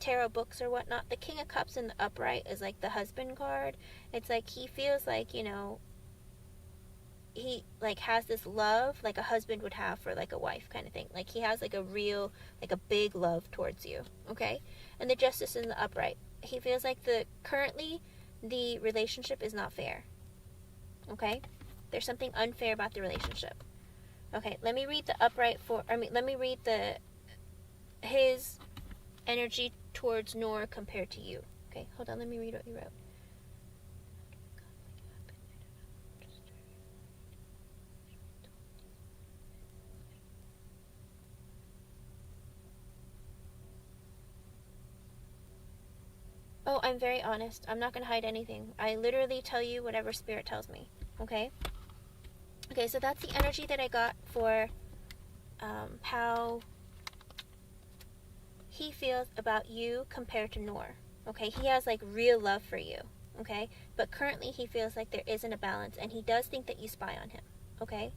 tarot books or whatnot, the King of Cups in the upright is like the husband card. It's like he feels like, you know, he like has this love like a husband would have for like a wife kind of thing. Like he has like a real, like a big love towards you, okay? And the Justice in the upright, he feels like currently the relationship is not fair, okay? There's something unfair about the relationship. Okay, let me read let me read his energy towards Noor compared to you. Okay, hold on, let me read what you wrote. Oh, I'm very honest. I'm not going to hide anything. I literally tell you whatever Spirit tells me. Okay? Okay, so that's the energy that I got for how he feels about you compared to Noor. Okay? He has like real love for you. Okay? But currently he feels like there isn't a balance, and he does think that you spy on him. Okay?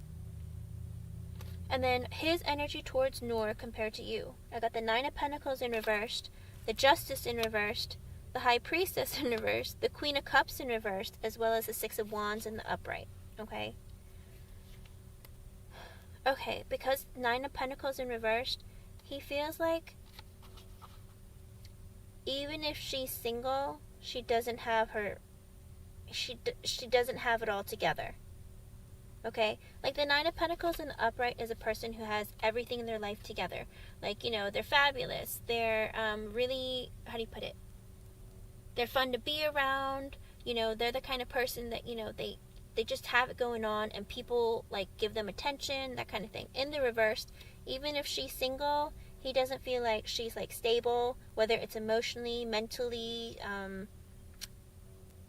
And then his energy towards Noor compared to you. I got the Nine of Pentacles in reversed, the Justice in reversed, the High Priestess in reverse, the Queen of Cups in reversed, as well as the Six of Wands in the upright. Okay? Okay, because Nine of Pentacles in reversed, he feels like even if she's single, she doesn't have it all together. Okay? Like the Nine of Pentacles in the upright is a person who has everything in their life together. Like, you know, they're fabulous. They're really, how do you put it? They're fun to be around. You know, they're the kind of person that, you know, they just have it going on, and people like give them attention, that kind of thing. In the reverse, even if she's single, he doesn't feel like she's like stable, whether it's emotionally, mentally,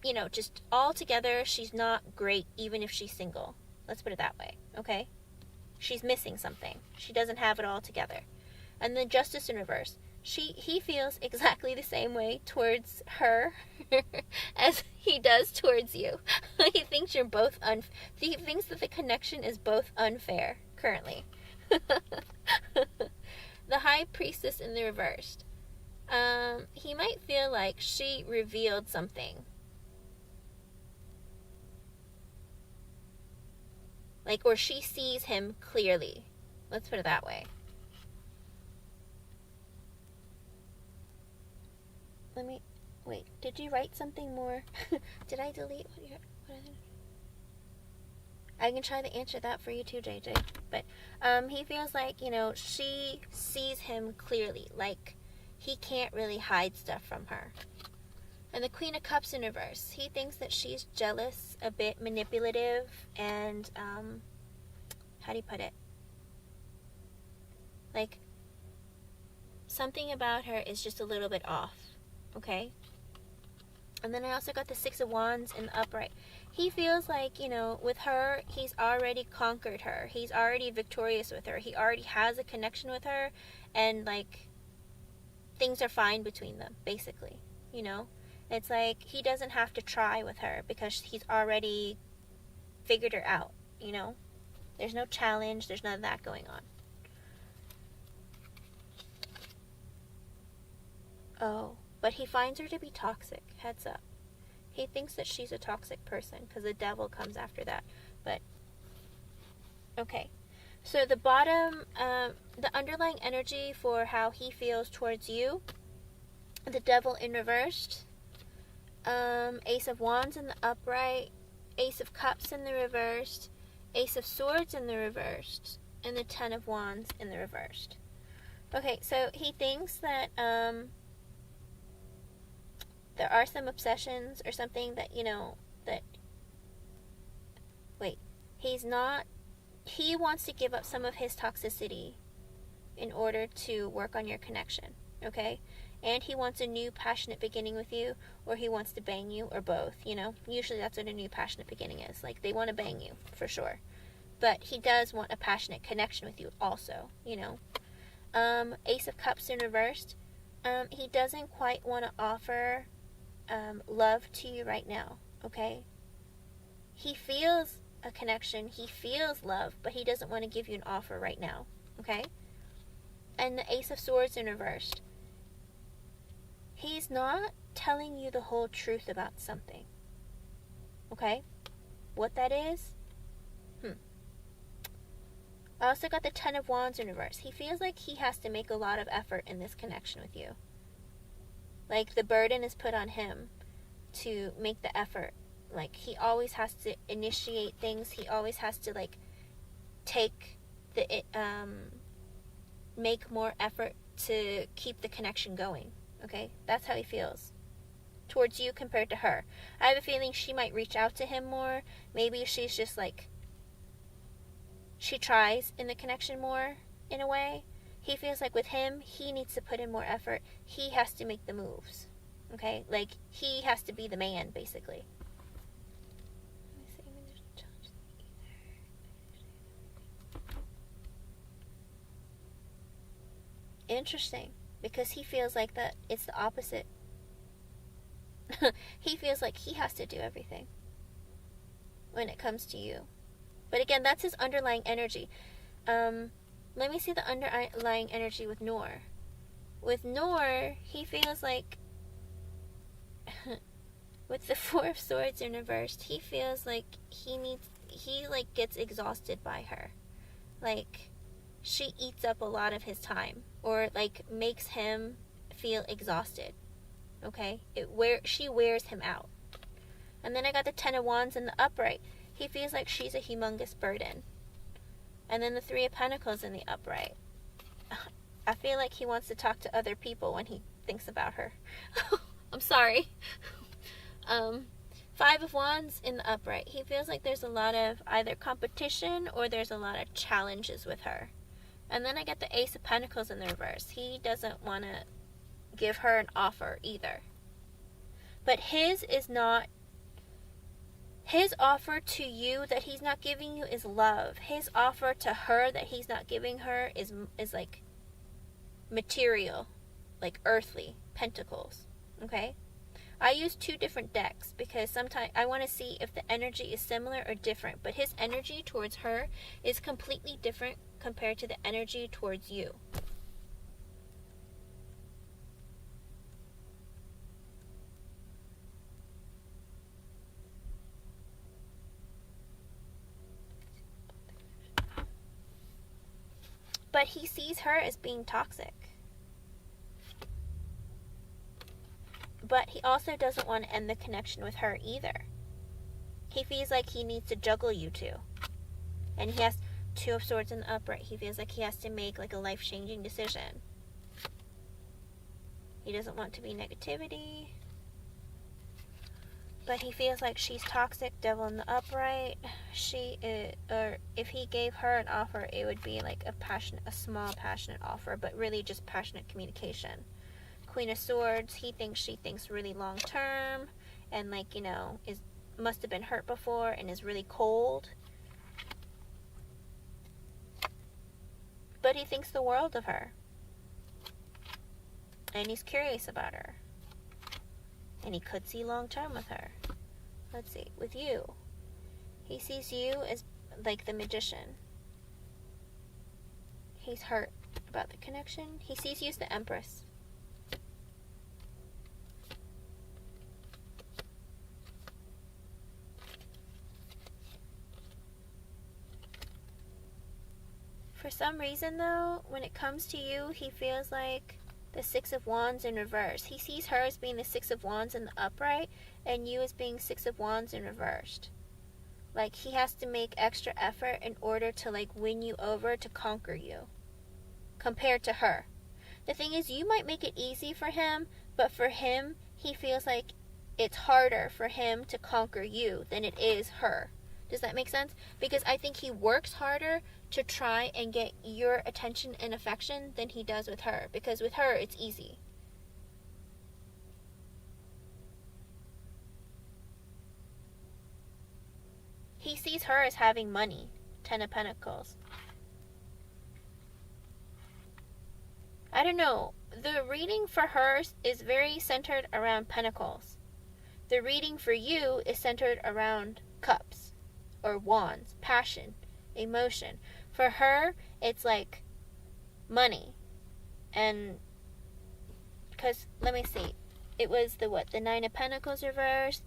you know, just all together, she's not great even if she's single. Let's put it that way, okay? She's missing something. She doesn't have it all together. And then Justice in reverse. He feels exactly the same way towards her as he does towards you. He thinks you're both he thinks that the connection is both unfair currently. The High Priestess in the reversed. He might feel like she revealed something. Like, or she sees him clearly. Let's put it that way. Wait, did you write something more? Did I delete what I can try to answer that for you too, JJ. But he feels like, you know, she sees him clearly. Like, he can't really hide stuff from her. And the Queen of Cups in reverse. He thinks that she's jealous, a bit manipulative, and, how do you put it? Like, something about her is just a little bit off. Okay? And then I also got the Six of Wands in the upright. He feels like, you know, with her, he's already conquered her. He's already victorious with her. He already has a connection with her. And, like, things are fine between them, basically. You know? It's like he doesn't have to try with her because he's already figured her out. you know? There's no challenge. There's none of that going on. Oh, but he finds her to be toxic. Heads up. He thinks that she's a toxic person because the devil comes after that. But, okay. So the bottom, the underlying energy for how he feels towards you, the devil in reversed, Ace of Wands in the upright, Ace of Cups in the reversed, Ace of Swords in the reversed, and the Ten of Wands in the reversed. Okay, so he thinks that there are some obsessions or something that, you know, that, wait, he wants to give up some of his toxicity in order to work on your connection, okay? And he wants a new passionate beginning with you, or he wants to bang you, or both, you know? Usually that's what a new passionate beginning is. Like, they want to bang you, for sure. But he does want a passionate connection with you also, you know? Ace of Cups in reversed. He doesn't quite want to offer love to you right now, okay? He feels a connection, he feels love, but he doesn't want to give you an offer right now, okay? And the Ace of Swords in reversed. He's not telling you the whole truth about something, okay? What that is? I also got the Ten of Wands in reverse. He feels like he has to make a lot of effort in this connection with you. Like, the burden is put on him to make the effort. Like, he always has to initiate things. He always has to, like, make more effort to keep the connection going. Okay? That's how he feels towards you compared to her. I have a feeling she might reach out to him more. Maybe she's just, like, she tries in the connection more, in a way. He feels like with him, he needs to put in more effort. He has to make the moves. Okay? Like, he has to be the man, basically. Interesting. Because he feels like that it's the opposite. He feels like he has to do everything when it comes to you. But again, that's his underlying energy. Let me see the underlying energy with Noor. With Noor, he feels like with the Four of Swords in reversed, he feels like he gets exhausted by her. Like, she eats up a lot of his time, or like makes him feel exhausted. Okay? She wears him out. And then I got the Ten of Wands in the upright. He feels like she's a humongous burden. And then the Three of Pentacles in the upright. I feel like he wants to talk to other people when he thinks about her. I'm sorry. Five of Wands in the upright. He feels like there's a lot of either competition or there's a lot of challenges with her. And then I get the Ace of Pentacles in the reverse. He doesn't want to give her an offer either. But his offer to you that he's not giving you is love. His offer to her that he's not giving her is like material, like earthly, pentacles. Okay? I use two different decks because sometimes I want to see if the energy is similar or different. But his energy towards her is completely different compared to the energy towards you. But he sees her as being toxic. But he also doesn't want to end the connection with her either. He feels like he needs to juggle you two. And he has Two of Swords in the upright. He feels like he has to make like a life-changing decision. He doesn't want to be negativity. But he feels like she's toxic, Devil in the upright. Or if he gave her an offer, it would be like a small passionate offer, but really just passionate communication. Queen of Swords, she thinks really long term, and like, you know, must have been hurt before and is really cold. But he thinks the world of her. And he's curious about her. And he could see long term with her. Let's see, with you. He sees you as like the Magician. He's hurt about the connection. He sees you as the Empress. For some reason, though, when it comes to you, he feels like the Six of Wands in reverse. He sees her as being the Six of Wands in the upright, and you as being Six of Wands in reversed. Like, he has to make extra effort in order to, like, win you over, to conquer you, compared to her. The thing is, you might make it easy for him, but for him, he feels like it's harder for him to conquer you than it is her. Does that make sense? Because I think he works harder to try and get your attention and affection than he does with her. Because with her, it's easy. He sees her as having money. 10 of Pentacles. I don't know. The reading for her is very centered around Pentacles. The reading for you is centered around Cups. Or Wands. Passion. Emotion. For her, it's like money. And because, let me see, it was the 9 of Pentacles reversed.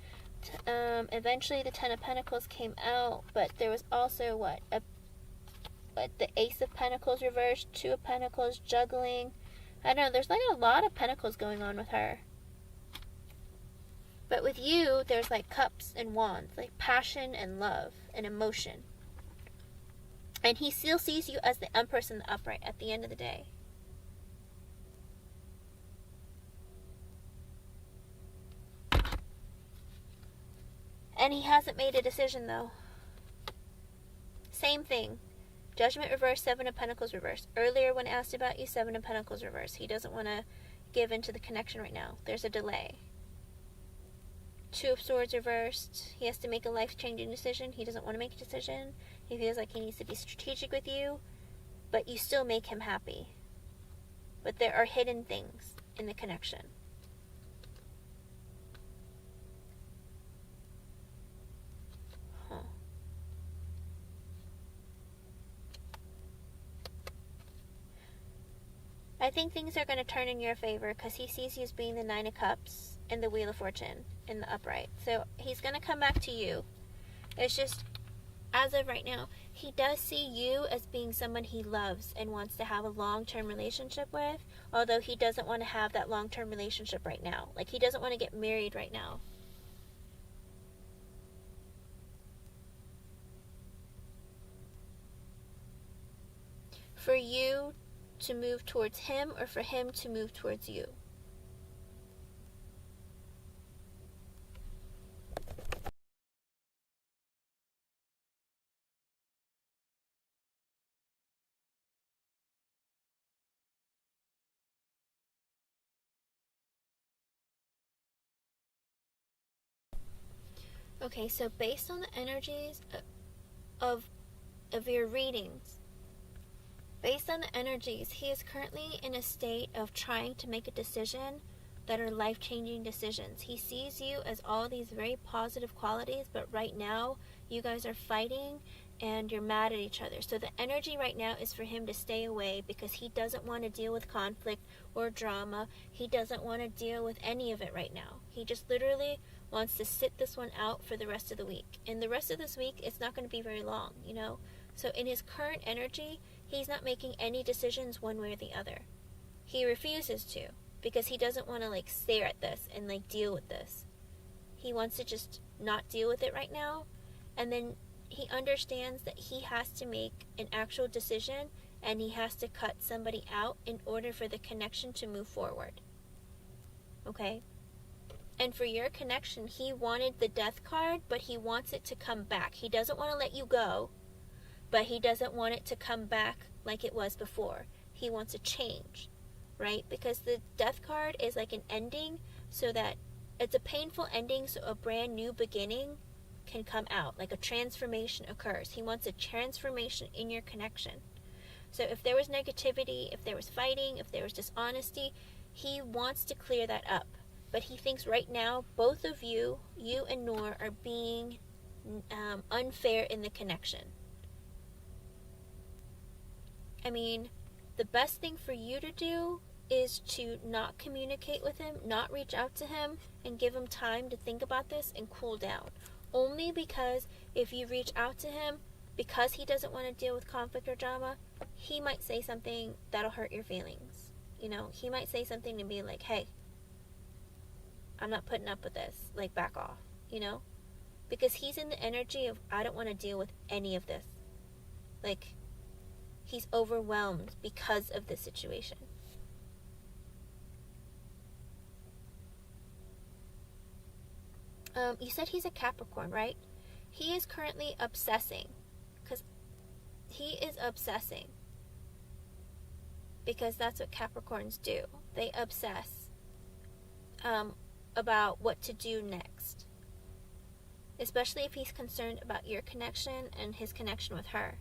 Eventually the 10 of Pentacles came out, but there was also the Ace of Pentacles reversed, 2 of Pentacles, juggling. I don't know, there's like a lot of Pentacles going on with her. But with you, there's like Cups and Wands, like passion and love and emotion. And he still sees you as the Empress in the upright at the end of the day. And he hasn't made a decision, though. Same thing. Judgment reversed, 7 of Pentacles reversed. Earlier when asked about you, 7 of Pentacles reversed. He doesn't want to give into the connection right now. There's a delay. 2 of Swords reversed. He has to make a life-changing decision. He doesn't want to make a decision. He feels like he needs to be strategic with you. But you still make him happy. But there are hidden things in the connection. I think things are going to turn in your favor because he sees you as being the 9 of Cups and the Wheel of Fortune in the upright. So he's going to come back to you. It's just, as of right now, he does see you as being someone he loves and wants to have a long-term relationship with, although he doesn't want to have that long-term relationship right now. Like, he doesn't want to get married right now. For you to move towards him or for him to move towards you. Okay, so based on the energies of your readings, based on the energies, he is currently in a state of trying to make a decision that are life-changing decisions. He sees you as all these very positive qualities, but right now you guys are fighting and you're mad at each other. So the energy right now is for him to stay away because he doesn't want to deal with conflict or drama. He doesn't want to deal with any of it right now. He just literally wants to sit this one out for the rest of the week. And the rest of this week, it's not going to be very long, you know? So in his current energy, he's not making any decisions one way or the other. He refuses to because he doesn't want to like stare at this and like deal with this. He wants to just not deal with it right now. And then he understands that he has to make an actual decision and he has to cut somebody out in order for the connection to move forward. Okay? And for your connection, he wanted the Death card, but he wants it to come back. He doesn't want to let you go, but he doesn't want it to come back like it was before. He wants a change, right? Because the Death card is like an ending, so that it's a painful ending, so a brand new beginning can come out, like a transformation occurs. He wants a transformation in your connection. So if there was negativity, if there was fighting, if there was dishonesty, he wants to clear that up. But he thinks right now, both of you and Noor, are being unfair in the connection. I mean, the best thing for you to do is to not communicate with him, not reach out to him, and give him time to think about this and cool down. Only because if you reach out to him, because he doesn't want to deal with conflict or drama, he might say something that'll hurt your feelings. You know, he might say something to be like, hey, I'm not putting up with this. Like, back off, you know? Because he's in the energy of, I don't want to deal with any of this. Like, he's overwhelmed because of the situation. You said he's a Capricorn, right? He is currently obsessing. Because he is obsessing. Because that's what Capricorns do. They obsess about what to do next. Especially if he's concerned about your connection and his connection with her.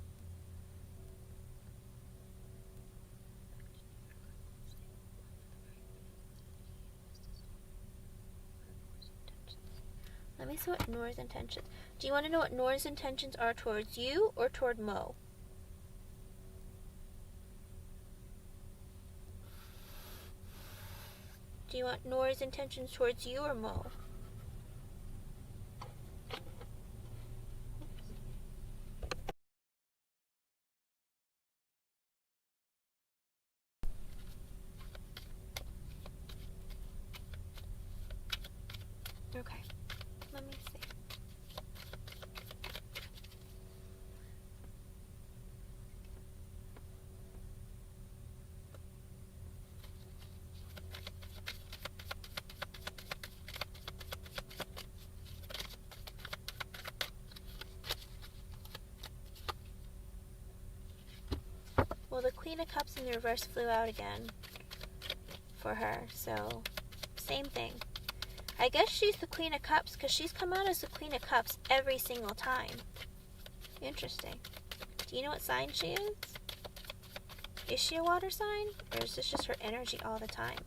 Let me see what Nora's intentions. Do you want to know what Nora's intentions are towards you or toward Mo? Do you want Nora's intentions towards you or Mo? Okay, let me see. Well, the Queen of Cups in the reverse flew out again for her, so same thing. I guess she's the Queen of Cups because she's come out as the Queen of Cups every single time. Interesting. Do you know what sign she is? Is she a water sign? Or is this just her energy all the time?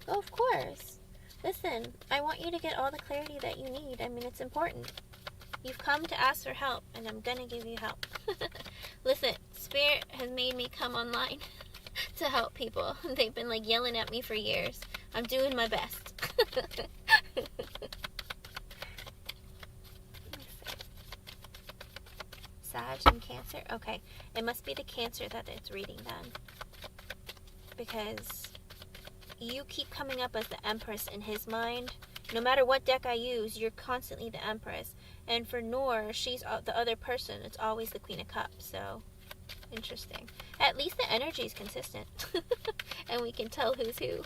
Oh, of course. Listen, I want you to get all the clarity that you need. I mean, it's important. You've come to ask for help, and I'm gonna give you help. Listen, Spirit has made me come online to help people. They've been like yelling at me for years. I'm doing my best. Sag and Cancer? Okay. It must be the Cancer that it's reading then. Because you keep coming up as the Empress in his mind. No matter what deck I use, you're constantly the Empress. And for Noor, she's the other person. It's always the Queen of Cups. So, interesting. At least the energy is consistent. And we can tell who's who.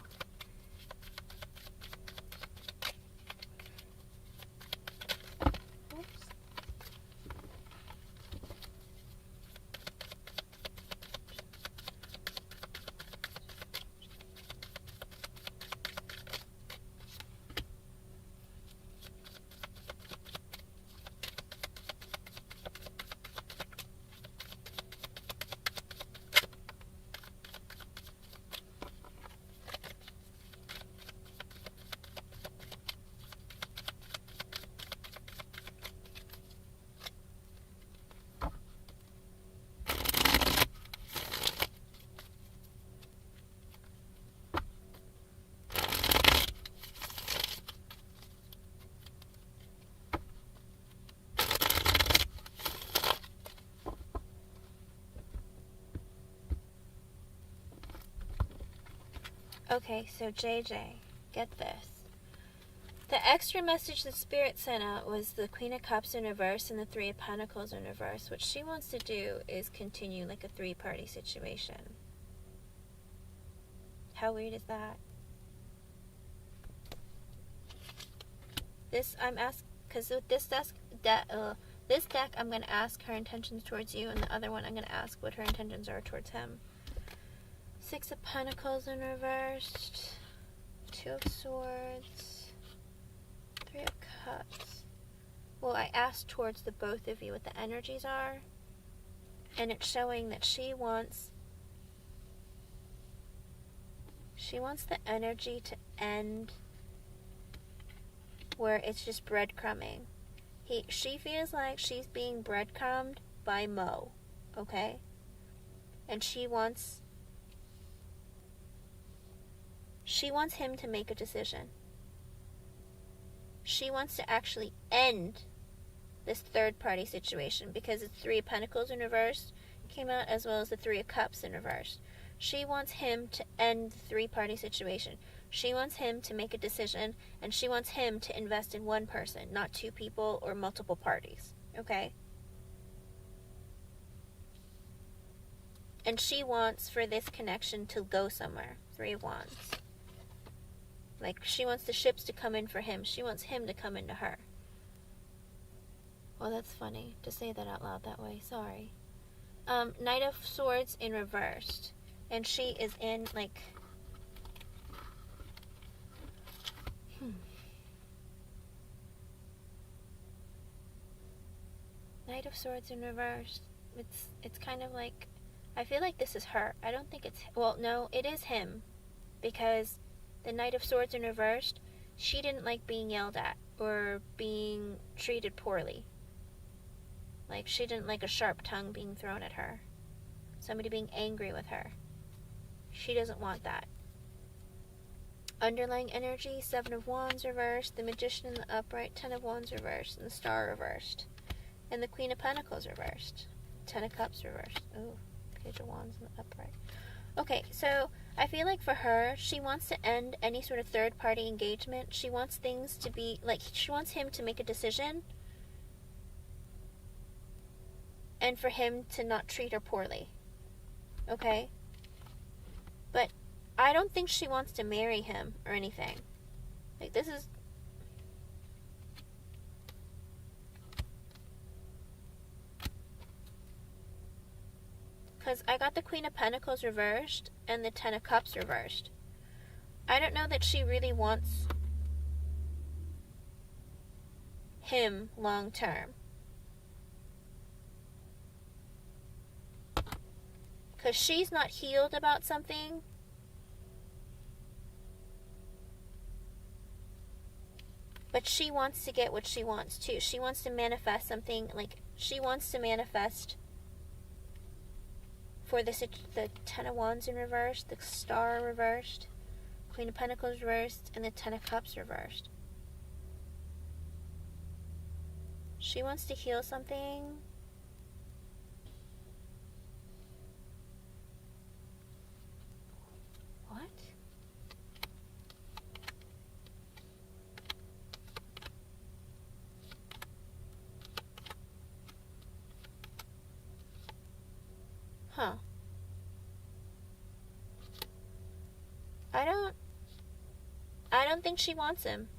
Oops. Okay, so JJ, get this. The extra message the Spirit sent out was the Queen of Cups in reverse and the Three of Pentacles in reverse. What she wants to do is continue like a three-party situation. How weird is that? This, I'm asking, because with this deck, I'm going to ask her intentions towards you, and the other one I'm going to ask what her intentions are towards him. Six of Pentacles in reversed. Two of Swords. Three of Cups. Well, I asked towards the both of you what the energies are. And it's showing that she wants the energy to end where it's just breadcrumbing. She feels like she's being breadcrumbed by Mo, okay? And she wants him to make a decision. She wants to actually end this third party situation, because it's Three of Pentacles in reverse came out, as well as the Three of Cups in reverse. She wants him to end the three-party situation. She wants him to make a decision, and she wants him to invest in one person, not two people or multiple parties, okay? And she wants for this connection to go somewhere. Three of Wands. Like, she wants the ships to come in for him. She wants him to come into her. Well, that's funny to say that out loud that way. Sorry. Knight of Swords in reversed. And she is in, like... Knight of Swords in reversed. It's kind of like... I feel like this is her. I don't think it's... Well, no, it is him. Because the Knight of Swords in reversed, she didn't like being yelled at or being treated poorly. Like, she didn't like a sharp tongue being thrown at her. Somebody being angry with her. She doesn't want that. Underlying energy, Seven of Wands reversed, the Magician in the upright, Ten of Wands reversed, and the Star reversed. And the Queen of Pentacles reversed. Ten of Cups reversed. Oh, Page of Wands in the upright. Okay, so I feel like for her, she wants to end any sort of third-party engagement. She wants things to be, like, she wants him to make a decision. And for him to not treat her poorly. Okay? But I don't think she wants to marry him or anything. Like, this is... Because I got the Queen of Pentacles reversed and the Ten of Cups reversed. I don't know that she really wants him long term. Because she's not healed about something. But she wants to get what she wants too. She wants to manifest something, like, she wants to manifest for the Ten of Wands in reverse, the Star reversed, Queen of Pentacles reversed, and the Ten of Cups reversed. She wants to heal something. What? Huh. I don't think she wants him.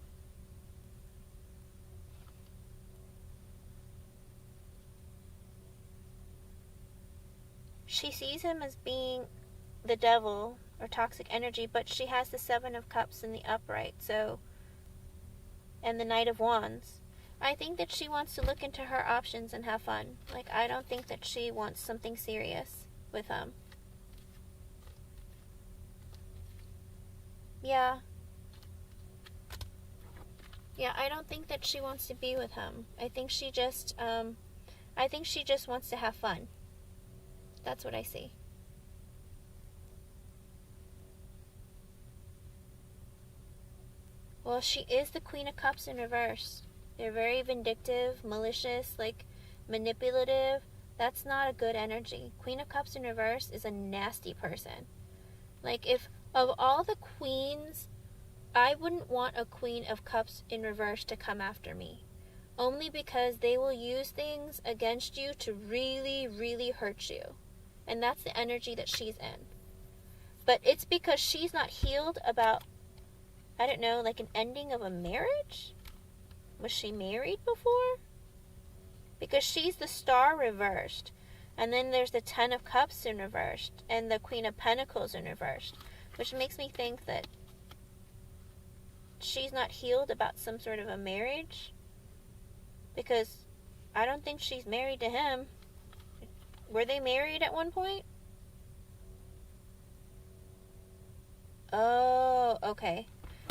She sees him as being the devil or toxic energy, but she has the Seven of Cups in the upright, so, and the Knight of Wands. I think that she wants to look into her options and have fun. Like, I don't think that she wants something serious with him. Yeah. Yeah, I don't think that she wants to be with him. I think she just wants to have fun. That's what I see. Well, she is the Queen of Cups in reverse. They're very vindictive, malicious, like, manipulative. That's not a good energy. Queen of Cups in reverse is a nasty person. Like, if of all the queens, I wouldn't want a Queen of Cups in reverse to come after me. Only because they will use things against you to really, really hurt you. And that's the energy that she's in. But it's because she's not healed about, I don't know, like an ending of a marriage? Was she married before? Because she's the Star reversed. And then there's the Ten of Cups in reversed. And the Queen of Pentacles in reversed. Which makes me think that she's not healed about some sort of a marriage. Because I don't think she's married to him. Were they married at one point? Oh, okay.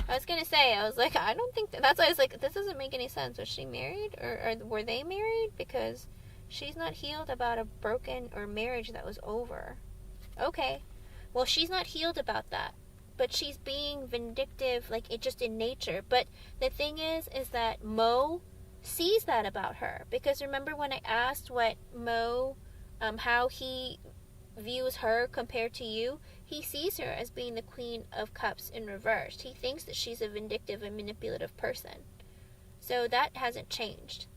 I was going to say, I was like, I don't think... That's why I was like, this doesn't make any sense. Was she married? Or were they married? Because She's not healed about a broken or marriage that was over. Okay. Well, she's not healed about that. But she's being vindictive, like, it just in nature. But the thing is that Mo sees that about her. Because remember when I asked what Mo, how he views her compared to you? He sees her as being the Queen of Cups in reverse. He thinks that she's a vindictive and manipulative person. So that hasn't changed.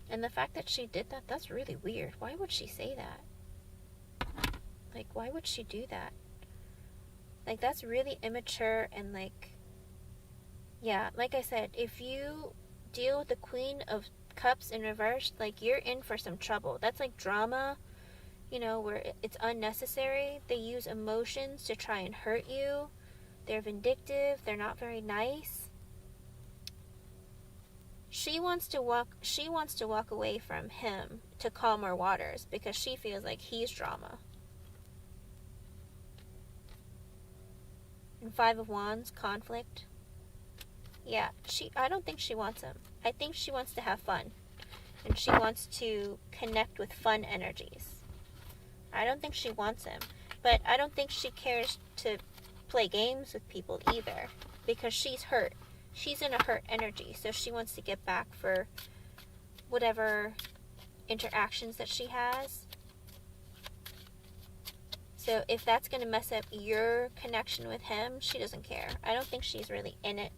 And the fact that she did that, that's really weird. Why would she say that? Like, why would she do that? Like, that's really immature and, like, yeah, like I said, if you deal with the Queen of Cups in reverse, like, you're in for some trouble. That's like drama, you know, where it's unnecessary. They use emotions to try and hurt you. They're vindictive. They're not very nice. She wants to walk away from him to calmer waters because she feels like he's drama. And Five of Wands, conflict. Yeah, I don't think she wants him. I think she wants to have fun. And she wants to connect with fun energies. I don't think she wants him. But I don't think she cares to play games with people either. Because she's hurt. She's in a hurt energy. So she wants to get back for whatever interactions that she has. So if that's going to mess up your connection with him, she doesn't care. I don't think she's really in it.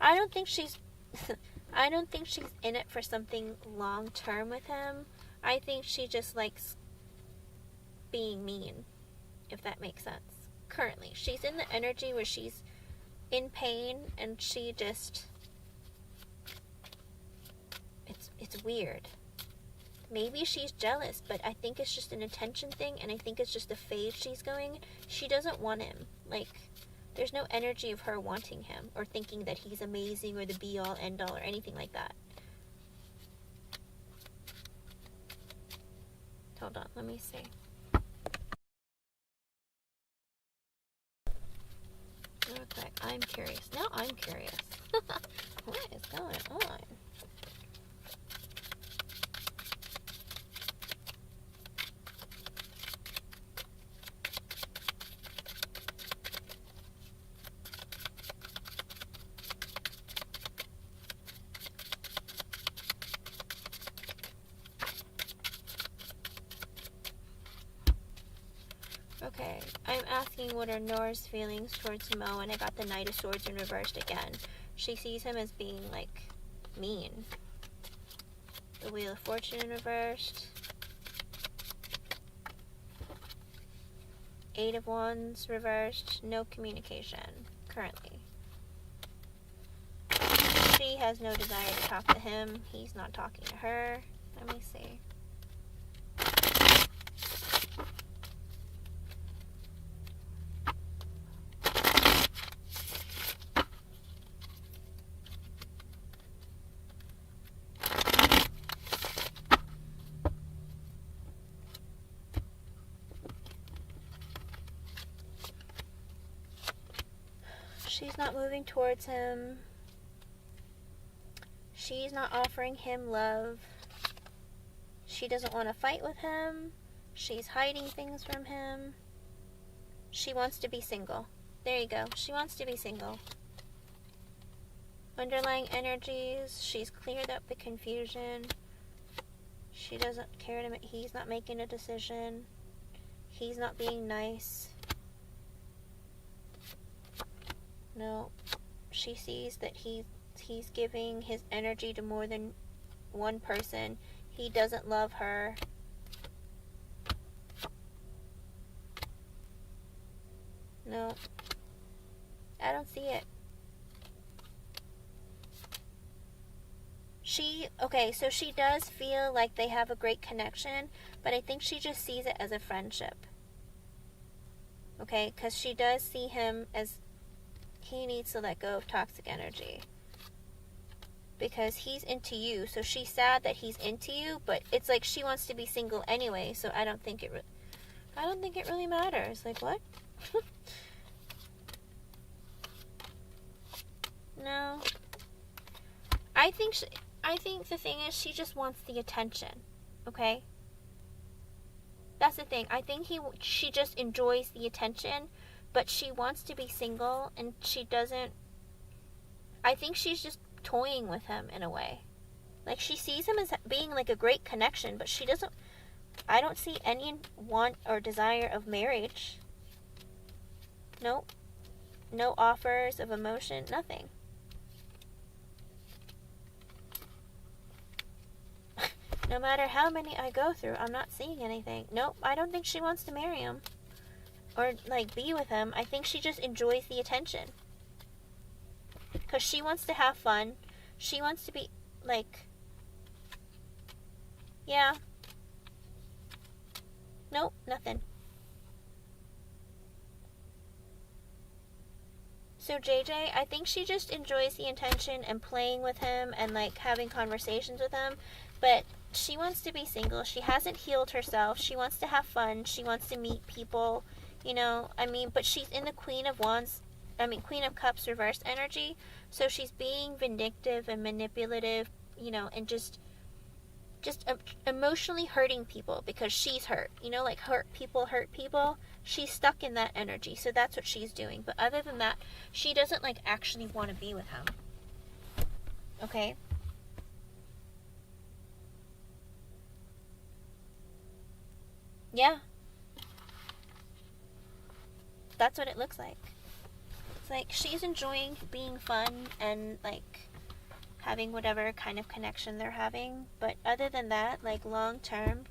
I don't think she's in it for something long term with him. I think she just likes being mean, if that makes sense. Currently, she's in the energy where she's in pain and she just, it's weird. Maybe she's jealous, but I think it's just an attention thing, and I think it's just a phase she's going. She doesn't want him. Like, there's no energy of her wanting him or thinking that he's amazing or the be-all, end-all or anything like that. Hold on, let me see. Okay, I'm curious. Now I'm curious. What is going on? Okay, I'm asking what are Nora's feelings towards Mo, and I got the Knight of Swords in reversed again. She sees him as being, like, mean. The Wheel of Fortune in reversed. Eight of Wands reversed. No communication, currently. She has no desire to talk to him. He's not talking to her. Let me see. She's not moving towards him. She's not offering him love. She doesn't want to fight with him. She's hiding things from him. She wants to be single. There you go. She wants to be single. Underlying energies. She's cleared up the confusion. She doesn't care to. He's not making a decision. He's not being nice. No, she sees that he's giving his energy to more than one person. He doesn't love her. No, I don't see it. Okay, so she does feel like they have a great connection, but I think she just sees it as a friendship. Okay, because she does see him as he needs to let go of toxic energy because he's into you. So she's sad that he's into you, but it's like she wants to be single anyway. So I don't think it really matters. Like, what? No, I I think the thing is she just wants the attention, okay? That's the thing. I think she just enjoys the attention, but she wants to be single, and she doesn't... I think she's just toying with him in a way. Like, she sees him as being like a great connection, but she doesn't... I don't see any want or desire of marriage. Nope. No offers of emotion, nothing. No matter how many I go through, I'm not seeing anything. Nope, I don't think she wants to marry him. Or, like, be with him. I think she just enjoys the attention. Because she wants to have fun. She wants to be, like... Yeah. Nope, nothing. So JJ, I think she just enjoys the attention and playing with him and, like, having conversations with him. But she wants to be single. She hasn't healed herself. She wants to have fun. She wants to meet people, you know. I mean, but she's in the Queen of Cups reverse energy. So she's being vindictive and manipulative, you know, and just emotionally hurting people because she's hurt. You know, like hurt people. She's stuck in that energy. So that's what she's doing. But other than that, she doesn't, like, actually want to be with him. Okay? Yeah. That's what it looks like. It's like she's enjoying being fun and, like, having whatever kind of connection they're having. But other than that, like, long term,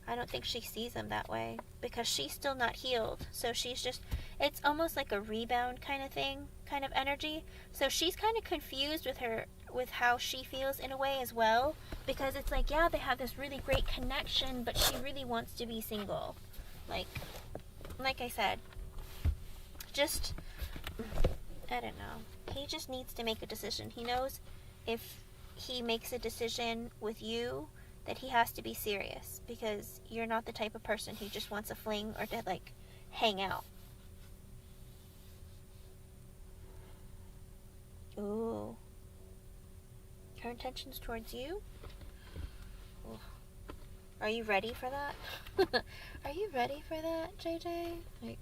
I don't think she sees him that way. Because she's still not healed. So she's just... It's almost like a rebound kind of thing. Kind of energy. So she's kind of confused with how she feels in a way as well. Because it's like, yeah, they have this really great connection, but she really wants to be single. Like I said, just, I don't know. He just needs to make a decision. He knows if he makes a decision with you that he has to be serious, because you're not the type of person who just wants a fling or to, like, hang out. Ooh. Her intentions towards you? Ooh. Are you ready for that? Are you ready for that, JJ? Like...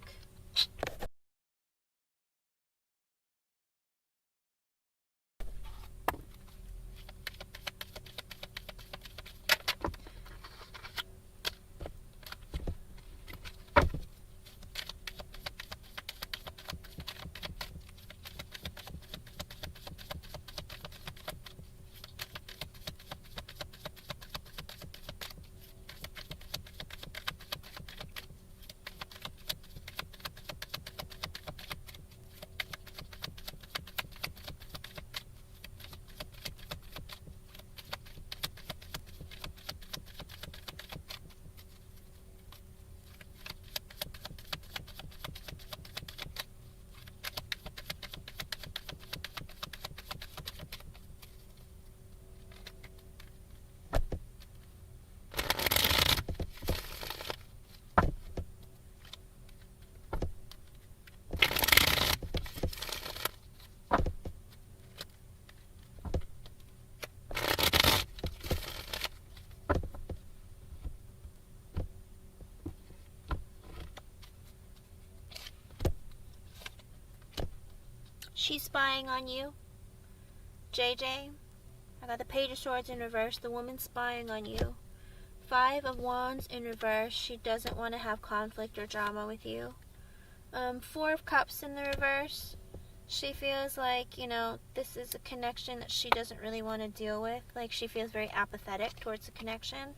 She's spying on you, JJ. I got the Page of Swords in reverse. The woman's spying on you. 5 of Wands in reverse. She doesn't want to have conflict or drama with you. 4 of Cups in the reverse. She feels like, you know, this is a connection that she doesn't really want to deal with. Like, she feels very apathetic towards the connection.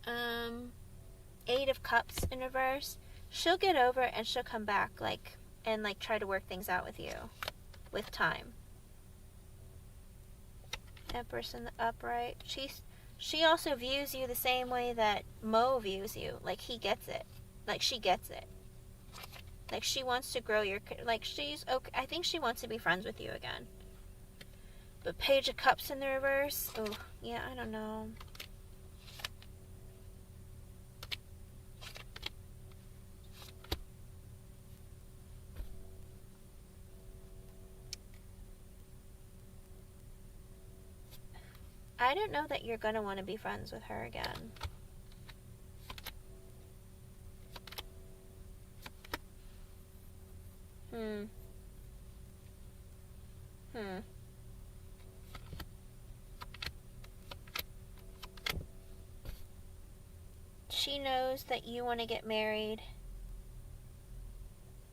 8 of Cups in reverse. She'll get over it and she'll come back, like, and, like, try to work things out with you with time. Empress in the upright. She also views you the same way that Mo views you. Like, he gets it. Like, she gets it. Like, she wants to grow your... Like, she's okay. I think she wants to be friends with you again. But Page of Cups in the reverse. Oh, yeah, I don't know. I don't know that you're going to want to be friends with her again. She knows that you want to get married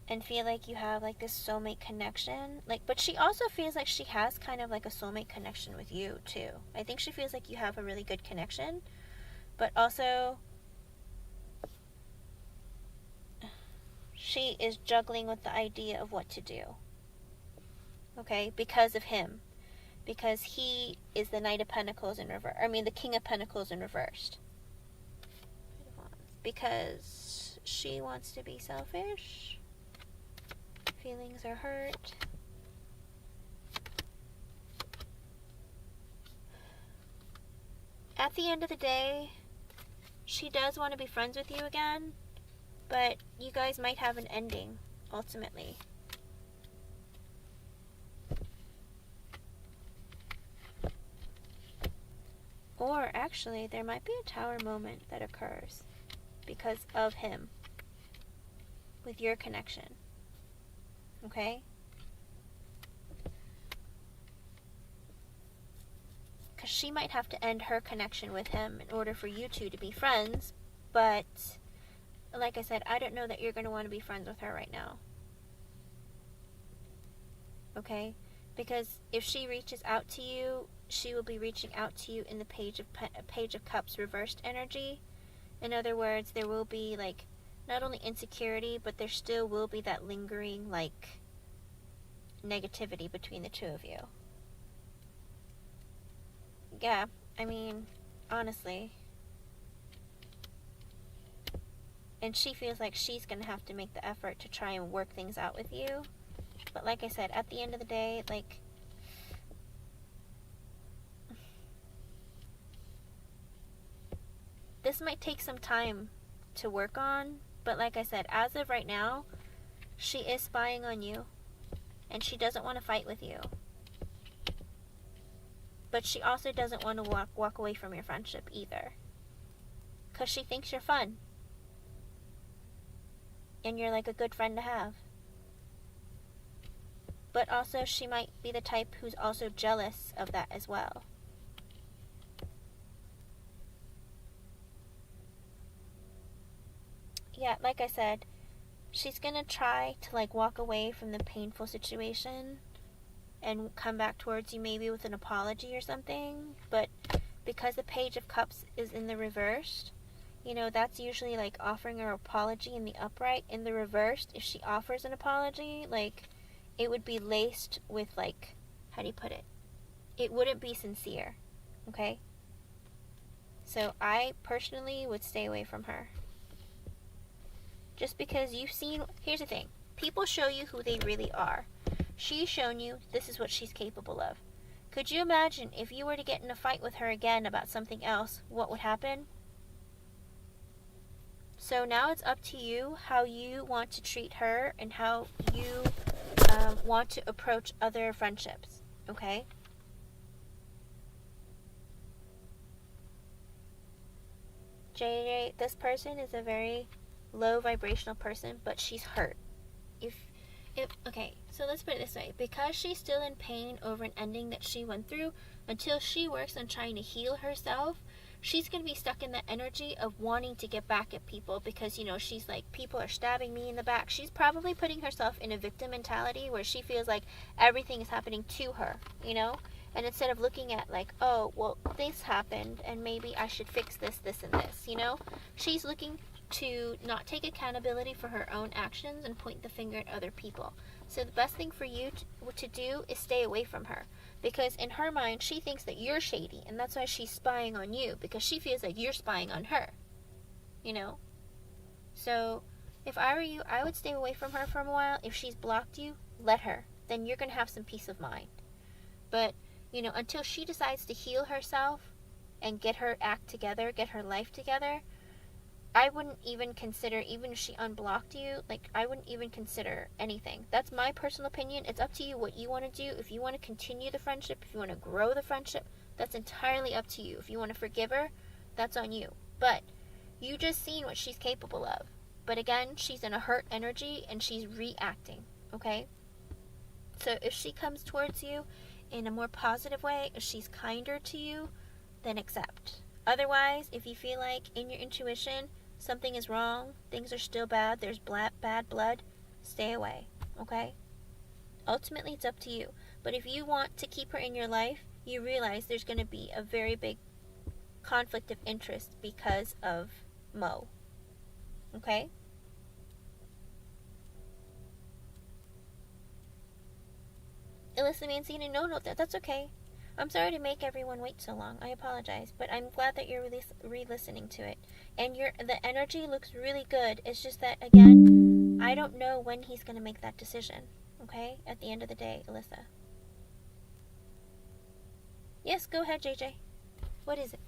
and feel like you have like this soulmate connection. Like, but she also feels like she has kind of like a soulmate connection with you too. I think she feels like you have a really good connection, but also she is juggling with the idea of what to do. Okay? Because of him. Because he is the Knight of Pentacles in reverse. I mean, the King of Pentacles in reversed. Because she wants to be selfish. Feelings are hurt. At the end of the day, she does want to be friends with you again, but you guys might have an ending, ultimately. Or actually, there might be a tower moment that occurs because of him with your connection. Okay? Because she might have to end her connection with him in order for you two to be friends, but like I said, I don't know that you're going to want to be friends with her right now. Okay? Because if she reaches out to you, she will be reaching out to you in the Page of Cups reversed energy. In other words, there will be like not only insecurity, but there still will be that lingering like negativity between the two of you. Yeah, I mean, honestly. And she feels like she's going to have to make the effort to try and work things out with you. But like I said, at the end of the day, like, this might take some time to work on. But like I said, as of right now, she is spying on you. And she doesn't want to fight with you. But she also doesn't want to walk away from your friendship either. Because she thinks you're fun. And you're like a good friend to have. But also she might be the type who's also jealous of that as well. Yeah, like I said, she's gonna try to like walk away from the painful situation and come back towards you maybe with an apology or something. But because the Page of Cups is in the reversed, you know, that's usually like offering her apology in the upright. In the reversed, if she offers an apology, like, it would be laced with like, how do you put it? It wouldn't be sincere, okay? So I personally would stay away from her. Just because you've seen, here's the thing, people show you who they really are. She's shown you this is what she's capable of. Could you imagine if you were to get in a fight with her again about something else, what would happen? So now it's up to you how you want to treat her and how you want to approach other friendships, okay? JJ, this person is a very low vibrational person, but she's hurt. Okay, so let's put it this way. Because she's still in pain over an ending that she went through, until she works on trying to heal herself, she's going to be stuck in that energy of wanting to get back at people because, you know, she's like, people are stabbing me in the back. She's probably putting herself in a victim mentality where she feels like everything is happening to her, you know? And instead of looking at like, oh, well, this happened and maybe I should fix this, this, and this, you know? She's looking to not take accountability for her own actions and point the finger at other people. So the best thing for you to do is stay away from her. Because in her mind, she thinks that you're shady, and that's why she's spying on you, because she feels like you're spying on her, you know? So if I were you, I would stay away from her for a while. If she's blocked you, let her. Then you're going to have some peace of mind. But, you know, until she decides to heal herself and get her act together, get her life together, I wouldn't even consider, even if she unblocked you, like, I wouldn't even consider anything. That's my personal opinion. It's up to you what you want to do. If you want to continue the friendship, if you want to grow the friendship, That's entirely up to you. If you want to forgive her, that's on you. But you just seen what she's capable of. But again, she's in a hurt energy and she's reacting, okay? So if she comes towards you in a more positive way, if she's kinder to you, then accept. Otherwise, if you feel like in your intuition something is wrong, things are still bad, there's bad blood, stay away, okay? Ultimately, it's up to you. But if you want to keep her in your life, you realize there's going to be a very big conflict of interest because of Mo. Okay? Alyssa Mancini, no, that's okay. I'm sorry to make everyone wait so long. I apologize, but I'm glad that you're re-listening to it. And the energy looks really good. It's just that, again, I don't know when he's going to make that decision. Okay? At the end of the day, Alyssa. Yes, go ahead, JJ. What is it?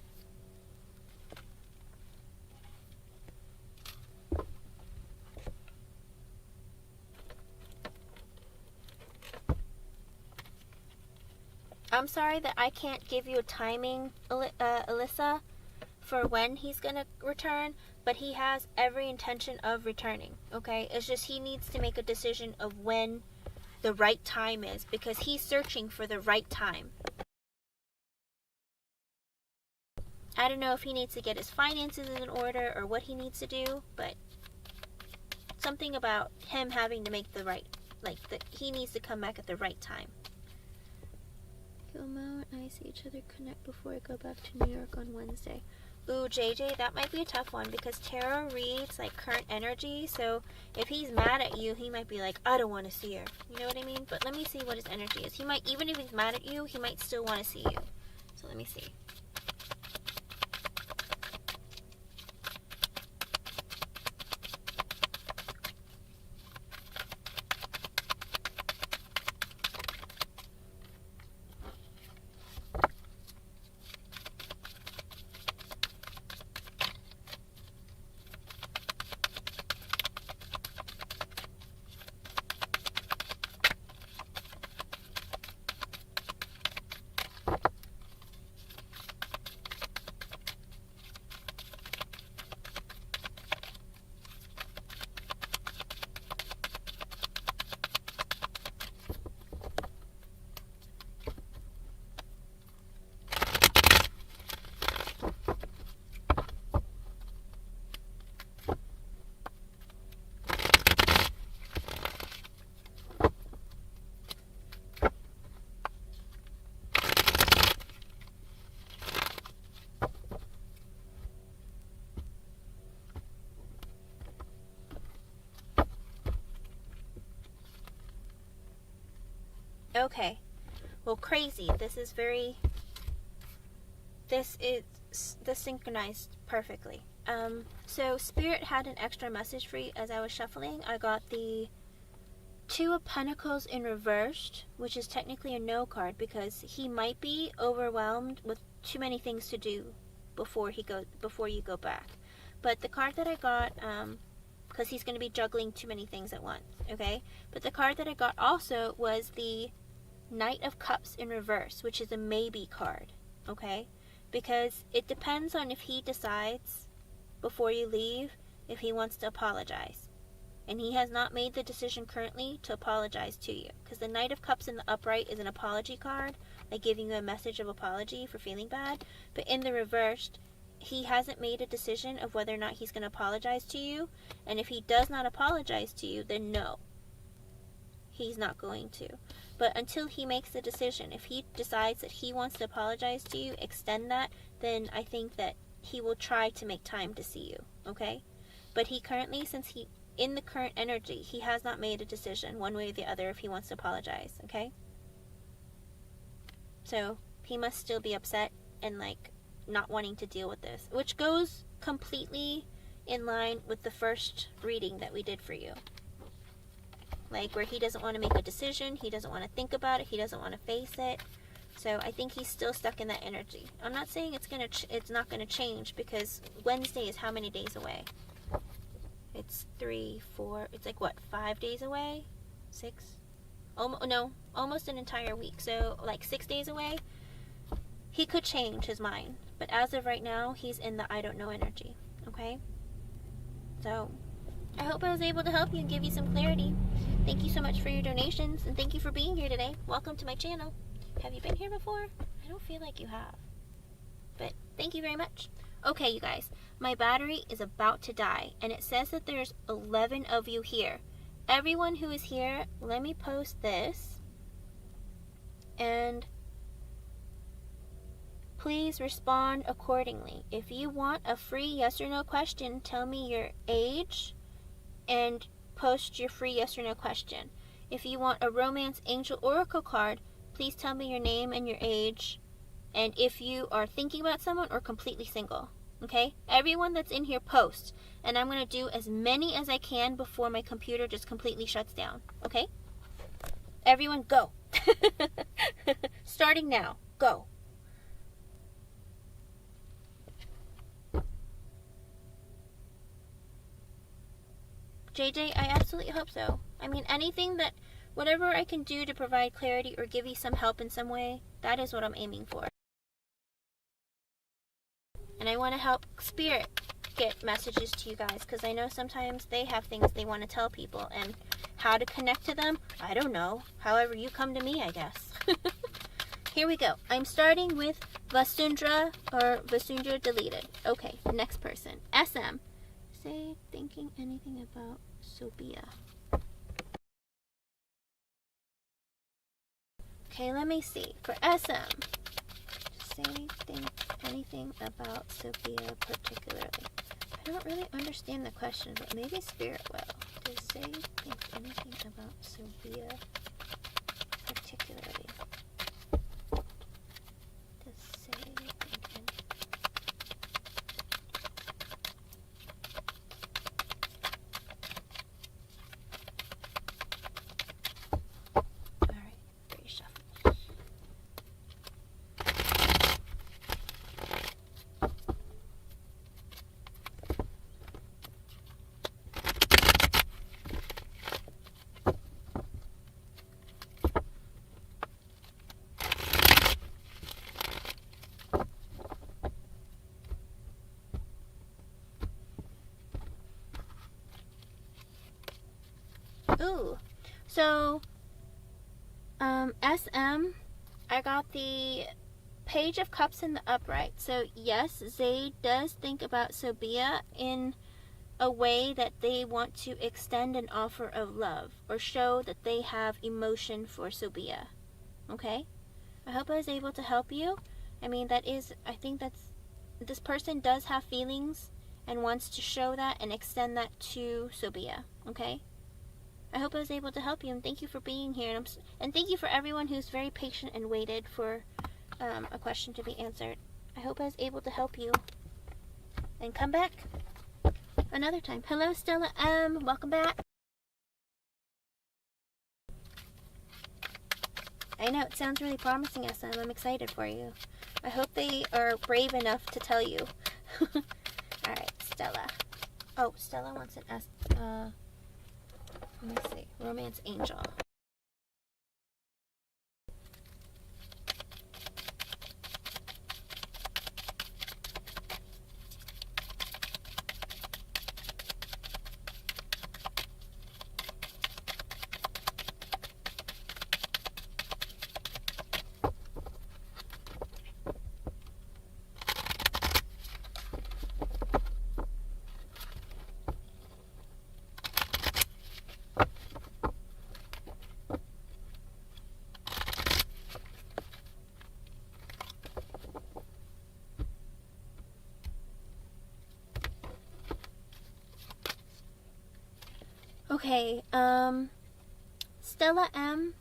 I'm sorry that I can't give you a timing, Alyssa, for when he's going to return, but he has every intention of returning, okay? It's just he needs to make a decision of when the right time is, because he's searching for the right time. I don't know if he needs to get his finances in order or what he needs to do, but something about him having to make the right, he needs to come back at the right time. Mo and I see each other connect before I go back to New York on Wednesday. Ooh, JJ, that might be a tough one because tarot reads like current energy. So if he's mad at you, he might be like, I don't want to see her. You know what I mean? But let me see what his energy is. He might, even if he's mad at you, he might still want to see you. So let me see. Okay. Well, crazy. This is synchronized perfectly. So Spirit had an extra message for you as I was shuffling. I got the Two of Pentacles in reversed, which is technically a no card because he might be overwhelmed with too many things to do before you go back. But the card that I got, because he's going to be juggling too many things at once, okay? But the card that I got also was the Knight of Cups in reverse, which is a maybe card, okay? Because it depends on if he decides before you leave if he wants to apologize. And he has not made the decision currently to apologize to you. Because the Knight of Cups in the upright is an apology card, like giving you a message of apology for feeling bad. But in the reversed, he hasn't made a decision of whether or not he's going to apologize to you. And if he does not apologize to you, then no, he's not going to. But until he makes the decision, if he decides that he wants to apologize to you, extend that, then I think that he will try to make time to see you, okay? But he currently, in the current energy, he has not made a decision one way or the other if he wants to apologize, okay? So he must still be upset and not wanting to deal with this, which goes completely in line with the first reading that we did for you. Where he doesn't want to make a decision, he doesn't want to think about it, he doesn't want to face it. So I think he's still stuck in that energy. I'm not saying it's not gonna change because Wednesday is how many days away? It's 3, 4, it's 5 days away? 6? Almost an entire week. So 6 days away. he could change his mind. But as of right now, he's in the I don't know energy. Okay? So, I hope I was able to help you and give you some clarity. Thank you so much for your donations, and thank you for being here today. Welcome to my channel. Have you been here before? I don't feel like you have. But thank you very much. Okay, you guys, my battery is about to die, and it says that there's 11 of you here. Everyone who is here, let me post this, and please respond accordingly. If you want a free yes or no question, tell me your age and post your free yes or no question. If you want a romance angel oracle card, please tell me your name and your age, and if you are thinking about someone or completely single. Okay? Everyone that's in here post, and I'm going to do as many as I can before my computer just completely shuts down. Okay? Everyone go. Starting now. Go. JJ, I absolutely hope so. I mean, whatever I can do to provide clarity or give you some help in some way, that is what I'm aiming for. And I want to help Spirit get messages to you guys, because I know sometimes they have things they want to tell people, and how to connect to them, I don't know. However you come to me, I guess. Here we go. I'm starting with Vasundra, or Vasundra deleted. Okay, next person. SM. Say thinking anything about Sophia. Okay, let me see. For SM, say think anything about Sophia particularly. I don't really understand the question, but maybe Spirit will. Does say think anything about Sophia particularly? Does say think anything? Alright, reshuffle. Ooh, so, SM, I got the Page of Cups in the upright. So, yes, Zayd does think about Sophia in a way that they want to extend an offer of love or show that they have emotion for Sophia. Okay? I hope I was able to help you. I mean, this person does have feelings and wants to show that and extend that to Sophia. Okay? I hope I was able to help you, and thank you for being here. And thank you for everyone who's very patient and waited for a question to be answered. I hope I was able to help you. And come back another time. Hello, Stella M. Welcome back. I know, it sounds really promising, SM. I'm excited for you. I hope they are brave enough to tell you. Alright, Stella. Oh, Stella wants an let me see. Romance Angel. Okay, Stella M,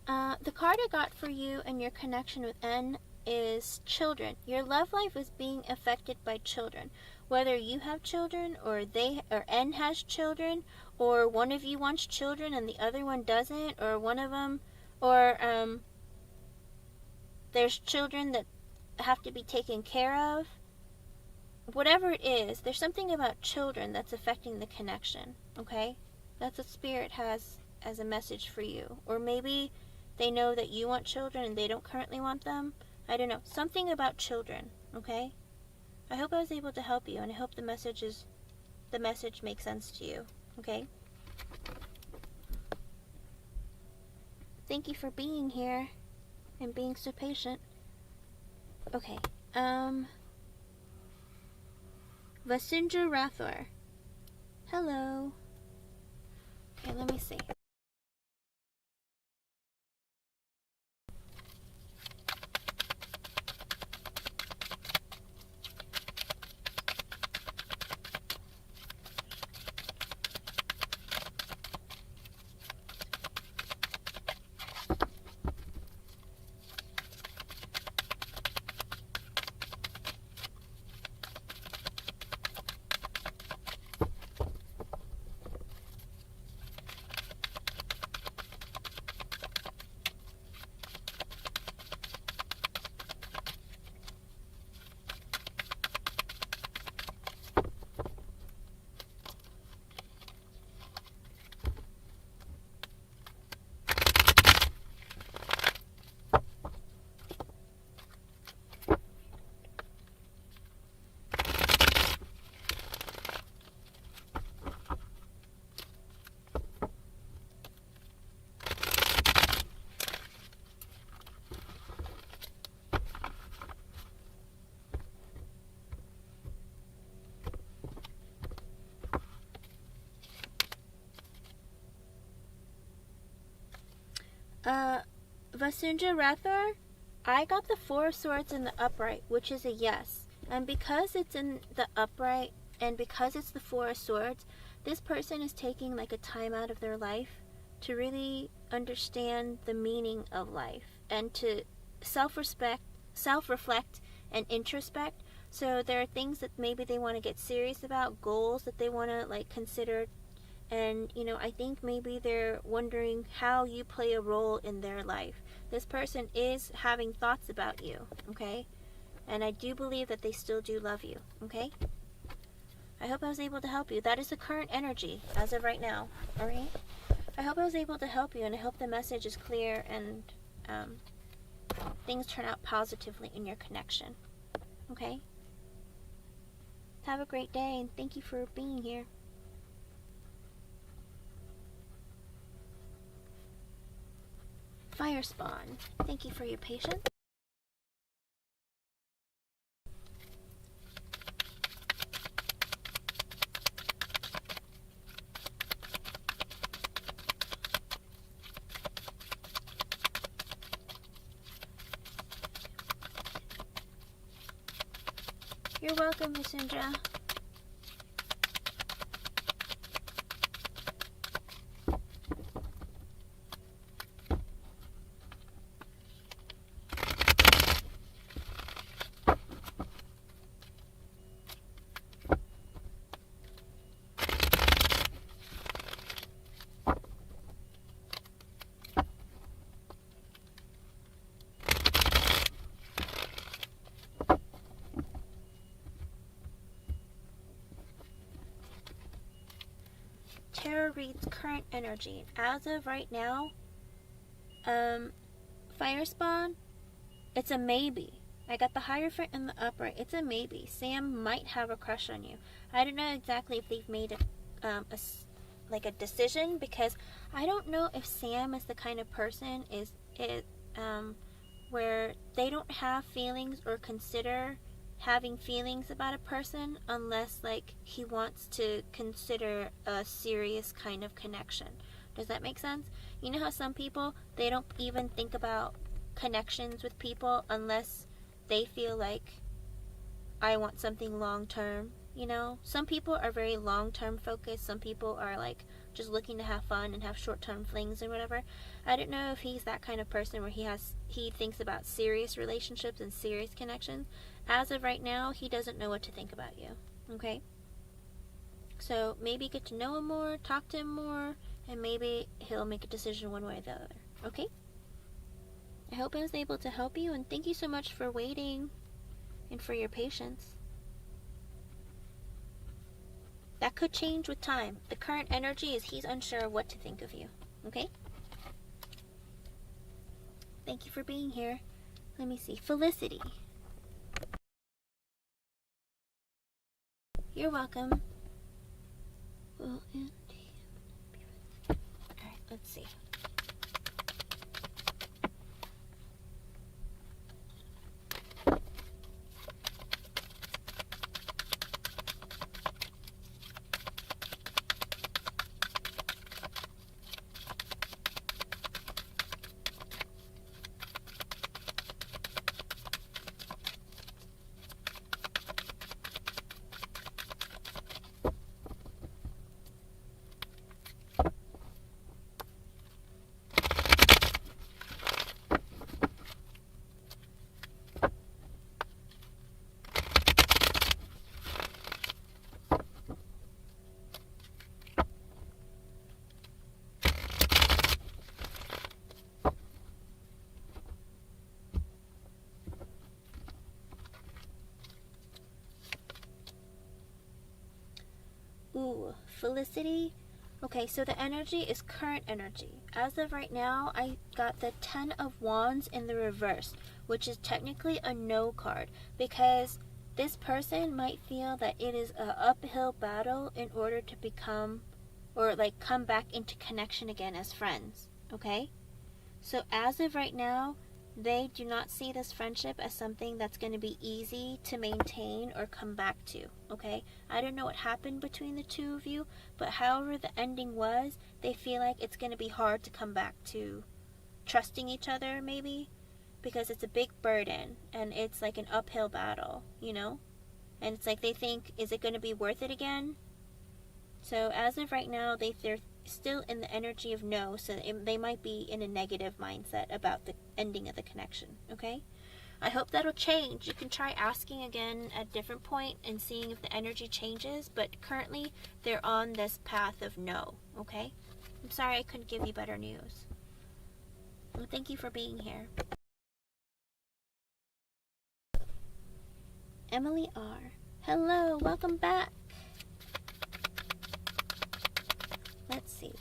the card I got for you and your connection with N is children. Your love life is being affected by children. Whether you have children or N has children, or one of you wants children and the other one doesn't, or one of them, or there's children that have to be taken care of. Whatever it is, there's something about children that's affecting the connection, okay? That's what Spirit has as a message for you. Or maybe they know that you want children and they don't currently want them, I don't know, something about children, okay? I hope I was able to help you, and I hope the message makes sense to you, okay? Thank you for being here and being so patient. Okay, Vasundra Rathor. Hello. Okay, let me see. Vasundra Rathor, I got the Four of Swords in the upright, which is a yes. And because it's in the upright, and because it's the Four of Swords, this person is taking like a time out of their life to really understand the meaning of life and to self-reflect, and introspect. So there are things that maybe they want to get serious about, goals that they want to like consider. And, you know, I think maybe they're wondering how you play a role in their life. This person is having thoughts about you, okay? And I do believe that they still do love you, okay? I hope I was able to help you. That is the current energy as of right now, alright? I hope I was able to help you, and I hope the message is clear and things turn out positively in your connection, okay? Have a great day, and thank you for being here. Fire Spawn, thank you for your patience. You're welcome, Vasundra. Tarot reads current energy. As of right now, Fire Spawn, it's a maybe. I got the Hierophant and the upright. It's a maybe. Sam might have a crush on you. I don't know exactly if they've made a decision, because I don't know if Sam is the kind of person where they don't have feelings or consider having feelings about a person unless like he wants to consider a serious kind of connection. Does that make sense? You know how some people, they don't even think about connections with people unless they feel like, I want something long term, you know? Some people are very long term focused. Some people are like just looking to have fun and have short term flings and whatever. I don't know if he's that kind of person where he thinks about serious relationships and serious connections. As of right now, he doesn't know what to think about you, okay? So maybe get to know him more, talk to him more, and maybe he'll make a decision one way or the other, okay? I hope I was able to help you, and thank you so much for waiting and for your patience. That could change with time. The current energy is he's unsure what to think of you, okay? Thank you for being here. Let me see. Felicity. You're welcome. Well, and alright, let's see. Ooh, Felicity. Okay, so the energy is current energy. As of right now, I got the 10 of Wands in the reverse, which is technically a no card, because this person might feel that it is an uphill battle in order to become, or like come back into connection again as friends, okay? So as of right now, they do not see this friendship as something that's going to be easy to maintain or come back to, okay? I don't know what happened between the two of you, but however the ending was, they feel like it's going to be hard to come back to trusting each other, maybe, because it's a big burden and it's like an uphill battle, you know? And it's like they think, is it going to be worth it again? So as of right now, they're still in the energy of no, so they might be in a negative mindset about the ending of the connection, okay? I hope that'll change. You can try asking again at a different point and seeing if the energy changes, but currently they're on this path of no, okay? I'm sorry I couldn't give you better news. Well, thank you for being here. Emily R. Hello, welcome back. Let's see.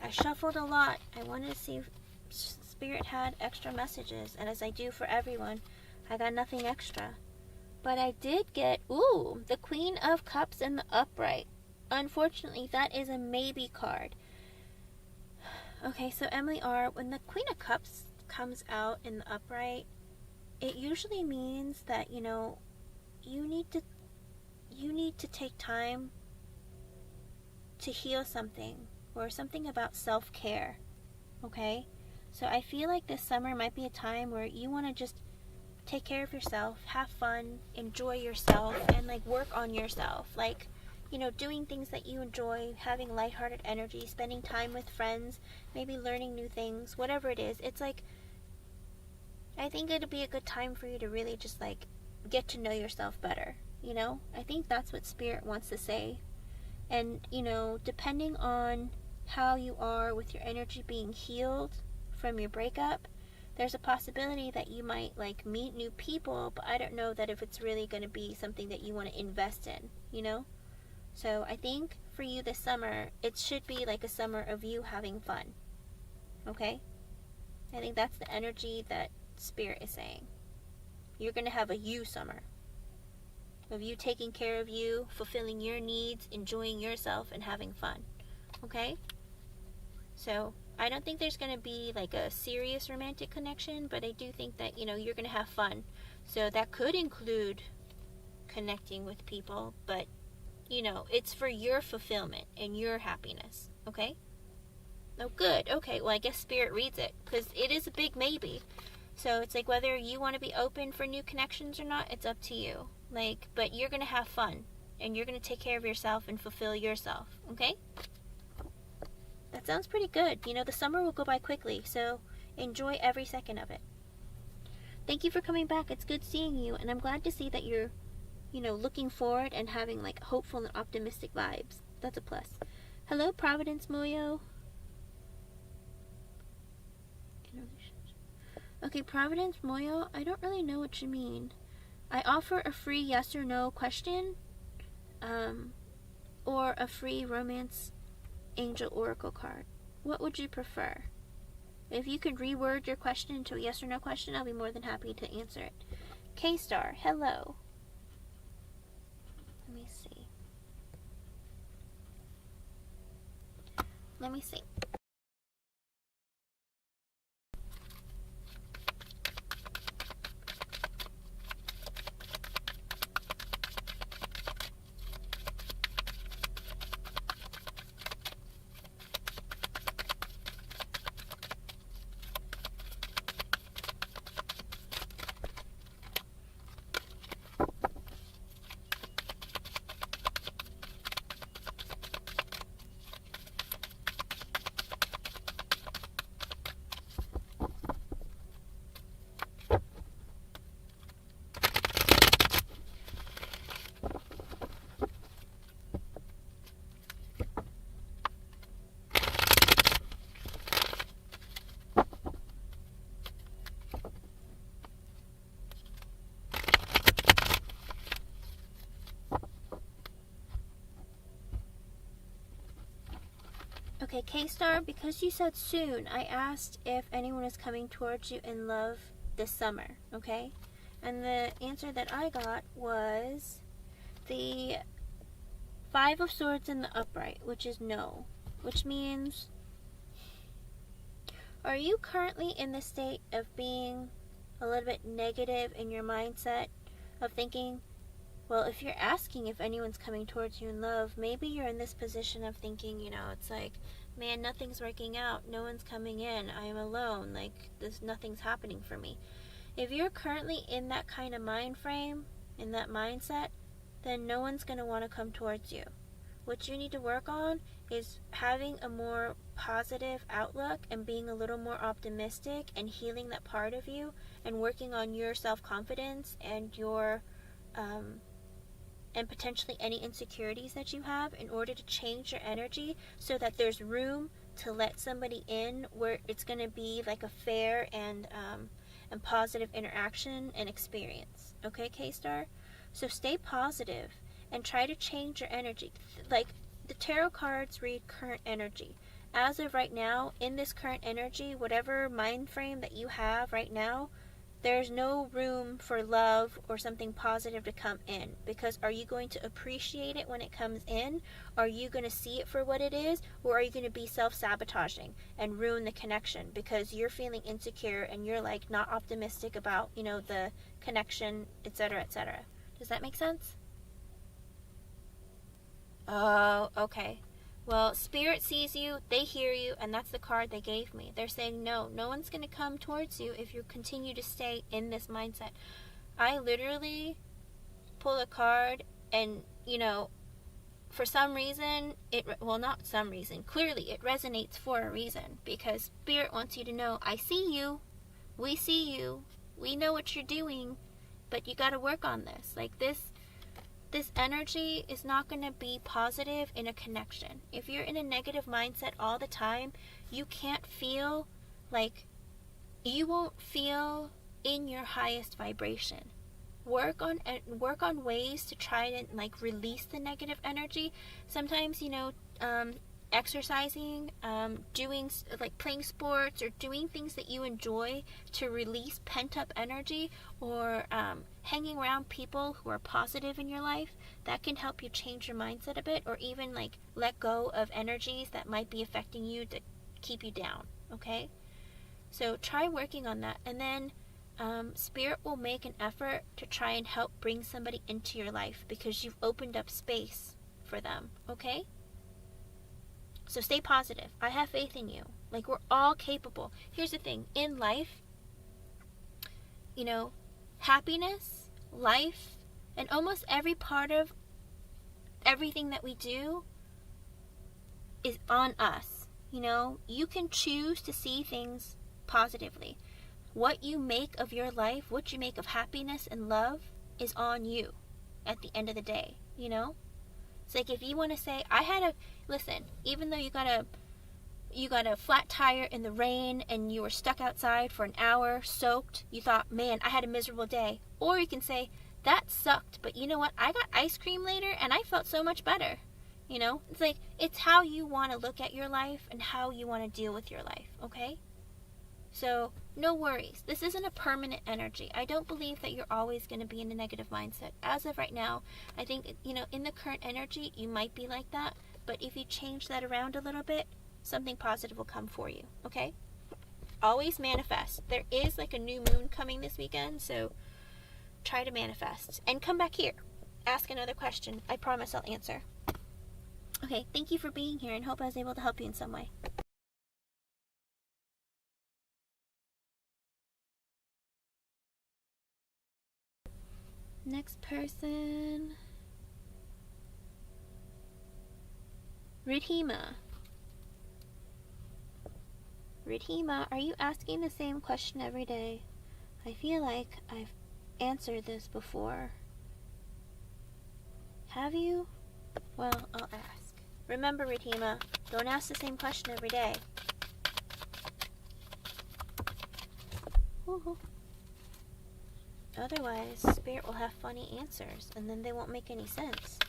I shuffled a lot. I wanted to see if Spirit had extra messages, and as I do for everyone, I got nothing extra. But I did get, ooh, the Queen of Cups in the upright. Unfortunately, that is a maybe card. Okay, so Emily R., when the Queen of Cups comes out in the upright, it usually means that, you know, you need to take time to heal something, or something about self-care, okay? So I feel like this summer might be a time where you want to just take care of yourself, have fun, enjoy yourself, and like work on yourself. Like, you know, doing things that you enjoy, having lighthearted energy, spending time with friends, maybe learning new things, whatever it is. It's like, I think it'll be a good time for you to really just like get to know yourself better, you know? I think that's what Spirit wants to say. And, you know, depending on how you are with your energy being healed from your breakup, there's a possibility that you might like meet new people, but I don't know that if it's really going to be something that you want to invest in, you know? So I think for you this summer, it should be like a summer of you having fun, okay? I think that's the energy that Spirit is saying. You're going to have a you summer. of you taking care of you, fulfilling your needs, enjoying yourself, and having fun. Okay? So I don't think there's going to be like a serious romantic connection, but I do think that, you know, you're going to have fun. So that could include connecting with people, but, you know, it's for your fulfillment and your happiness. Okay? Oh, good. Okay, well, I guess Spirit reads it, because it is a big maybe. So it's like whether you want to be open for new connections or not, it's up to you. Like, but you're going to have fun, and you're going to take care of yourself and fulfill yourself. Okay? That sounds pretty good. You know, the summer will go by quickly, so enjoy every second of it. Thank you for coming back. It's good seeing you, and I'm glad to see that you're, you know, looking forward and having, like, hopeful and optimistic vibes. That's a plus. Hello, Providence Moyo. Okay, Providence Moyo, I don't really know what you mean. I offer a free yes or no question, or a free romance angel oracle card. What would you prefer? If you could reword your question into a yes or no question, I'll be more than happy to answer it. K-Star, hello. Let me see. Okay, K-Star, because you said soon, I asked if anyone is coming towards you in love this summer, okay? And the answer that I got was the 5 of Swords in the upright, which is no. Which means, are you currently in the state of being a little bit negative in your mindset, of thinking, well, if you're asking if anyone's coming towards you in love, maybe you're in this position of thinking, you know, it's like, man, nothing's working out, no one's coming in, I am alone, like, nothing's happening for me. If you're currently in that kind of mind frame, in that mindset, then no one's going to want to come towards you. What you need to work on is having a more positive outlook and being a little more optimistic and healing that part of you and working on your self-confidence and your and potentially any insecurities that you have in order to change your energy so that there's room to let somebody in where it's going to be like a fair and positive interaction and experience. Okay, K-Star? So stay positive and try to change your energy. Like, the tarot cards read current energy. As of right now, in this current energy, whatever mind frame that you have right now, there's no room for love or something positive to come in, because are you going to appreciate it when it comes in? Are you going to see it for what it is? Or are you going to be self-sabotaging and ruin the connection because you're feeling insecure and you're like not optimistic about, you know, the connection, etc., etc. Does that make sense? Oh, okay. Well, Spirit sees you, they hear you, and that's the card they gave me. They're saying, no one's going to come towards you if you continue to stay in this mindset. I literally pull a card and, you know, for some reason, not some reason, clearly it resonates for a reason, because Spirit wants you to know, I see you, we see you, we know what you're doing, but you got to work on this. Like, this energy is not going to be positive in a connection. If you're in a negative mindset all the time, you can't feel like, you won't feel in your highest vibration. Work on ways to try to like release the negative energy. Sometimes, you know, exercising, doing, like playing sports or doing things that you enjoy to release pent-up energy, or hanging around people who are positive in your life, that can help you change your mindset a bit, or even like let go of energies that might be affecting you to keep you down, okay? So try working on that, and then Spirit will make an effort to try and help bring somebody into your life because you've opened up space for them, okay? So stay positive. I have faith in you. Like, we're all capable. Here's the thing. In life, you know, happiness, life, and almost every part of everything that we do is on us. You know, you can choose to see things positively. What you make of your life, what you make of happiness and love, is on you at the end of the day, you know? It's like, if you want to say, listen, even though you got a flat tire in the rain and you were stuck outside for an hour soaked, you thought, man, I had a miserable day. Or you can say, that sucked, but you know what? I got ice cream later and I felt so much better. You know? It's like, it's how you want to look at your life and how you want to deal with your life, okay? So, no worries. This isn't a permanent energy. I don't believe that you're always going to be in a negative mindset. As of right now, I think, you know, in the current energy, you might be like that. But if you change that around a little bit, something positive will come for you, okay? Always manifest. There is like a new moon coming this weekend, so try to manifest. And come back here. Ask another question. I promise I'll answer. Okay, thank you for being here, and hope I was able to help you in some way. Next person. Ridhima. Ridhima, are you asking the same question every day? I feel like I've answered this before. Have you? Well, I'll ask. Remember, Ridhima, don't ask the same question every day. Woohoo. Otherwise, Spirit will have funny answers, and then they won't make any sense.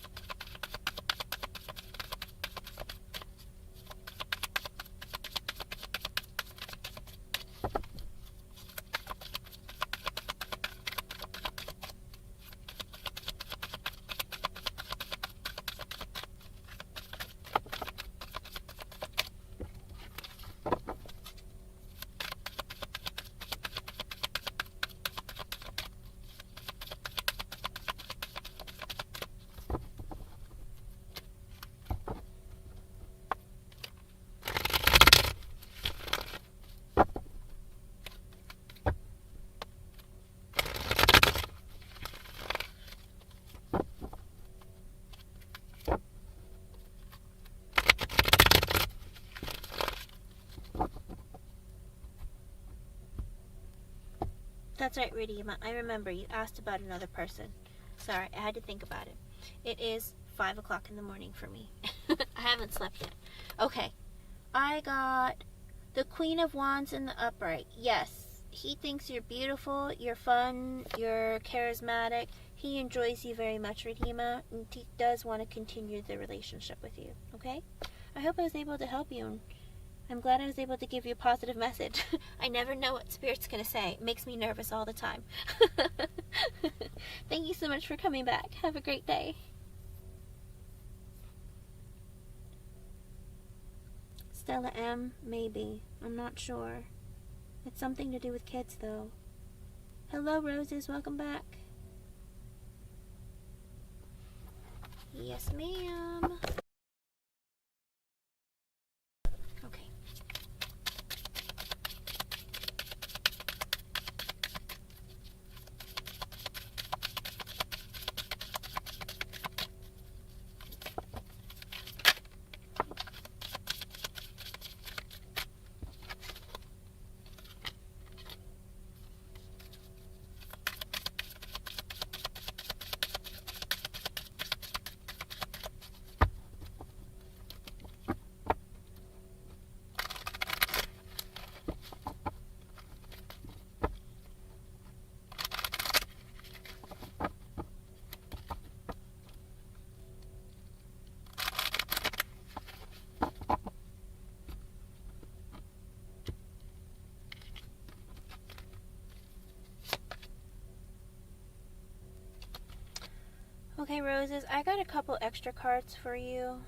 That's right, Ridhima. I remember you asked about another person. Sorry, I had to think about it. It is 5 o'clock in the morning for me. I haven't slept yet. Okay. I got the Queen of Wands in the upright. Yes. He thinks you're beautiful, you're fun, you're charismatic. He enjoys you very much, Ridhima, and he does want to continue the relationship with you. Okay? I hope I was able to help you, and I'm glad I was able to give you a positive message. I never know what Spirit's going to say. It makes me nervous all the time. Thank you so much for coming back. Have a great day. Stella M, maybe. I'm not sure. It's something to do with kids, though. Hello, Roses. Welcome back. Yes, ma'am. Okay. Okay, Roses, I got a couple extra cards for you.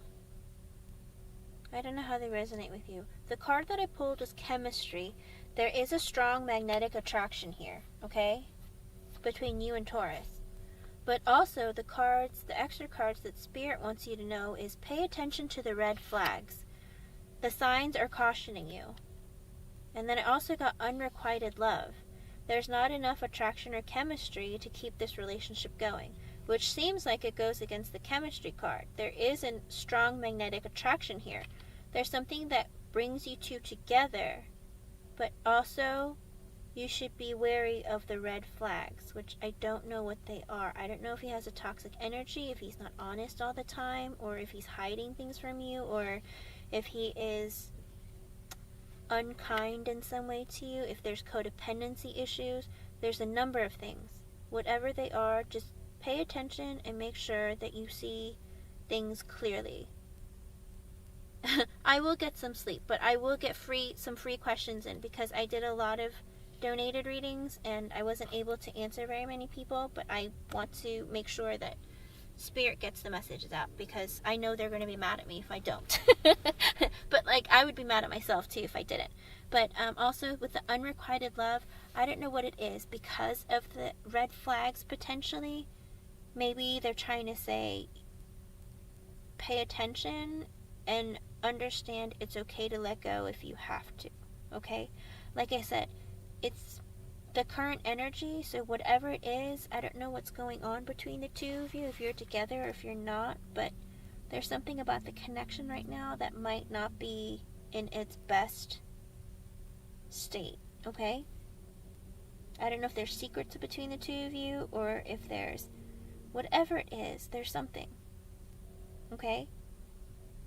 I don't know how they resonate with you. The card that I pulled was chemistry. There is a strong magnetic attraction here, okay? Between you and Taurus. But also, the extra cards that Spirit wants you to know is pay attention to the red flags. The signs are cautioning you. And then I also got unrequited love. There's not enough attraction or chemistry to keep this relationship going, which seems like it goes against the chemistry card. There is a strong magnetic attraction here. There's something that brings you two together, but also you should be wary of the red flags, which I don't know what they are. I don't know if he has a toxic energy, if he's not honest all the time, or if he's hiding things from you, or if he is unkind in some way to you, if there's codependency issues. There's a number of things. Whatever they are, just pay attention and make sure that you see things clearly. I will get some sleep, but I will get some free questions in, because I did a lot of donated readings and I wasn't able to answer very many people, but I want to make sure that Spirit gets the messages out, because I know they're going to be mad at me if I don't. But like, I would be mad at myself too if I didn't. But also with the unrequited love, I don't know what it is, because of the red flags potentially. Maybe they're trying to say, pay attention and understand it's okay to let go if you have to, okay? Like I said, it's the current energy, so whatever it is, I don't know what's going on between the two of you, if you're together or if you're not, but there's something about the connection right now that might not be in its best state, okay? I don't know if there's secrets between the two of you, or if there's whatever it is, there's something, okay?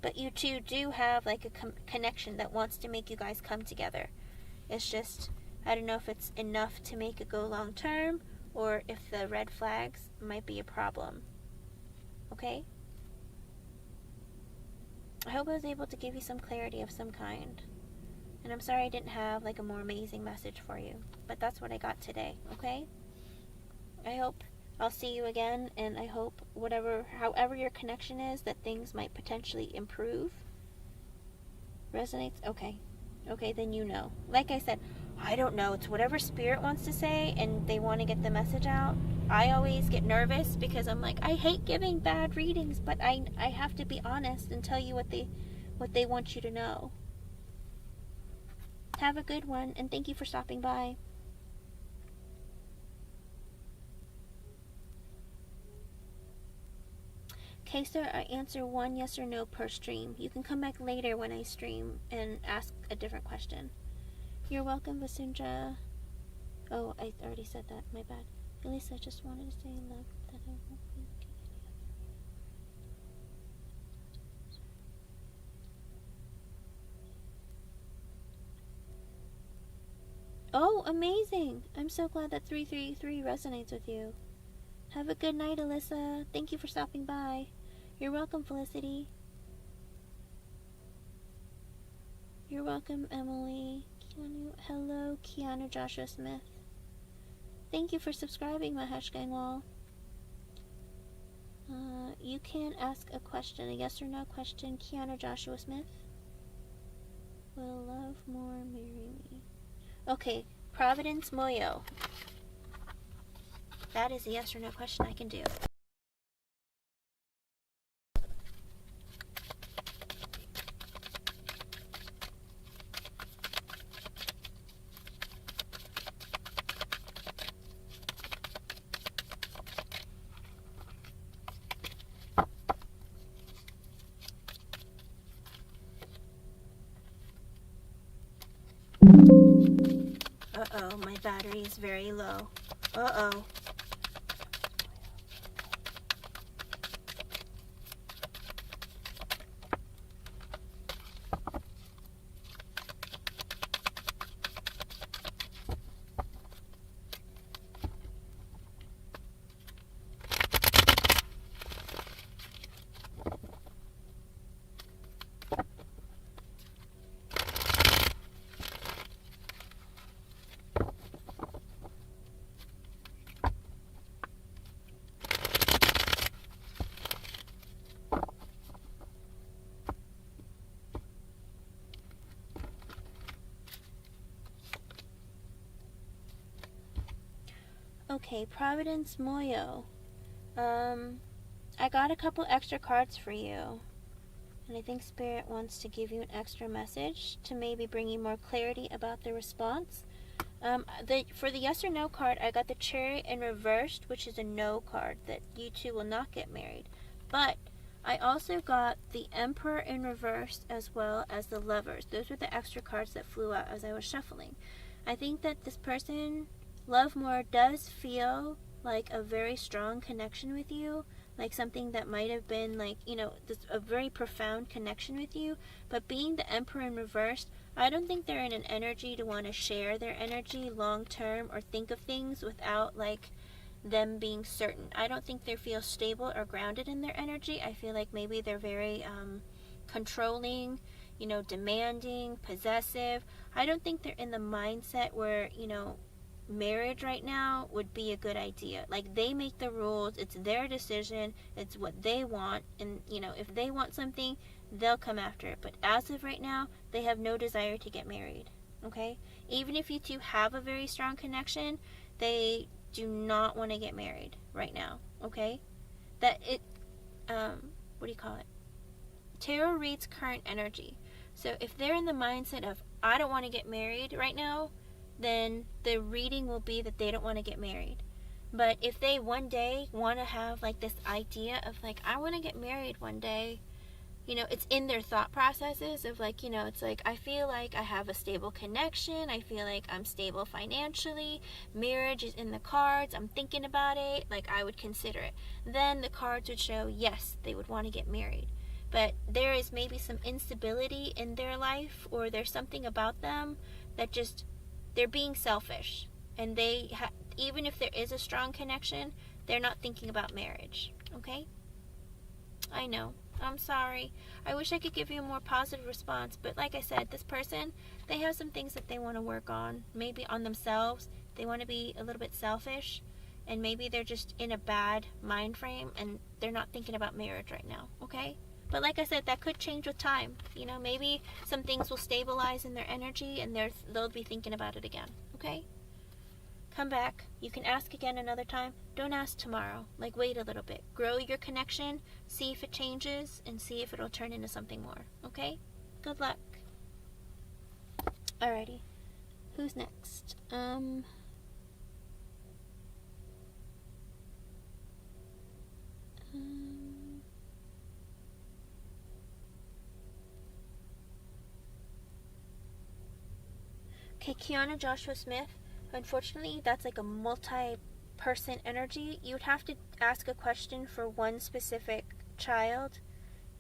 But you two do have like a connection that wants to make you guys come together. It's just, I don't know if it's enough to make it go long term, or if the red flags might be a problem. Okay? I hope I was able to give you some clarity of some kind. And I'm sorry I didn't have like a more amazing message for you, but that's what I got today, okay? I hope I'll see you again, and I hope however your connection is, that things might potentially improve. Resonates? Okay. Okay, then you know. Like I said, I don't know. It's whatever Spirit wants to say, and they want to get the message out. I always get nervous because I'm like, I hate giving bad readings, but I have to be honest and tell you what they want you to know. Have a good one, and thank you for stopping by. Okay, sir, I answer one yes or no per stream. You can come back later when I stream and ask a different question. You're welcome, Vasundra. Oh, I already said that. My bad. Elisa, just wanted to say love that I won't be looking any other. Oh, amazing. I'm so glad that 333 resonates with you. Have a good night, Alyssa. Thank you for stopping by. You're welcome, Felicity. You're welcome, Emily. Hello, Keanu Joshua Smith. Thank you for subscribing, Mahesh Gangwal. You can ask a question, a yes or no question, Keanu Joshua Smith. Will love more marry me? Okay, Providence Moyo. That is a yes or no question I can do. Uh-oh, my battery is very low. Uh-oh. Okay, Providence Moyo. I got a couple extra cards for you. And I think Spirit wants to give you an extra message to maybe bring you more clarity about the response. For the yes or no card, I got the Chariot in reversed, which is a no card, that you two will not get married. But I also got the Emperor in reversed as well as the Lovers. Those were the extra cards that flew out as I was shuffling. I think that this person, Lovemore, does feel like a very strong connection with you, like something that might have been like, a very profound connection with you. But being the Emperor in reversed, I don't think they're in an energy to want to share their energy long term or think of things without like them being certain. I don't think they feel stable or grounded in their energy. I feel like maybe they're very controlling, demanding, possessive. I don't think they're in the mindset where, marriage right now would be a good idea. Like, they make the rules, it's their decision, it's what they want, and if they want something, they'll come after it. But as of right now, they have no desire to get married. Okay? Even if you two have a very strong connection, they do not want to get married right now. Okay? What do you call it? Tarot reads current energy. So if they're in the mindset of, I don't want to get married right now, then the reading will be that they don't want to get married. But if they one day want to have like this idea of like, I want to get married one day, it's in their thought processes of like, it's like, I feel like I have a stable connection, I feel like I'm stable financially, marriage is in the cards, I'm thinking about it, like I would consider it. Then the cards would show, yes, they would want to get married. But there is maybe some instability in their life, or there's something about them that just, they're being selfish, and even if there is a strong connection, they're not thinking about marriage. Okay? I know. I'm sorry. I wish I could give you a more positive response, but like I said, this person, they have some things that they want to work on, maybe on themselves. They want to be a little bit selfish, and maybe they're just in a bad mind frame, and they're not thinking about marriage right now. Okay? But like I said, that could change with time. Maybe some things will stabilize in their energy and they'll be thinking about it again. Okay? Come back. You can ask again another time. Don't ask tomorrow. Like, wait a little bit. Grow your connection. See if it changes and see if it'll turn into something more. Okay? Good luck. Alrighty. Who's next? Okay, Kiana Joshua Smith. Unfortunately, that's like a multi-person energy. You would have to ask a question for one specific child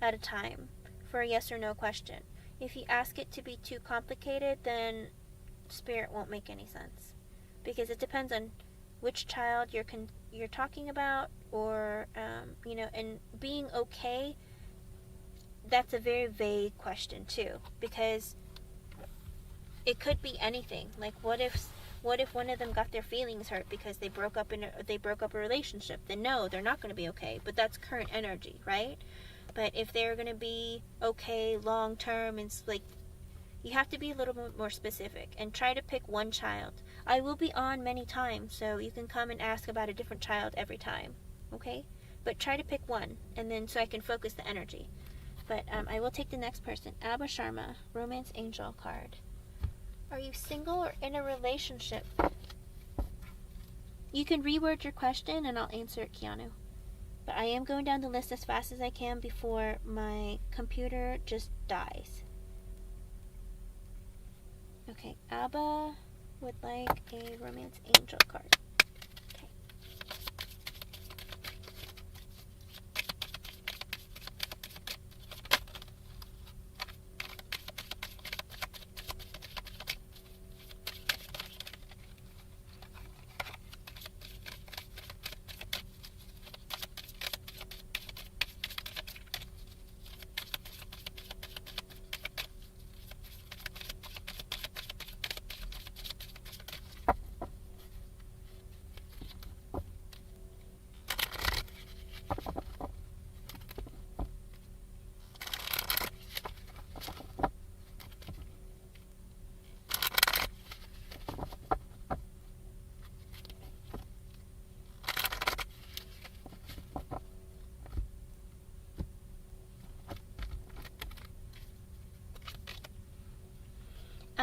at a time for a yes or no question. If you ask it to be too complicated, then Spirit won't make any sense, because it depends on which child you're talking about, or and being okay. That's a very vague question too, because it could be anything. Like, what if one of them got their feelings hurt because they broke up a relationship? Then no, they're not going to be okay. But that's current energy, right? But if they're going to be okay long term, it's like, you have to be a little bit more specific and try to pick one child. I will be on many times, so you can come and ask about a different child every time. Okay? But try to pick one, and then so I can focus the energy. But I will take the next person. Abba Sharma, Romance Angel card. Are you single or in a relationship? You can reword your question and I'll answer it, Keanu. But I am going down the list as fast as I can before my computer just dies. Okay, Abba would like a Romance Angel card. Okay.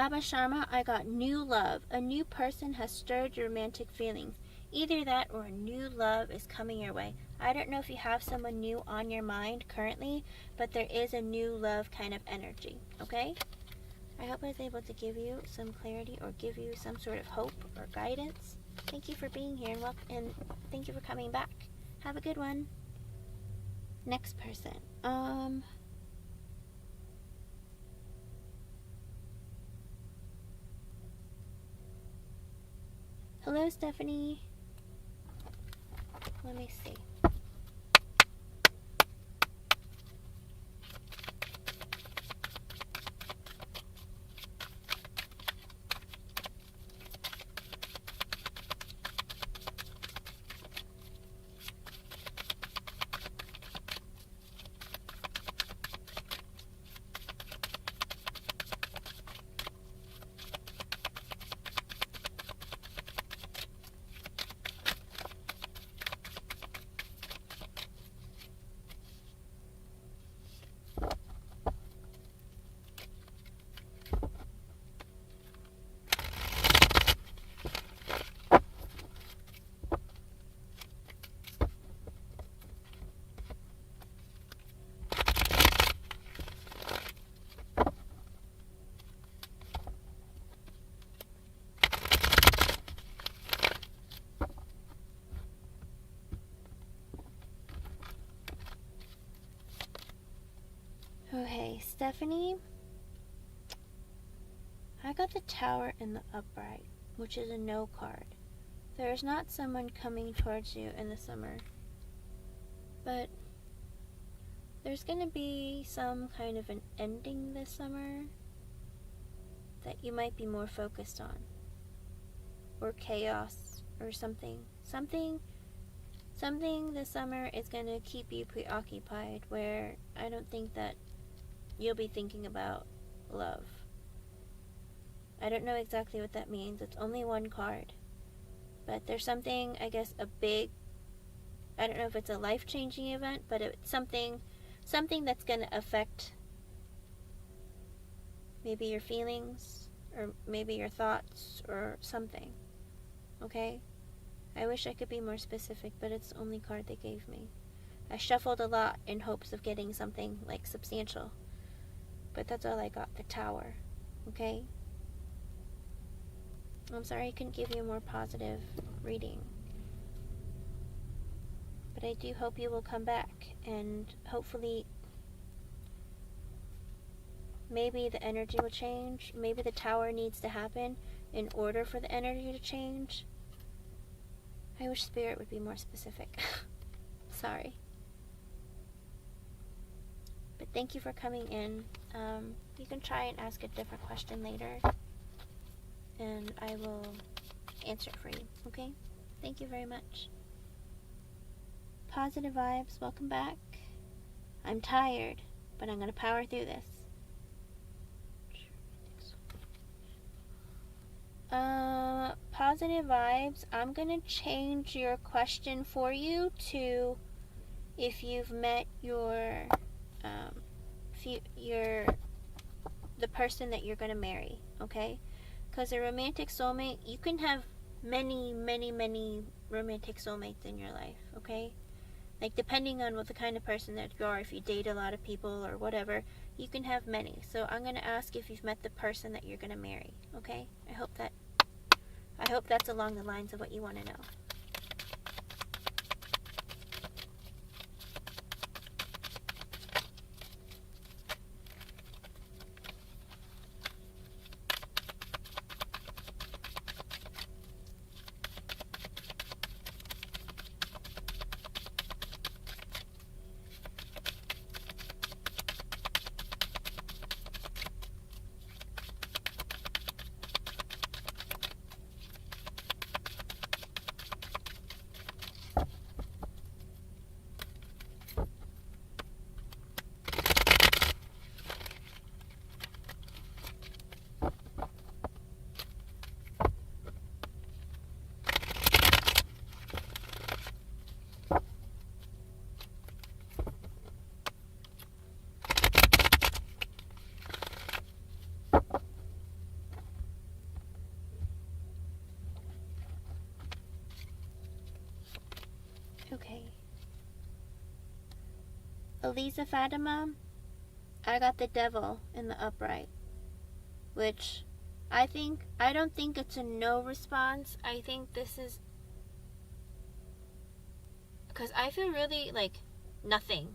Baba Sharma, I got new love. A new person has stirred your romantic feelings. Either that or a new love is coming your way. I don't know if you have someone new on your mind currently, but there is a new love kind of energy, okay? I hope I was able to give you some clarity or give you some sort of hope or guidance. Thank you for being here and thank you for coming back. Have a good one. Next person. Hello, Stephanie. Let me see. Okay, Stephanie, I got the Tower in the upright, which is a no card. There is not someone coming towards you in the summer, but there's going to be some kind of an ending this summer that you might be more focused on, or chaos, or something this summer is going to keep you preoccupied, where I don't think that you'll be thinking about love. I don't know exactly what that means. It's only one card. But there's something, I guess, I don't know if it's a life-changing event, but it's something that's going to affect maybe your feelings, or maybe your thoughts, or something. Okay? I wish I could be more specific, but it's the only card they gave me. I shuffled a lot in hopes of getting something, like, substantial. But that's all I got, the Tower. Okay? I'm sorry I couldn't give you a more positive reading. But I do hope you will come back, and hopefully maybe the energy will change. Maybe the Tower needs to happen in order for the energy to change. I wish Spirit would be more specific. Sorry. But thank you for coming in. You can try and ask a different question later, and I will answer it for you, okay? Thank you very much. Positive vibes, welcome back. I'm tired, but I'm going to power through this. Positive vibes, I'm going to change your question for you to if you've met the person that you're going to marry, okay? Because a romantic soulmate, you can have many, many, many romantic soulmates in your life, okay? Like, depending on what the kind of person that you are, if you date a lot of people or whatever, you can have many. So I'm going to ask if you've met the person that you're going to marry, okay? I hope that's along the lines of what you want to know. Elisa Fatima, I got the devil in the upright, which I don't think it's a no response. I think this is, because I feel really like nothing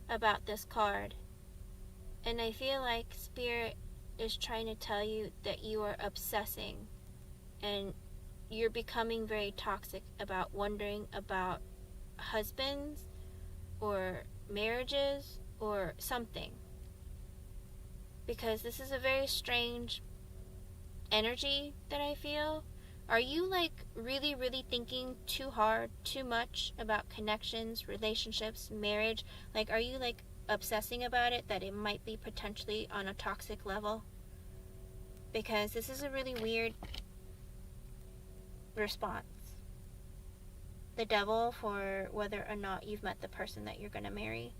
about this card. And I feel like Spirit is trying to tell you that you are obsessing and you're becoming very toxic about wondering about husbands or marriages or something. Because this is a very strange energy that I feel. Are you like really, really thinking too hard, too much about connections, relationships, marriage? Like, are you like obsessing about it that it might be potentially on a toxic level? Because this is a really weird response. The devil for whether or not you've met the person that you're going to marry.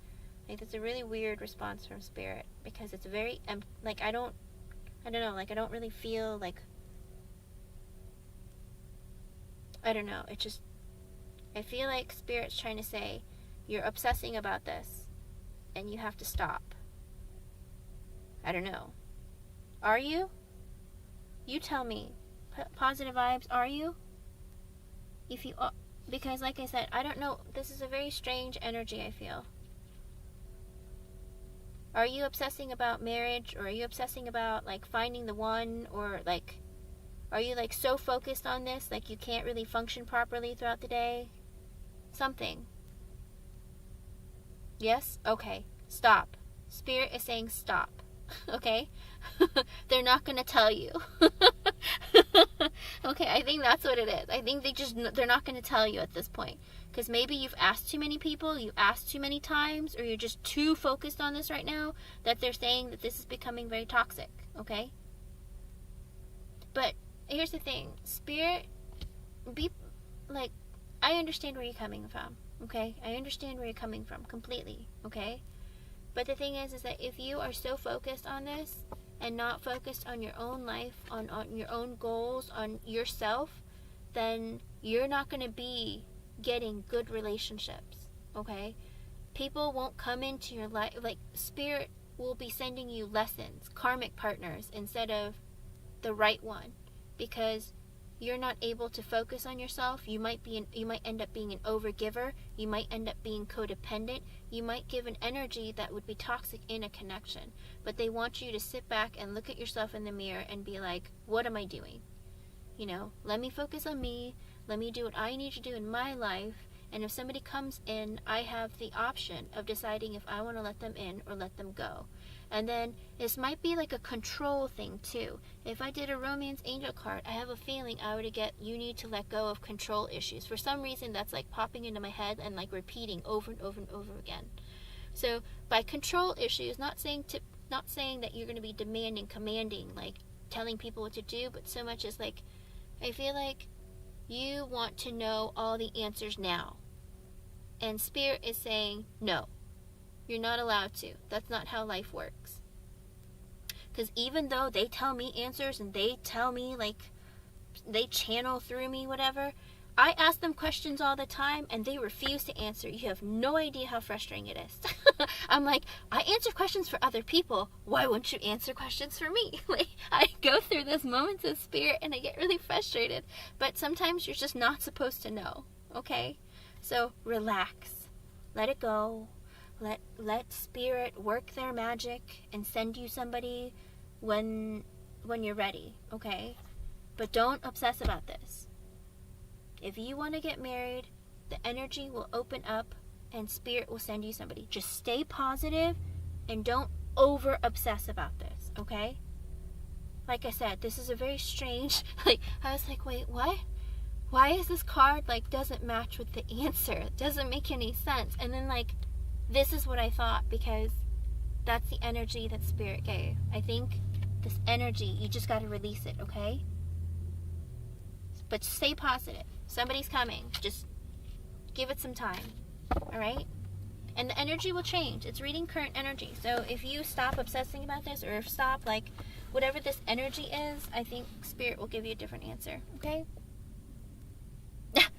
Like, it's a really weird response from Spirit, because it's very like, I don't know, like, I don't really feel like, I don't know, it just, I feel like Spirit's trying to say you're obsessing about this and you have to stop. I don't know. Are you? You tell me. Positive vibes, are you? If you are, because like I said, I don't know, this is a very strange energy, I feel. Are you obsessing about marriage, or are you obsessing about like finding the one, or like, are you like so focused on this like you can't really function properly throughout the day? Something. Yes? Okay. Stop. Spirit is saying stop. Okay? They're not going to tell you. Okay, I think that's what it is. I think they're not going to tell you at this point. Because maybe you've asked too many people, you asked too many times, or you're just too focused on this right now that they're saying that this is becoming very toxic. Okay? But here's the thing. Spirit, I understand where you're coming from. Okay? I understand where you're coming from completely. Okay? But the thing is that if you are so focused on this and not focused on your own life, on your own goals, on yourself, then you're not going to be getting good relationships, okay? People won't come into your life, like, Spirit will be sending you lessons, karmic partners, instead of the right one, because you're not able to focus on yourself. You might end up being an overgiver. You might end up being codependent. You might give an energy that would be toxic in a connection. But they want you to sit back and look at yourself in the mirror and be like, what am I doing? You know, let me focus on me. Let me do what I need to do in my life. And if somebody comes in, I have the option of deciding if I want to let them in or let them go. And then this might be like a control thing too. If I did a romance angel card, I have a feeling I would get, you need to let go of control issues. For some reason, that's like popping into my head and like repeating over and over and over again. So by control issues, not saying that you're going to be demanding, commanding, like telling people what to do, but so much as like, I feel like you want to know all the answers now. And Spirit is saying, no, you're not allowed to. That's not how life works. Because even though they tell me answers and they tell me, like, they channel through me, whatever, I ask them questions all the time and they refuse to answer. You have no idea how frustrating it is. I'm like, I answer questions for other people. Why wouldn't you answer questions for me? Like, I go through those moments of Spirit and I get really frustrated. But sometimes you're just not supposed to know. Okay? So relax. Let it go. Let Spirit work their magic and send you somebody when you're ready. Okay? But don't obsess about this. If you want to get married, the energy will open up and Spirit will send you somebody. Just stay positive and don't over obsess about this, okay? Like I said, this is a very strange, like, I was like, wait, what? Why is this card, like, doesn't match with the answer? It doesn't make any sense. And then, like, this is what I thought, because that's the energy that Spirit gave. I think this energy, you just got to release it, okay? But stay positive. Somebody's coming. Just give it some time. Alright? And the energy will change. It's reading current energy. So if you stop obsessing about this, or stop, like, whatever this energy is, I think Spirit will give you a different answer. Okay?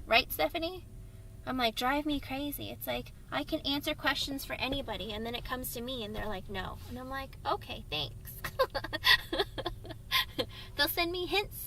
Right, Stephanie? I'm like, drive me crazy. It's like, I can answer questions for anybody, and then it comes to me and they're like, no. And I'm like, okay, thanks. They'll send me hints